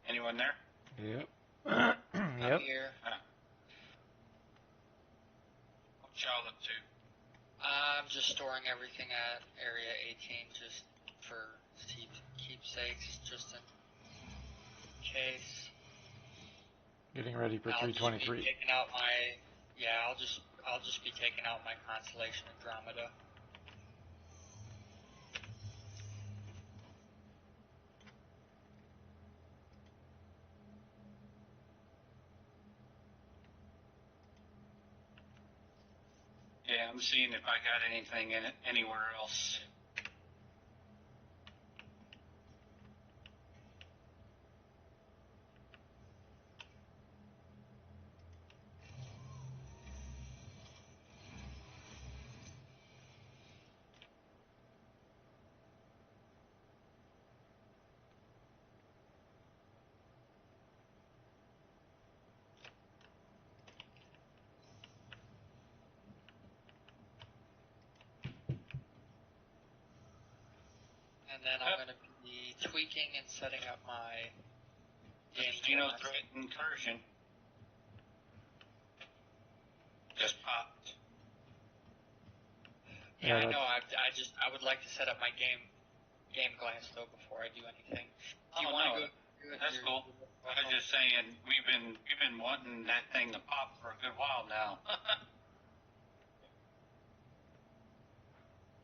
S2: Anyone there?
S1: Yep.
S7: I'm
S1: Yep.
S7: here.
S2: What y'all up to?
S7: I'm just storing everything at Area 18 just for keepsakes, just in case.
S1: Getting ready for
S7: I'll just
S1: 323.
S7: be taking out my I'll just be taking out my constellation Andromeda.
S2: Yeah, I'm seeing if I got anything in it anywhere else.
S7: And then I'm going to be tweaking and setting up my game.
S2: Xenothreat incursion just popped.
S7: Yeah,
S1: Yeah,
S7: I know. I would like to set up my game glass though before I do anything. Do you want to go?
S2: That's cool. I was just saying we've been wanting that thing to pop for a good while now.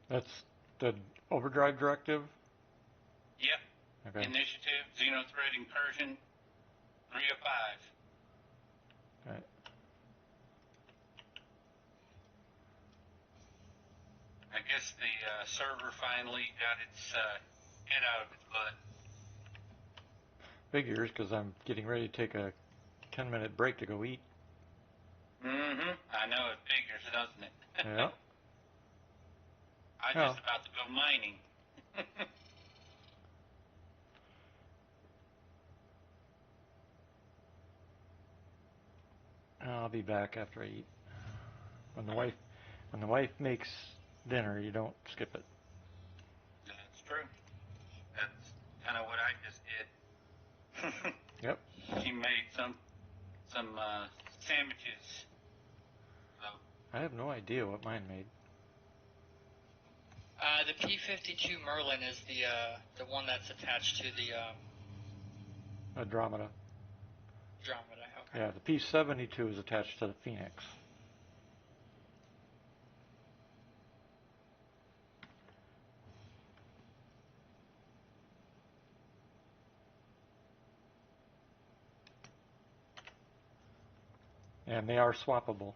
S1: that's the overdrive directive.
S2: Yep.
S1: Okay.
S2: Initiative, Xenothreat incursion, 3 of 5.
S1: Okay.
S2: I guess the server finally got its head out of its butt.
S1: Figures, because I'm getting ready to take a 10-minute break to go eat.
S2: Mm-hmm. I know it figures, doesn't it?
S1: Yeah.
S2: I'm just about to go mining.
S1: I'll be back after I eat. When the wife makes dinner, you don't skip it.
S2: That's true. That's kind of what I just did.
S1: Yep.
S2: She made some sandwiches. So
S1: I have no idea what mine made.
S7: The P-52 Merlin is the one that's attached to the
S1: Andromeda.
S7: Andromeda. Okay.
S1: Yeah, the P-72 is attached to the Phoenix. And they are swappable.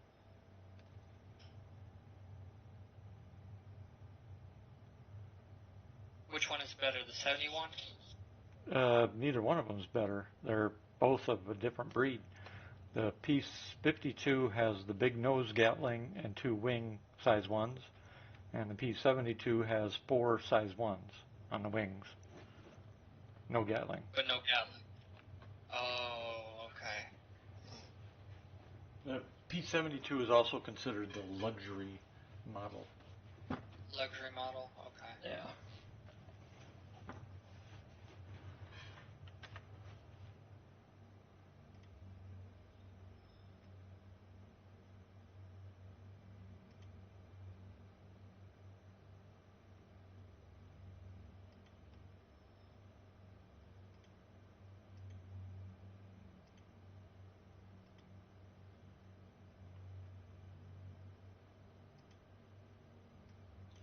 S7: Which one is better, the 71?
S1: Neither one of them is better. They're both of a different breed. The P-52 has the big nose Gatling and 2 wing size 1s, and the P-72 has 4 size 1s on the wings. No Gatling.
S7: But no Gatling. Oh, okay.
S1: The P-72 is also considered the luxury model.
S7: Luxury model? Okay.
S1: Yeah.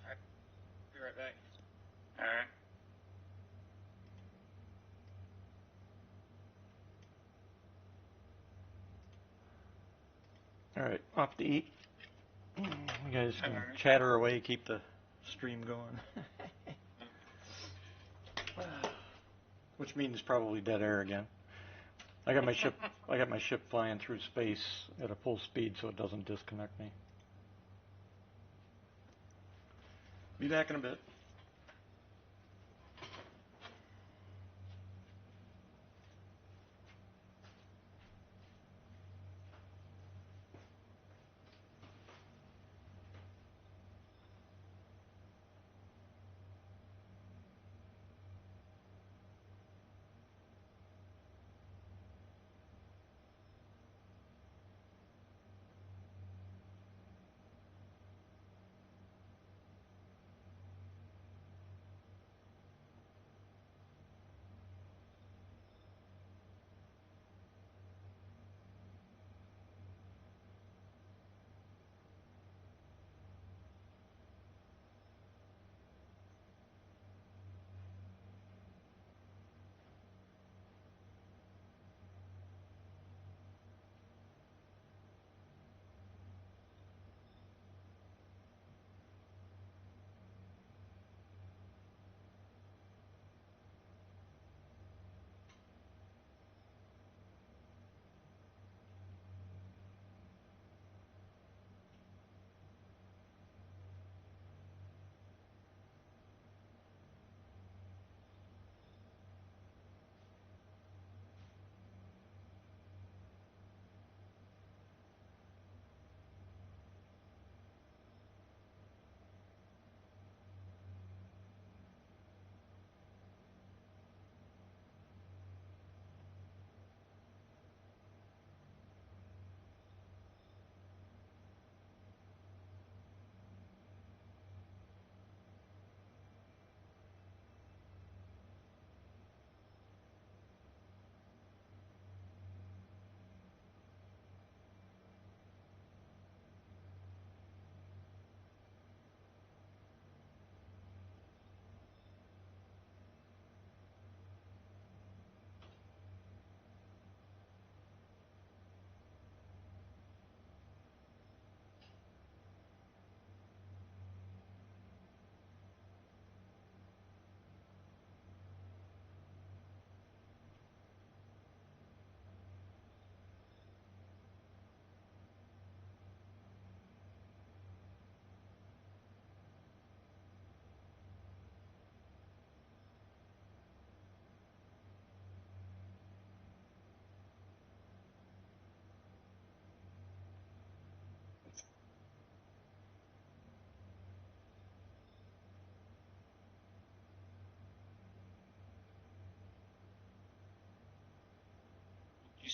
S7: Alright. Be right back.
S2: all right.
S1: All right, off to eat. You guys can chatter away, keep the stream going. Which means probably dead air again. I got my ship flying through space at a full speed so it doesn't disconnect me. Be back in a bit.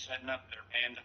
S8: setting up their Panda.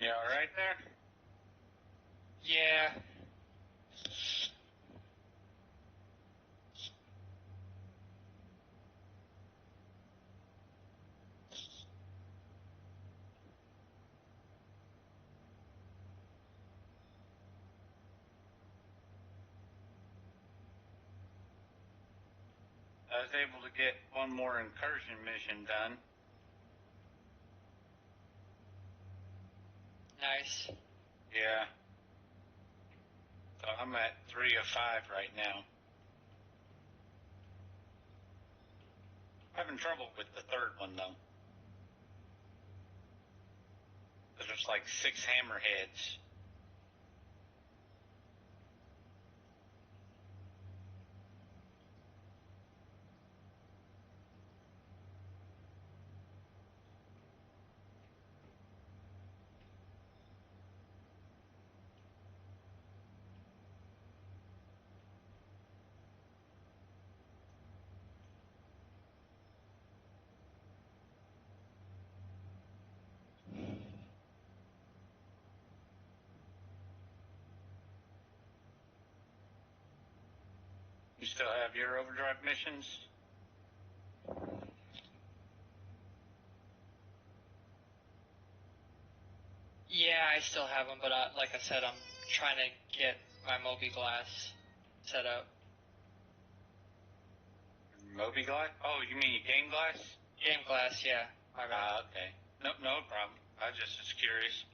S2: You all right there?
S7: Yeah.
S2: I was able to get one more incursion mission done.
S7: Nice.
S2: Yeah. So I'm at 3 of 5 right now. Having trouble with the third one though. There's like 6 hammerheads. You still have your overdrive missions?
S7: Yeah, I still have them, but like I said, I'm trying to get my Moby Glass set up.
S2: Moby Glass? Oh, you mean your game glass?
S7: Game Glass, yeah. My bad.
S2: Okay. No problem. I just was curious.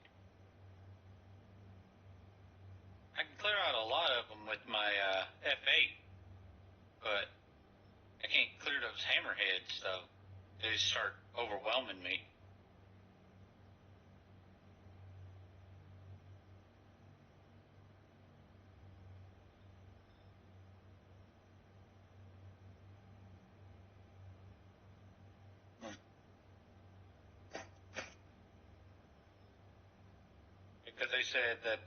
S2: I can clear out a lot of them with my F8, but I can't clear those hammerheads, though. They start overwhelming me. Because they said that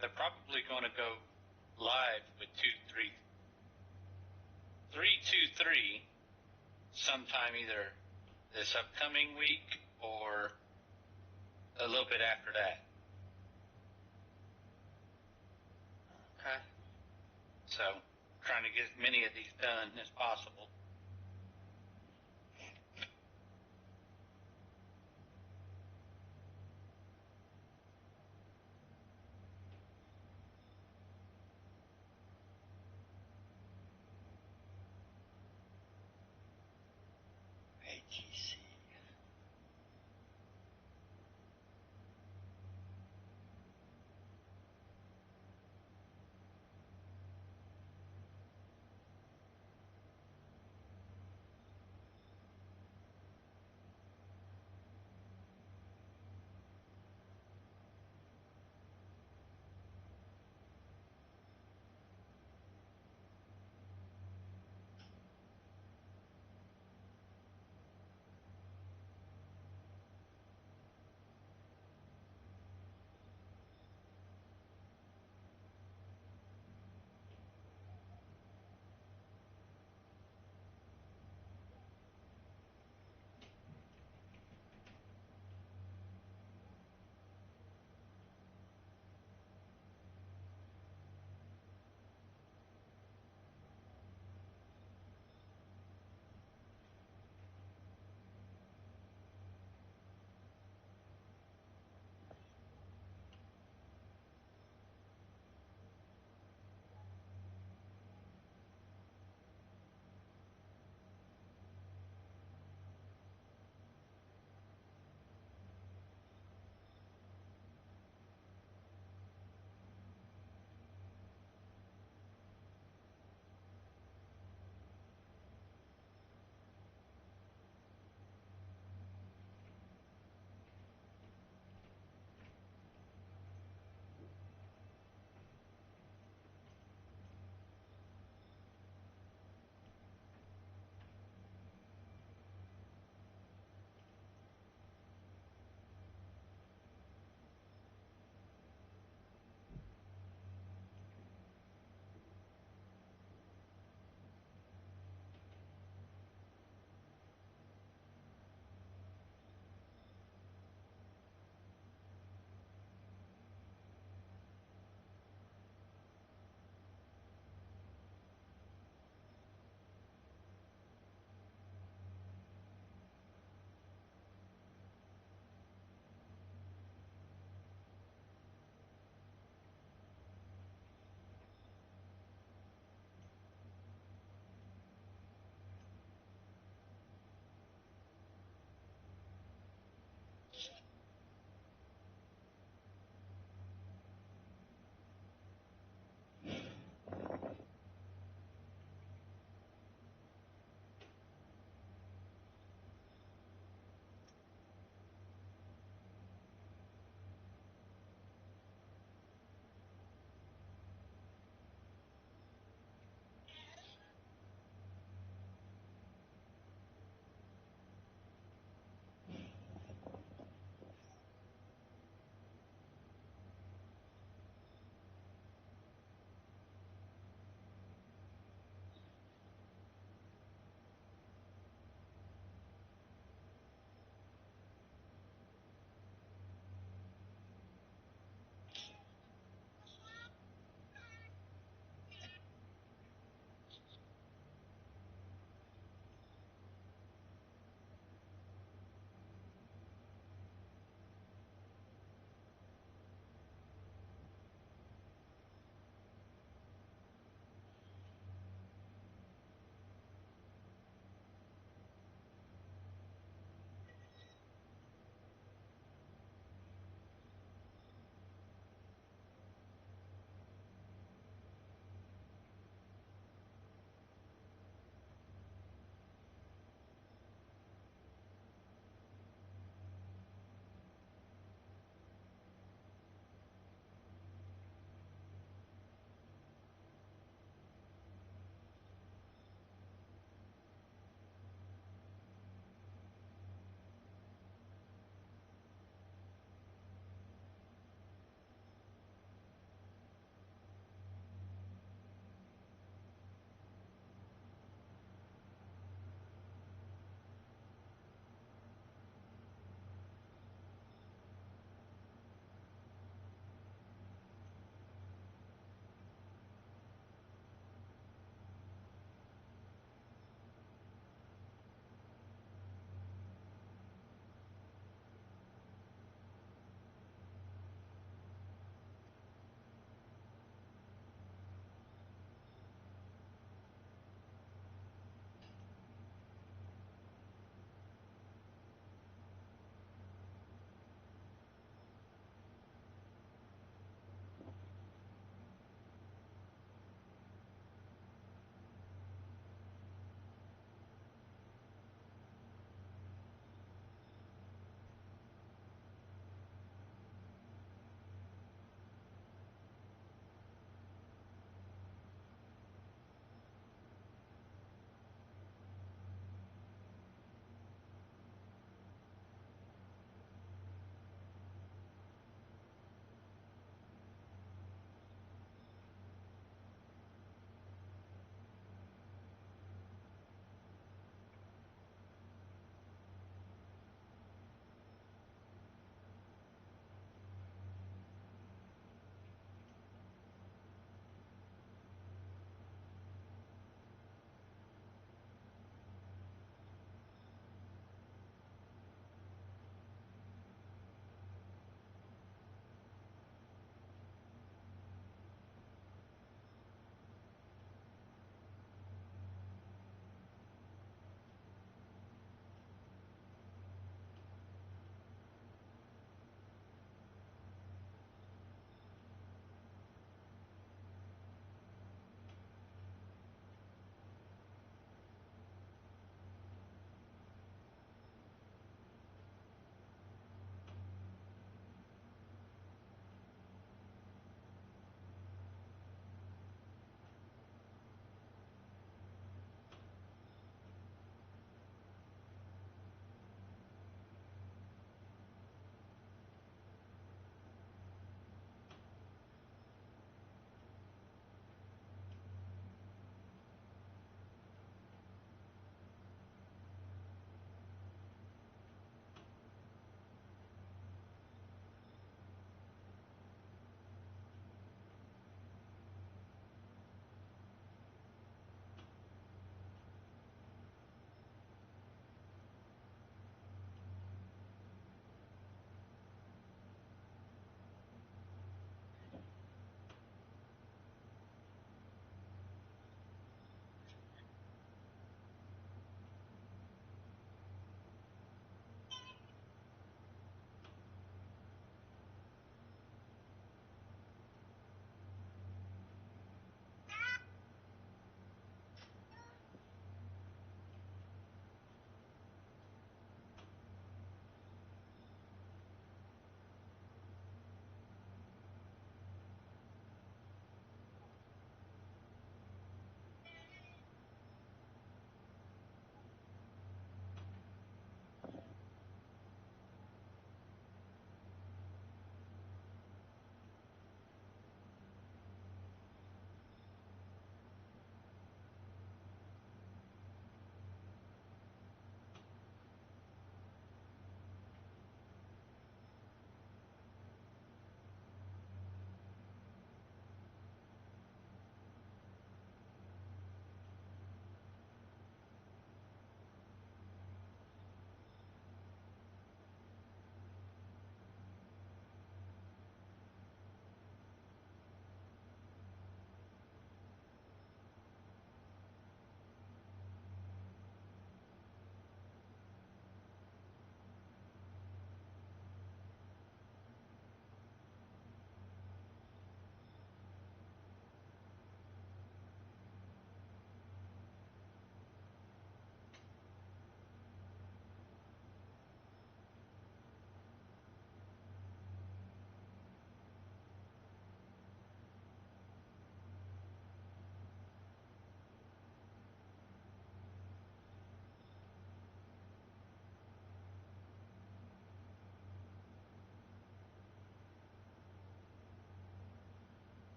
S2: they're probably going to go live with 323 sometime either this upcoming week or a little bit after that.
S7: Okay.
S2: So, trying to get as many of these done as possible.
S7: ATC.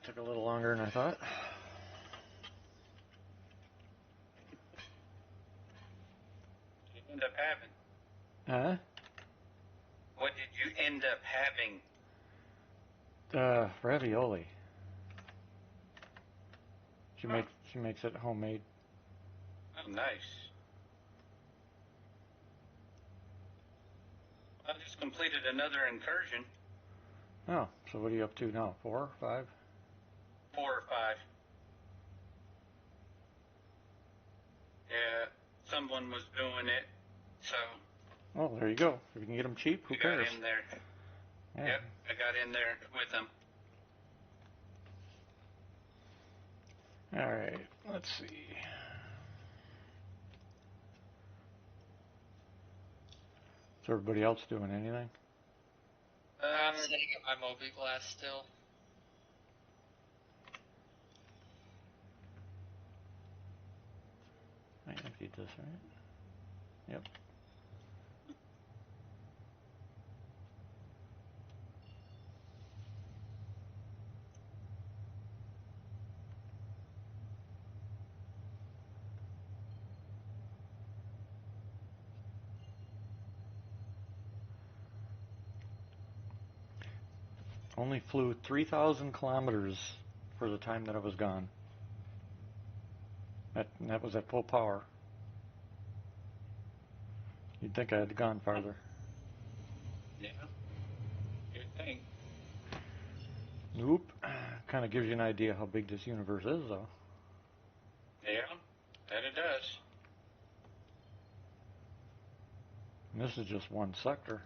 S1: took a little longer than I thought.
S2: What did you end up having?
S1: Huh?
S2: What did you end up having?
S1: Ravioli. She
S2: Huh.
S1: makes it homemade.
S2: Oh, nice. I just completed another incursion.
S1: Oh, so what are you up to now? 4, 5?
S2: 4 or 5. Yeah, someone was doing it, so
S1: Oh, there you go. If you can get them cheap, who
S2: I got
S1: cares?
S2: in there.
S1: Yeah.
S2: Yep, I got in there with them.
S1: All right. Let's see. Is everybody else doing anything?
S7: I'm setting up my Moby glass still.
S1: I emptied this, right? Yep. Only flew 3,000 kilometers for the time that I was gone. That was at full power. You'd think I had gone farther.
S2: Yeah, good thing.
S1: Nope. Kind of gives you an idea how big this universe is, though.
S2: Yeah, that it does.
S1: And this is just one sector.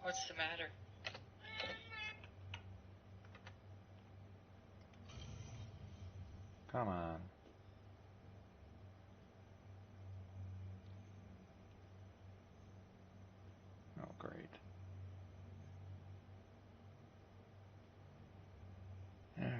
S7: What's the matter?
S1: Come on. Oh, great. All right.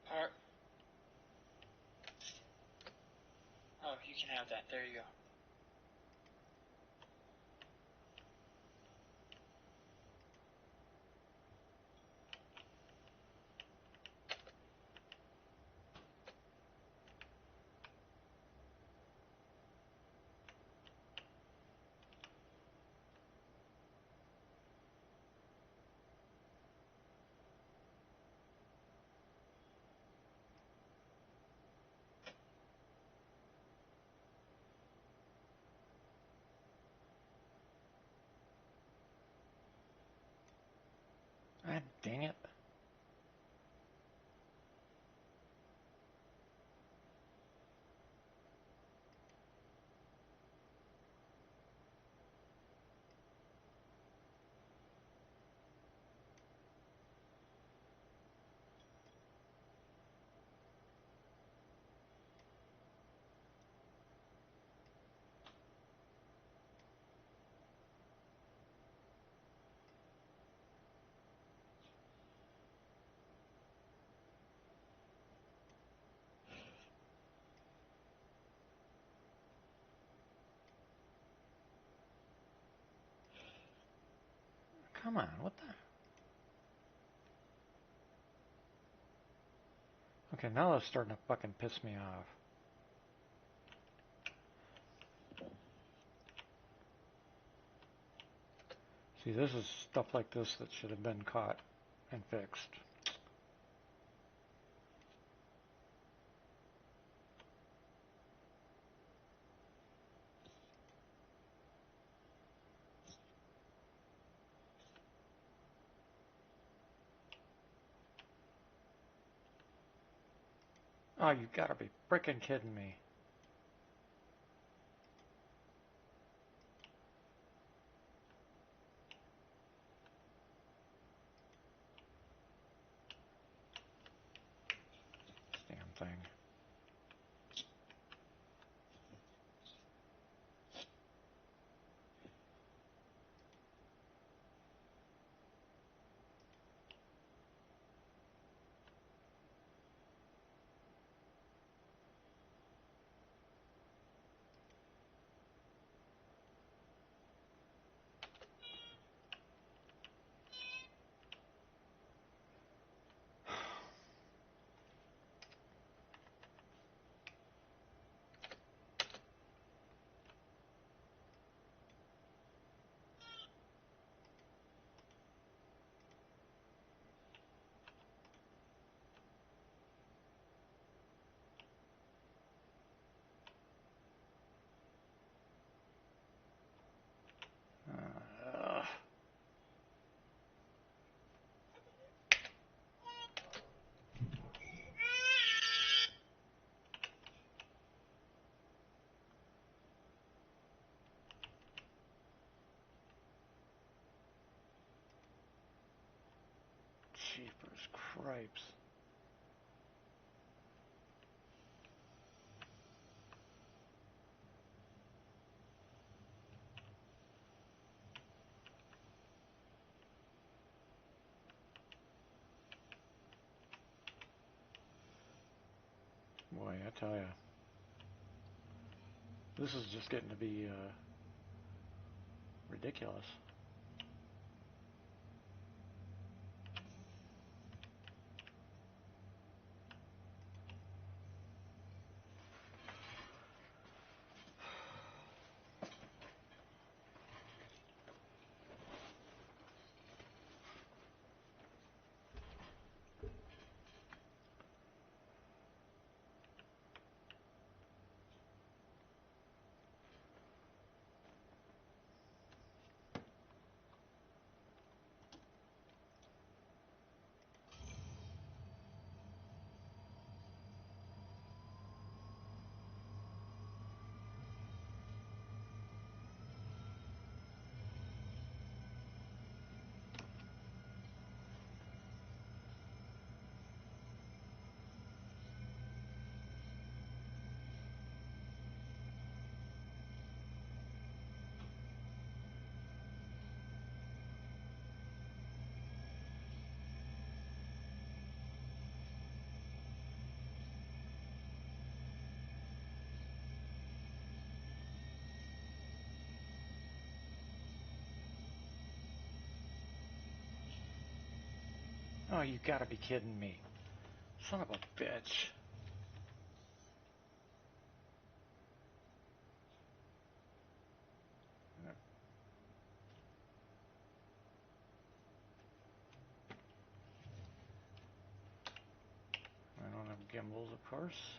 S7: Part. Oh, you can have that. There you go.
S1: God dang it. Come on, what the? Okay, now that's starting to fucking piss me off. See, this is stuff like this that should have been caught and fixed. Oh, you gotta be frickin' kidding me. This damn thing. Uh, Jeepers cripes. Boy, I tell ya, this is just getting to be ridiculous. Oh, you gotta be kidding me. Son of a bitch. I don't have gimbals, of course.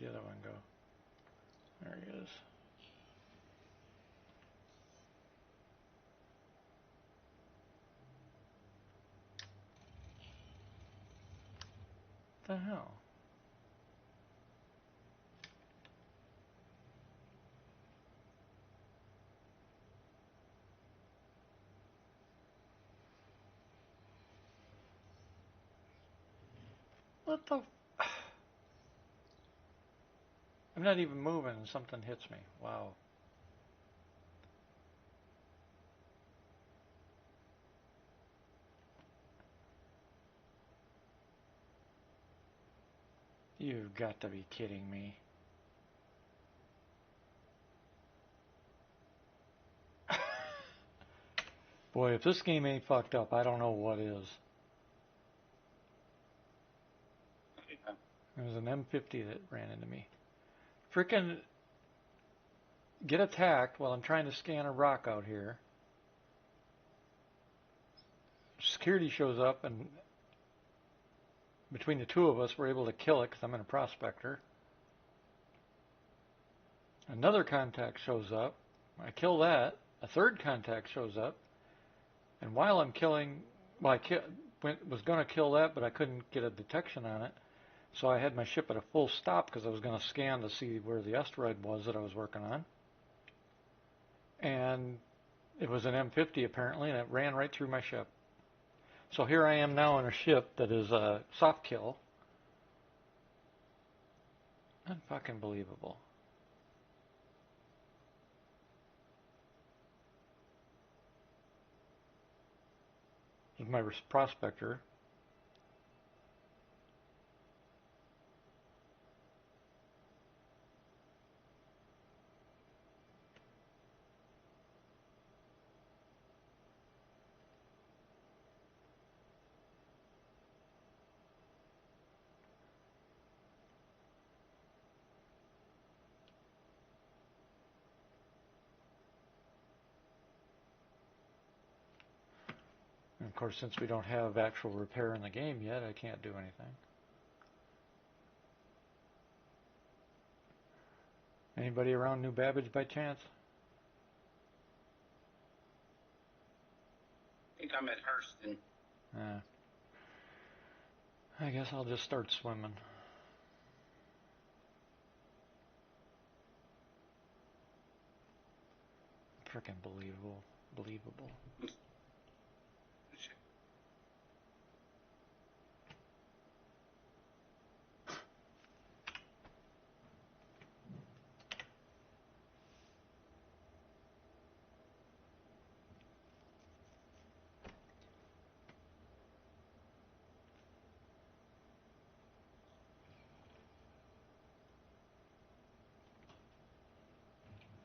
S1: the other one go? There he is. What the hell? What the? I'm not even moving and something hits me. Wow. You've got to be kidding me. Boy, if this game ain't fucked up, I don't know what is. It was an M50 that ran into me. Frickin' get attacked while I'm trying to scan a rock out here. Security shows up, and between the two of us, we're able to kill it because I'm in a prospector. Another contact shows up. I kill that. A third contact shows up. And while I'm killing, well, was going to kill that, but I couldn't get a detection on it. So I had my ship at a full stop because I was going to scan to see where the asteroid was that I was working on. And it was an M50 apparently, and it ran right through my ship. So here I am now in a ship that is a soft kill. Unfucking believable. This is my prospector. And of course, since we don't have actual repair in the game yet, I can't do anything. Anybody around New Babbage by chance?
S2: I think I'm at Hurston.
S1: I guess I'll just start swimming. Frickin' believable. Believable.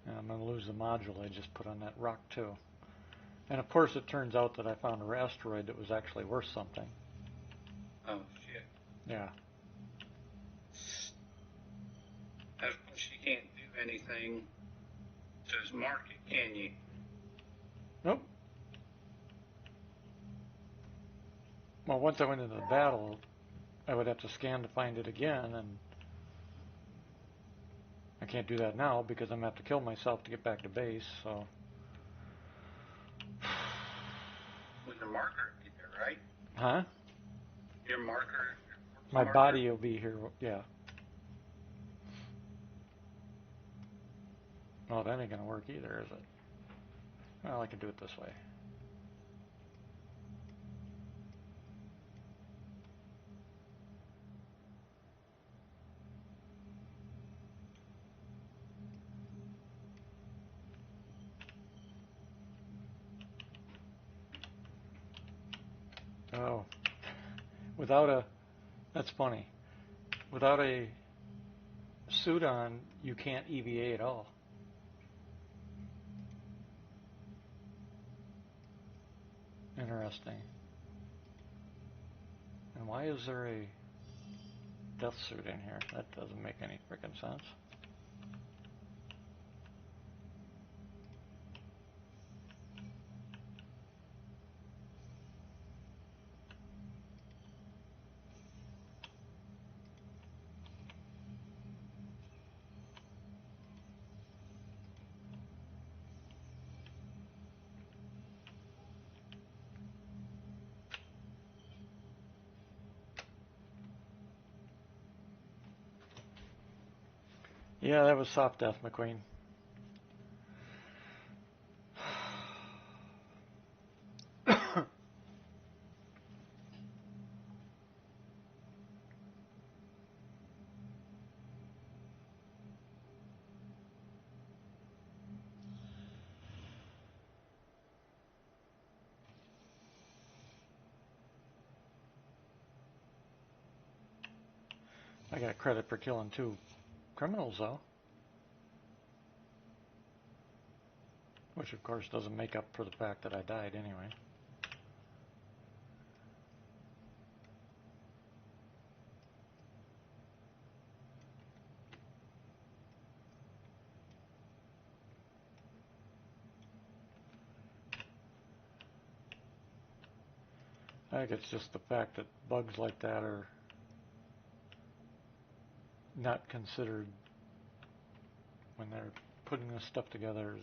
S1: And I'm going to lose the module I just put on that rock too. And of course it turns out that I found an asteroid that was actually worth something.
S2: Oh, shit.
S1: Yeah.
S2: Of course, you can't do anything to mark it, can you?
S1: Nope. Well, once I went into the battle, I would have to scan to find it again, and I can't do that now because I'm going to have to kill myself to get back to base, so...
S2: With the marker be there, right?
S1: Huh?
S2: Your marker?
S1: My body will be here, yeah. Oh, that ain't going to work either, is it? Well, I can do it this way. Oh. Without a... That's funny. Without a suit on, you can't EVA at all. Interesting. And why is there a death suit in here? That doesn't make any freaking sense. Yeah, that was soft death, McQueen. I got credit for killing 2 criminals, though. Which, of course, doesn't make up for the fact that I died anyway. I think it's just the fact that bugs like that are not considered when they're putting this stuff together.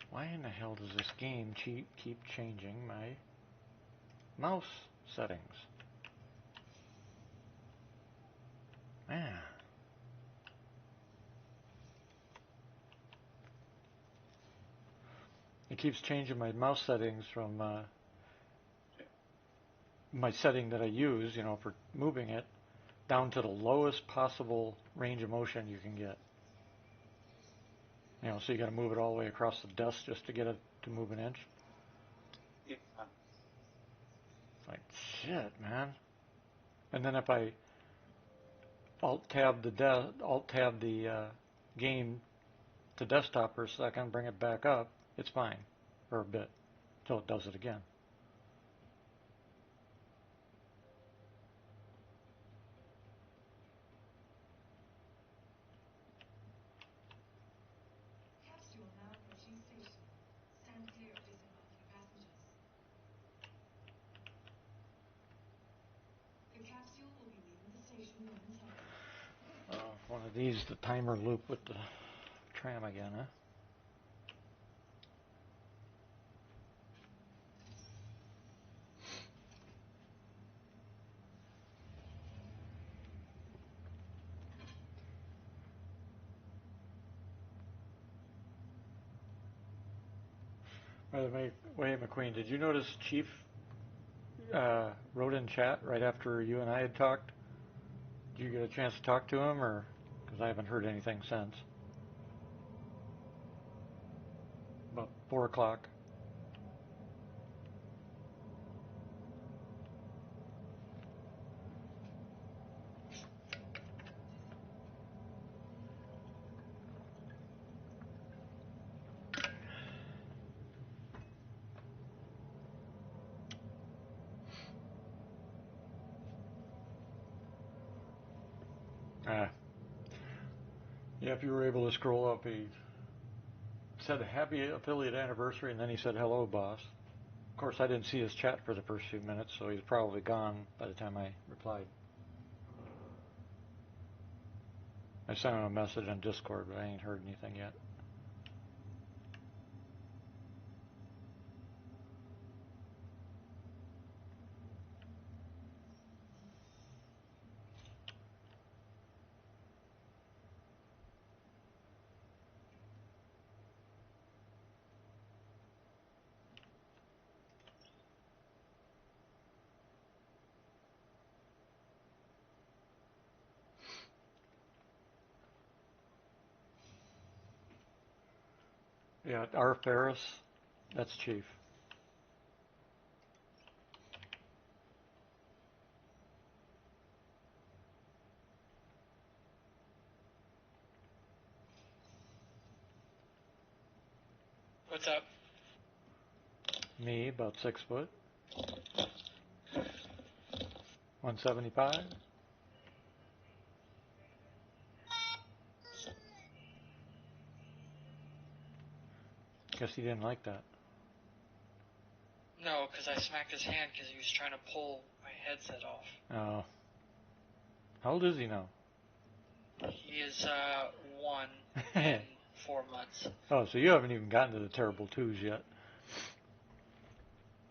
S1: Why in the hell does this game keep changing my mouse settings? Man. It keeps changing my mouse settings from my setting that I use, for moving it, down to the lowest possible range of motion you can get. So you got to move it all the way across the desk just to get it to move an inch.
S2: Yeah.
S1: It's like, shit, man. And then if I alt-tab the game to desktop for a second, bring it back up, it's fine for a bit until it does it again.
S3: Capsule now approaching station. Stand clear of disadvantaged passengers. The capsule will be leaving the station momentarily.
S1: One of these, the timer loop with the tram again, huh? By the way, McQueen, did you notice Chief wrote in chat right after you and I had talked? Did you get a chance to talk to him, or because I haven't heard anything since? About 4 o'clock. Yeah, if you were able to scroll up, he said happy affiliate anniversary, and then he said hello, boss. Of course, I didn't see his chat for the first few minutes, so he's probably gone by the time I replied. I sent him a message on Discord, but I ain't heard anything yet. Yeah, R. Ferris, that's Chief.
S7: What's up?
S1: Me, about 6 foot. 175. Guess he didn't like that.
S7: No, because I smacked his hand because he was trying to pull my headset off.
S1: Oh. How old is he now?
S7: He is 1, and months.
S1: Oh, so you haven't even gotten to the terrible twos yet.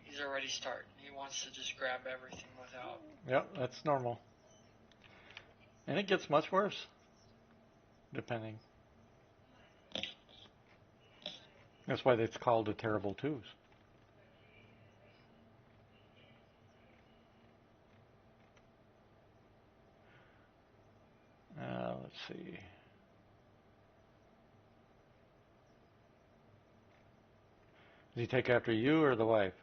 S7: He's already starting. He wants to just grab everything without.
S1: Yep, that's normal. And it gets much worse, depending. That's why it's called the terrible twos. Let's see. Does he take after you or the wife?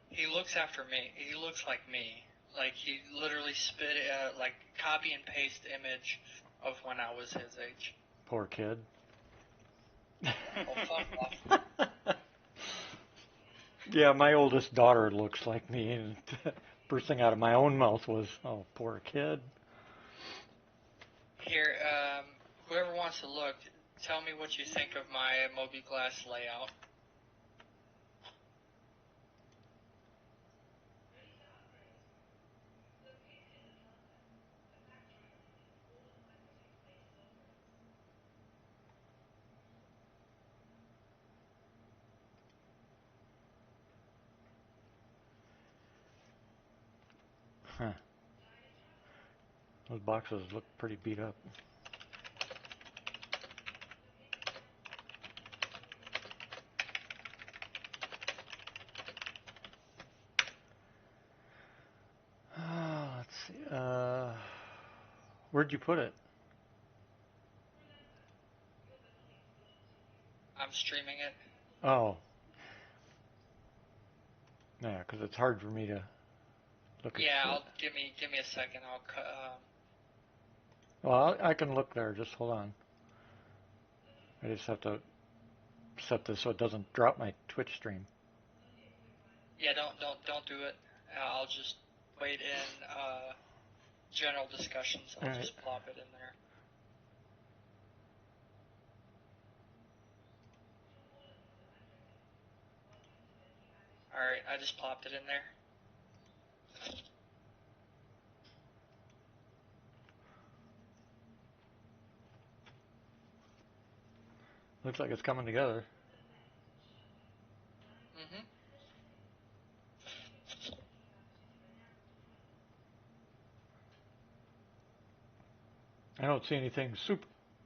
S7: He looks after me. He looks like me. Like he literally spit like copy and paste image of when I was his age.
S1: Poor kid.
S7: Oh, fuck off.
S1: Yeah, my oldest daughter looks like me, and first thing out of my own mouth was, "Oh, poor kid."
S7: Here, whoever wants to look, tell me what you think of my Moby Glass layout.
S1: Huh. Those boxes look pretty beat up. Let's see. Where'd you put it?
S7: I'm streaming it.
S1: Oh. Yeah, because it's hard for me to look at.
S7: Yeah, give me a second. I'll
S1: Well, I can look there. Just hold on. I just have to set this so it doesn't drop my Twitch stream.
S7: Yeah, don't do it. I'll just wait in general discussions. I'll
S1: All right.
S7: just plop it in there. All right, I just plopped it in there.
S1: Looks like it's coming together.
S7: Mhm.
S1: I don't see anything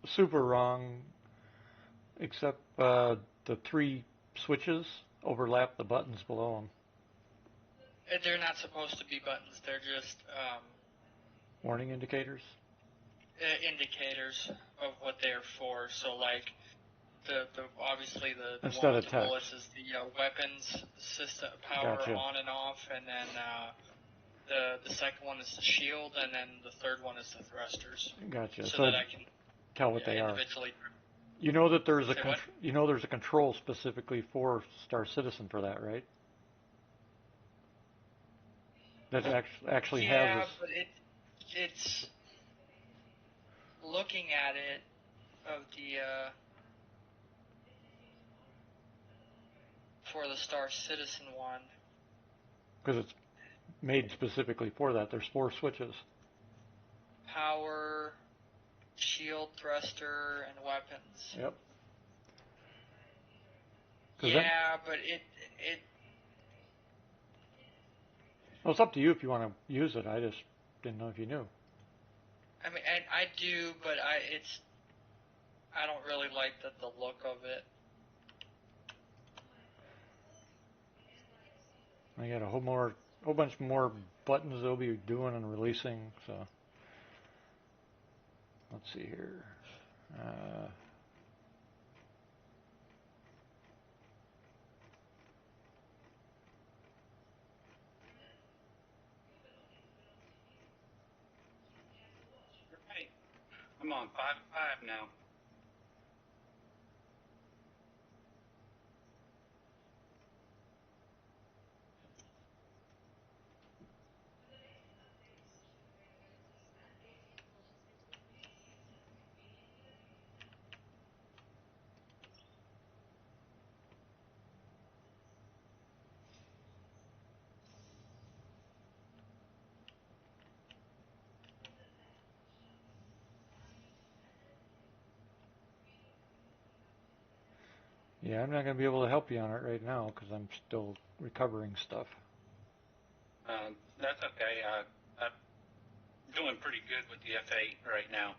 S1: super wrong, except the three switches overlap the buttons below them.
S7: They're not supposed to be buttons. They're just
S1: Warning indicators.
S7: indicators of what they're for. So like the obviously the
S1: Instead
S7: one
S1: of
S7: with the
S1: text.
S7: bullets is the weapons system power
S1: Gotcha.
S7: on and off, and then the second one is the shield, and then the third one is the thrusters.
S1: Gotcha.
S7: So
S1: So
S7: that I can
S1: tell what they are.
S7: individually.
S1: You know that there's a
S7: Say what?
S1: there's a control specifically for Star Citizen for that, right? That actually
S7: Yeah,
S1: has this.
S7: but it's looking at it of the for the Star Citizen one.
S1: Because it's made specifically for that. There's 4 switches.
S7: Power, shield, thruster, and weapons.
S1: Yep.
S7: Yeah, but it
S1: Well, it's up to you if you want to use it. I just didn't know if you knew.
S7: I mean, I do, but I don't really like the look of it.
S1: I got a whole bunch more buttons they'll be doing and releasing. So let's see here.
S2: Right. I'm on 5-5 now.
S1: Yeah, I'm not going to be able to help you on it right now because I'm still recovering stuff.
S2: That's okay. I'm doing pretty good with the F8 right now.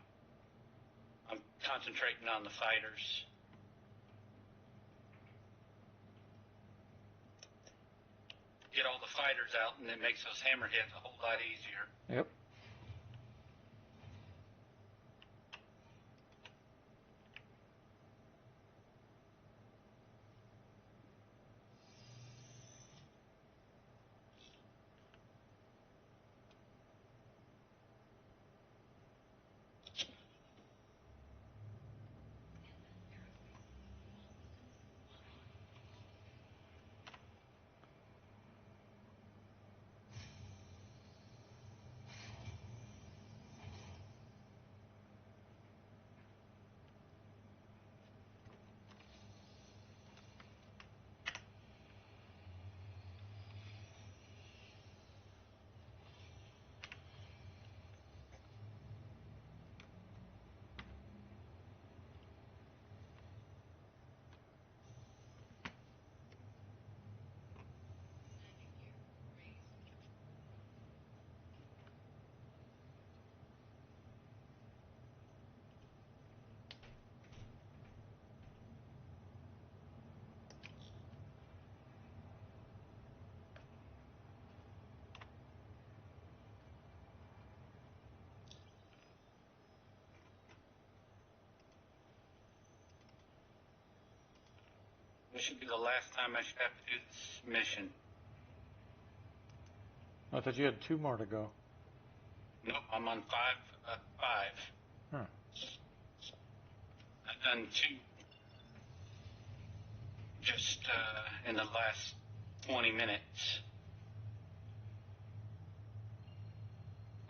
S2: I'm concentrating on the fighters. Get all the fighters out, and it makes those hammerheads a whole lot easier.
S1: Yep.
S2: This should be the last time I should have to do this mission.
S1: I thought you had 2 more to go.
S2: Nope, I'm on five.
S1: Huh.
S2: I've done 2 just in the last 20 minutes.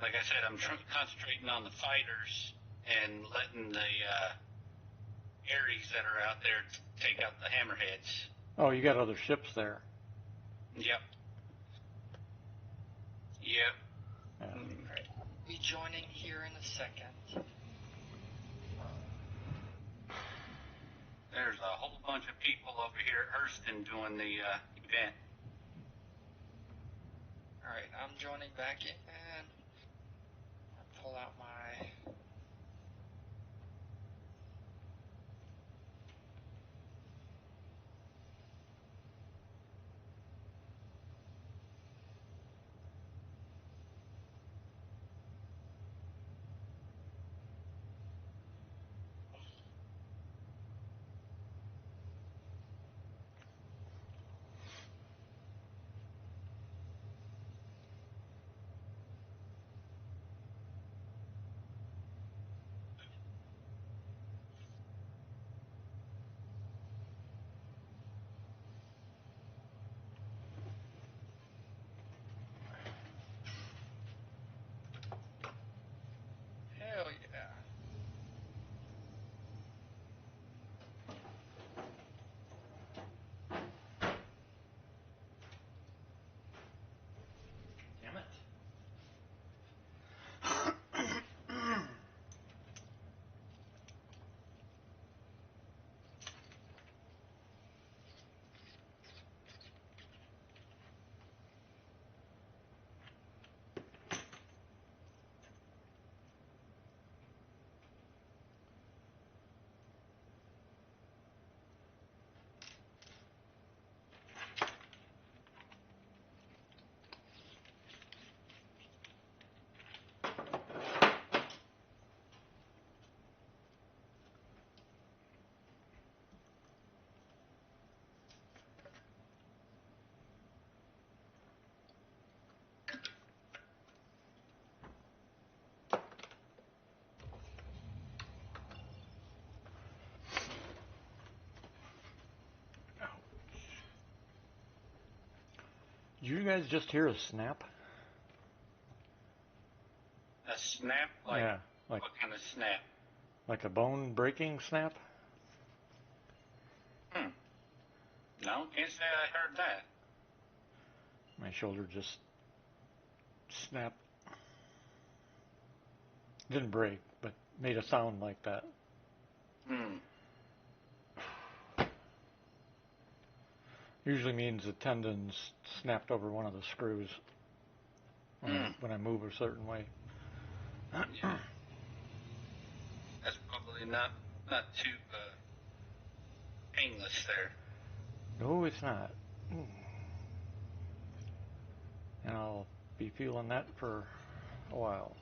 S2: Like I said, I'm concentrating on the fighters and letting the Aries that are out there take out the hammerheads.
S1: Oh, you got other ships there.
S2: Yep.
S1: Yeah.
S7: Alright. Be joining here in a second.
S2: There's a whole bunch of people over here at Hurston doing the event.
S7: Alright, I'm joining back in. I'll pull out my... Hell yeah.
S1: Damn it. Did you guys just hear a snap?
S2: A snap? Like,
S1: yeah, like
S2: what kind of snap?
S1: like a bone breaking snap?
S2: No, can't say I heard that.
S1: My shoulder just snapped. Didn't break, but made a sound like that. Usually means the tendon's snapped over one of the screws when I move a certain way.
S2: Yeah. That's probably not too painless there.
S1: No, it's not. And I'll be feeling that for a while.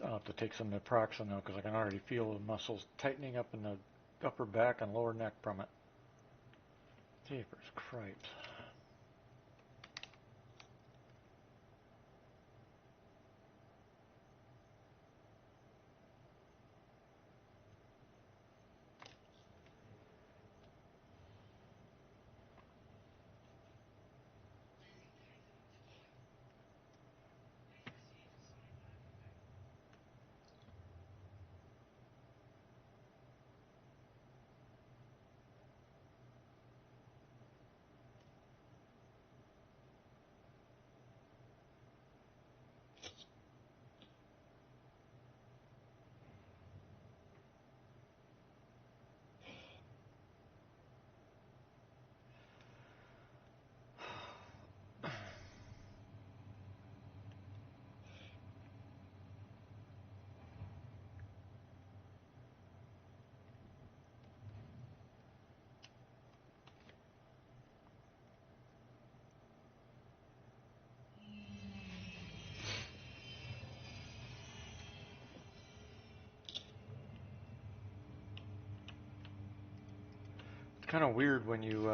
S1: I'll have to take some naproxen now because I can already feel the muscles tightening up in the upper back and lower neck from it. Jeepers cripes. It's kind of weird when you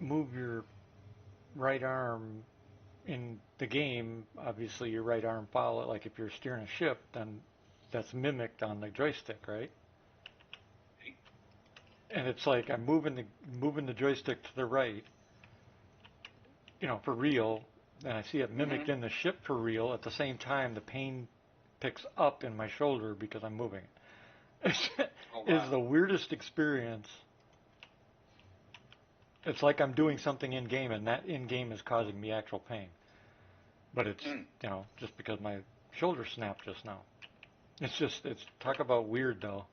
S1: move your right arm in the game. Obviously, your right arm follow it. Like if you're steering a ship, then that's mimicked on the joystick, right? And it's like I'm moving the joystick to the right, for real, and I see it mimicked in the ship for real. At the same time, the pain picks up in my shoulder because I'm moving. It's the weirdest experience. It's like I'm doing something in game, and that in game is causing me actual pain. But it's just because my shoulder snapped just now. It's talk about weird though.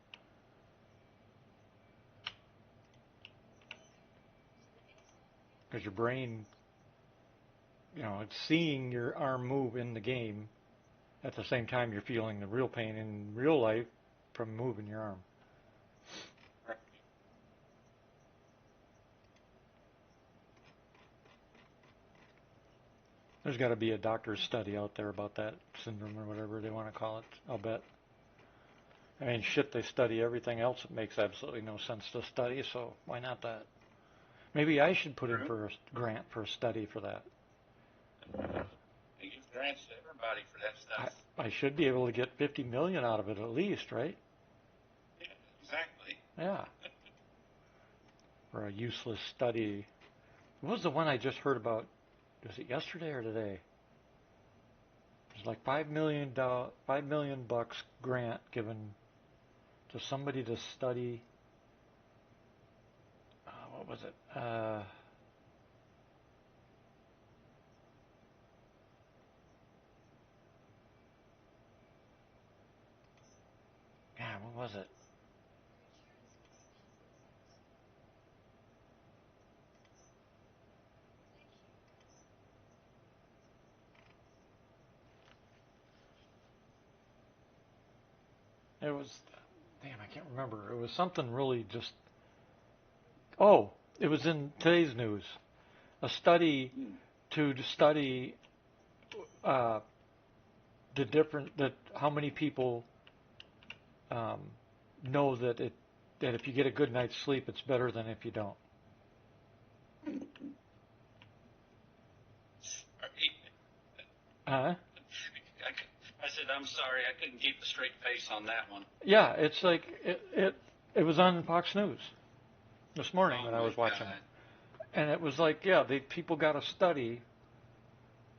S1: Because your brain, it's seeing your arm move in the game at the same time you're feeling the real pain in real life from moving your arm. There's got to be a doctor's study out there about that syndrome or whatever they want to call it, I'll bet. I mean, shit, they study everything else. It makes absolutely no sense to study, so why not that? Maybe I should put in for a grant for a study for that.
S2: They give grants to everybody for that stuff.
S1: I should be able to get $50 million out of it at least, right?
S2: Yeah, exactly.
S1: Yeah. For a useless study. What was the one I just heard about? Was it yesterday or today? It was like $5 million bucks grant given to somebody to study. What was it? God, what was it? It was, damn, I can't remember. It was something really just. Oh, it was in today's news. A study to study the different that how many people know that if you get a good night's sleep, it's better than if you don't. Huh?
S2: I said, I'm sorry, I couldn't keep a straight face on that one.
S1: Yeah, it's like it was on Fox News this morning when I was watching it, and it was like, yeah, people got a study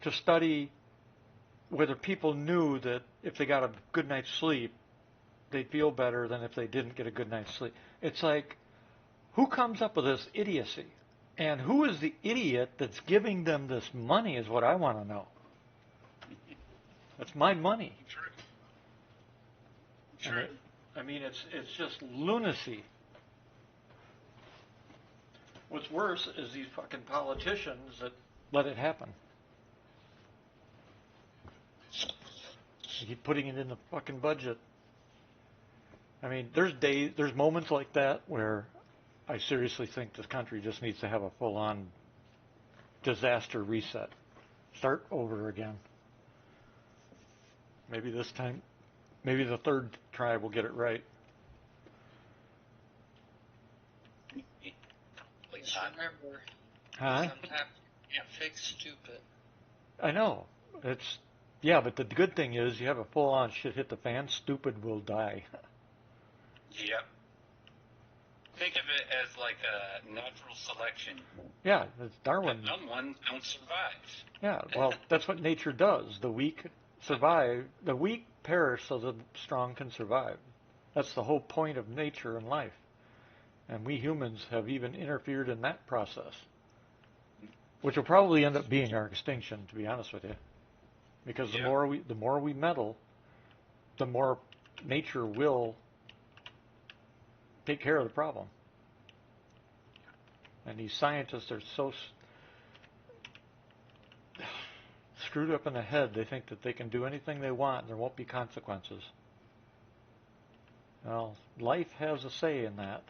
S1: to study whether people knew that if they got a good night's sleep, they'd feel better than if they didn't get a good night's sleep. It's like, Who comes up with this idiocy? And who is the idiot that's giving them this money is what I want to know. That's my money.
S2: True. True.
S1: I mean, it's just lunacy. What's worse is these fucking politicians that let it happen. They keep putting it in the fucking budget. I mean, there's moments like that where I seriously think this country just needs to have a full-on disaster reset. Start over again. Maybe this time, maybe the third try will get it right.
S7: Please remember,
S1: Huh?
S7: sometimes you can't fix stupid.
S1: I know. Yeah, but the good thing is you have a full-on shit hit the fan, stupid will die.
S2: Yep. Think of it as like a natural selection.
S1: Yeah, it's Darwin.
S2: The dumb ones don't survive.
S1: Yeah, well, that's what nature does. The weak survive. The weak perish so the strong can survive. That's the whole point of nature and life. And we humans have even interfered in that process, which will probably end up being our extinction, to be honest with you. Because the more we meddle, the more nature will take care of the problem. And these scientists are so screwed up in the head, they think that they can do anything they want and there won't be consequences. Well, life has a say in that.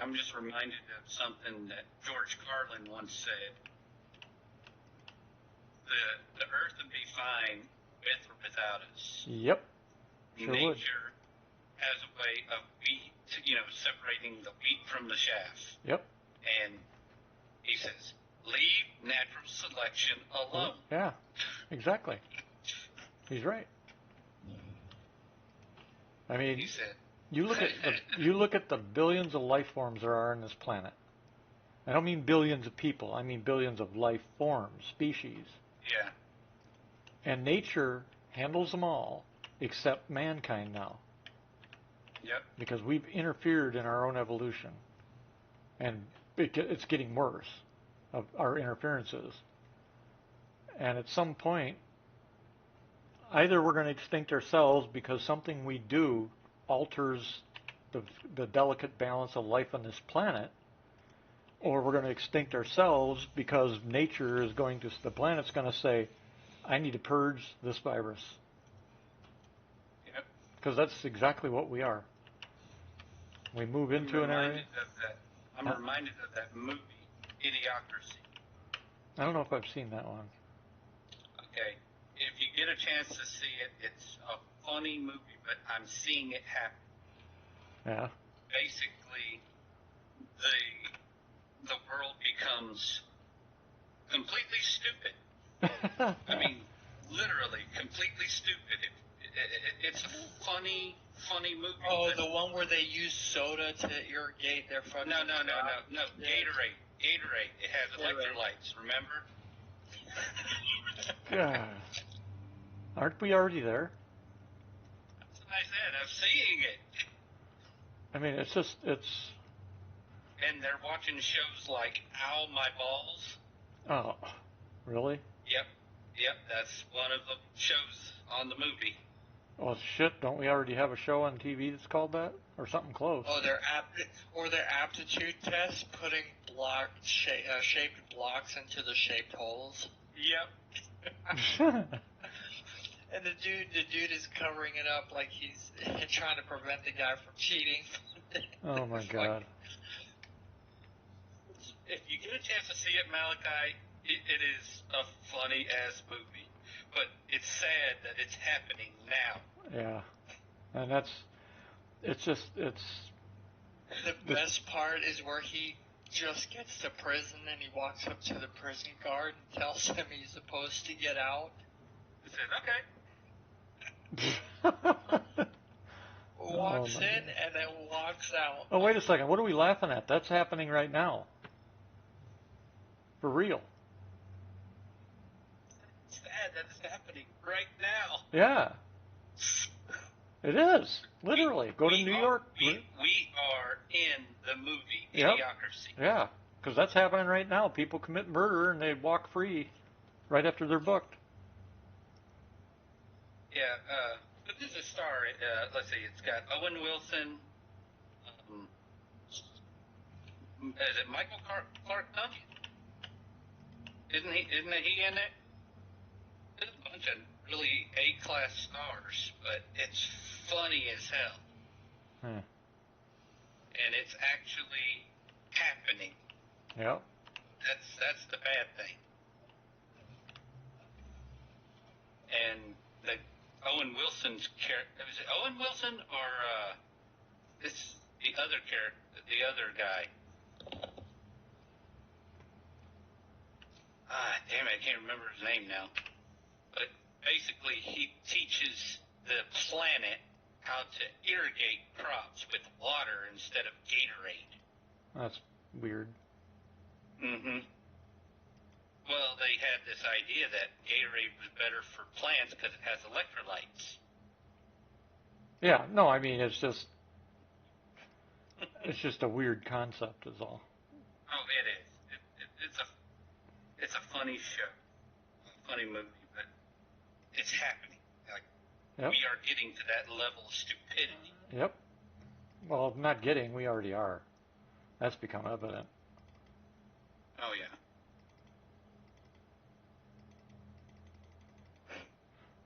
S2: I'm just reminded of something that George Carlin once said. The earth would be fine with or without us.
S1: Yep. Sure
S2: Nature
S1: would.
S2: has a way of separating the wheat from the chaff.
S1: Yep.
S2: And he says, leave natural selection alone.
S1: Yeah, exactly. He's right. I mean,
S2: He said,
S1: you look at the billions of life forms there are on this planet. I don't mean billions of people. I mean billions of life forms, species.
S2: yeah.
S1: And nature handles them all except mankind now.
S2: Yep.
S1: Because we've interfered in our own evolution. And it's getting worse, of our interferences. And at some point, either we're going to extinct ourselves because something we do alters the delicate balance of life on this planet, or we're going to extinct ourselves because the planet's going to say, I need to purge this virus.
S2: Yep.
S1: Because that's exactly what we are. We move into an area.
S2: I'm reminded of that movie, Idiocracy.
S1: I don't know if I've seen that one.
S2: Okay. If you get a chance to see it, it's a funny movie, but I'm seeing it happen.
S1: Yeah.
S2: Basically, the world becomes completely stupid. I mean, literally completely stupid. It's a funny movie.
S7: Oh, the one where they use soda to irrigate their front.
S2: No. Gatorade. It has electrolytes. Remember?
S1: God. Aren't we already there?
S2: That's what I said. I'm seeing it.
S1: I mean, it's.
S2: And they're watching shows like Ow My Balls.
S1: Oh, really?
S2: Yep, that's one of the shows on the movie.
S1: Oh shit! Don't we already have a show on TV that's called that, or something close?
S7: Oh, their aptitude test, putting shaped blocks into the shaped holes.
S2: Yep.
S7: And the dude is covering it up like he's trying to prevent the guy from cheating.
S1: Oh my god.
S2: If you get a chance to see it, Malachi, it is a funny ass movie, but it's sad that it's happening now.
S1: Yeah, and it's
S7: The best part is where he just gets to prison and he walks up to the prison guard and tells him he's supposed to get out.
S2: He said, okay.
S7: Walks in and then walks out.
S1: Oh, wait a second. What are we laughing at? That's happening right now. For real.
S2: It's sad that it's happening right now.
S1: Yeah. It is literally. Go to New York.
S2: We are in the movie
S1: Yep.
S2: Idiocracy.
S1: Yeah, because that's happening right now. People commit murder and they walk free right after they're booked.
S2: Yeah, but this is star. Let's see, it's got Owen Wilson. Is it Michael Clark Duncan? Isn't he in it? There's a bunch of really A-class stars, but it's funny as hell. And it's actually happening.
S1: Yep.
S2: That's the bad thing. And the Owen Wilson's character, is it Owen Wilson or this the other character, the other guy? Damn it, I can't remember his name now. But basically, he teaches the planet how to irrigate crops with water instead of Gatorade.
S1: That's weird.
S2: Mm-hmm. Well, they had this idea that Gatorade was better for plants because it has electrolytes.
S1: Yeah, no, I mean it's just a weird concept, is all.
S2: Oh, it is. It's a funny show, a funny movie, but it's happening. Like
S1: Yep.
S2: we are getting to that level of stupidity.
S1: Yep. Well, not getting, we already are. That's become evident.
S2: Oh yeah.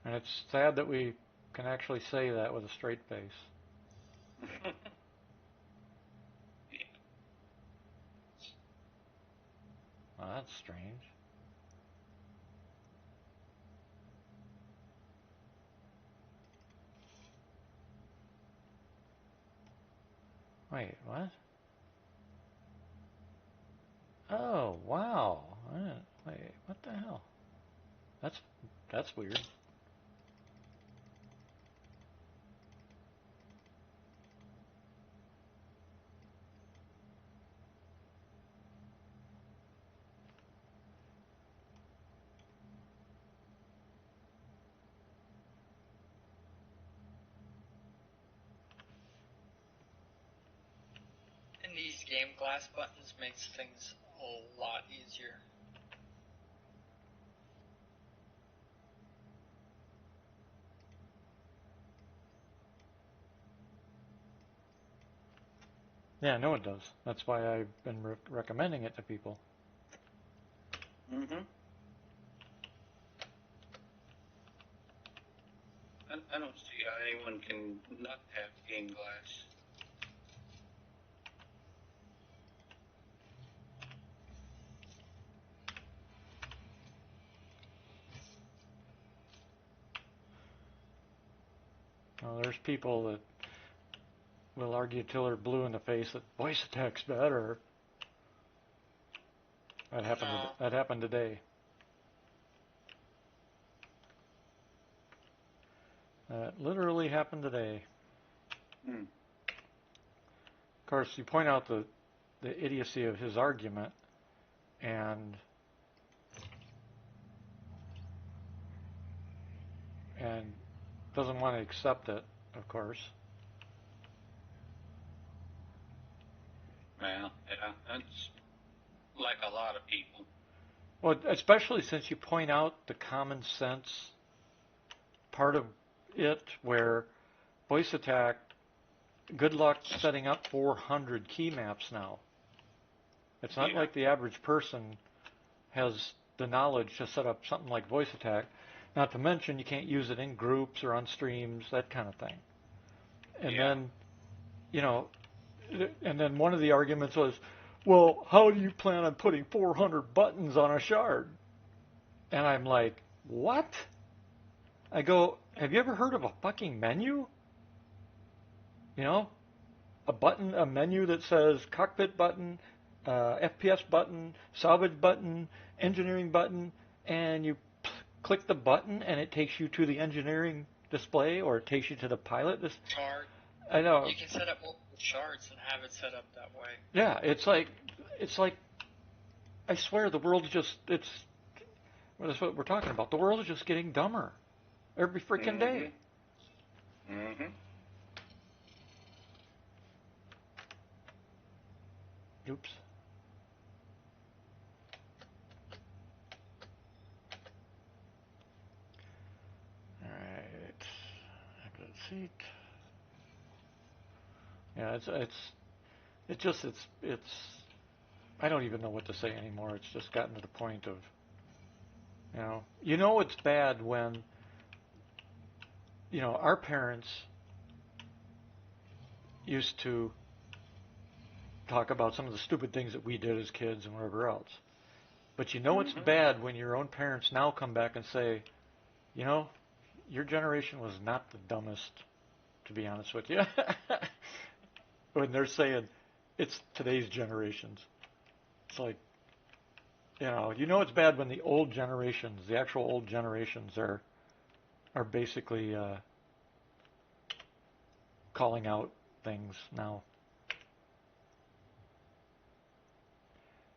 S1: And it's sad that we can actually say that with a straight face. Well, that's strange. Wait, what? Oh, wow. Wait, what the hell? That's weird.
S7: And these game glass buttons makes things a lot easier.
S1: Yeah, I know it does. That's why I've been recommending it to people.
S2: Mm-hmm. I don't see how anyone can not have game glass.
S1: Well, there's people that will argue till they're blue in the face that voice attack's better. That happened.
S7: No.
S1: That happened today. That literally happened today.
S2: Hmm.
S1: Of course, you point out the idiocy of his argument, and doesn't want to accept it, of course.
S2: Well, yeah, that's like a lot of people.
S1: Well, especially since you point out the common sense part of it, where voice attack, good luck setting up 400 key maps now. It's not like the average person has the knowledge to set up something like voice attack. Not to mention you can't use it in groups or on streams, that kind of thing. And then, and then one of the arguments was, well, how do you plan on putting 400 buttons on a shard? And I'm like, what? I go, have you ever heard of a fucking menu? A menu that says cockpit button, FPS button, salvage button, engineering button, and you click the button and it takes you to the engineering display, or it takes you to the pilot.
S7: Chart.
S1: I know.
S7: You can set up multiple charts and have it set up that way.
S1: Yeah, it's like, I swear the world's that's what we're talking about. The world is just getting dumber every freaking day.
S2: Mm-hmm.
S1: Oops. All right. Exit seat. Yeah, it's. I don't even know what to say anymore. It's just gotten to the point of, it's bad when, our parents used to talk about some of the stupid things that we did as kids and whatever else. But it's bad when your own parents now come back and say, your generation was not the dumbest, to be honest with you. When they're saying it's today's generations. It's like, it's bad when the old generations, the actual old generations are basically calling out things now.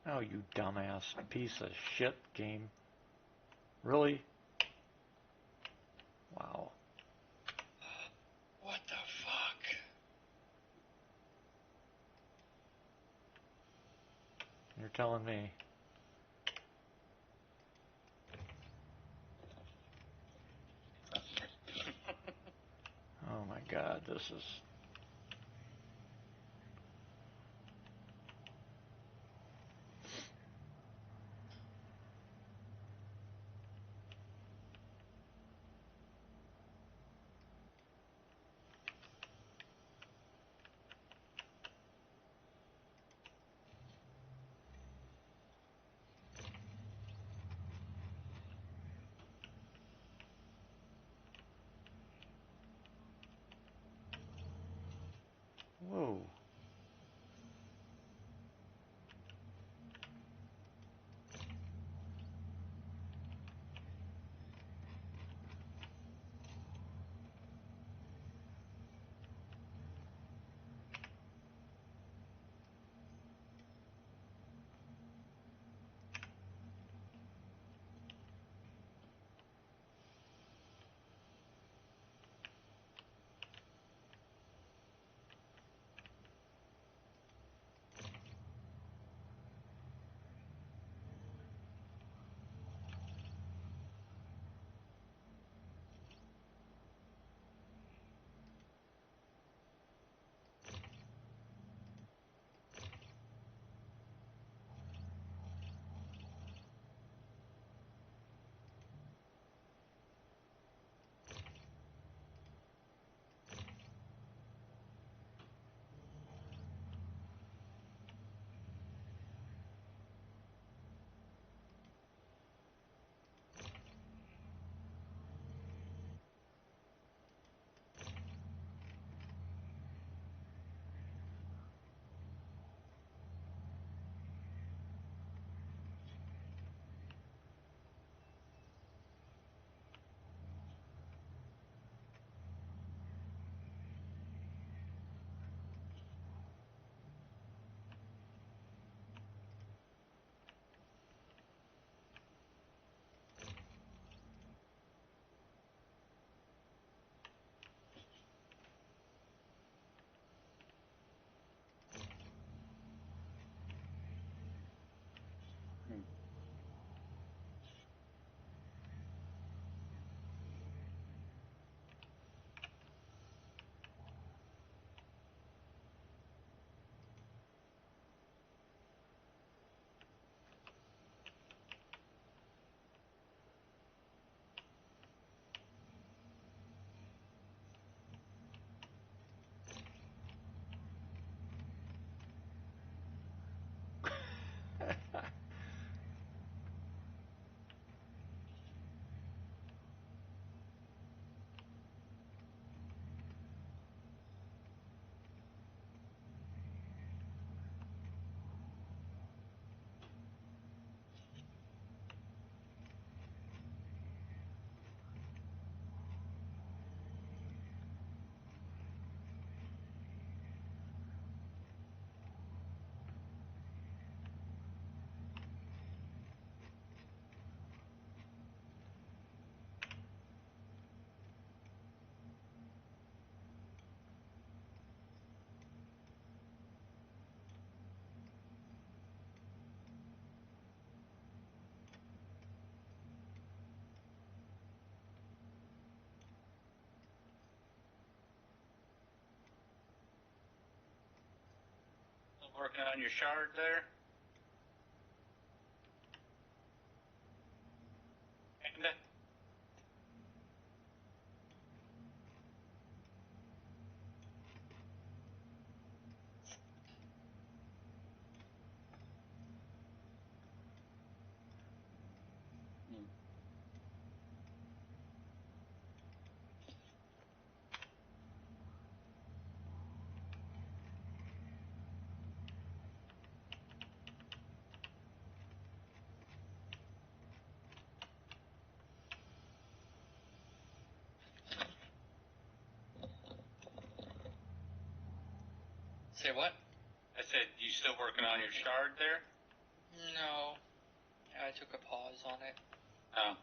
S1: Oh, you dumbass piece of shit game. Really? Wow.
S7: What the fuck?
S1: You're telling me. Oh my God, this is...
S2: working on your shard there? Panda?
S7: Say what?
S2: I said, you still working on your shard there?
S7: No. I took a pause on it.
S2: Oh.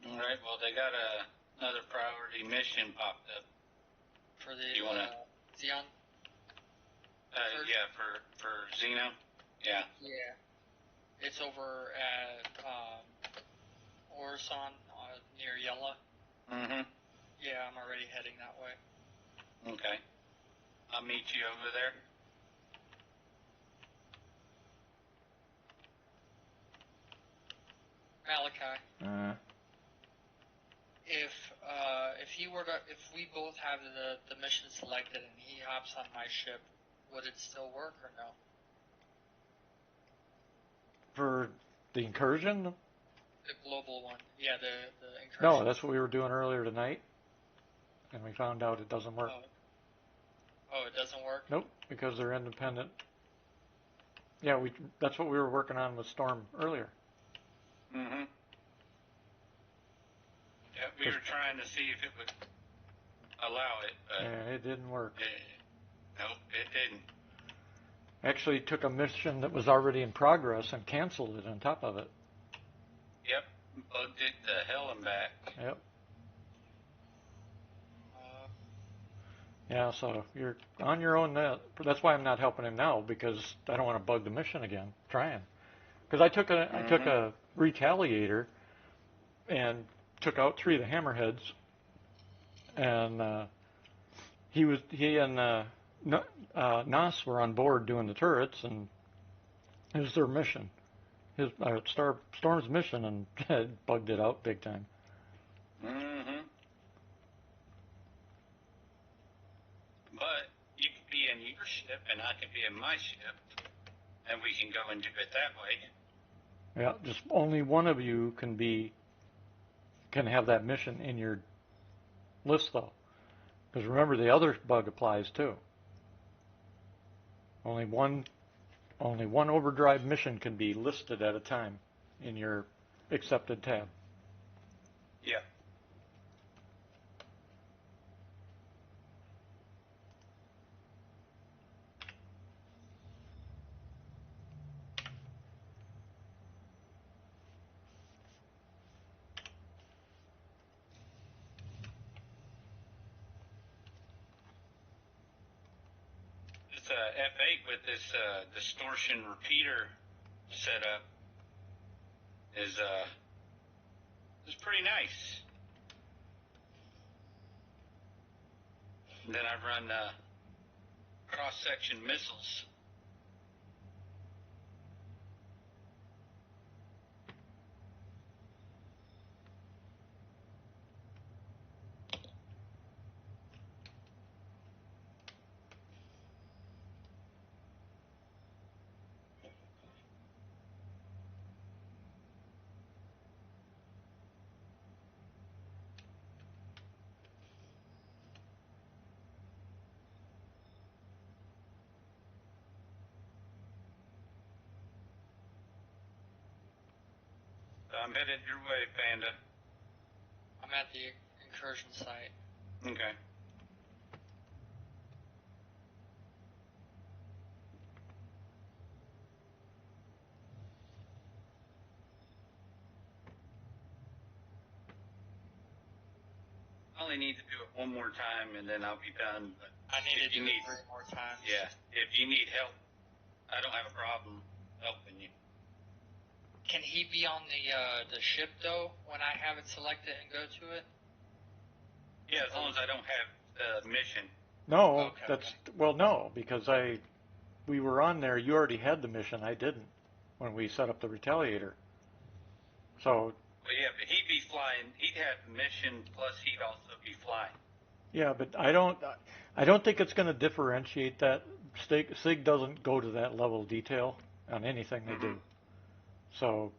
S2: Alright, well, they got another priority mission popped up.
S7: For the
S2: You wanna-
S7: Xeon?
S2: Yeah, for Xeno. Yeah.
S7: Yeah. It's over at Orison near Yella.
S2: Mm-hmm.
S7: Yeah, I'm already heading that way.
S2: Okay. I'll meet you over there.
S7: Malachi, if we both have the mission selected and he hops on my ship, would it still work or no?
S1: For the incursion?
S7: The global one. Yeah, the incursion.
S1: No, that's what we were doing earlier tonight, and we found out it doesn't work.
S7: Oh, it doesn't work?
S1: Nope, because they're independent. Yeah, that's what we were working on with Storm earlier.
S2: Mm-hmm. Yeah, we were trying to see if it would allow it, but
S1: And it didn't work.
S2: nope, it didn't.
S1: Actually took a mission that was already in progress and canceled it on top of it.
S2: Yep, bugged it to hell and back.
S1: Yep. Yeah, so you're on your own. That's why I'm not helping him now, because I don't want to bug the mission again. Trying, because I took a retaliator and took out 3 of the hammerheads, and he and Nas were on board doing the turrets, and it was their mission, his Storm's mission, and bugged it out big time.
S2: Mm-hmm. But you can be in your ship, and I can be in my ship, and we can go and do it that way.
S1: Yeah, just only one of you can have that mission in your list, though. Because remember, the other bug applies too. Only one overdrive mission can be listed at a time in your accepted tab.
S2: Yeah. This F8 with this distortion repeater setup is pretty nice. And then I run cross-section missiles. I'm headed your way, Panda.
S7: I'm at the incursion site.
S2: Okay. I only need to do it one more time, and then I'll be done. But
S7: I need to do it 3
S2: need,
S7: more times.
S2: yeah, if you need help, I don't have a problem helping you.
S7: Can he be on the ship though when I have it selected and go to it?
S2: Yeah, as long as I don't have the mission.
S1: No,
S7: Okay.
S1: well, no, because we were on there, you already had the mission. I didn't when we set up the Retaliator. So
S2: Well, yeah, but he'd be flying. He'd have the mission, plus he'd also be flying.
S1: yeah, but I don't think it's going to differentiate that. Sig doesn't go to that level of detail on anything they do. So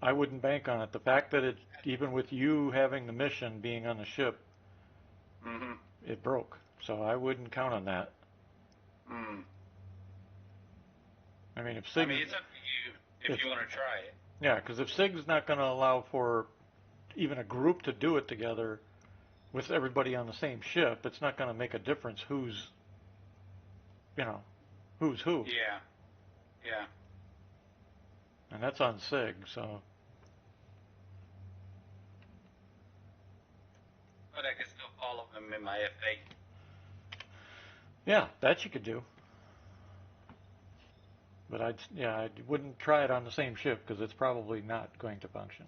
S1: I wouldn't bank on it. The fact that it, even with you having the mission being on the ship, it broke. So I wouldn't count on that. I mean, if Sig,
S2: it's up to you if you want to try it.
S1: yeah, because if Sig's not going to allow for even a group to do it together with everybody on the same ship, it's not going to make a difference who's who.
S2: Yeah, yeah.
S1: And that's on Sig, so.
S2: But I could still follow him in my F8.
S1: Yeah, that you could do. But I wouldn't try it on the same ship because it's probably not going to function.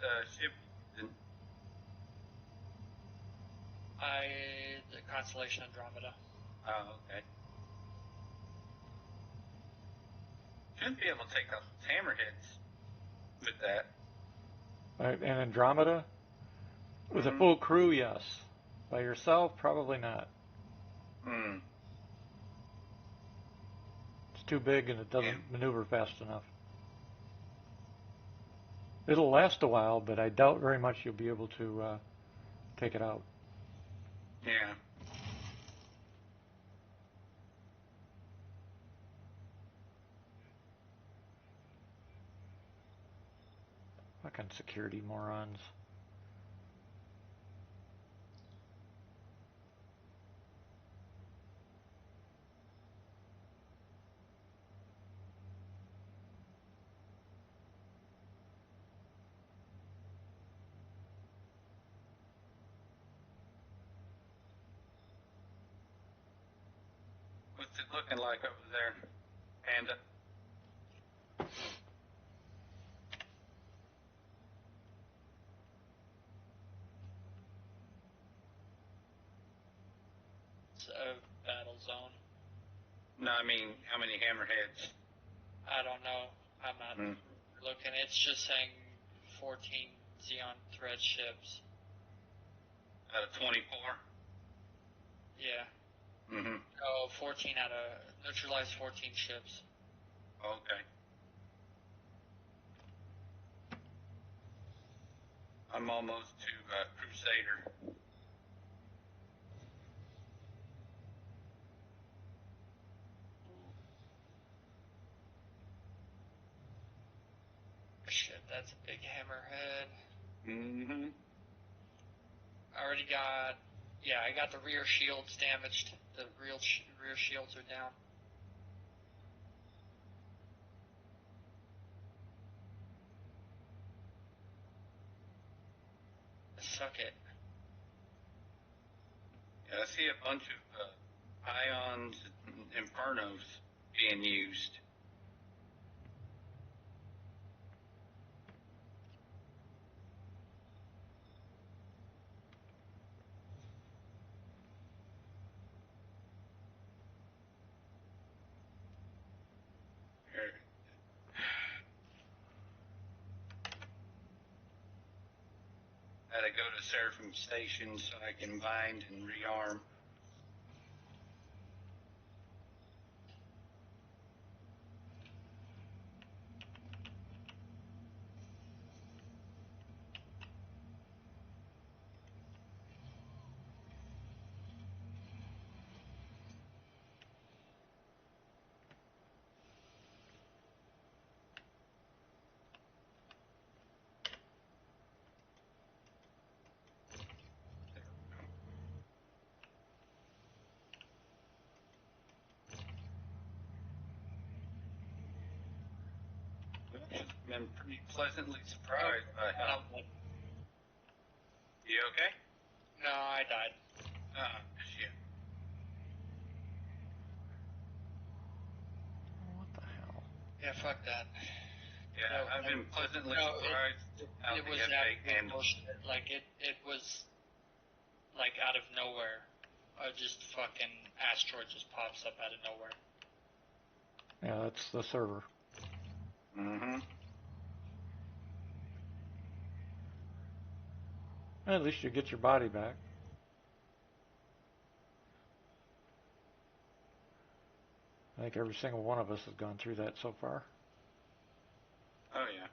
S2: The ship.
S7: The constellation Andromeda.
S2: Oh, okay. Shouldn't be able to take out those hammerheads with that.
S1: And Andromeda? With a full crew, yes. By yourself, probably not. It's too big and it doesn't maneuver fast enough. It'll last a while, but I doubt very much you'll be able to take it out.
S2: Yeah.
S1: Fucking security morons.
S2: What's it looking like over there, Panda?
S7: It's a battle zone.
S2: No, I mean, how many hammerheads?
S7: I don't know. I'm not looking. It's just saying 14 Xeon thread ships.
S2: Out of 24?
S7: Yeah. Oh, 14 out of neutralized 14 ships.
S2: Okay. I'm almost to Crusader.
S7: Shit, that's a big hammerhead. I already got. Yeah, I got the rear shields damaged. The rear shields are down. Suck it.
S2: Yeah, I see a bunch of ions and infernos being used. Had to go to Seraphim Station so I can bind and rearm. been pretty pleasantly surprised by how. You okay?
S7: No, I died.
S2: Shit.
S1: What the hell?
S7: Yeah, fuck that.
S2: Yeah,
S7: No,
S2: I've been pleasantly
S7: no,
S2: surprised how
S7: It
S2: the
S7: was
S2: F8
S7: absolute
S2: handles.
S7: bullshit. Like it was like out of nowhere. Just fucking asteroid just pops up out of nowhere.
S1: Yeah, that's the server.
S2: Mm-hmm.
S1: At least you get your body back. I think every single one of us has gone through that so far.
S2: Oh yeah.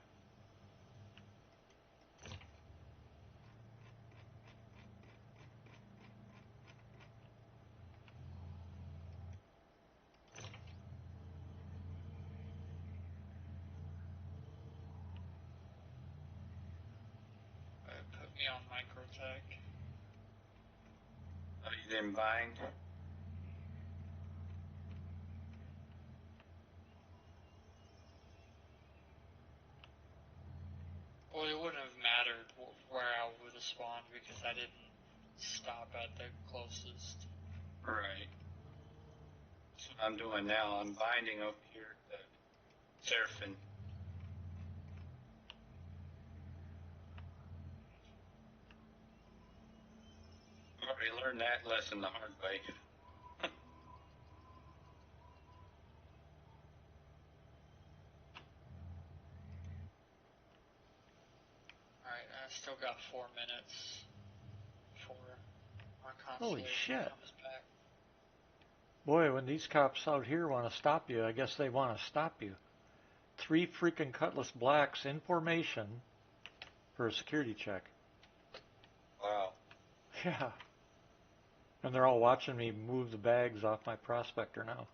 S7: Put me on microtech.
S2: Oh, you didn't bind?
S7: Well, it wouldn't have mattered where I would have spawned because I didn't stop at the closest.
S2: Right. That's what I'm doing now. I'm binding up here at the Seraphim. I've already learned that lesson the hard way.
S7: Alright, I still got 4 minutes before my
S1: Holy
S7: constellation
S1: shit.
S7: comes back.
S1: Boy, when these cops out here want to stop you, I guess they want to stop you. 3 freaking Cutlass Blacks in formation for a security check.
S2: Wow.
S1: Yeah. And they're all watching me move the bags off my prospector now.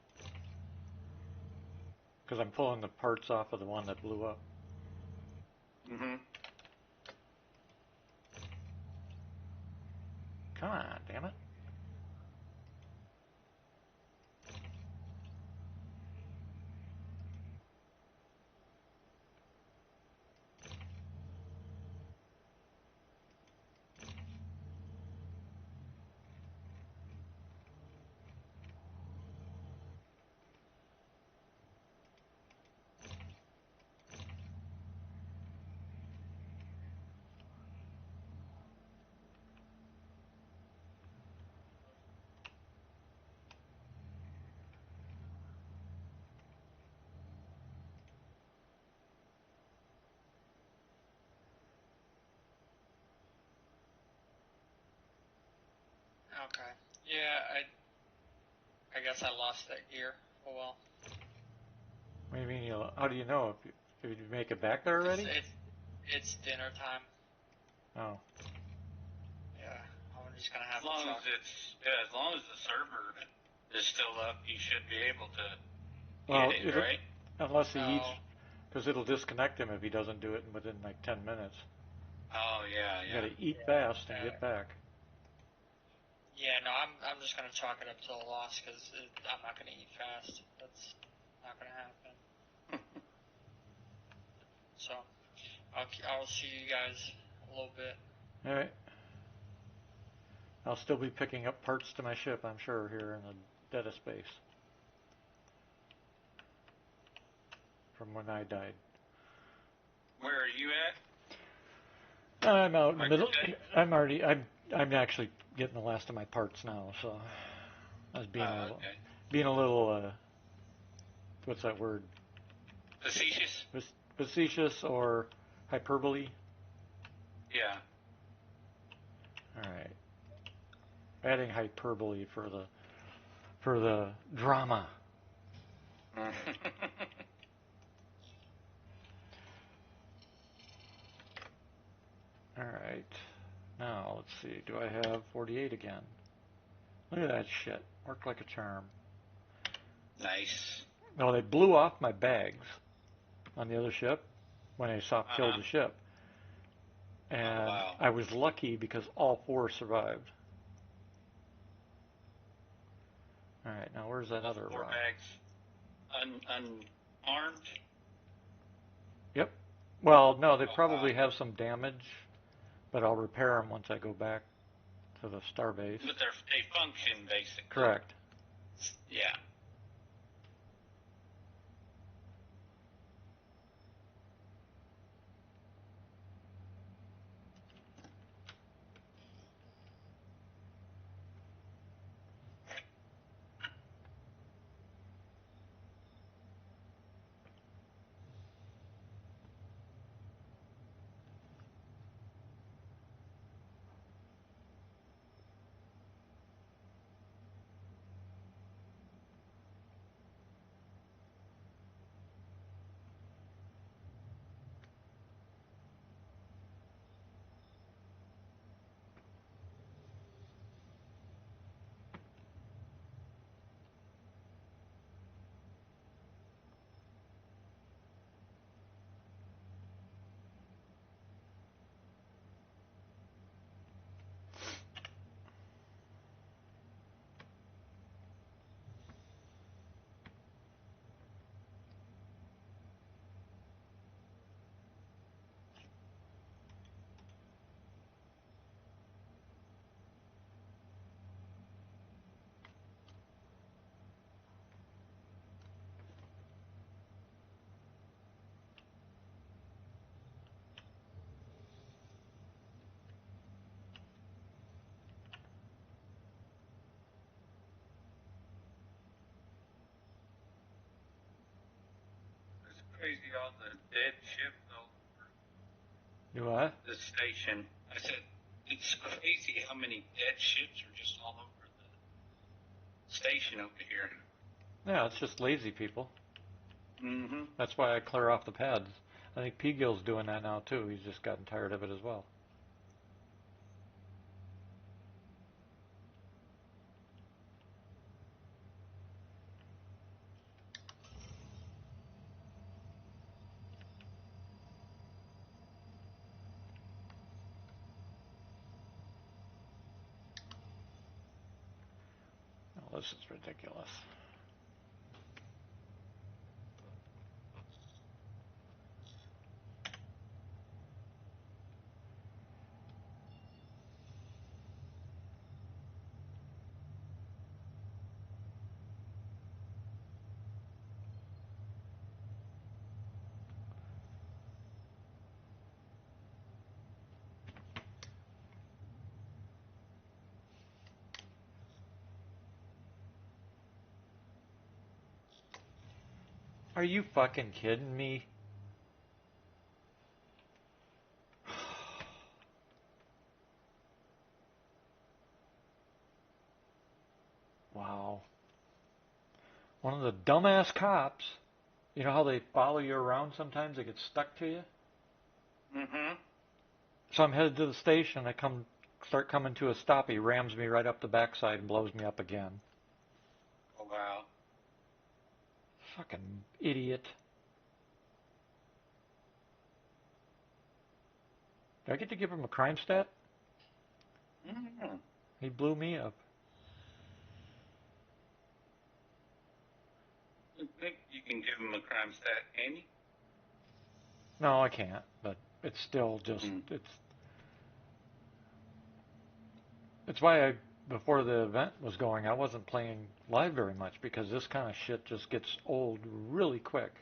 S1: Because I'm pulling the parts off of the one that blew up.
S2: Mm-hmm.
S1: Come on, damn it.
S7: Okay. Yeah, I guess I lost that gear. Oh well.
S1: What do you mean? How do you know? If you make it back there already?
S7: It's dinner time.
S1: Oh.
S7: Yeah, I'm just gonna have
S2: As long
S7: to
S2: as
S7: talk.
S2: as long as the server is still up, you should be able to
S1: Well,
S2: get it, right?
S1: unless he eats,
S7: No.
S1: because it'll disconnect him if he doesn't do it within like 10 minutes.
S2: Oh yeah,
S1: You
S2: yeah.
S1: gotta eat fast and get back.
S7: Yeah, no, I'm just gonna chalk it up to a loss because I'm not gonna eat fast. That's not gonna happen. So I'll see you guys a little bit.
S1: Alright. I'll still be picking up parts to my ship, I'm sure, here in the dead of space. From when I died.
S2: Where are you at?
S1: I'm out in the middle.
S2: Microtech?
S1: I'm actually getting the last of my parts now, so I was
S2: Okay.
S1: being a little, what's that word?
S2: Facetious?
S1: Facetious or hyperbole.
S2: Yeah.
S1: Alright. Adding hyperbole for the drama. Alright. Now, let's see. Do I have 48 again? Look at that shit. Worked like a charm.
S2: Nice.
S1: No, they blew off my bags on the other ship when they killed the ship. And
S2: wow.
S1: I was lucky because all 4 survived. Alright, now where's that other
S2: 4
S1: rock?
S2: bags unarmed?
S1: Yep. Well, no, they
S2: Oh wow.
S1: probably have some damage, but I'll repair them once I go back to the starbase.
S2: But they function basically.
S1: Correct.
S2: Yeah. It's crazy all the dead ships all over
S1: You what?
S2: the station. I said it's crazy how many dead ships are just all over the station over here.
S1: Yeah, it's just lazy people.
S2: Mm-hmm.
S1: That's why I clear off the pads. I think P-Gill's doing that now too. He's just gotten tired of it as well. Oh, this is ridiculous. Are you fucking kidding me? Wow. One of the dumbass cops. You know how they follow you around sometimes? They get stuck to you?
S2: Mm-hmm.
S1: So I'm headed to the station. Start coming to a stop. He rams me right up the backside and blows me up again.
S2: Oh wow.
S1: Fucking idiot. Do I get to give him a crime stat?
S2: Mm-hmm.
S1: He blew me up.
S2: I think you can give him a crime stat, Andy.
S1: No, I can't. But it's still just
S2: Mm.
S1: it's why before the event was going, I wasn't playing live very much because this kind of shit just gets old really quick.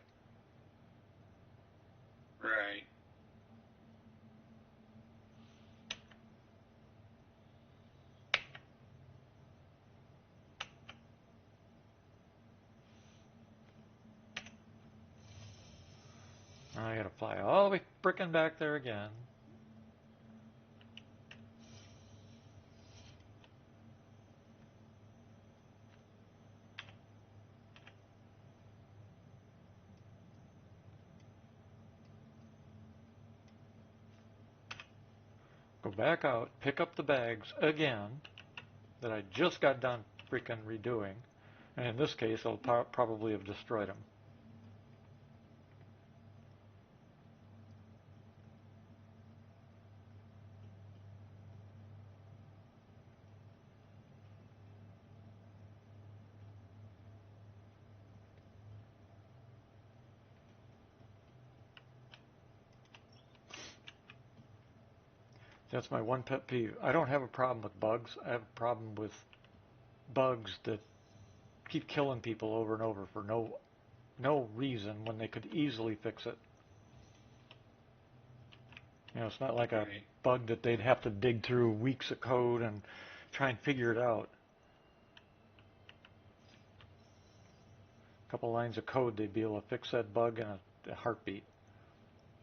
S2: Right.
S1: I gotta fly all the way frickin' back there again. Go back out, pick up the bags again that I just got done freaking redoing. And in this case, it'll probably have destroyed them. That's my one pet peeve. I don't have a problem with bugs. I have a problem with bugs that keep killing people over and over for no reason when they could easily fix it. You know, it's not like a
S2: Right.
S1: bug that they'd have to dig through weeks of code and try and figure it out. A couple lines of code, they'd be able to fix that bug in a heartbeat.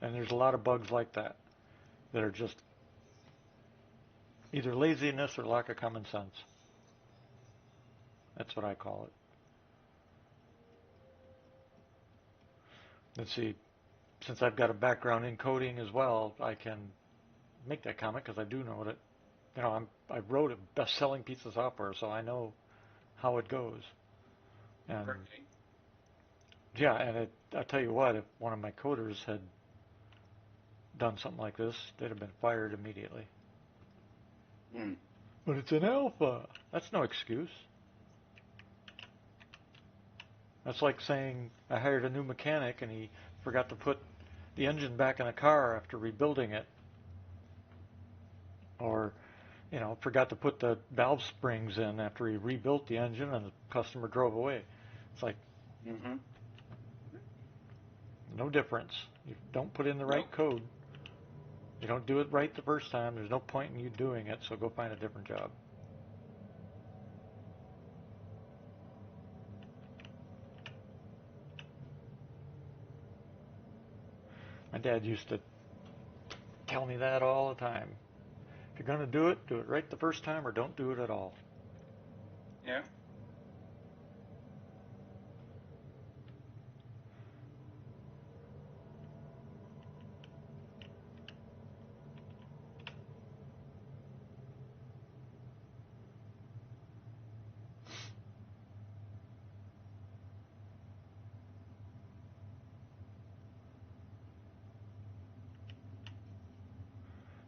S1: And there's a lot of bugs like that are just either laziness or lack of common sense. That's what I call it. Let's see, since I've got a background in coding as well, I can make that comment because I do know that, you know, I wrote a best-selling piece of software, so I know how it goes. And
S2: Right.
S1: yeah, and I tell you what, if one of my coders had done something like this, they'd have been fired immediately.
S2: Hmm.
S1: But it's an alpha. That's no excuse. That's like saying I hired a new mechanic and he forgot to put the engine back in a car after rebuilding it. Or, you know, forgot to put the valve springs in after he rebuilt the engine and the customer drove away. It's like,
S2: Mm-hmm.
S1: no difference. You don't put in the right
S2: Nope.
S1: code. You don't do it right the first time. There's no point in you doing it, so go find a different job. My dad used to tell me that all the time. If you're going to do it right the first time or don't do it at all.
S2: Yeah.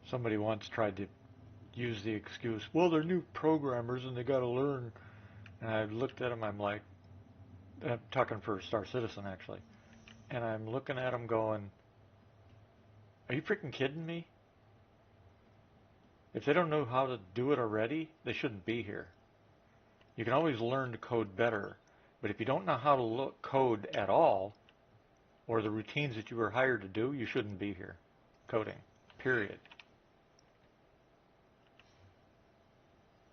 S1: Somebody once tried to use the excuse, well, they're new programmers and they got to learn. And I looked at him, I'm like, I'm talking for Star Citizen actually, and I'm looking at him going, are you freaking kidding me? If they don't know how to do it already, they shouldn't be here. You can always learn to code better, but if you don't know how to code at all, or the routines that you were hired to do, you shouldn't be here coding, period.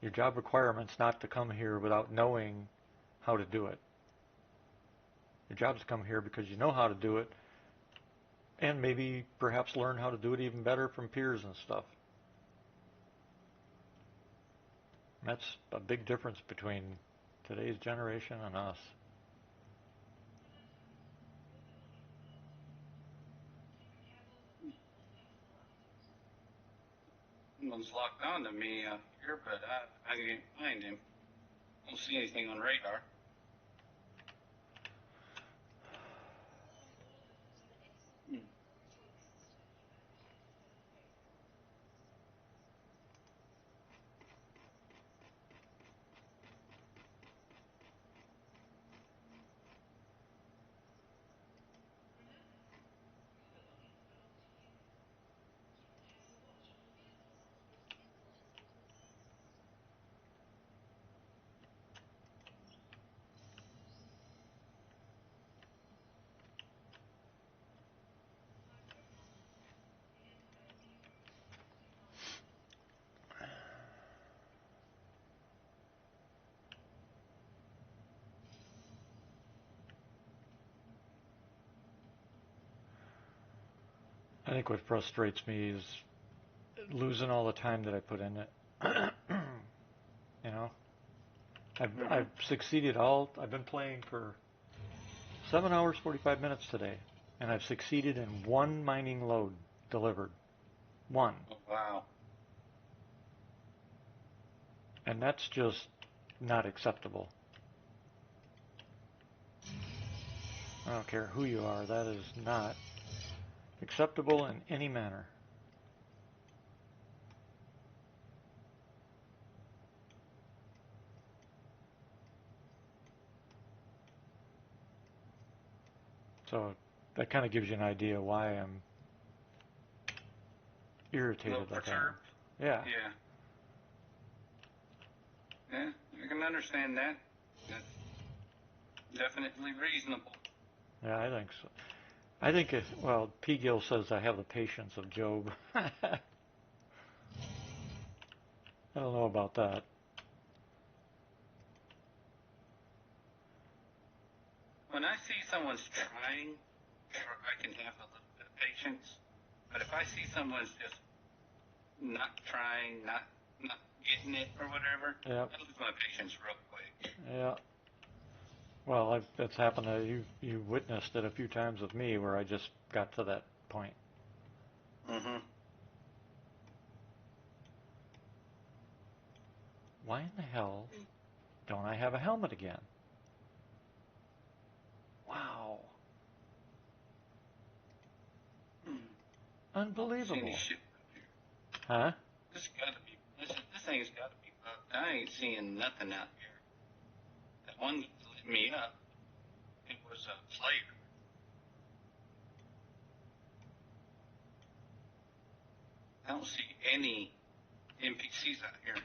S1: Your job requirement's not to come here without knowing how to do it. Your job's to come here because you know how to do it, and maybe perhaps learn how to do it even better from peers and stuff. And that's a big difference between today's generation and us.
S2: Someone's locked on to me here, but I can't find him. Don't see anything on radar. Hmm.
S1: I think what frustrates me is losing all the time that I put in it. You know, I've succeeded I've been playing for 7 hours 45 minutes today, and I've succeeded in one mining load delivered. One.
S2: Oh, wow.
S1: And that's just not acceptable. I don't care who you are, that is not acceptable in any manner. So that kind of gives you an idea why I'm
S2: A little
S1: irritated like I am.
S2: perturbed.
S1: Yeah.
S2: Yeah, I can understand that. That's definitely reasonable.
S1: Yeah, I think so. I think if, well, P. Gill says I have the patience of Job. I don't know about that.
S2: When I see someone's trying, I can have a little bit of patience. But if I see someone's just not trying, not getting it or whatever,
S1: Yep.
S2: I lose my patience real quick.
S1: Yeah. Well, that's happened to you. You witnessed it a few times with me where I just got to that point.
S2: Mm-hmm.
S1: Why in the hell don't I have a helmet again? Wow. Unbelievable. Huh?
S2: This thing's gotta be bugged. I ain't seeing nothing out here. That one that lit me up, it was a player. I don't see any NPCs out here.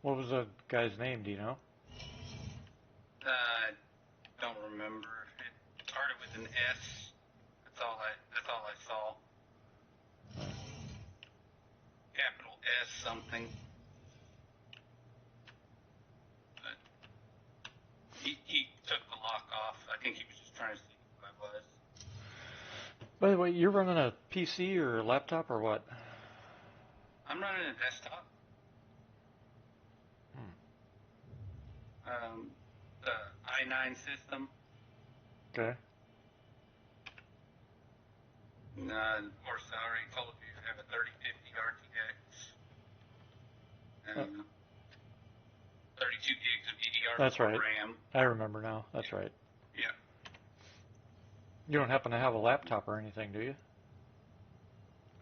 S1: What was the guy's name? Do you know?
S2: I don't remember. It started with an S. That's all I saw. Capital S something. But he took the lock off. I think he was just trying to see who I was.
S1: By the way, you're running a PC or a laptop or what?
S2: I'm running a desktop. The i9 system.
S1: Okay.
S2: Of course, I already told you I have a 3050 RTX. 32 gigs of DDR4
S1: That's right.
S2: RAM.
S1: I remember now. That's right.
S2: Yeah.
S1: You don't happen to have a laptop or anything, do you?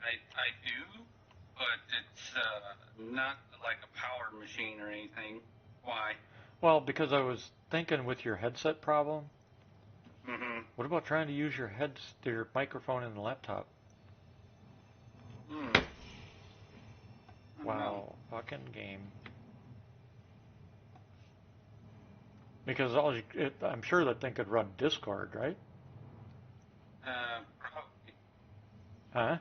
S2: I do, but it's not like a power machine or anything. Why?
S1: Well, because I was thinking with your headset problem.
S2: Mm-hmm.
S1: What about trying to use your your microphone in the laptop? Wow, fucking game. Because I'm sure that thing could run Discord, right?
S2: Probably.
S1: Huh?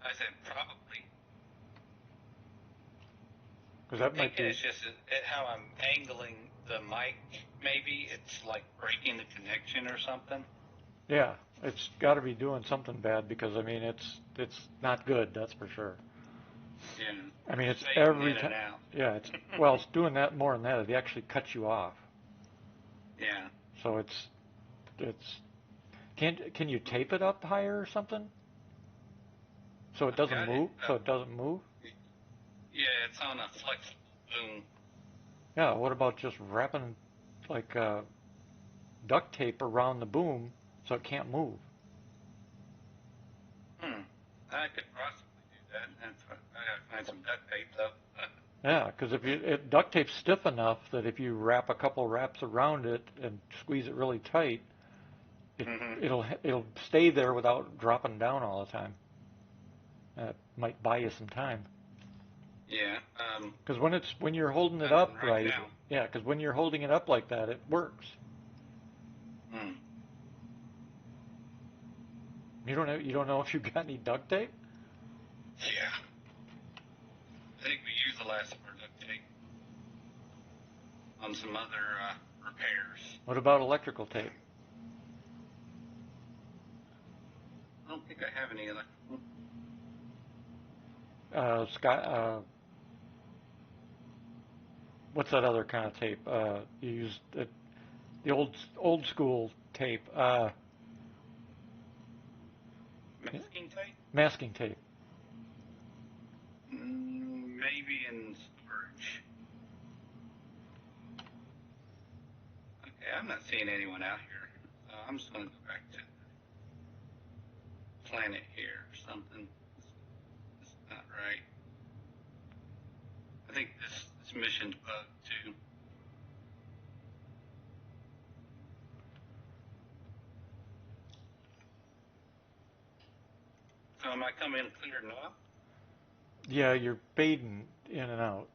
S2: I said probably.
S1: Because that might be.
S2: It's just how I'm angling the mic. Maybe it's like breaking the connection or something.
S1: Yeah, it's got to be doing something bad because I mean it's not good. That's for sure.
S2: Yeah.
S1: I mean it's
S2: fading
S1: every
S2: in
S1: time.
S2: and out.
S1: Yeah, it's doing that more than that. It actually cuts you off.
S2: Yeah.
S1: So it's can you tape it up higher or something? So it doesn't move. So it doesn't move.
S2: Yeah, it's on a flexible boom.
S1: Yeah. What about just wrapping like duct tape around the boom so it can't move?
S2: I could possibly do that. I gotta find some duct tape though.
S1: Yeah, because if duct tape's stiff enough that if you wrap a couple wraps around it and squeeze it really tight, it'll stay there without dropping down all the time. That might buy you some time.
S2: Yeah.
S1: Because when you're holding it up right, yeah, because when you're holding it up like that, it works. You don't know if you got any duct tape?
S2: Yeah. I think we used the last of our duct tape on some other repairs.
S1: What about electrical tape?
S2: I don't think I have any electrical.
S1: What's that other kind of tape? You use the old school tape.
S2: Masking tape?
S1: Masking tape.
S2: Maybe in storage. Okay, I'm not seeing anyone out here. I'm just going to go back to planet here or something. This is not right. I think this mission's bugged too. Am I coming clear now?
S1: Yeah, you're fading in and out,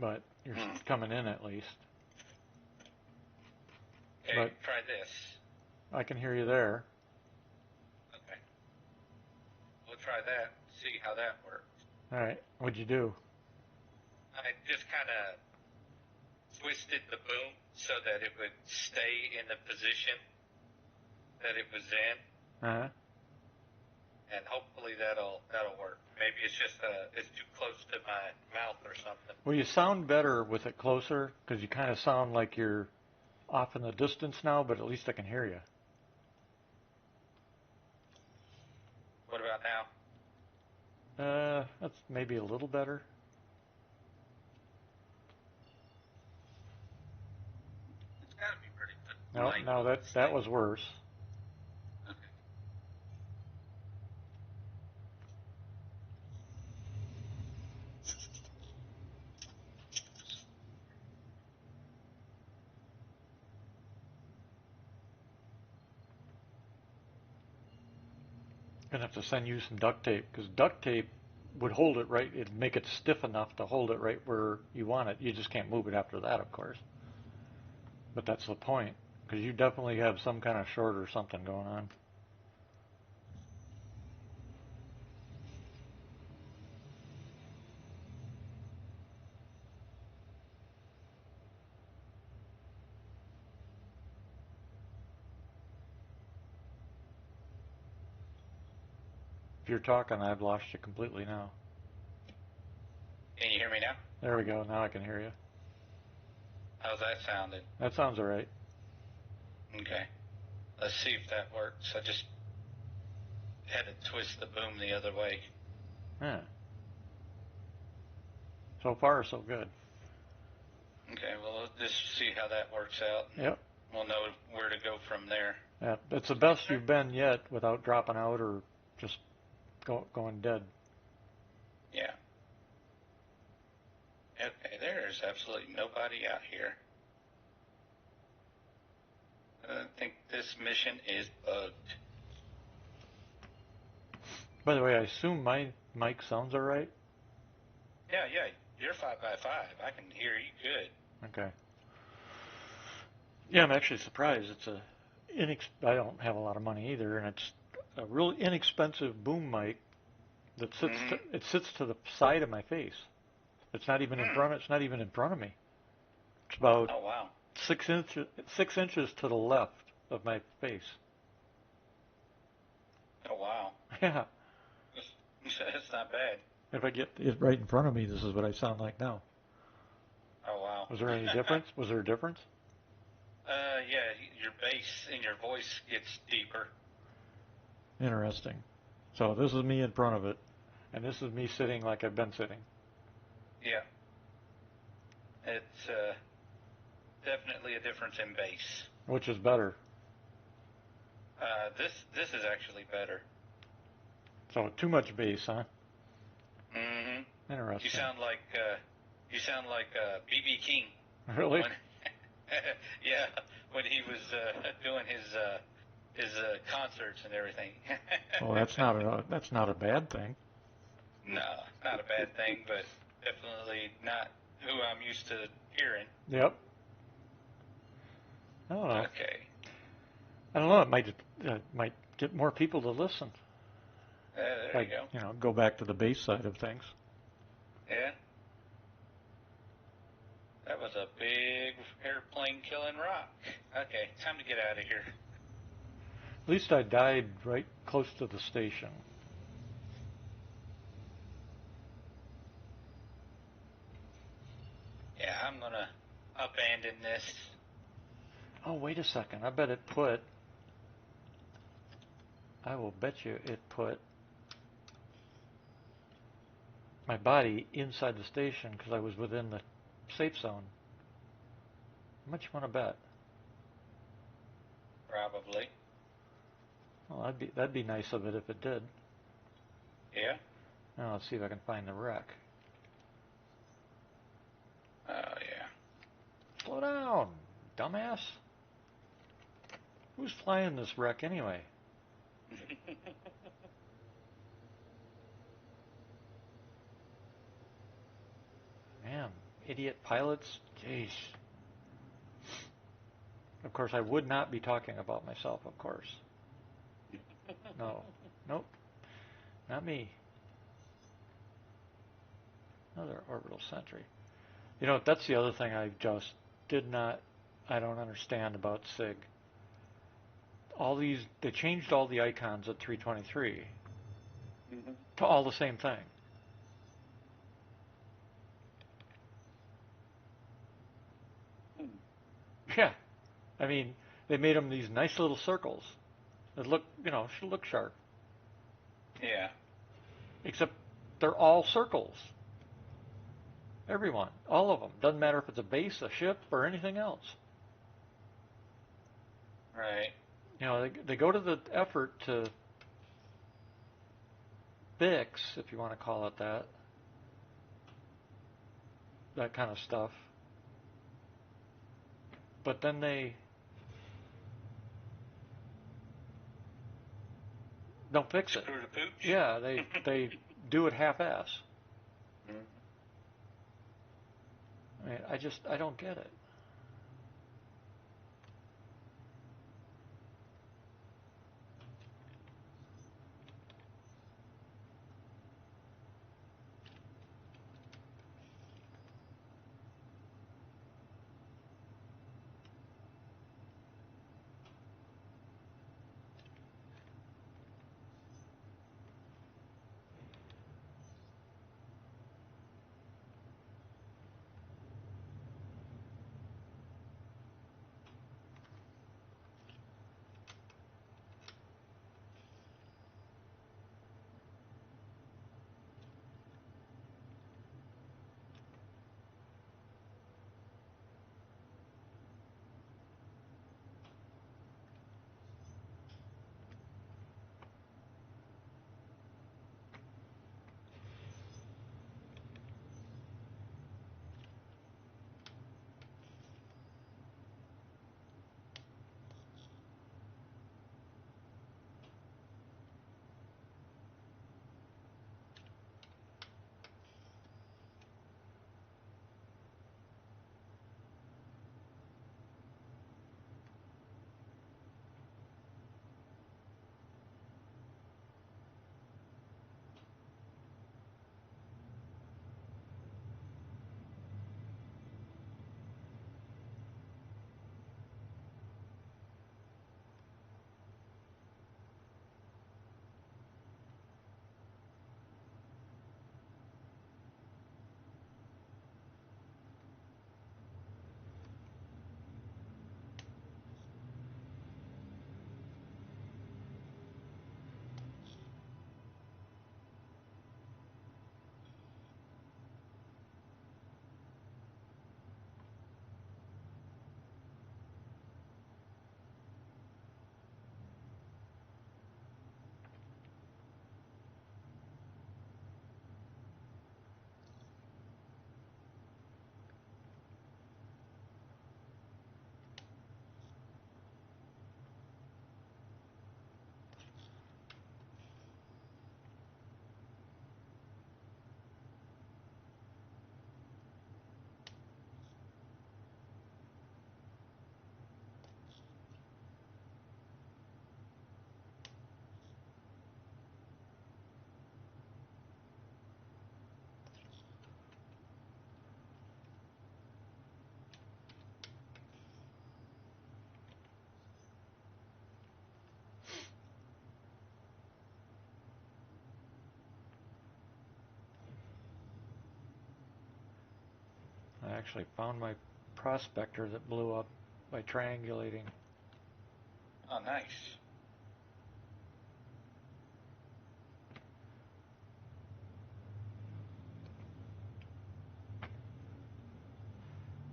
S1: but you're
S2: Hmm.
S1: coming in at least.
S2: Okay,
S1: But
S2: try this.
S1: I can hear you there.
S2: Okay. We'll try that, see how that works.
S1: All right, what'd you do?
S2: I just kind of twisted the boom so that it would stay in the position that it was in,
S1: Uh-huh.
S2: and hopefully that'll work. Maybe it's just it's too close to my mouth or something.
S1: Well, you sound better with it closer because you kind of sound like you're off in the distance now, but at least I can hear you.
S2: What about now?
S1: That's maybe a little better.
S2: It's got to be pretty good.
S1: No,
S2: Mic
S1: no,
S2: on
S1: that
S2: this
S1: that
S2: thing.
S1: was worse.
S2: Okay.
S1: Gonna have to send you some duct tape because duct tape would hold it right. It'd make it stiff enough to hold it right where you want it. You just can't move it after that, of course. But that's the point because you definitely have some kind of short or something going on. If you're talking, I've lost you completely now.
S2: Can you hear me now?
S1: There we go. Now I can hear you.
S2: How's that sounding?
S1: That sounds all right.
S2: Okay. Let's see if that works. I just had to twist the boom the other way.
S1: Yeah. So far, so good.
S2: Okay, well, let's just see how that works out.
S1: Yep.
S2: We'll know where to go from there.
S1: Yeah. It's the best you've been yet without dropping out or just going dead.
S2: Yeah. Okay, there's absolutely nobody out here. I think this mission is bugged.
S1: By the way, I assume my mic sounds all right.
S2: Yeah, you're 5x5. I can hear you good.
S1: Okay. Yeah, I'm actually surprised. I don't have a lot of money either, and it's a really inexpensive boom mic that sits to the side of my face. It's not even in front. It's not even in front of me. It's about
S2: Oh, wow.
S1: 6 inches to the left of my face.
S2: Oh, wow.
S1: Yeah.
S2: That's not bad.
S1: If I get it right in front of me, this is what I sound like now.
S2: Oh, wow.
S1: Was there any difference? Was there a difference?
S2: Yeah, your bass in your voice gets deeper.
S1: Interesting. So this is me in front of it, and this is me sitting like I've been sitting.
S2: Yeah. It's definitely a difference in bass.
S1: Which is better?
S2: This is actually better.
S1: So too much bass, huh?
S2: Mm-hmm.
S1: Interesting.
S2: You sound like B.B. King.
S1: Really?
S2: Yeah, when he was doing his concerts and everything.
S1: Well, that's not a bad thing.
S2: No, not a bad thing, but definitely not who I'm used to hearing.
S1: Yep. I don't know.
S2: Okay.
S1: I don't know. It might get more people to listen.
S2: There you go.
S1: Go back to the bass side of things.
S2: Yeah. That was a big airplane killing rock. Okay, time to get out of here.
S1: At least I died right close to the station.
S2: Yeah, I'm gonna abandon this.
S1: Oh, wait a second. I will bet you it put my body inside the station because I was within the safe zone. How much you want to bet?
S2: Probably.
S1: Well, that'd be nice of it if it did.
S2: Yeah.
S1: Now let's see if I can find the wreck.
S2: Oh, yeah.
S1: Slow down, dumbass. Who's flying this wreck anyway? idiot pilots. Jeez. Of course, I would not be talking about myself, of course. No. Nope. Not me. Another orbital sentry. You know, that's the other thing I just I don't understand about SIG. They changed all the icons at 323 to all the same thing. Yeah. I mean, they made them these nice little circles that look, should look sharp.
S2: Yeah.
S1: Except they're all circles. Everyone, all of them. Doesn't matter if it's a base, a ship, or anything else.
S2: Right.
S1: They go to the effort to fix, if you want to call it that kind of stuff. But then they don't fix it.
S2: Screw the pooch.
S1: Yeah, they do it half-ass. I mean, I don't get it. I actually found my prospector that blew up by triangulating.
S2: Oh, nice.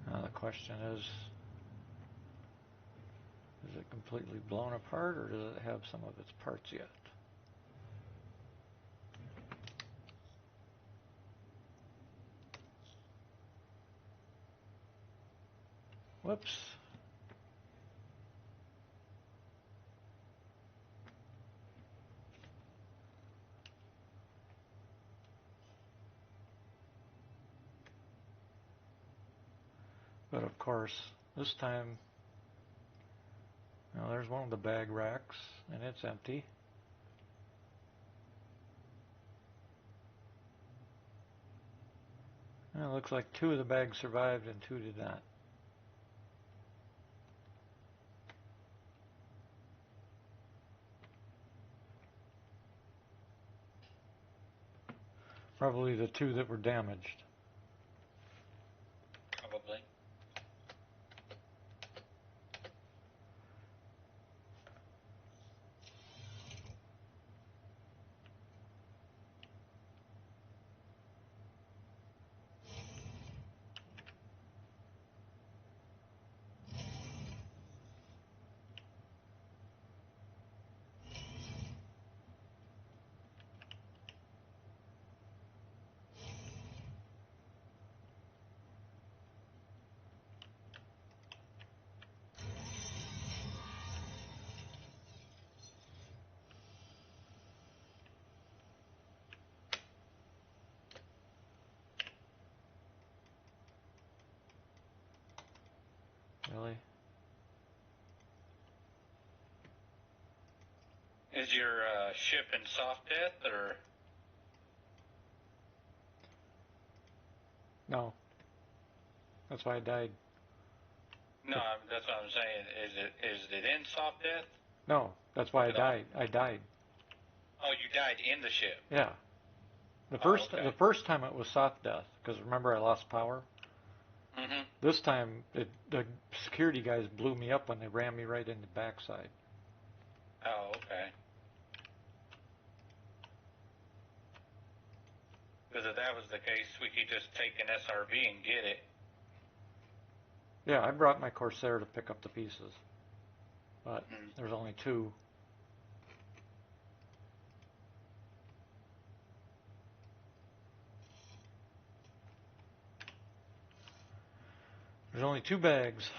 S1: Now the question is it completely blown apart or does it have some of its parts yet? Whoops. But of course, this time, now there's one of the bag racks, and it's empty. And it looks like 2 of the bags survived and 2 did not. Probably the 2 that were damaged.
S2: Probably.
S1: Really?
S2: Is your ship in soft death or?
S1: No. That's why I died.
S2: No, that's what I'm saying. Is it in soft death?
S1: No, that's why I
S2: At all?
S1: died. I died.
S2: Oh, you died in the ship.
S1: Yeah. The
S2: Okay.
S1: first time it was soft death, because remember I lost power?
S2: Mm-hmm.
S1: This time the security guys blew me up when they rammed me right in the backside.
S2: Oh, okay. Because if that was the case, we could just take an SRV and get it.
S1: Yeah, I brought my Corsair to pick up the pieces, but
S2: Mm.
S1: there's only 2. There's only 2 bags.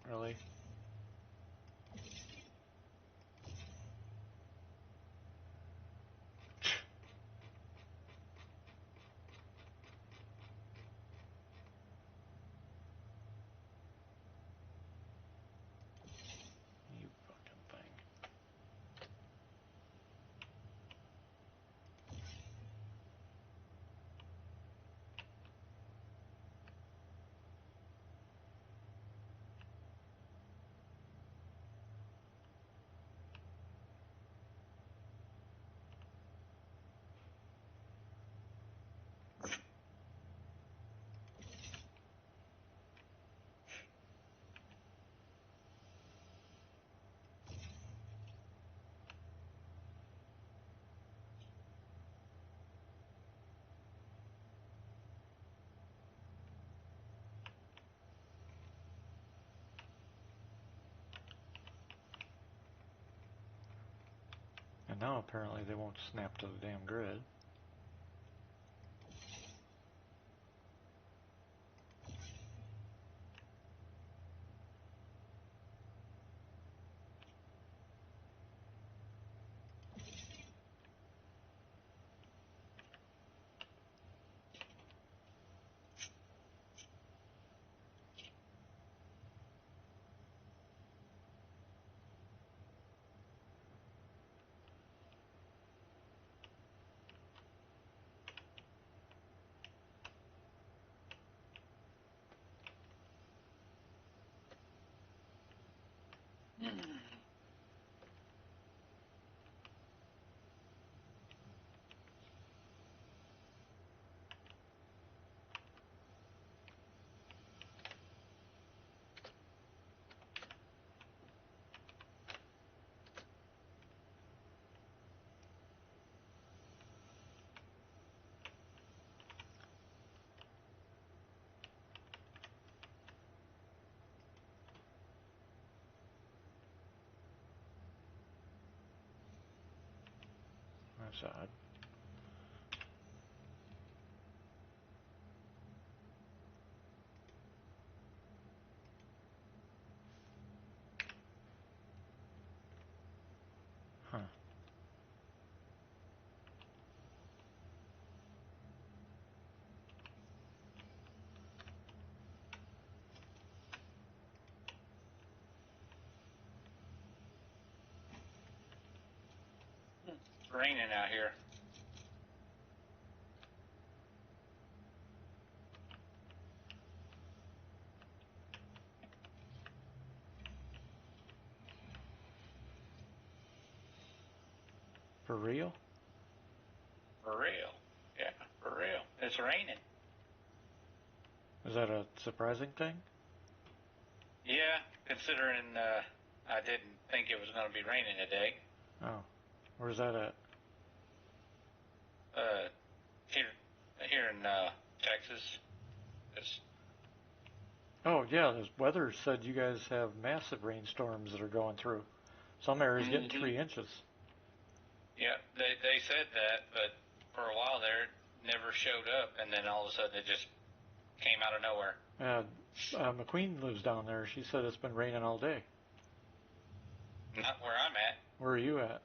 S1: Really? You fucking thing. And now apparently they won't snap to the damn grid. That's odd. Huh.
S2: It's raining out here.
S1: For real?
S2: For real. Yeah, for real. It's raining.
S1: Is that a surprising thing?
S2: Yeah, considering I didn't think it was going to be raining today.
S1: Oh. Where's that at?
S2: Here in Texas. It's,
S1: Oh, yeah, the weather said you guys have massive rainstorms that are going through. Some areas getting 3 inches.
S2: yeah, they said that, but for a while there, it never showed up, and then all of a sudden it just came out of nowhere.
S1: McQueen lives down there. She said it's been raining all day.
S2: Not where I'm at.
S1: Where are you at?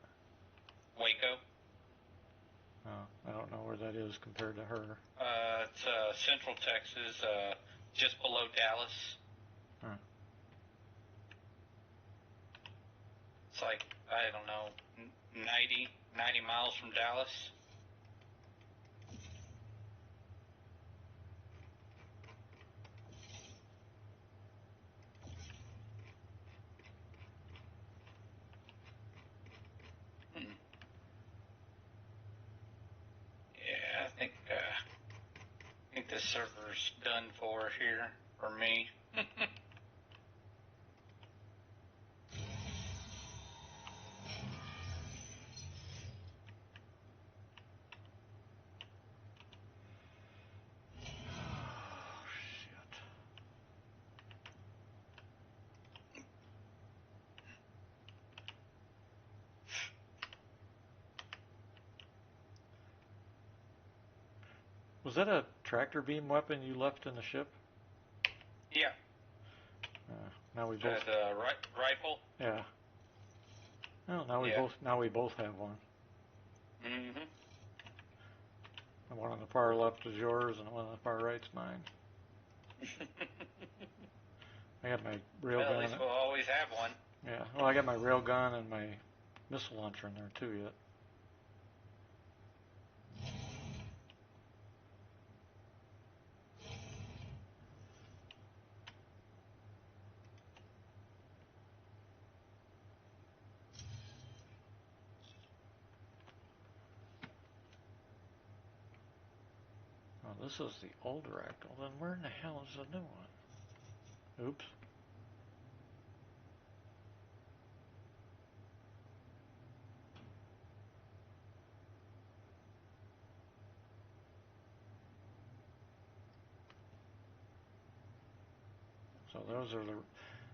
S2: Waco.
S1: Oh, I don't know where that is compared to her.
S2: It's Central Texas, just below Dallas.
S1: Huh.
S2: It's like, I don't know, 90 miles from Dallas. Yeah, I think this server's done for here for me.
S1: Oh, shit. Was that a tractor beam weapon you left in the ship?
S2: Yeah.
S1: Now we both.
S2: The rifle.
S1: Yeah. Well, now we both have one.
S2: Mm-hmm.
S1: The one on the far left is yours, and the one on the far right's mine. I got my rail gun.
S2: At least we'll always have one.
S1: Yeah. Well, I got my rail gun and my missile launcher in there too yet. Oh, this is the old Ractal. Then where in the hell is the new one? Oops. So those are the.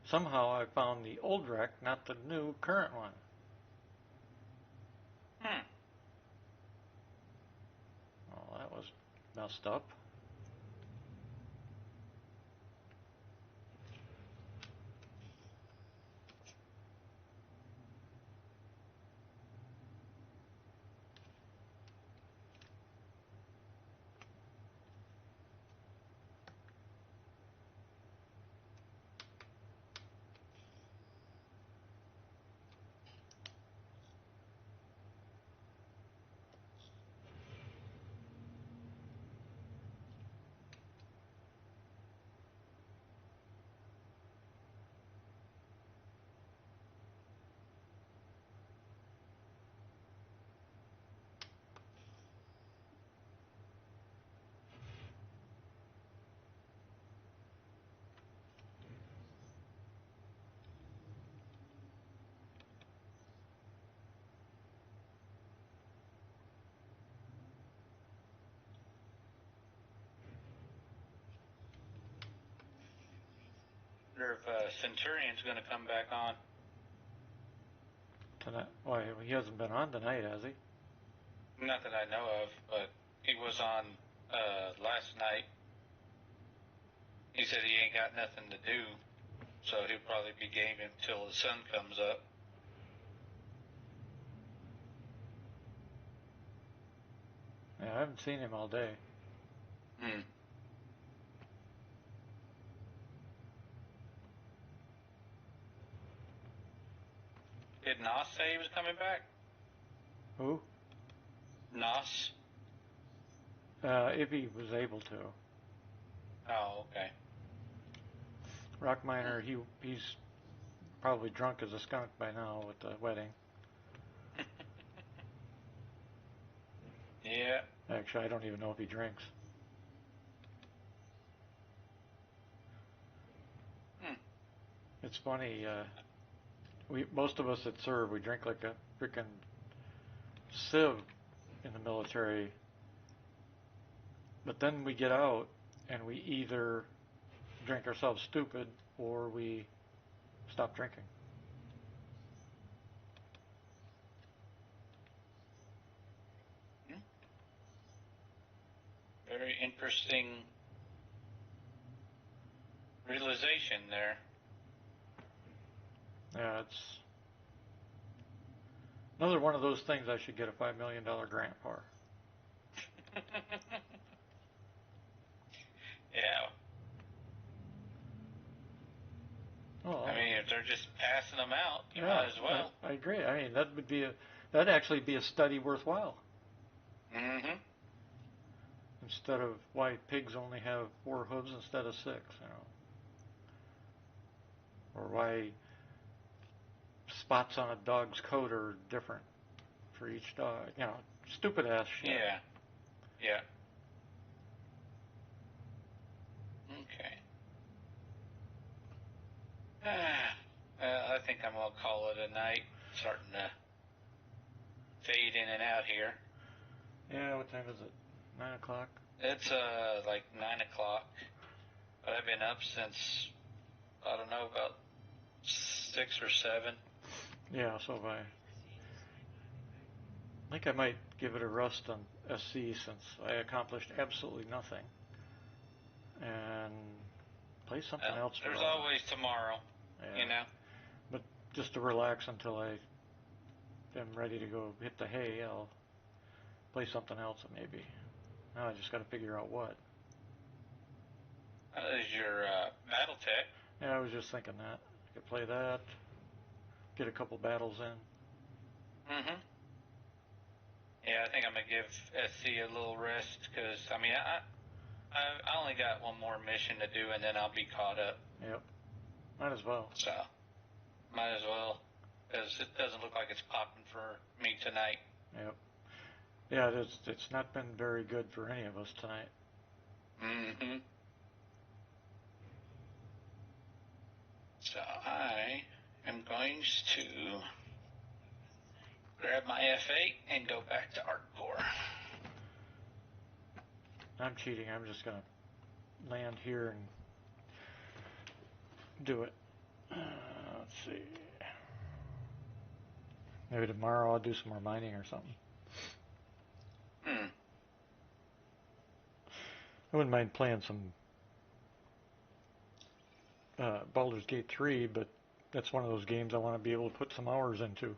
S1: Somehow I found the old wreck, not the new current one. Well, that was messed up.
S2: Wonder if Centurion's going to come back on.
S1: Tonight? Why, he hasn't been on tonight, has he?
S2: Not that I know of, but he was on last night. He said he ain't got nothing to do, so he'll probably be gaming till the sun comes up.
S1: Yeah, I haven't seen him all day.
S2: Hmm. Did Nos say he was coming back?
S1: Who?
S2: Nos?
S1: If he was able to.
S2: Oh, okay.
S1: Rock Miner, he's probably drunk as a skunk by now with the wedding.
S2: Yeah.
S1: Actually, I don't even know if he drinks. It's funny. Most of us that serve, we drink like a freaking sieve in the military. But then we get out and we either drink ourselves stupid or we stop drinking.
S2: Very interesting realization there.
S1: Yeah, it's another one of those things I should get a $5 million grant for.
S2: Yeah.
S1: Oh,
S2: I mean, if they're just passing them out, you
S1: yeah,
S2: might as well.
S1: I agree. I mean, that'd actually be a study worthwhile.
S2: Mm-hmm.
S1: Instead of why pigs only have 4 hooves instead of 6, you know, or why spots on a dog's coat are different for each dog, you know, stupid ass shit.
S2: Yeah. Yeah. Okay. Well, I think I'm gonna call it a night. Starting to fade in and out here.
S1: Yeah, what time is it? 9 o'clock?
S2: It's like 9 o'clock. But I've been up since I don't know, about 6 or 7.
S1: Yeah, so have I. I think I might give it a rest on SC since I accomplished absolutely nothing. And play something else for a
S2: There's
S1: while.
S2: always tomorrow,
S1: Yeah.
S2: you know.
S1: But just to relax until I am ready to go hit the hay, I'll play something else maybe. Now I just got to figure out what.
S2: That is your Battletech.
S1: Yeah, I was just thinking that. I could play that, get a couple battles in.
S2: Mm-hmm. Yeah, I think I'm gonna give SC a little rest because I mean I only got one more mission to do and then I'll be caught up.
S1: Yep. Might as well.
S2: So might as well because it doesn't look like it's popping for me tonight.
S1: Yep. Yeah, it's not been very good for any of us tonight.
S2: Mm-hmm. So I am going to grab my F8 and go back to Art Corps.
S1: I'm cheating. I'm just going to land here and do it. Let's see. Maybe tomorrow I'll do some more mining or something. I wouldn't mind playing some Baldur's Gate 3, but that's one of those games I want to be able to put some hours into.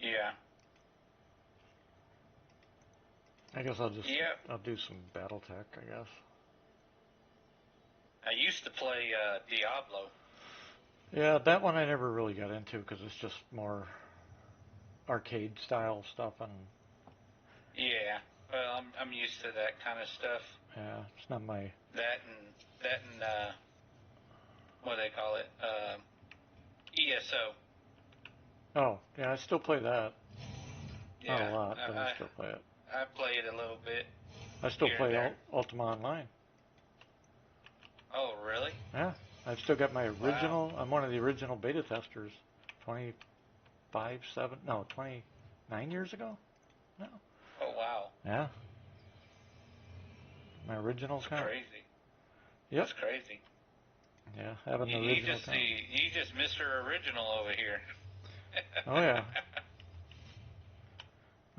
S2: Yeah.
S1: I guess I'll do some Battletech, I guess.
S2: I used to play Diablo.
S1: Yeah, that one I never really got into because it's just more arcade style stuff, and
S2: Yeah. Well, I'm used to that kind of stuff.
S1: yeah, it's not my
S2: That and what do they call it? ESO.
S1: Oh, yeah, I still play that.
S2: Yeah.
S1: Not a lot, but I still play it.
S2: I play it a little bit.
S1: I still play Ultima Online.
S2: Oh, really?
S1: Yeah, I've still got my original.
S2: Wow.
S1: I'm one of the original beta testers. 29 years ago? No.
S2: Oh, wow.
S1: Yeah. My original
S2: That's
S1: account.
S2: crazy.
S1: Yep.
S2: That's crazy.
S1: Yeah, having the original account.
S2: You just Mr. Original over here.
S1: Oh, yeah.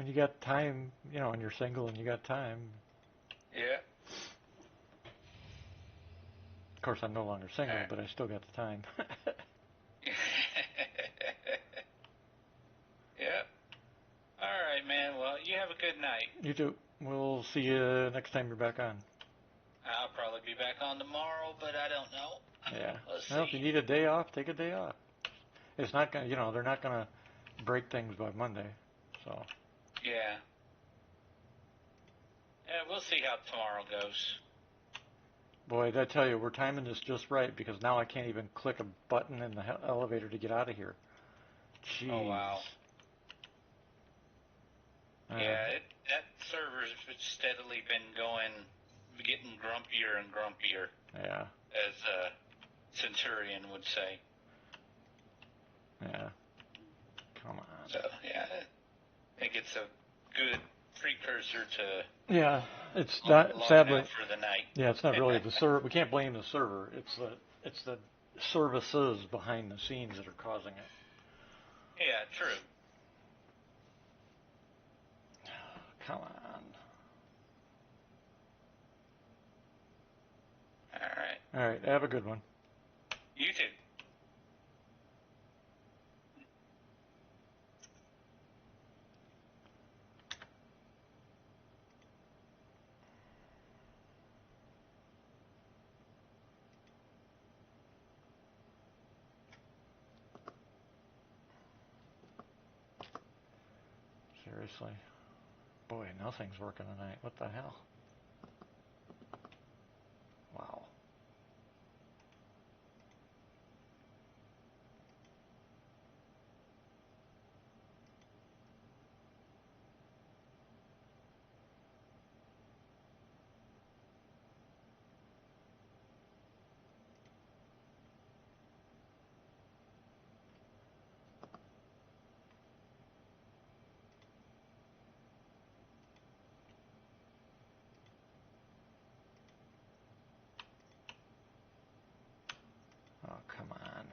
S1: when you got time, you know, when you're single and you got time.
S2: Yeah.
S1: Of course, I'm no longer single,
S2: Alright.
S1: but I still got the time.
S2: Yep. All right, man. Well, you have a good night.
S1: You too. We'll see you next time you're back on.
S2: I'll probably be back on tomorrow, but I don't know.
S1: Yeah.
S2: Let's
S1: Well, if you
S2: see.
S1: need a day off, take a day off. It's not gonna, you know, they're not gonna break things by Monday, so.
S2: Yeah. Yeah, we'll see how tomorrow goes.
S1: Boy, I tell you, we're timing this just right because now I can't even click a button in the elevator to get out of here. Jeez.
S2: Oh, wow. Yeah, that server's steadily been getting grumpier and grumpier,
S1: Yeah.
S2: as Centurion would say.
S1: Yeah. Come on.
S2: So, yeah, I think it's a good precursor to
S1: Yeah, it's not,
S2: logging
S1: sadly.
S2: out for the night.
S1: Yeah, it's not really the server. We can't blame the server. It's the services behind the scenes that are causing it.
S2: Yeah, true.
S1: Come on.
S2: All right.
S1: All right, have a good one.
S2: You too.
S1: Seriously. Boy, nothing's working tonight. What the hell? Wow. Oh, come on.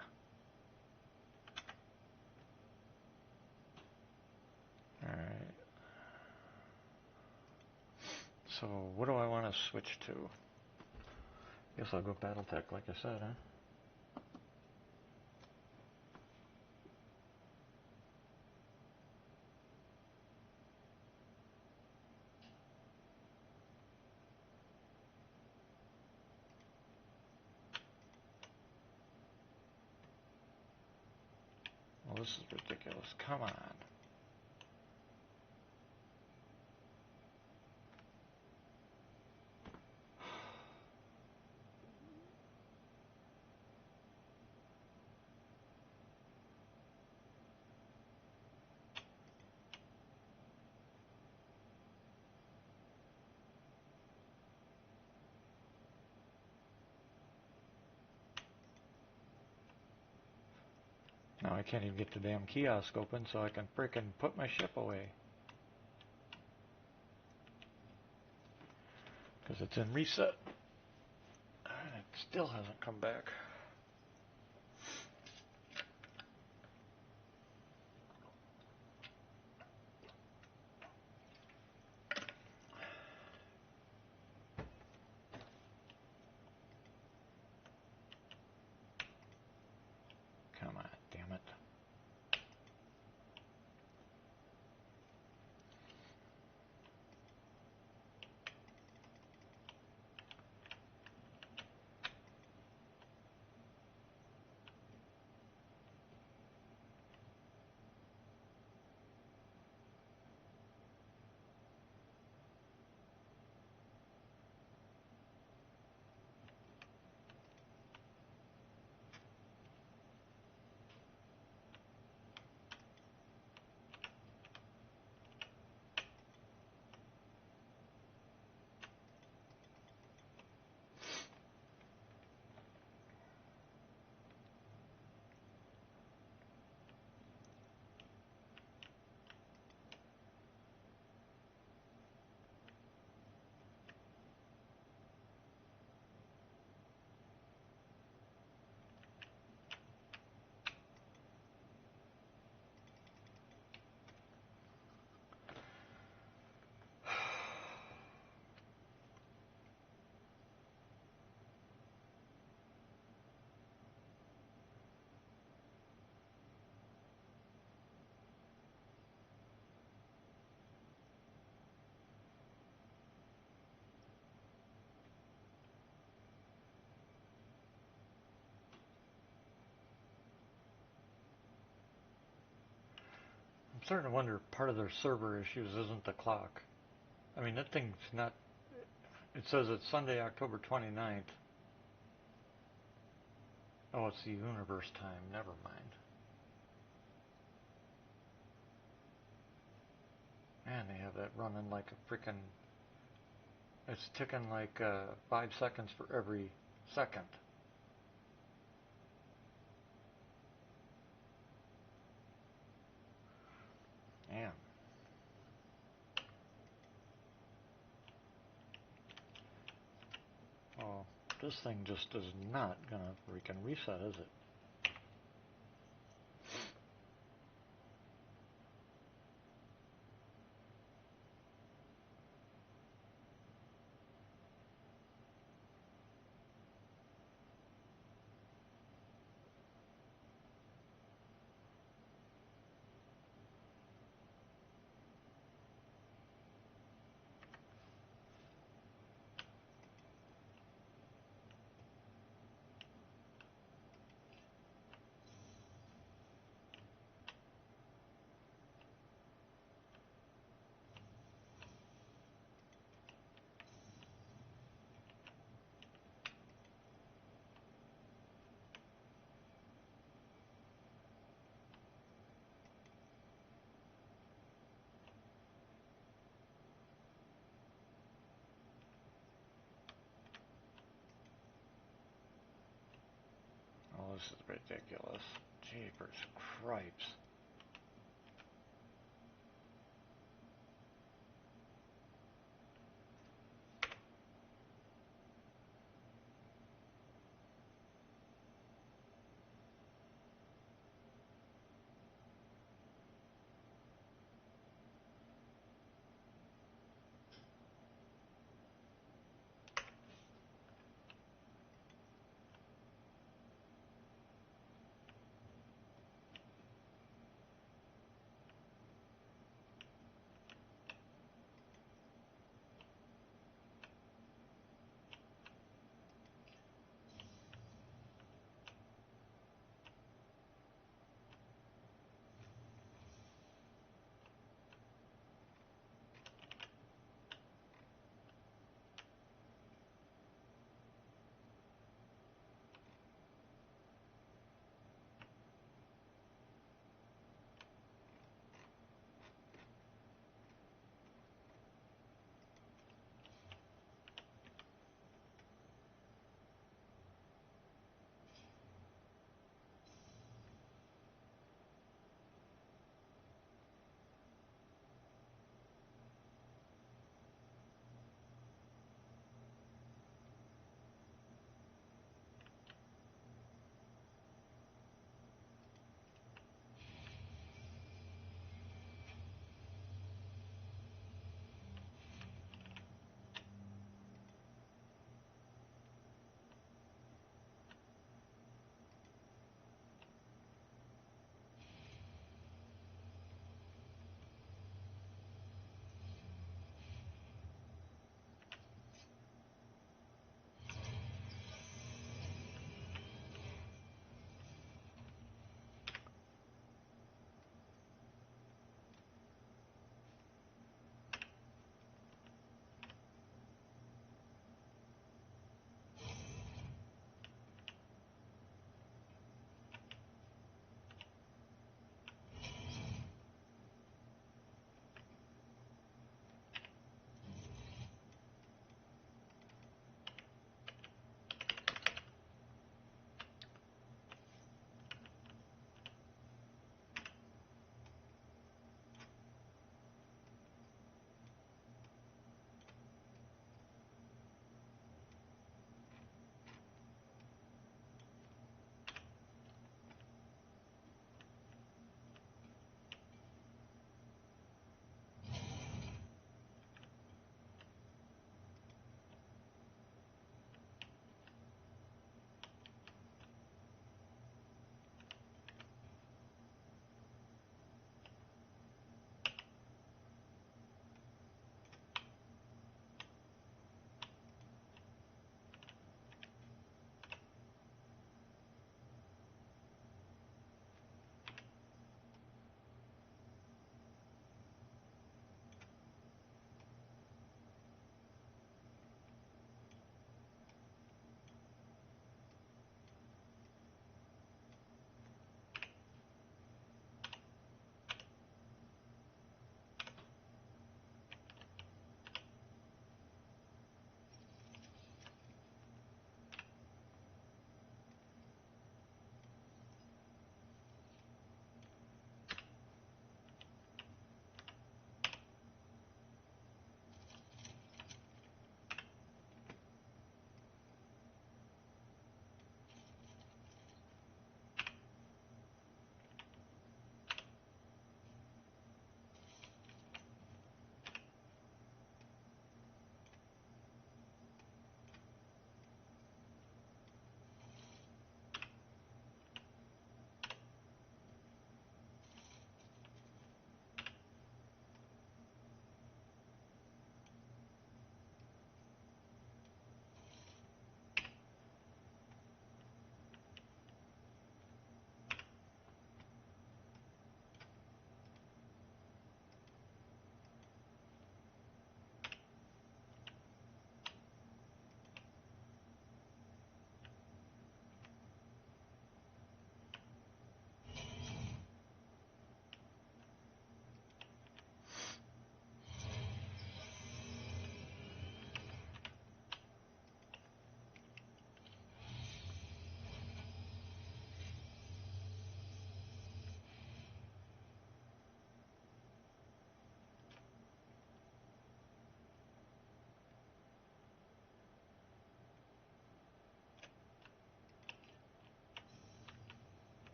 S1: All right. So, what do I want to switch to? Guess I'll go Battletech, like I said, huh? Well, this is ridiculous. Come on. Now I can't even get the damn kiosk open so I can frickin' put my ship away. Because it's in reset. And it still hasn't come back. Come on, damn it. starting to wonder if part of their server issues isn't the clock. I mean, that thing's not. It says it's Sunday, October 29th. Oh, it's the universe time. Never mind. Man, they have that running like a freaking. It's ticking like 5 seconds for every second. Damn. Oh, this thing just is not gonna freaking reset, is it? Oh, this is ridiculous. Jeepers cripes.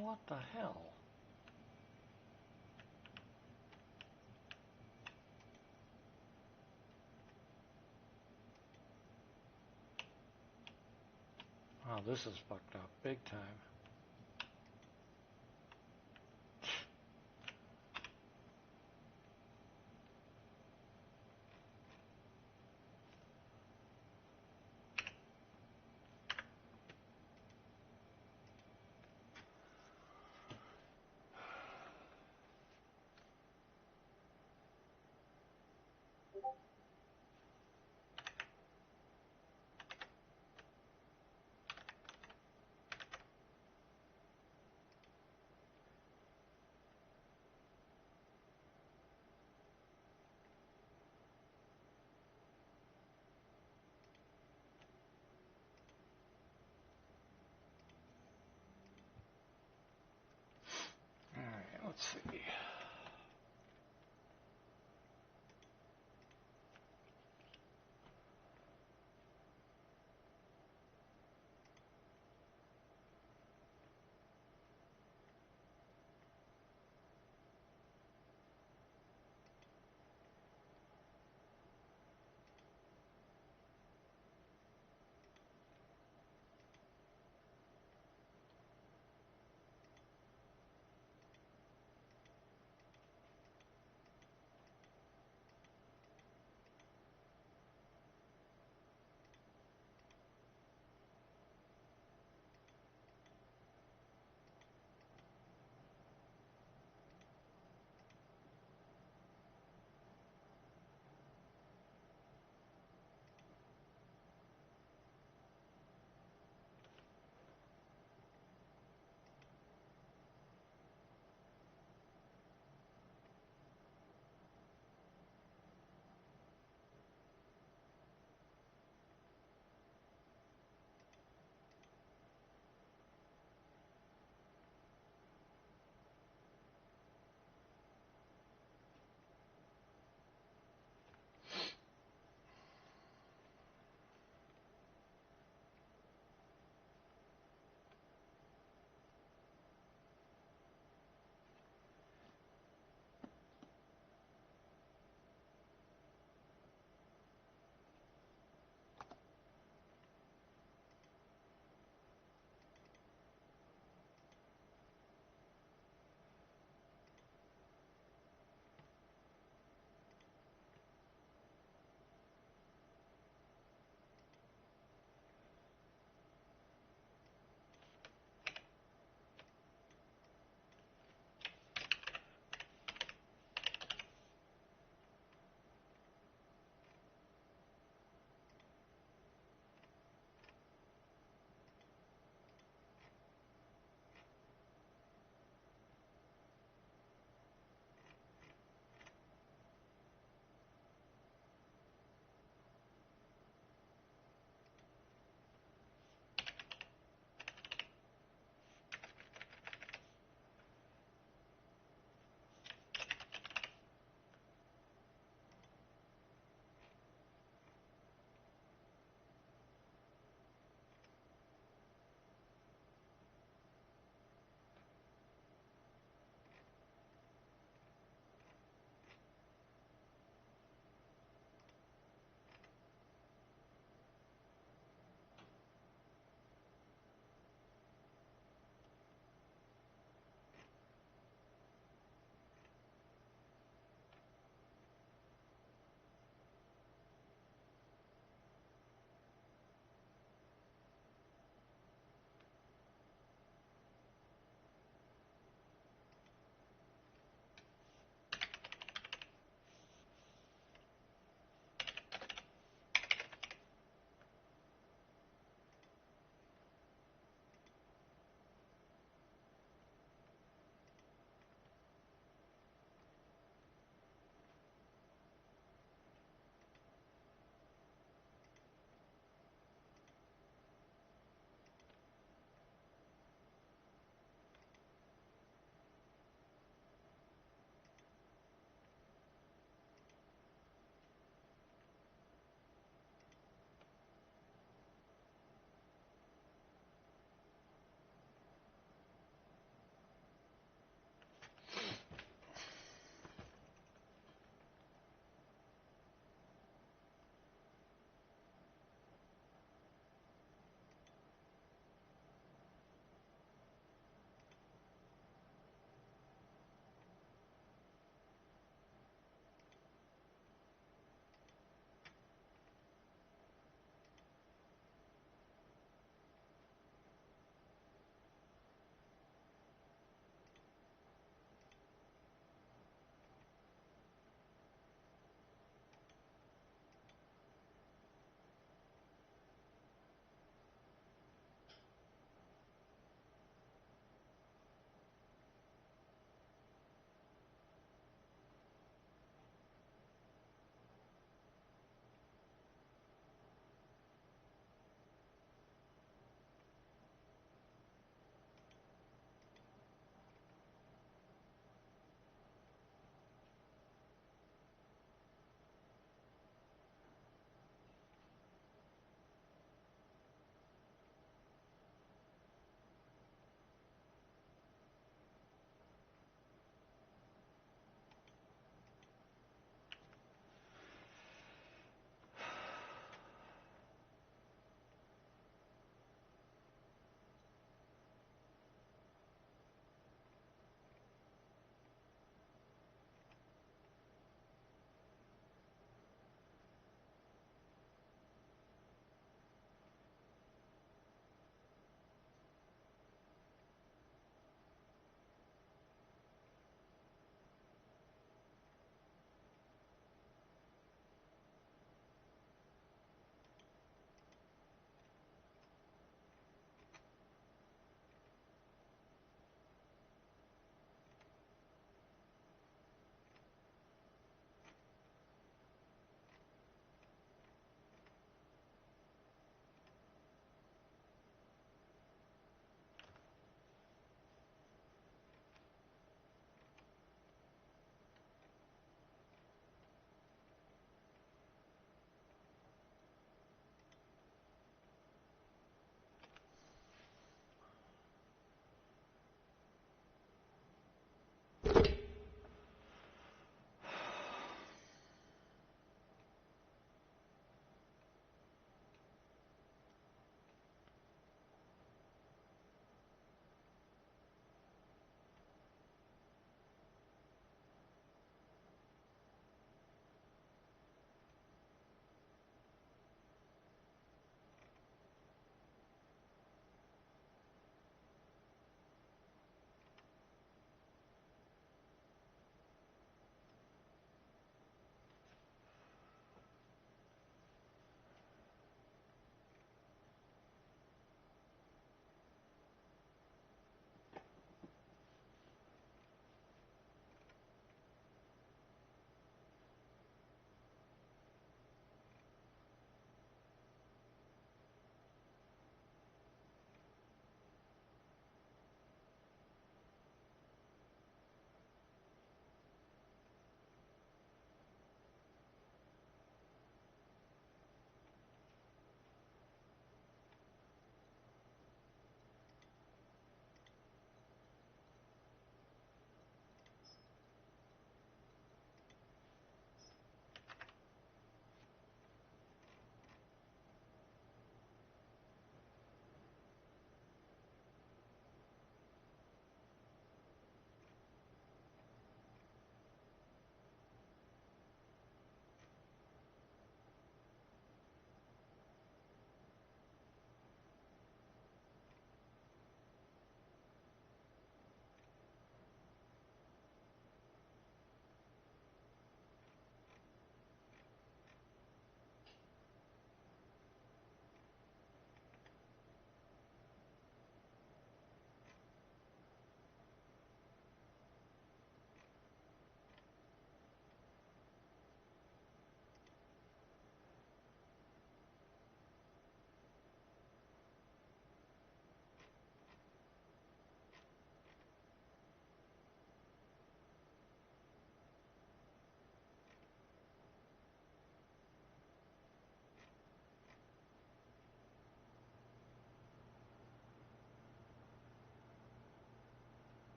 S1: What the hell? Wow, this is fucked up big time. Alright, let's see.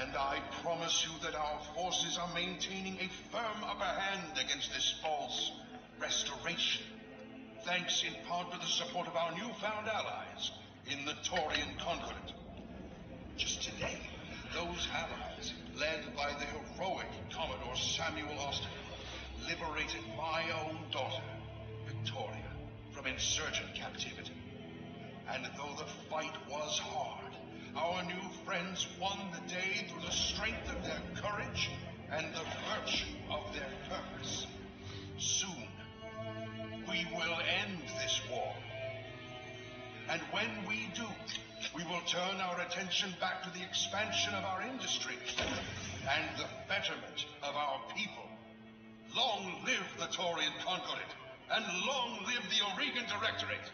S8: And I promise you that our forces are maintaining a firm upper hand against this false restoration, thanks in part to the support of our newfound allies in the Taurian Concordat. Just today, those allies, led by the heroic Commodore Samuel Austin, liberated my own daughter, Victoria, from insurgent captivity. And though the fight was hard, our new friends won the day through the strength of their courage and the virtue of their purpose. Soon, we will end this war. And when we do, we will turn our attention back to the expansion of our industry and the betterment of our people. Long live the Taurian Concordat, and long live the Oregon Directorate!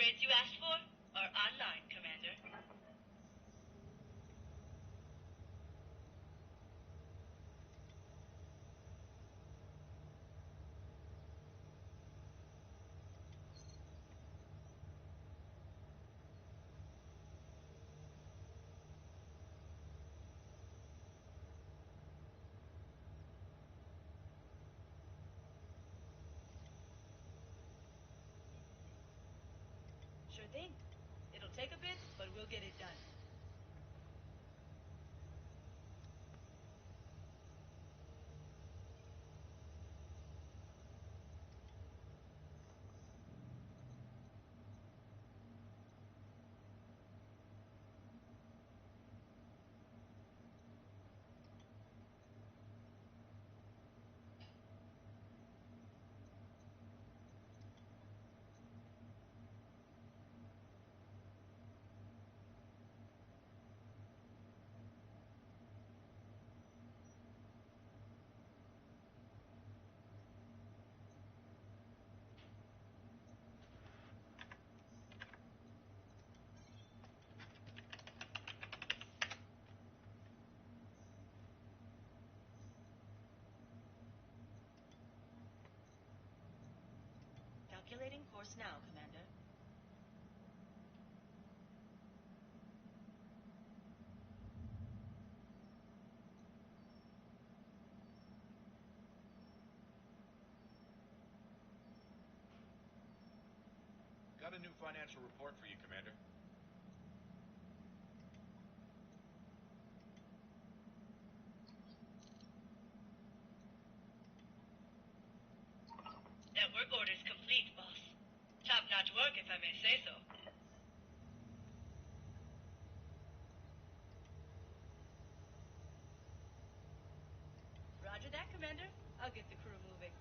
S9: upgrades you asked for are online, Commander.
S10: Sure thing. It'll take a bit, but we'll get it done. Calculating course now, Commander.
S11: Got a new financial report for you, Commander.
S9: That work order's complete, boss. Top-notch work, if I may say so.
S10: Roger that, Commander. I'll get the crew moving.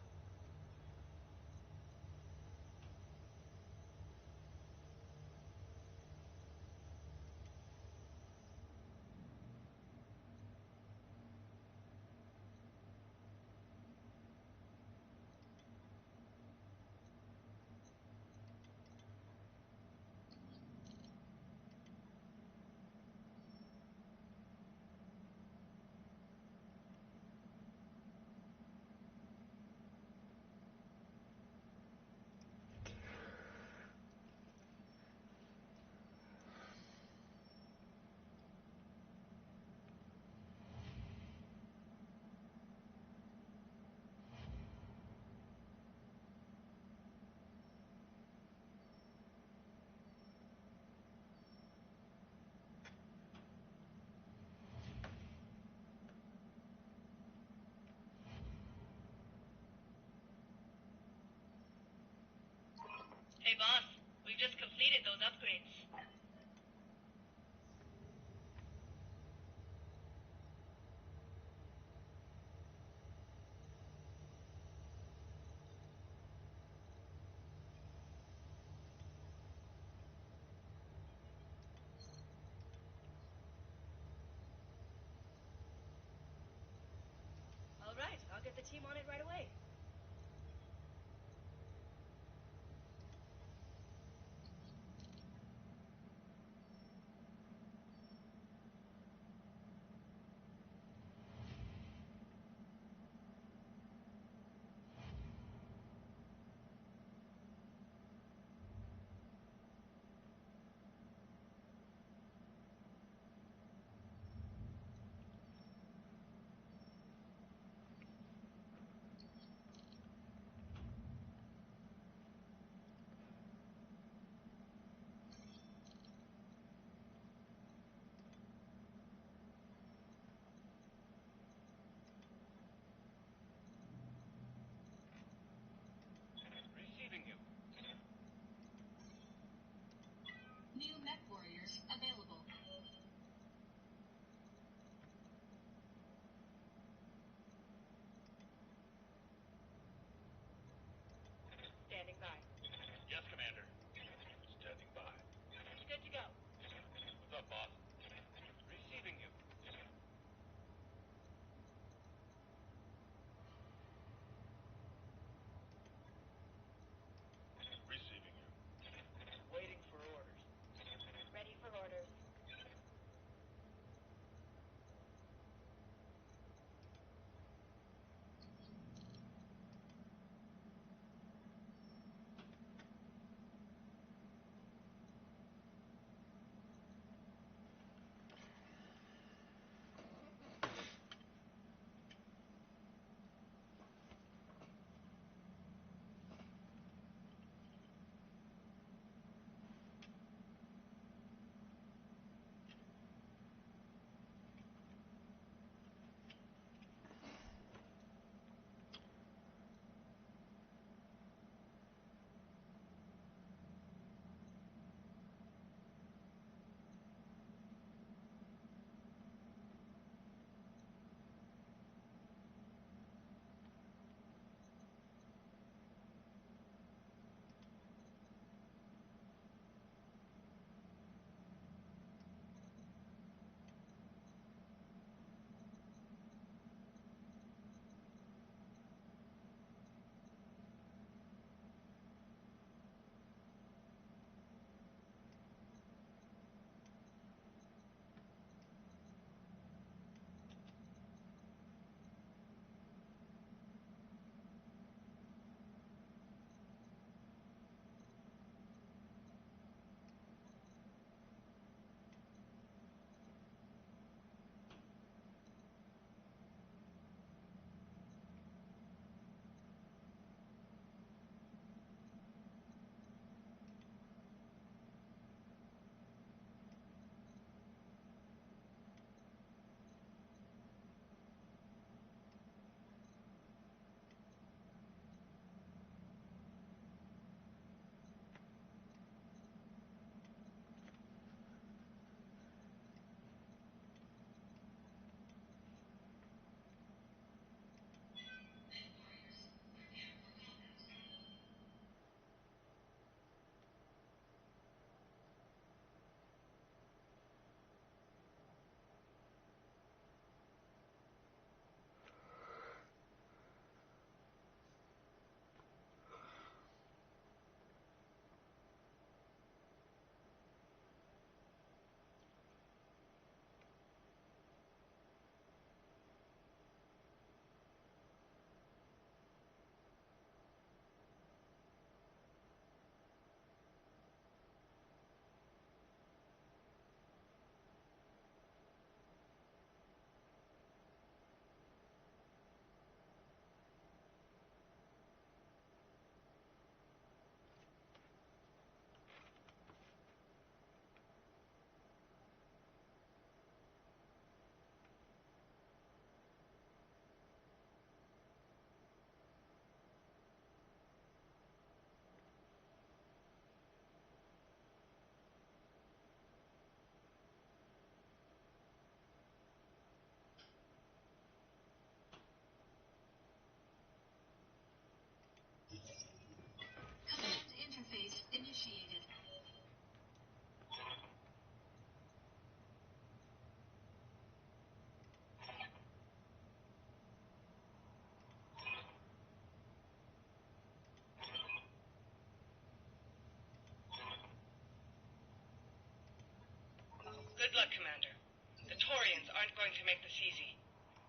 S9: aren't going to make this easy.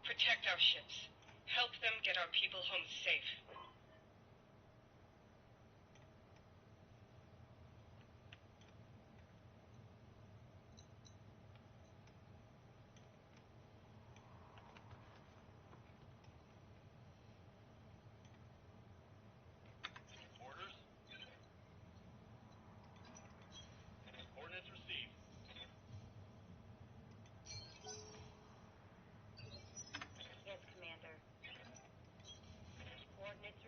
S9: Protect our ships. Help them get our people home safe.
S11: Orders? Coordinates received.
S9: Yes, Commander. Coordinates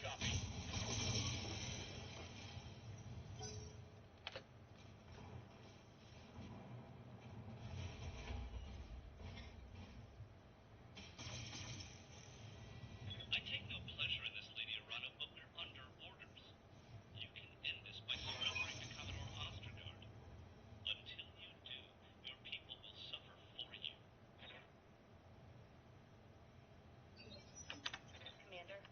S11: Copy. I take no pleasure in this, Lady Arano, but we're under orders. You can end this by surrendering to Commodore Ostergaard. Until you do, your people will suffer for you.
S10: Commander.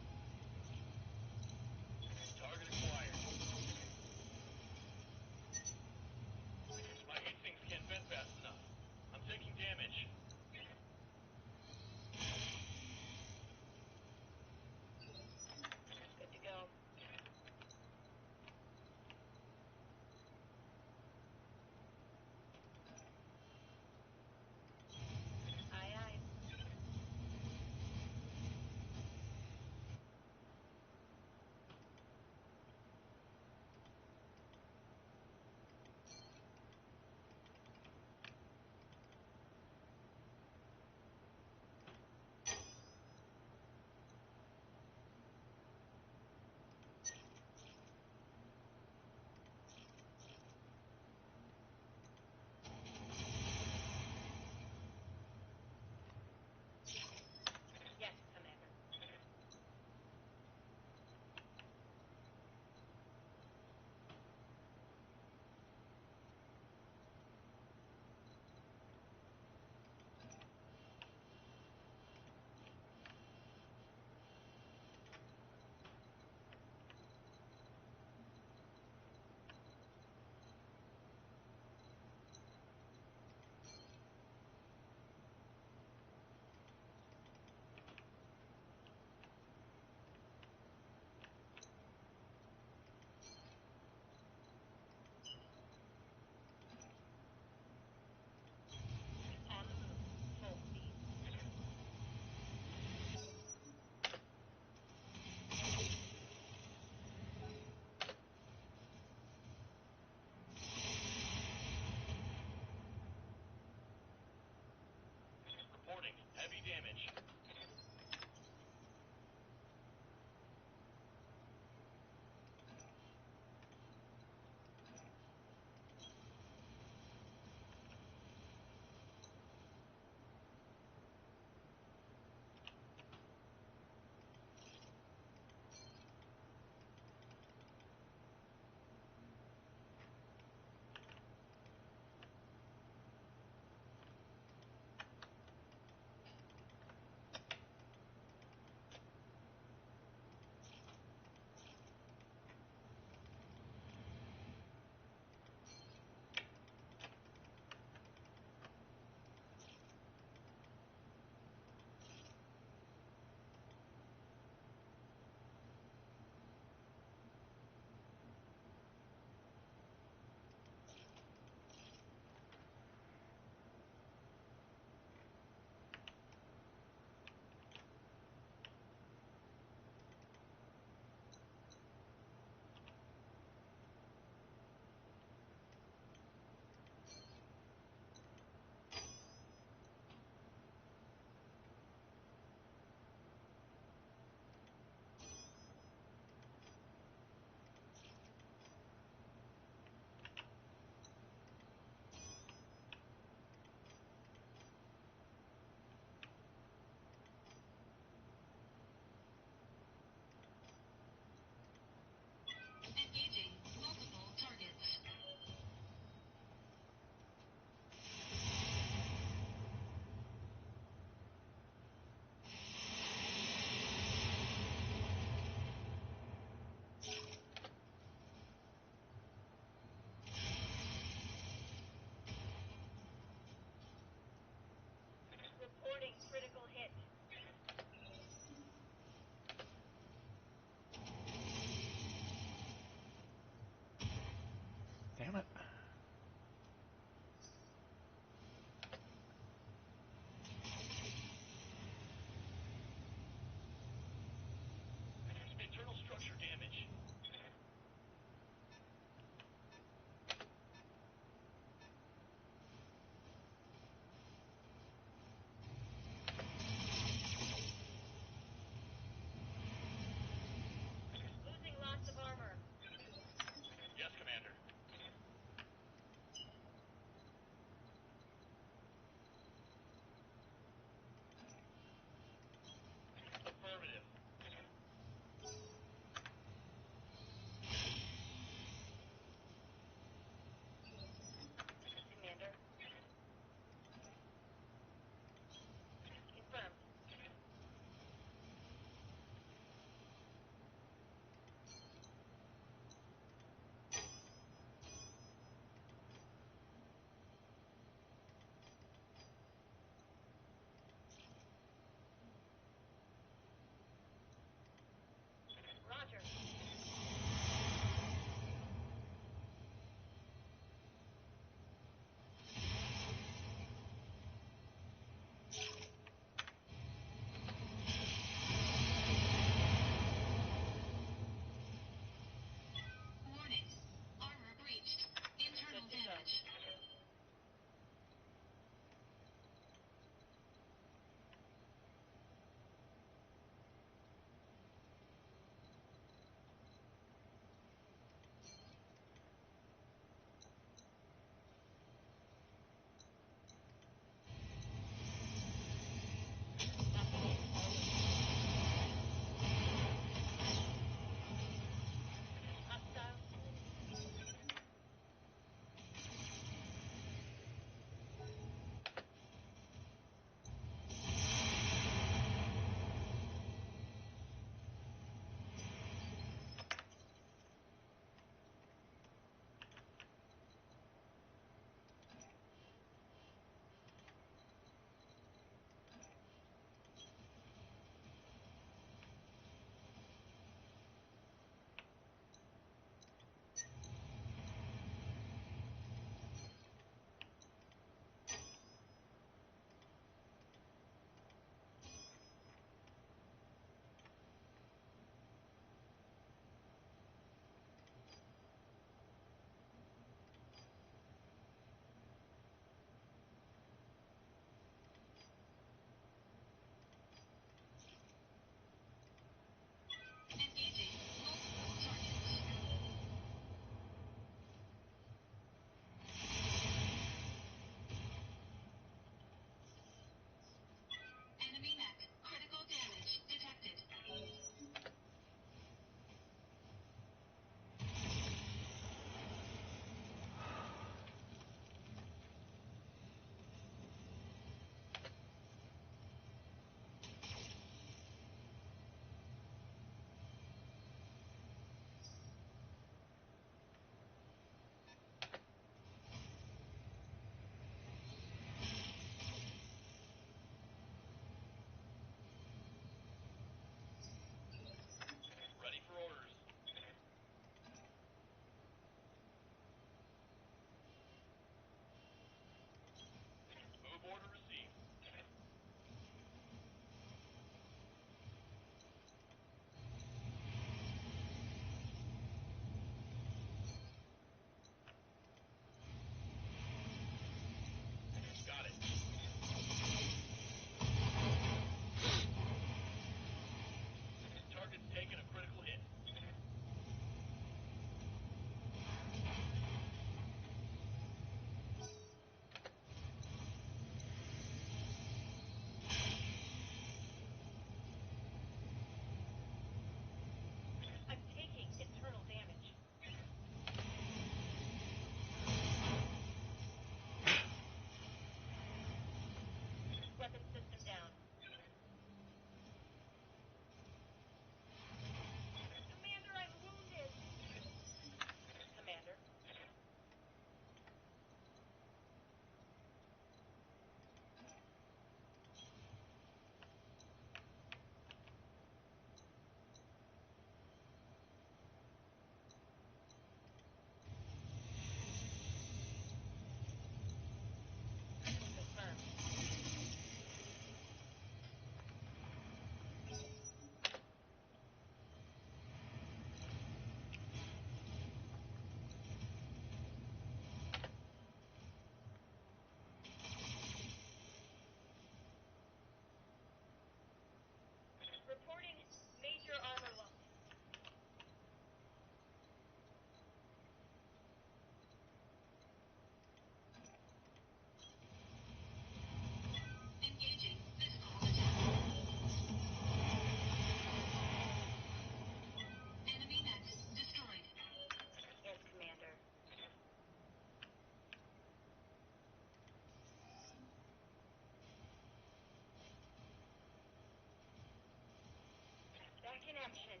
S9: expansion.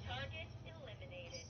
S9: Target eliminated.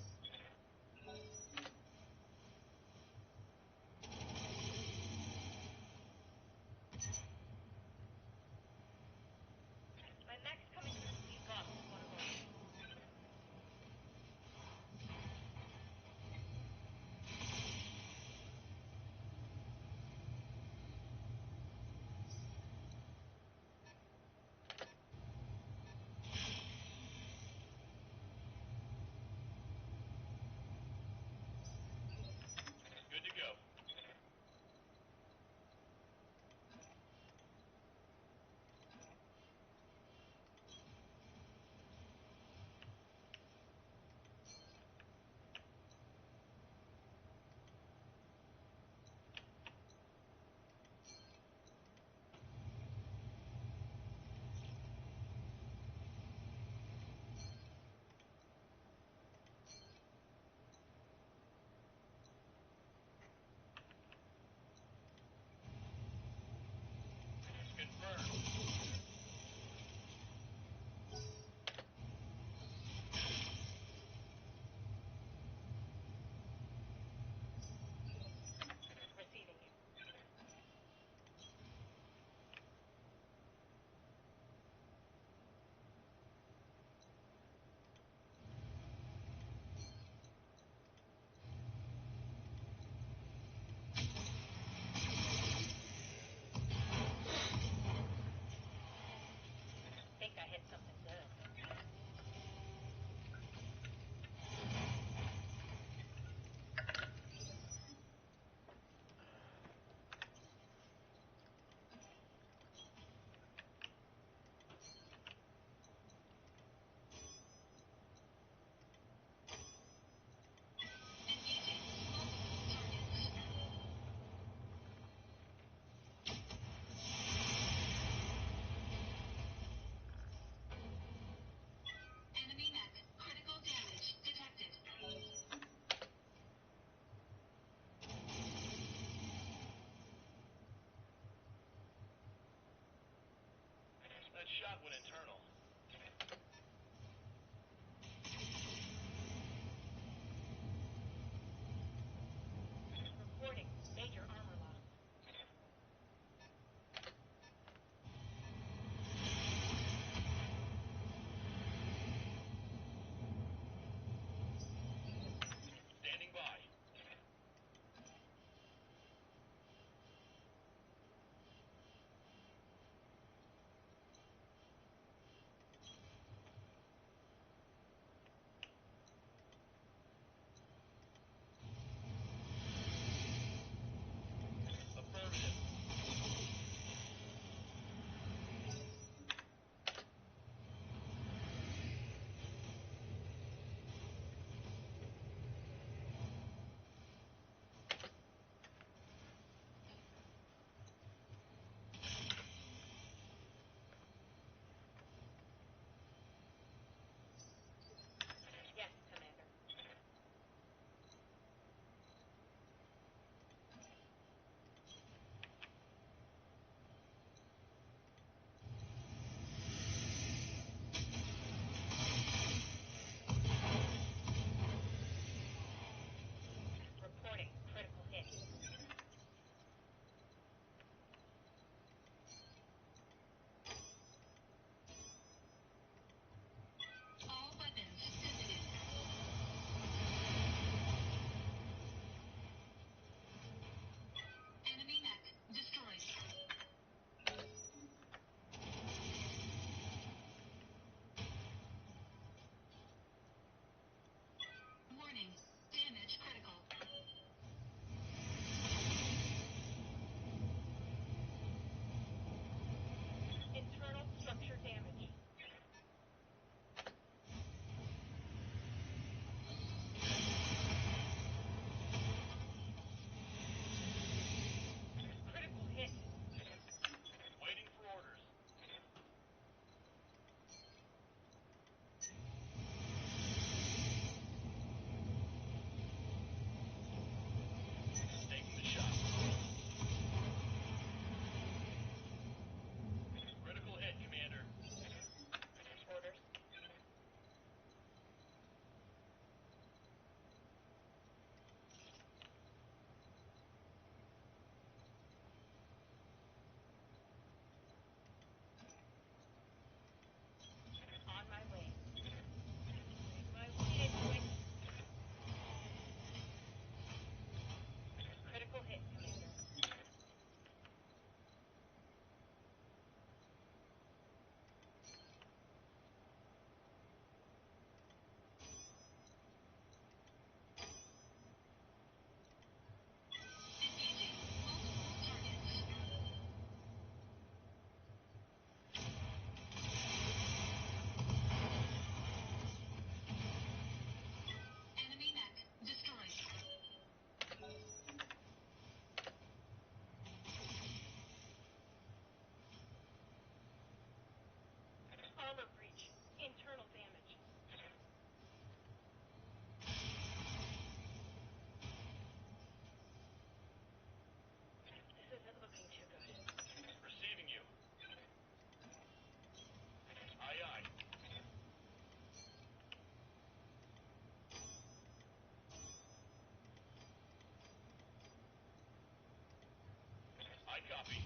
S11: Copy.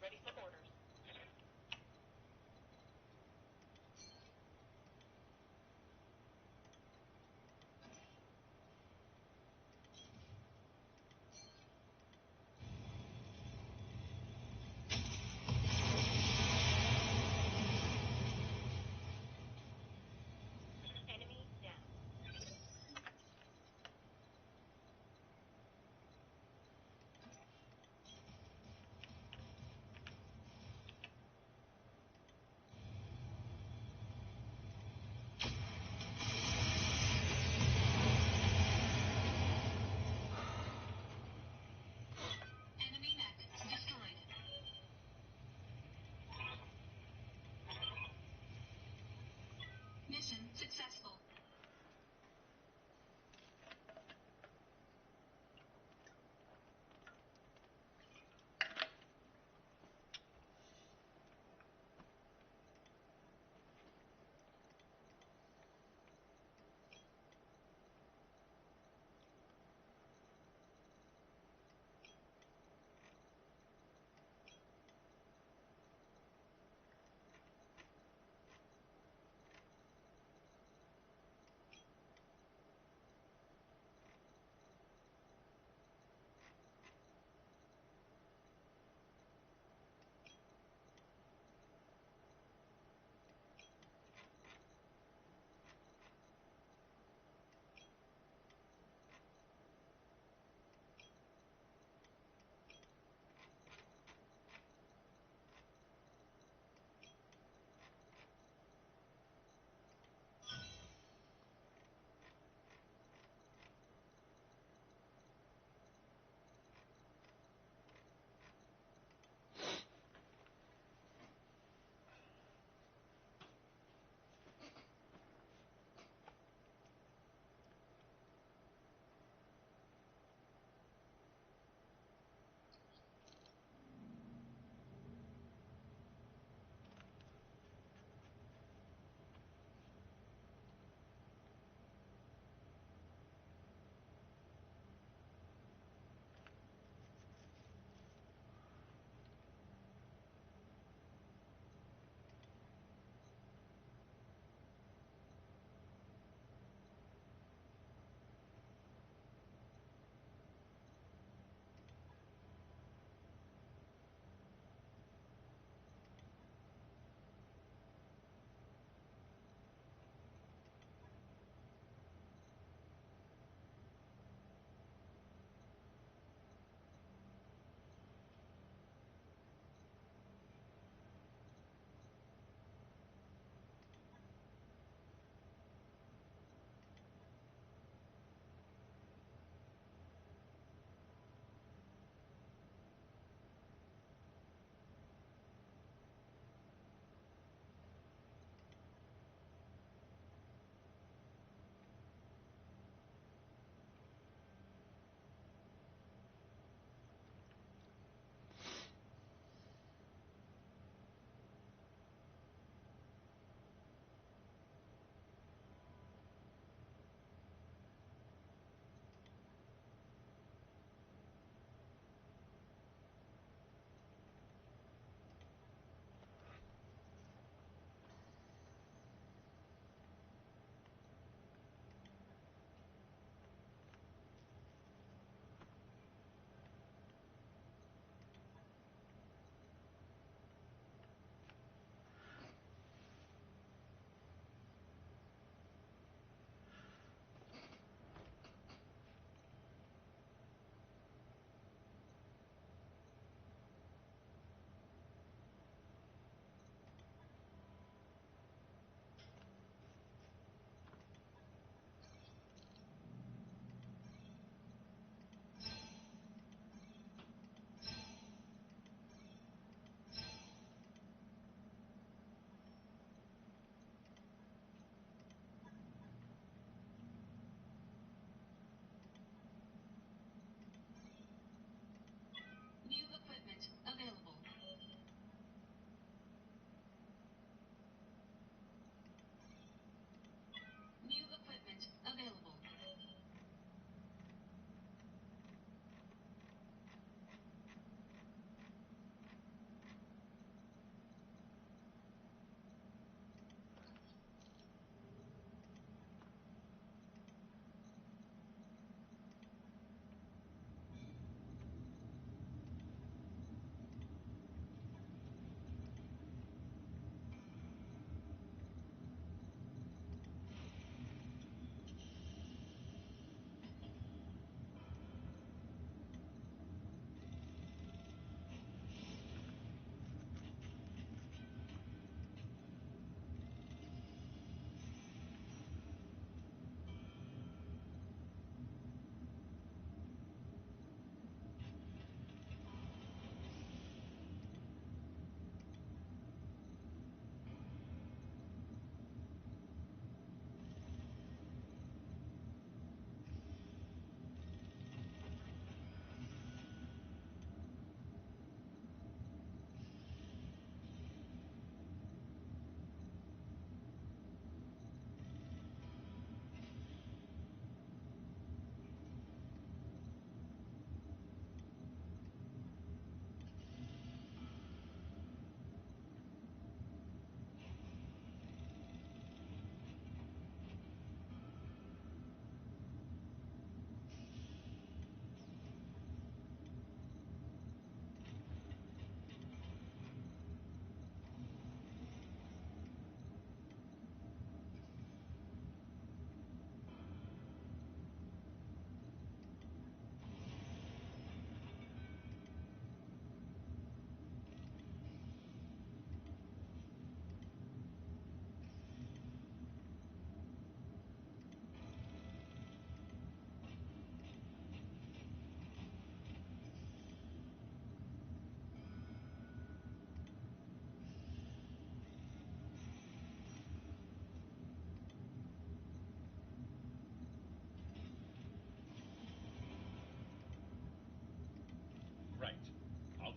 S9: Ready for orders.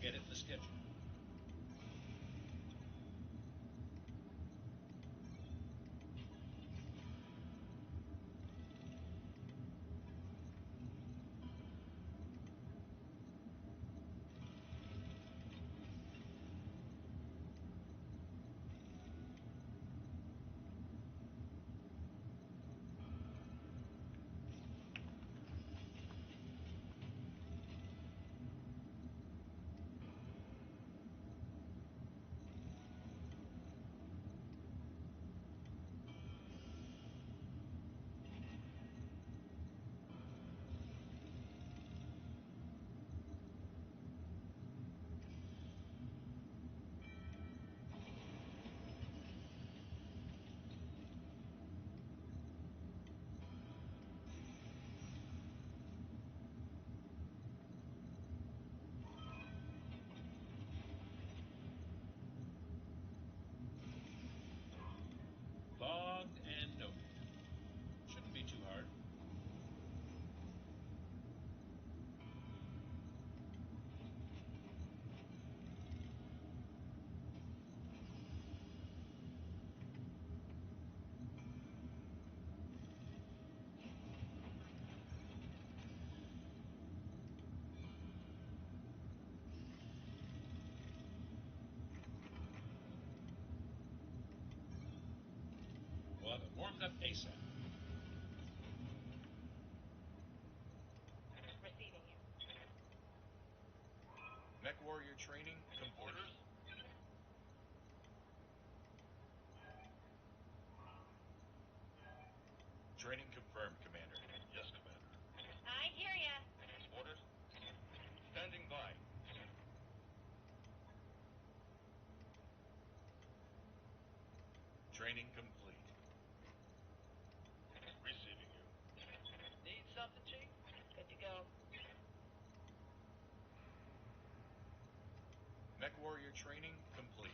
S12: get it in the schedule. Logged and noted. Shouldn't be too hard. We'll have it warmed up ASAP.
S9: Receiving you.
S12: Mech Warrior training complete.
S11: Orders?
S12: Training confirmed, Commander.
S11: Yes, Commander.
S9: I hear ya.
S11: Orders? Standing by.
S12: Training complete.
S11: Receiving you.
S7: Need something, Chief?
S9: Good to go.
S12: Mech Warrior training complete.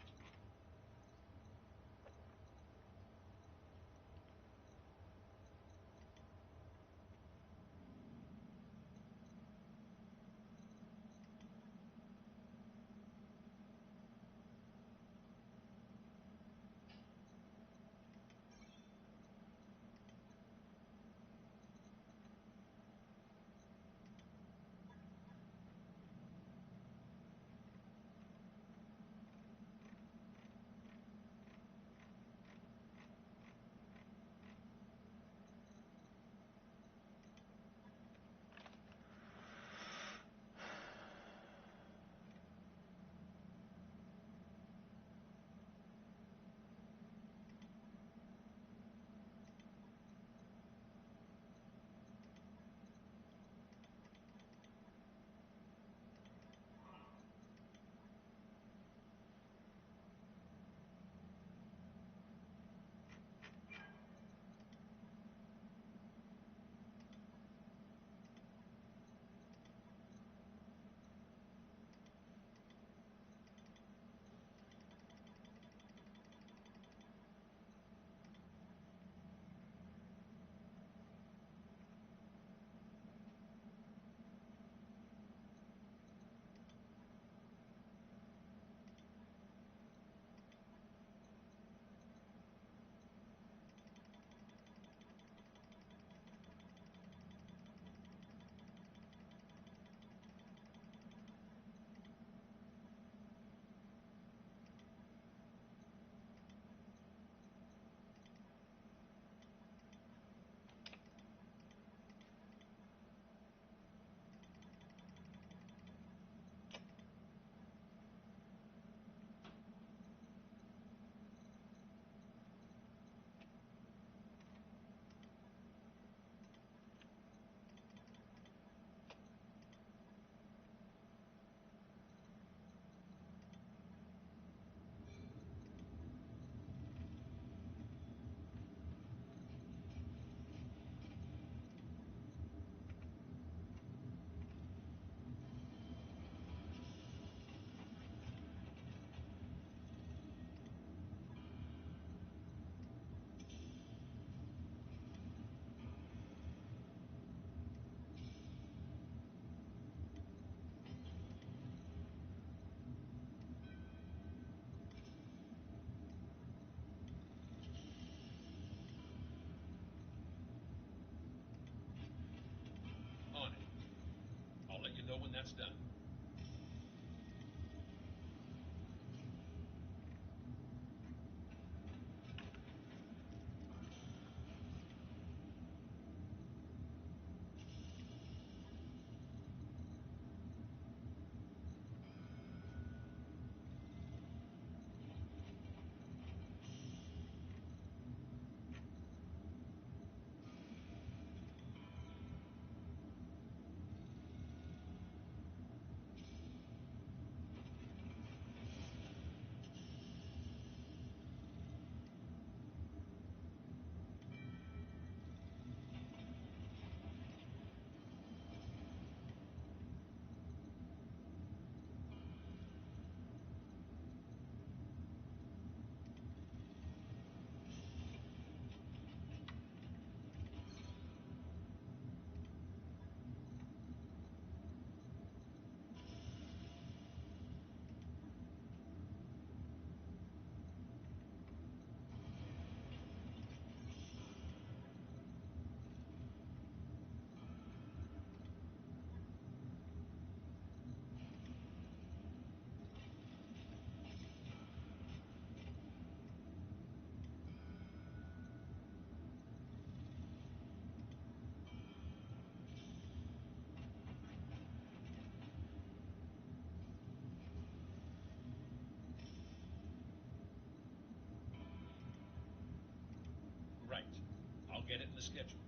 S12: that's done. Right. I'll get it in the schedule.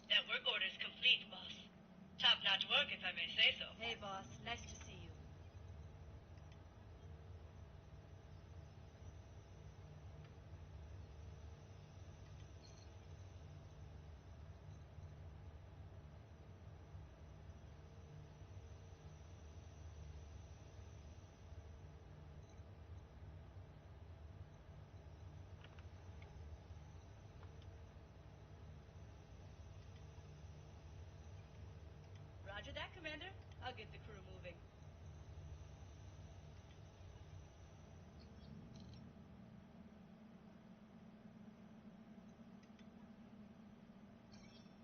S10: That work order is complete, boss. Top-notch work, if I may say so.
S3: Hey, boss. Nice to see you.
S10: Roger that, Commander. I'll get the crew moving.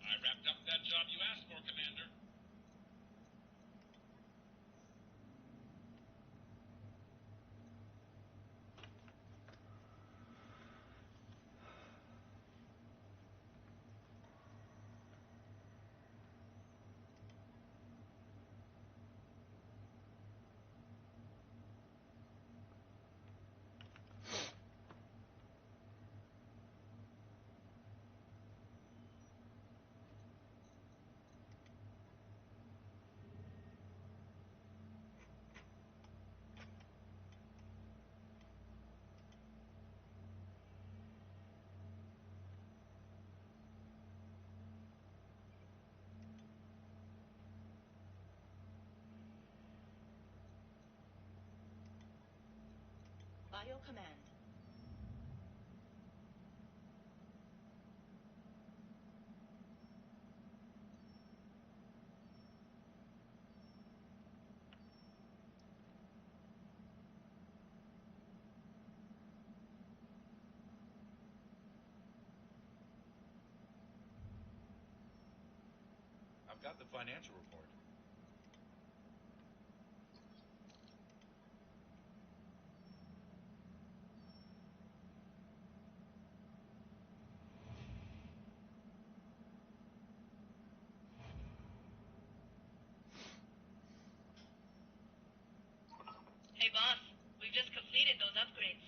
S12: I wrapped up that job you asked for, Commander.
S10: command.
S12: I've got the financial report.
S9: Hey boss, we've just completed those upgrades.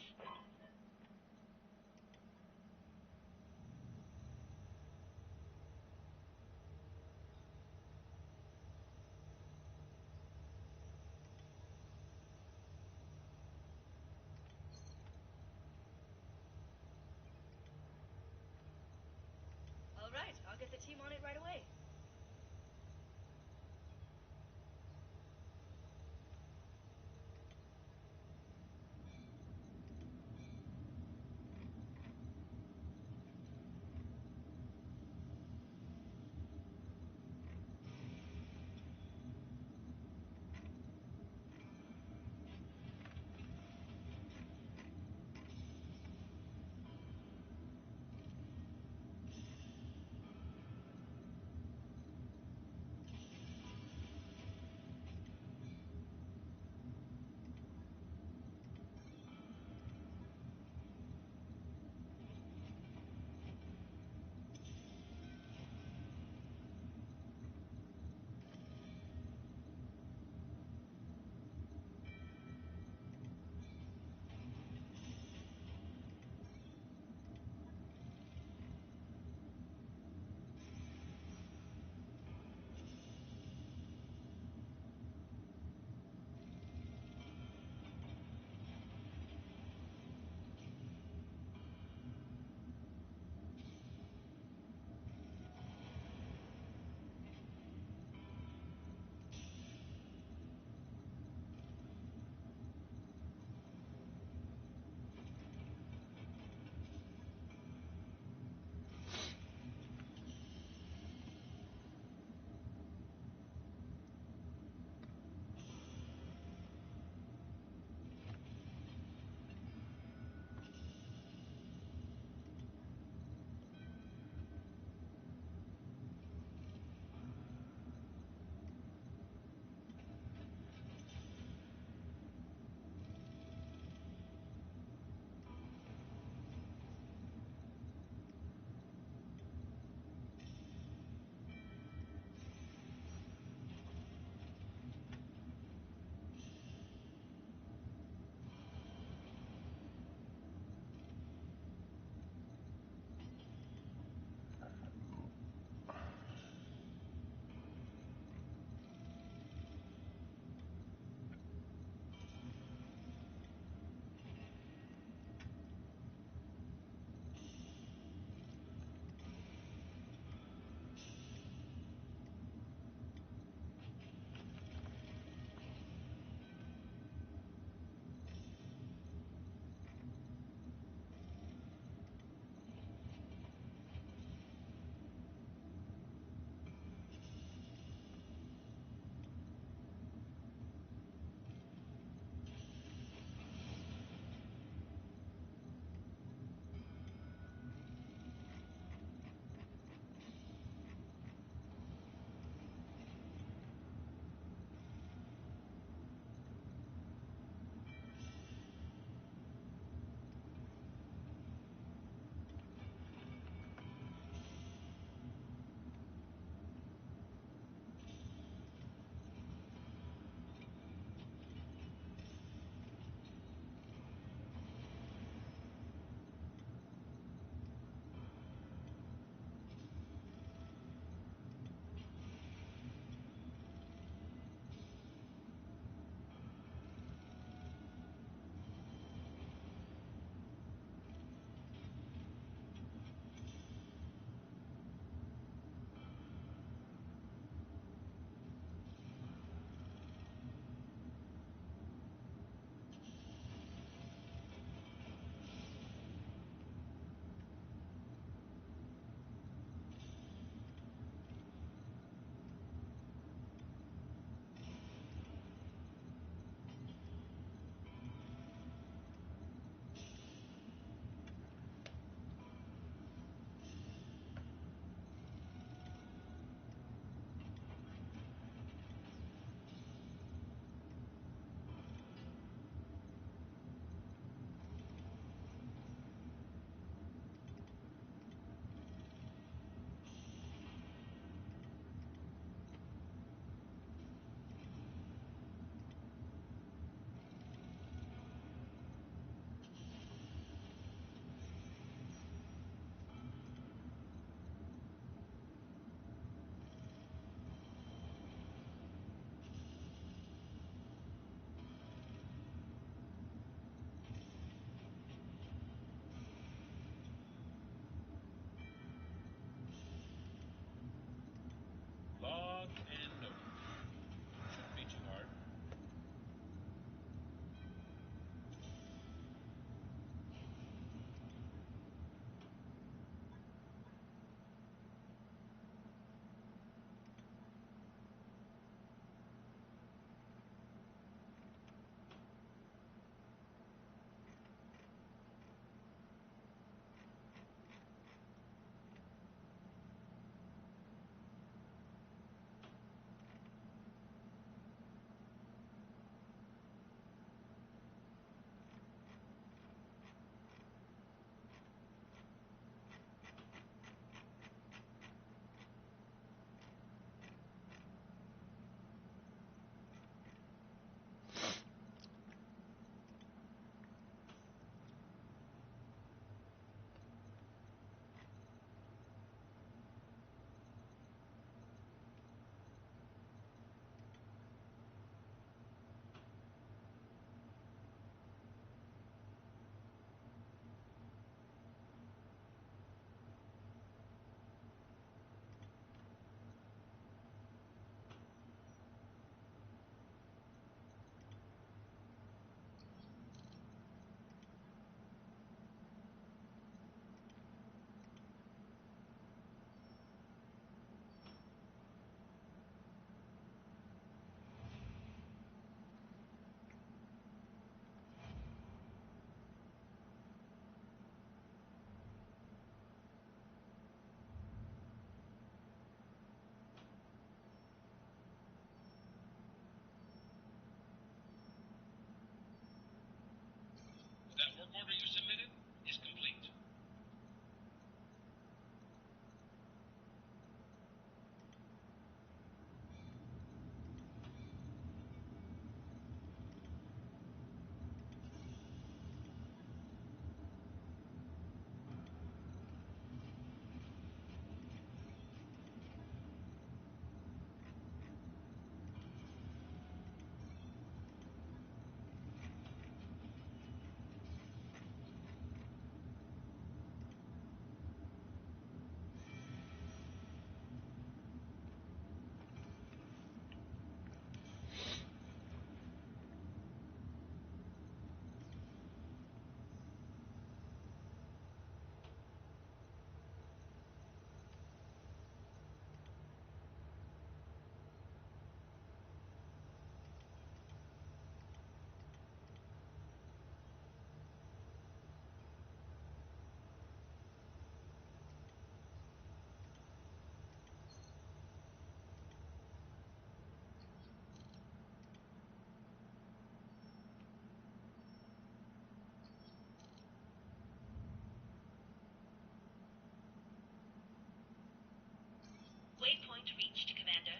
S9: Point reached, Commander.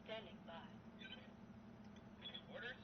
S10: Standing by.
S2: Orders?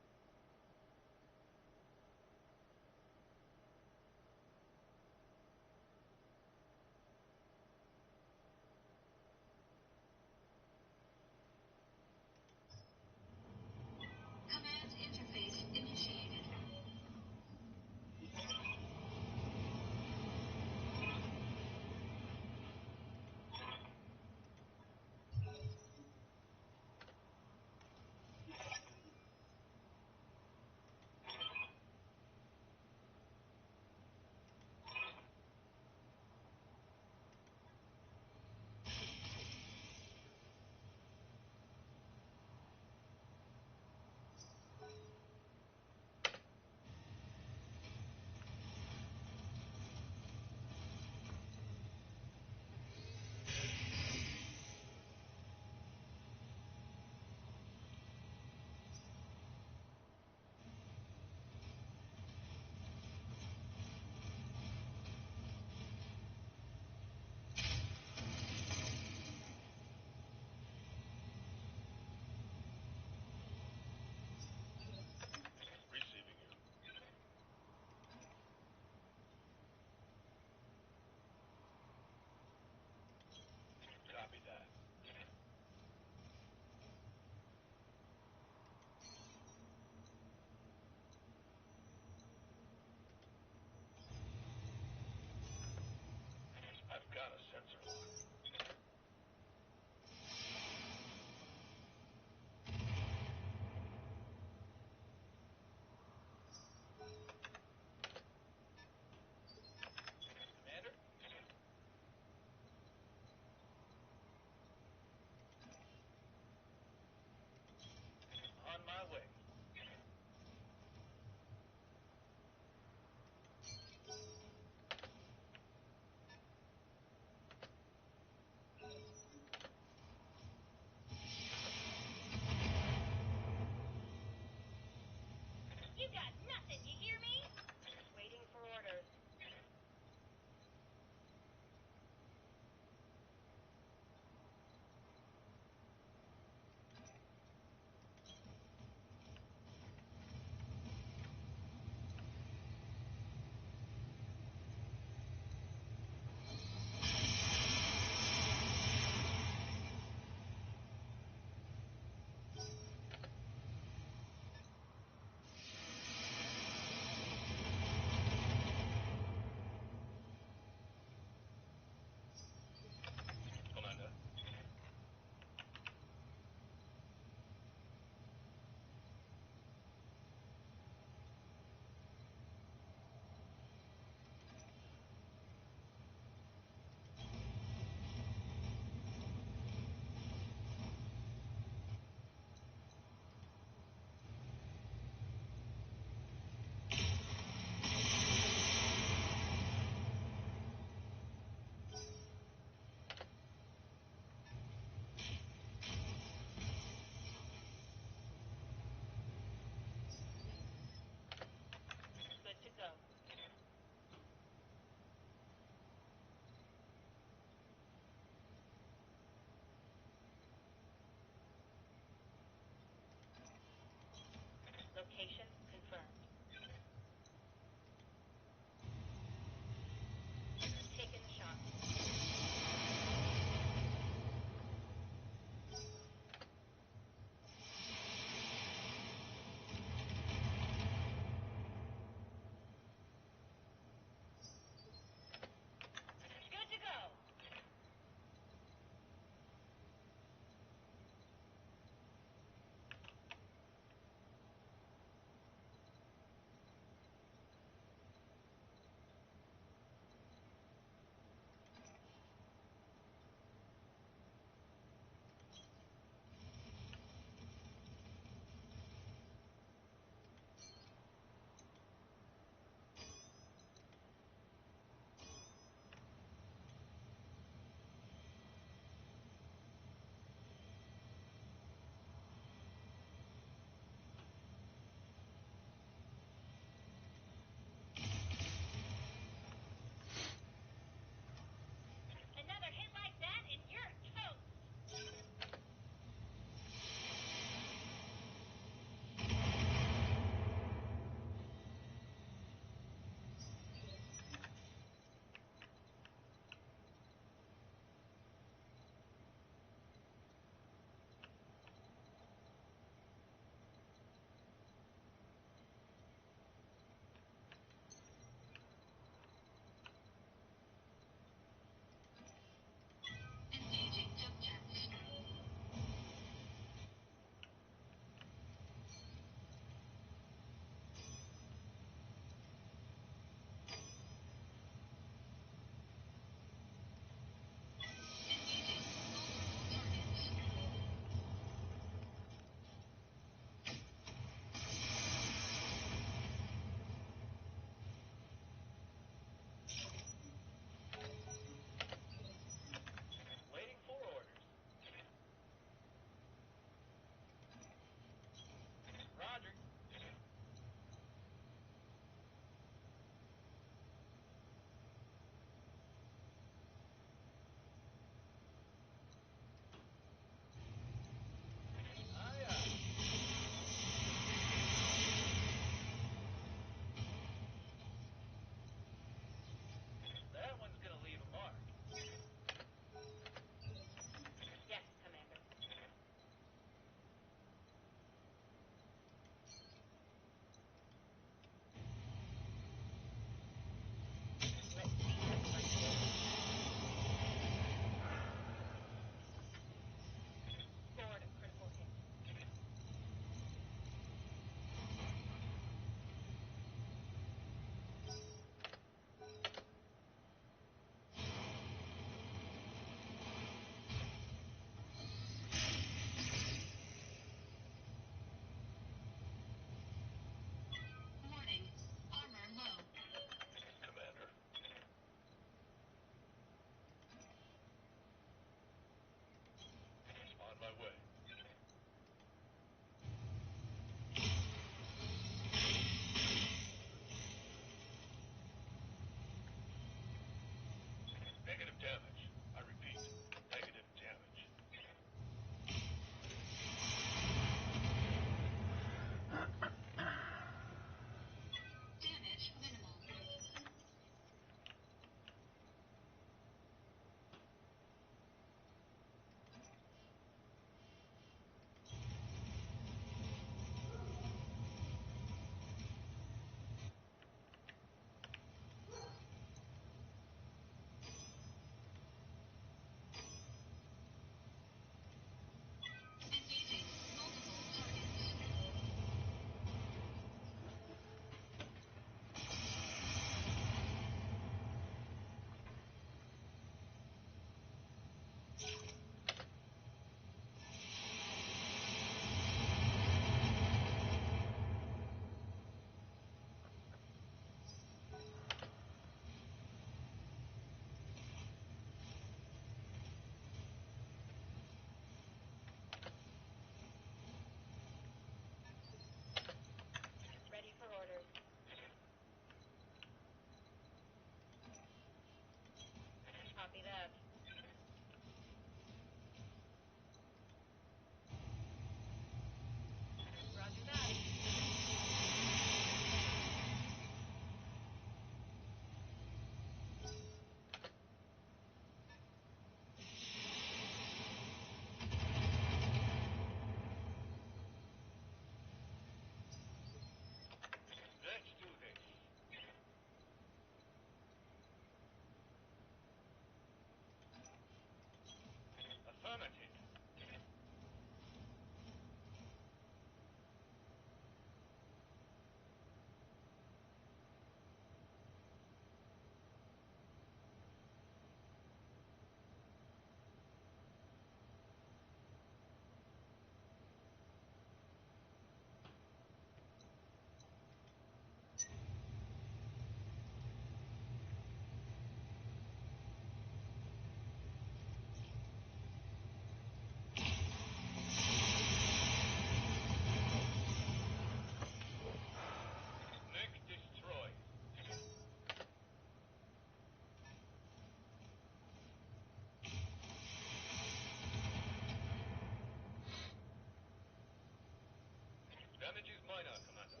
S11: Minor, Commander.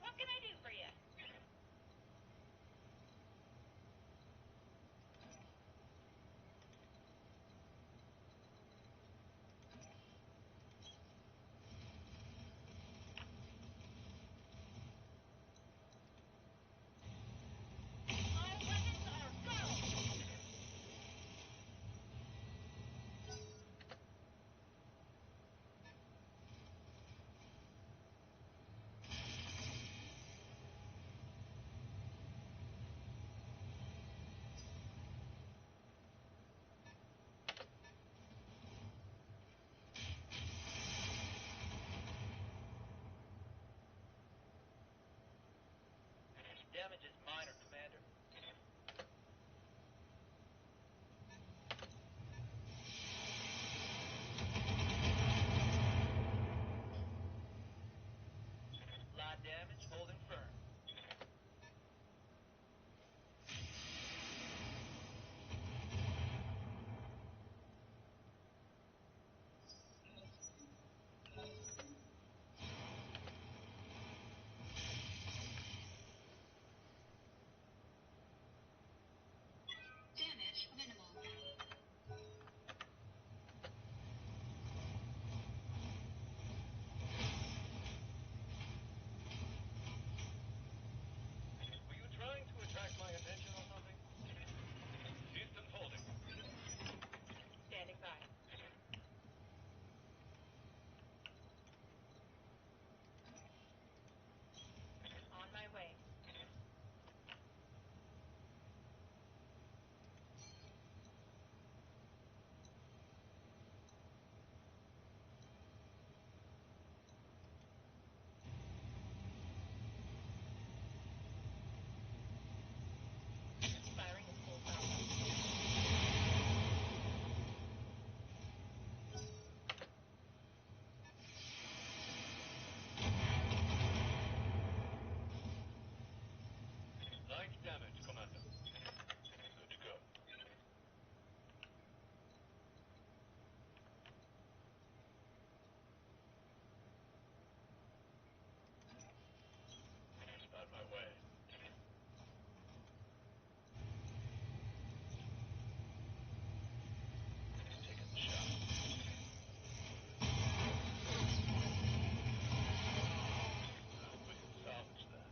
S10: What can I do for you? All weapons are go!
S11: Damage is minor, Commander. Light damage, holding firm.
S3: Damage minimal.
S11: Were you trying to attract my attention or something? Systems holding.
S10: Standing by. On my way. Firing at full throttle.
S11: Light damage, Commander. Good to go. On my way. Taking the shot. I hope we can salvage that.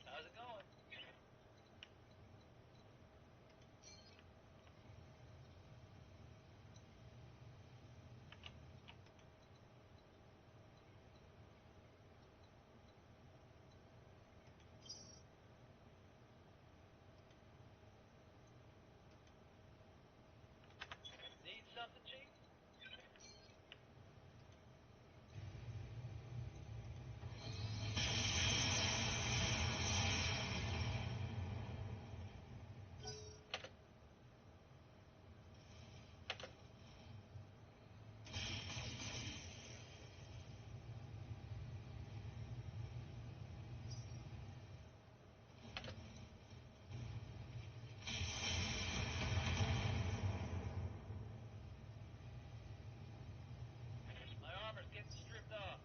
S11: How's it going? Need something, Chief? My armor's getting stripped off.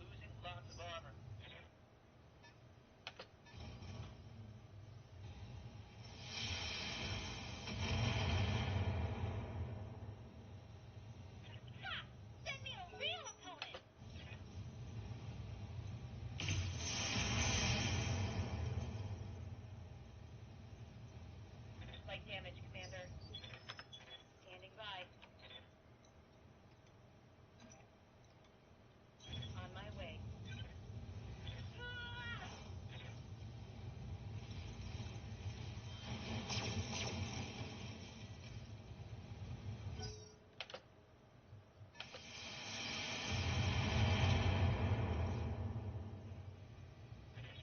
S11: Losing lots of armor.
S10: Ha! Send me a real opponent! Light damage, Commander. Standing by. On my way. Ah!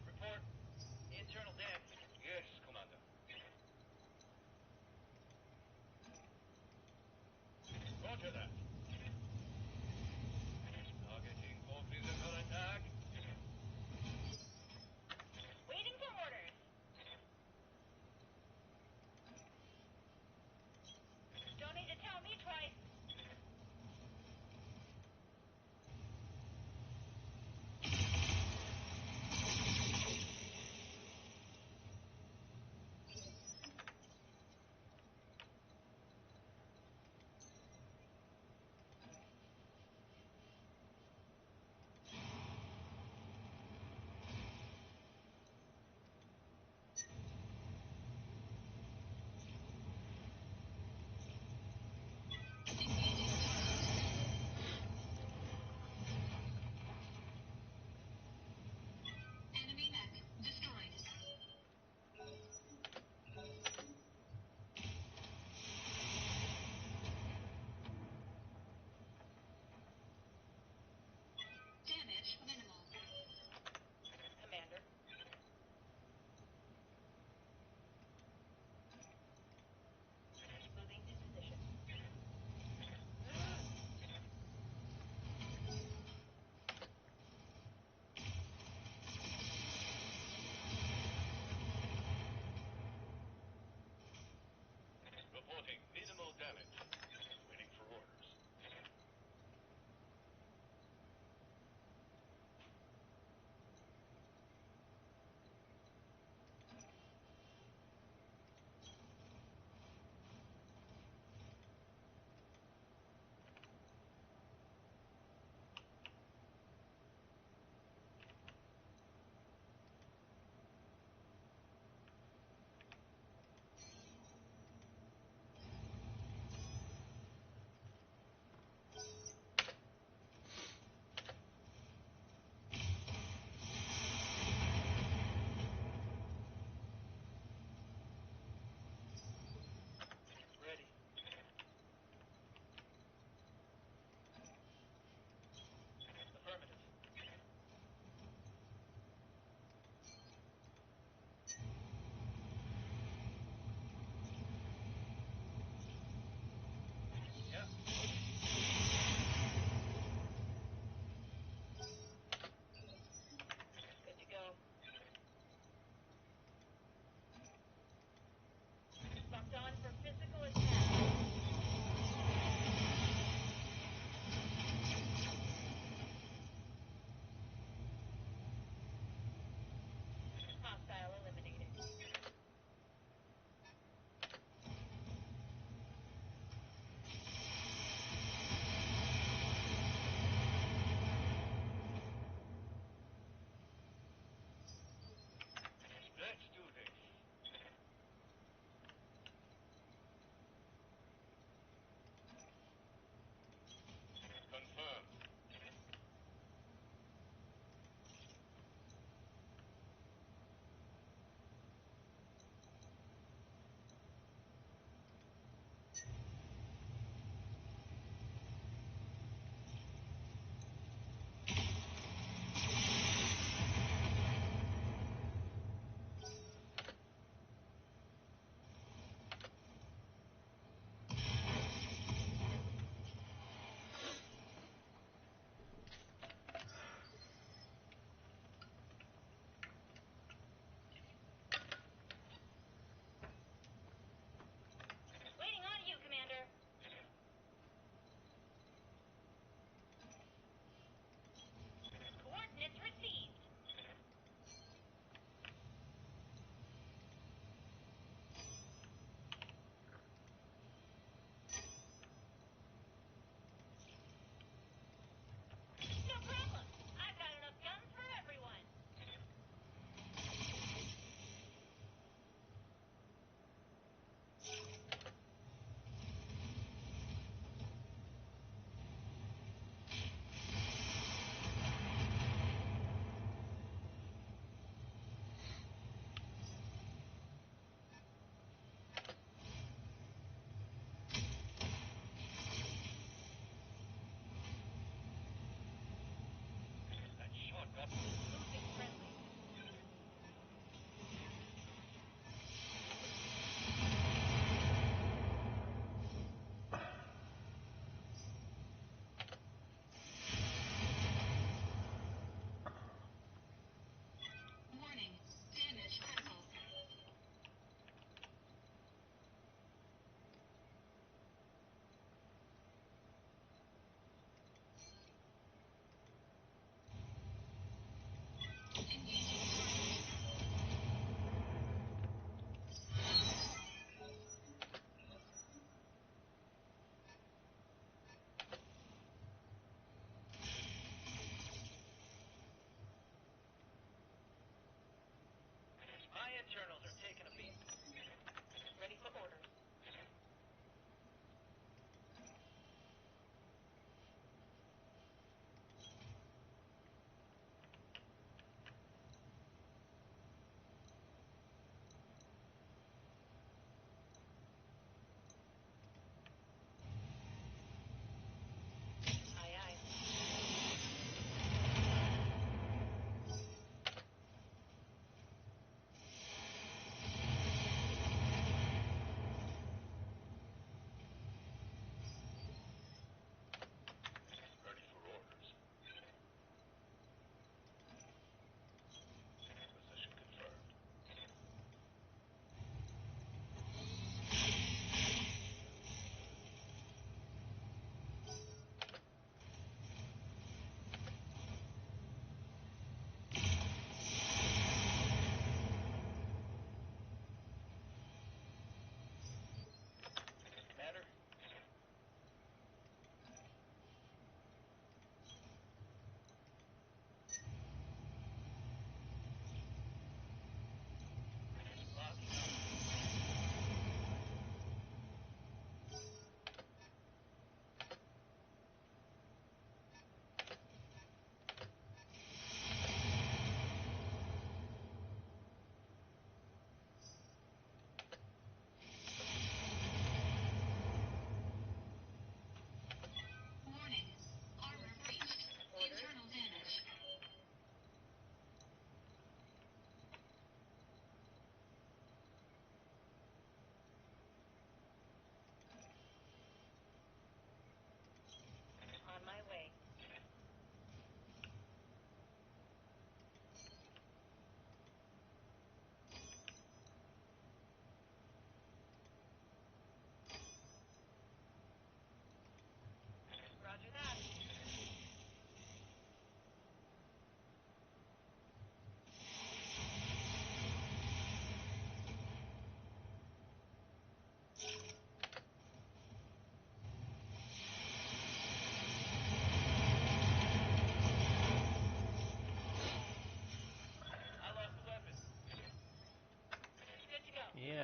S11: Report. Internal damage. Yes, Commander. Roger that. Targeting for physical attack.
S10: Waiting for orders. Don't need to tell me twice.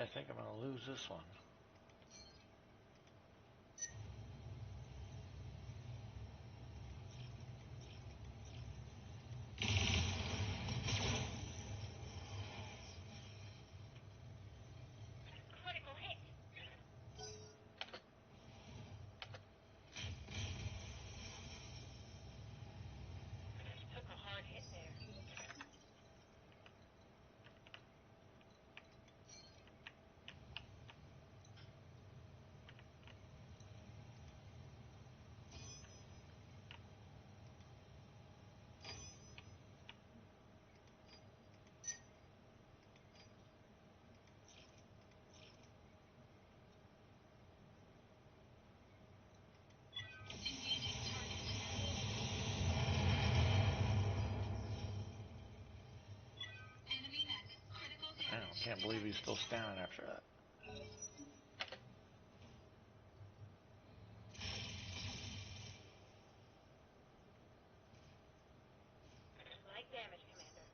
S1: I think I'm going to lose this one.
S9: Critical hit. Took a hard hit there.
S1: I can't believe he's still standing after that.
S9: Light damage, Commander.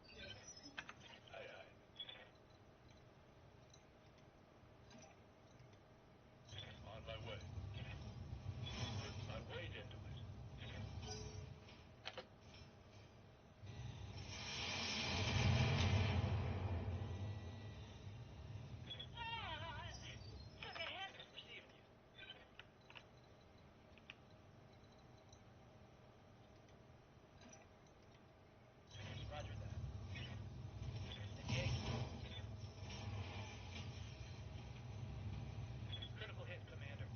S12: Aye, aye. On my way. I wade into it.
S9: Took a hit.
S11: Receiving you. Roger that. Engage. Critical hit, Commander.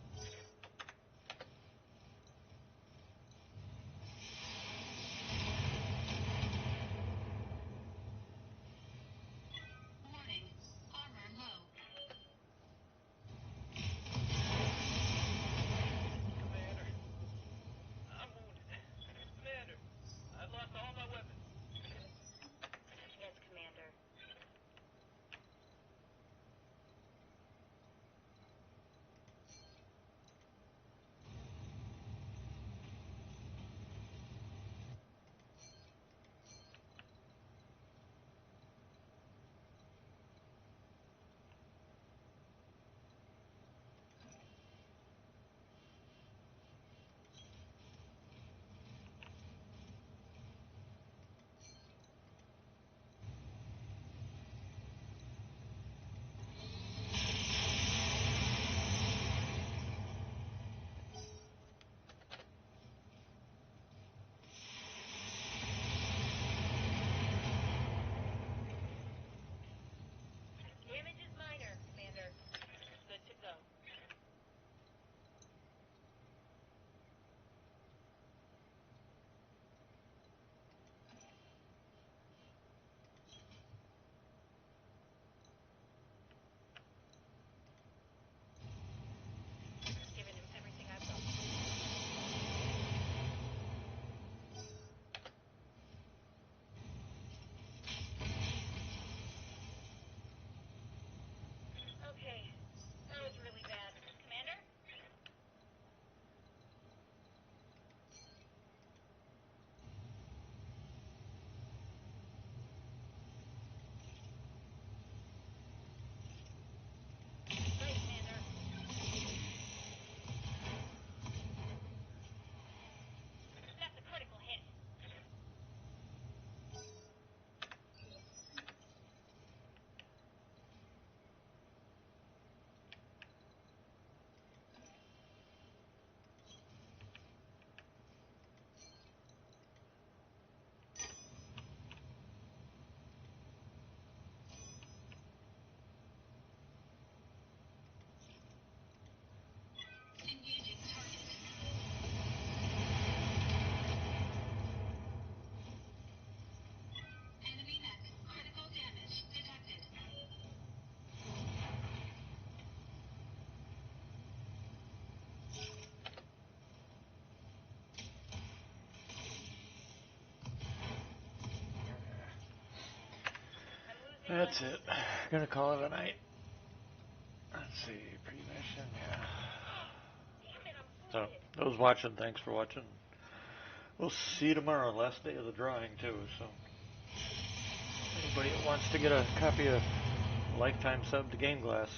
S10: Warning. Armor low.
S11: Commander. I'm wounded. Commander. I've lost all my weapons.
S9: Yes, Commander. Damage is minor, Commander. Good to go. Giving him everything I've got. Okay, that was really bad. Commander? Right, Commander. That's a critical hit.
S10: Engaging target. Enemy mech. Critical damage detected.
S9: I'm losing
S1: That's
S9: my...
S1: it. Gonna call it a night. Let's see, pre-mission, yeah.
S9: Damn it, I'm
S1: So,
S9: wounded.
S1: those watching, thanks for watching. We'll see you tomorrow, last day of the drawing too, so. Anybody that wants to get a copy of Lifetime Sub to Game Glass,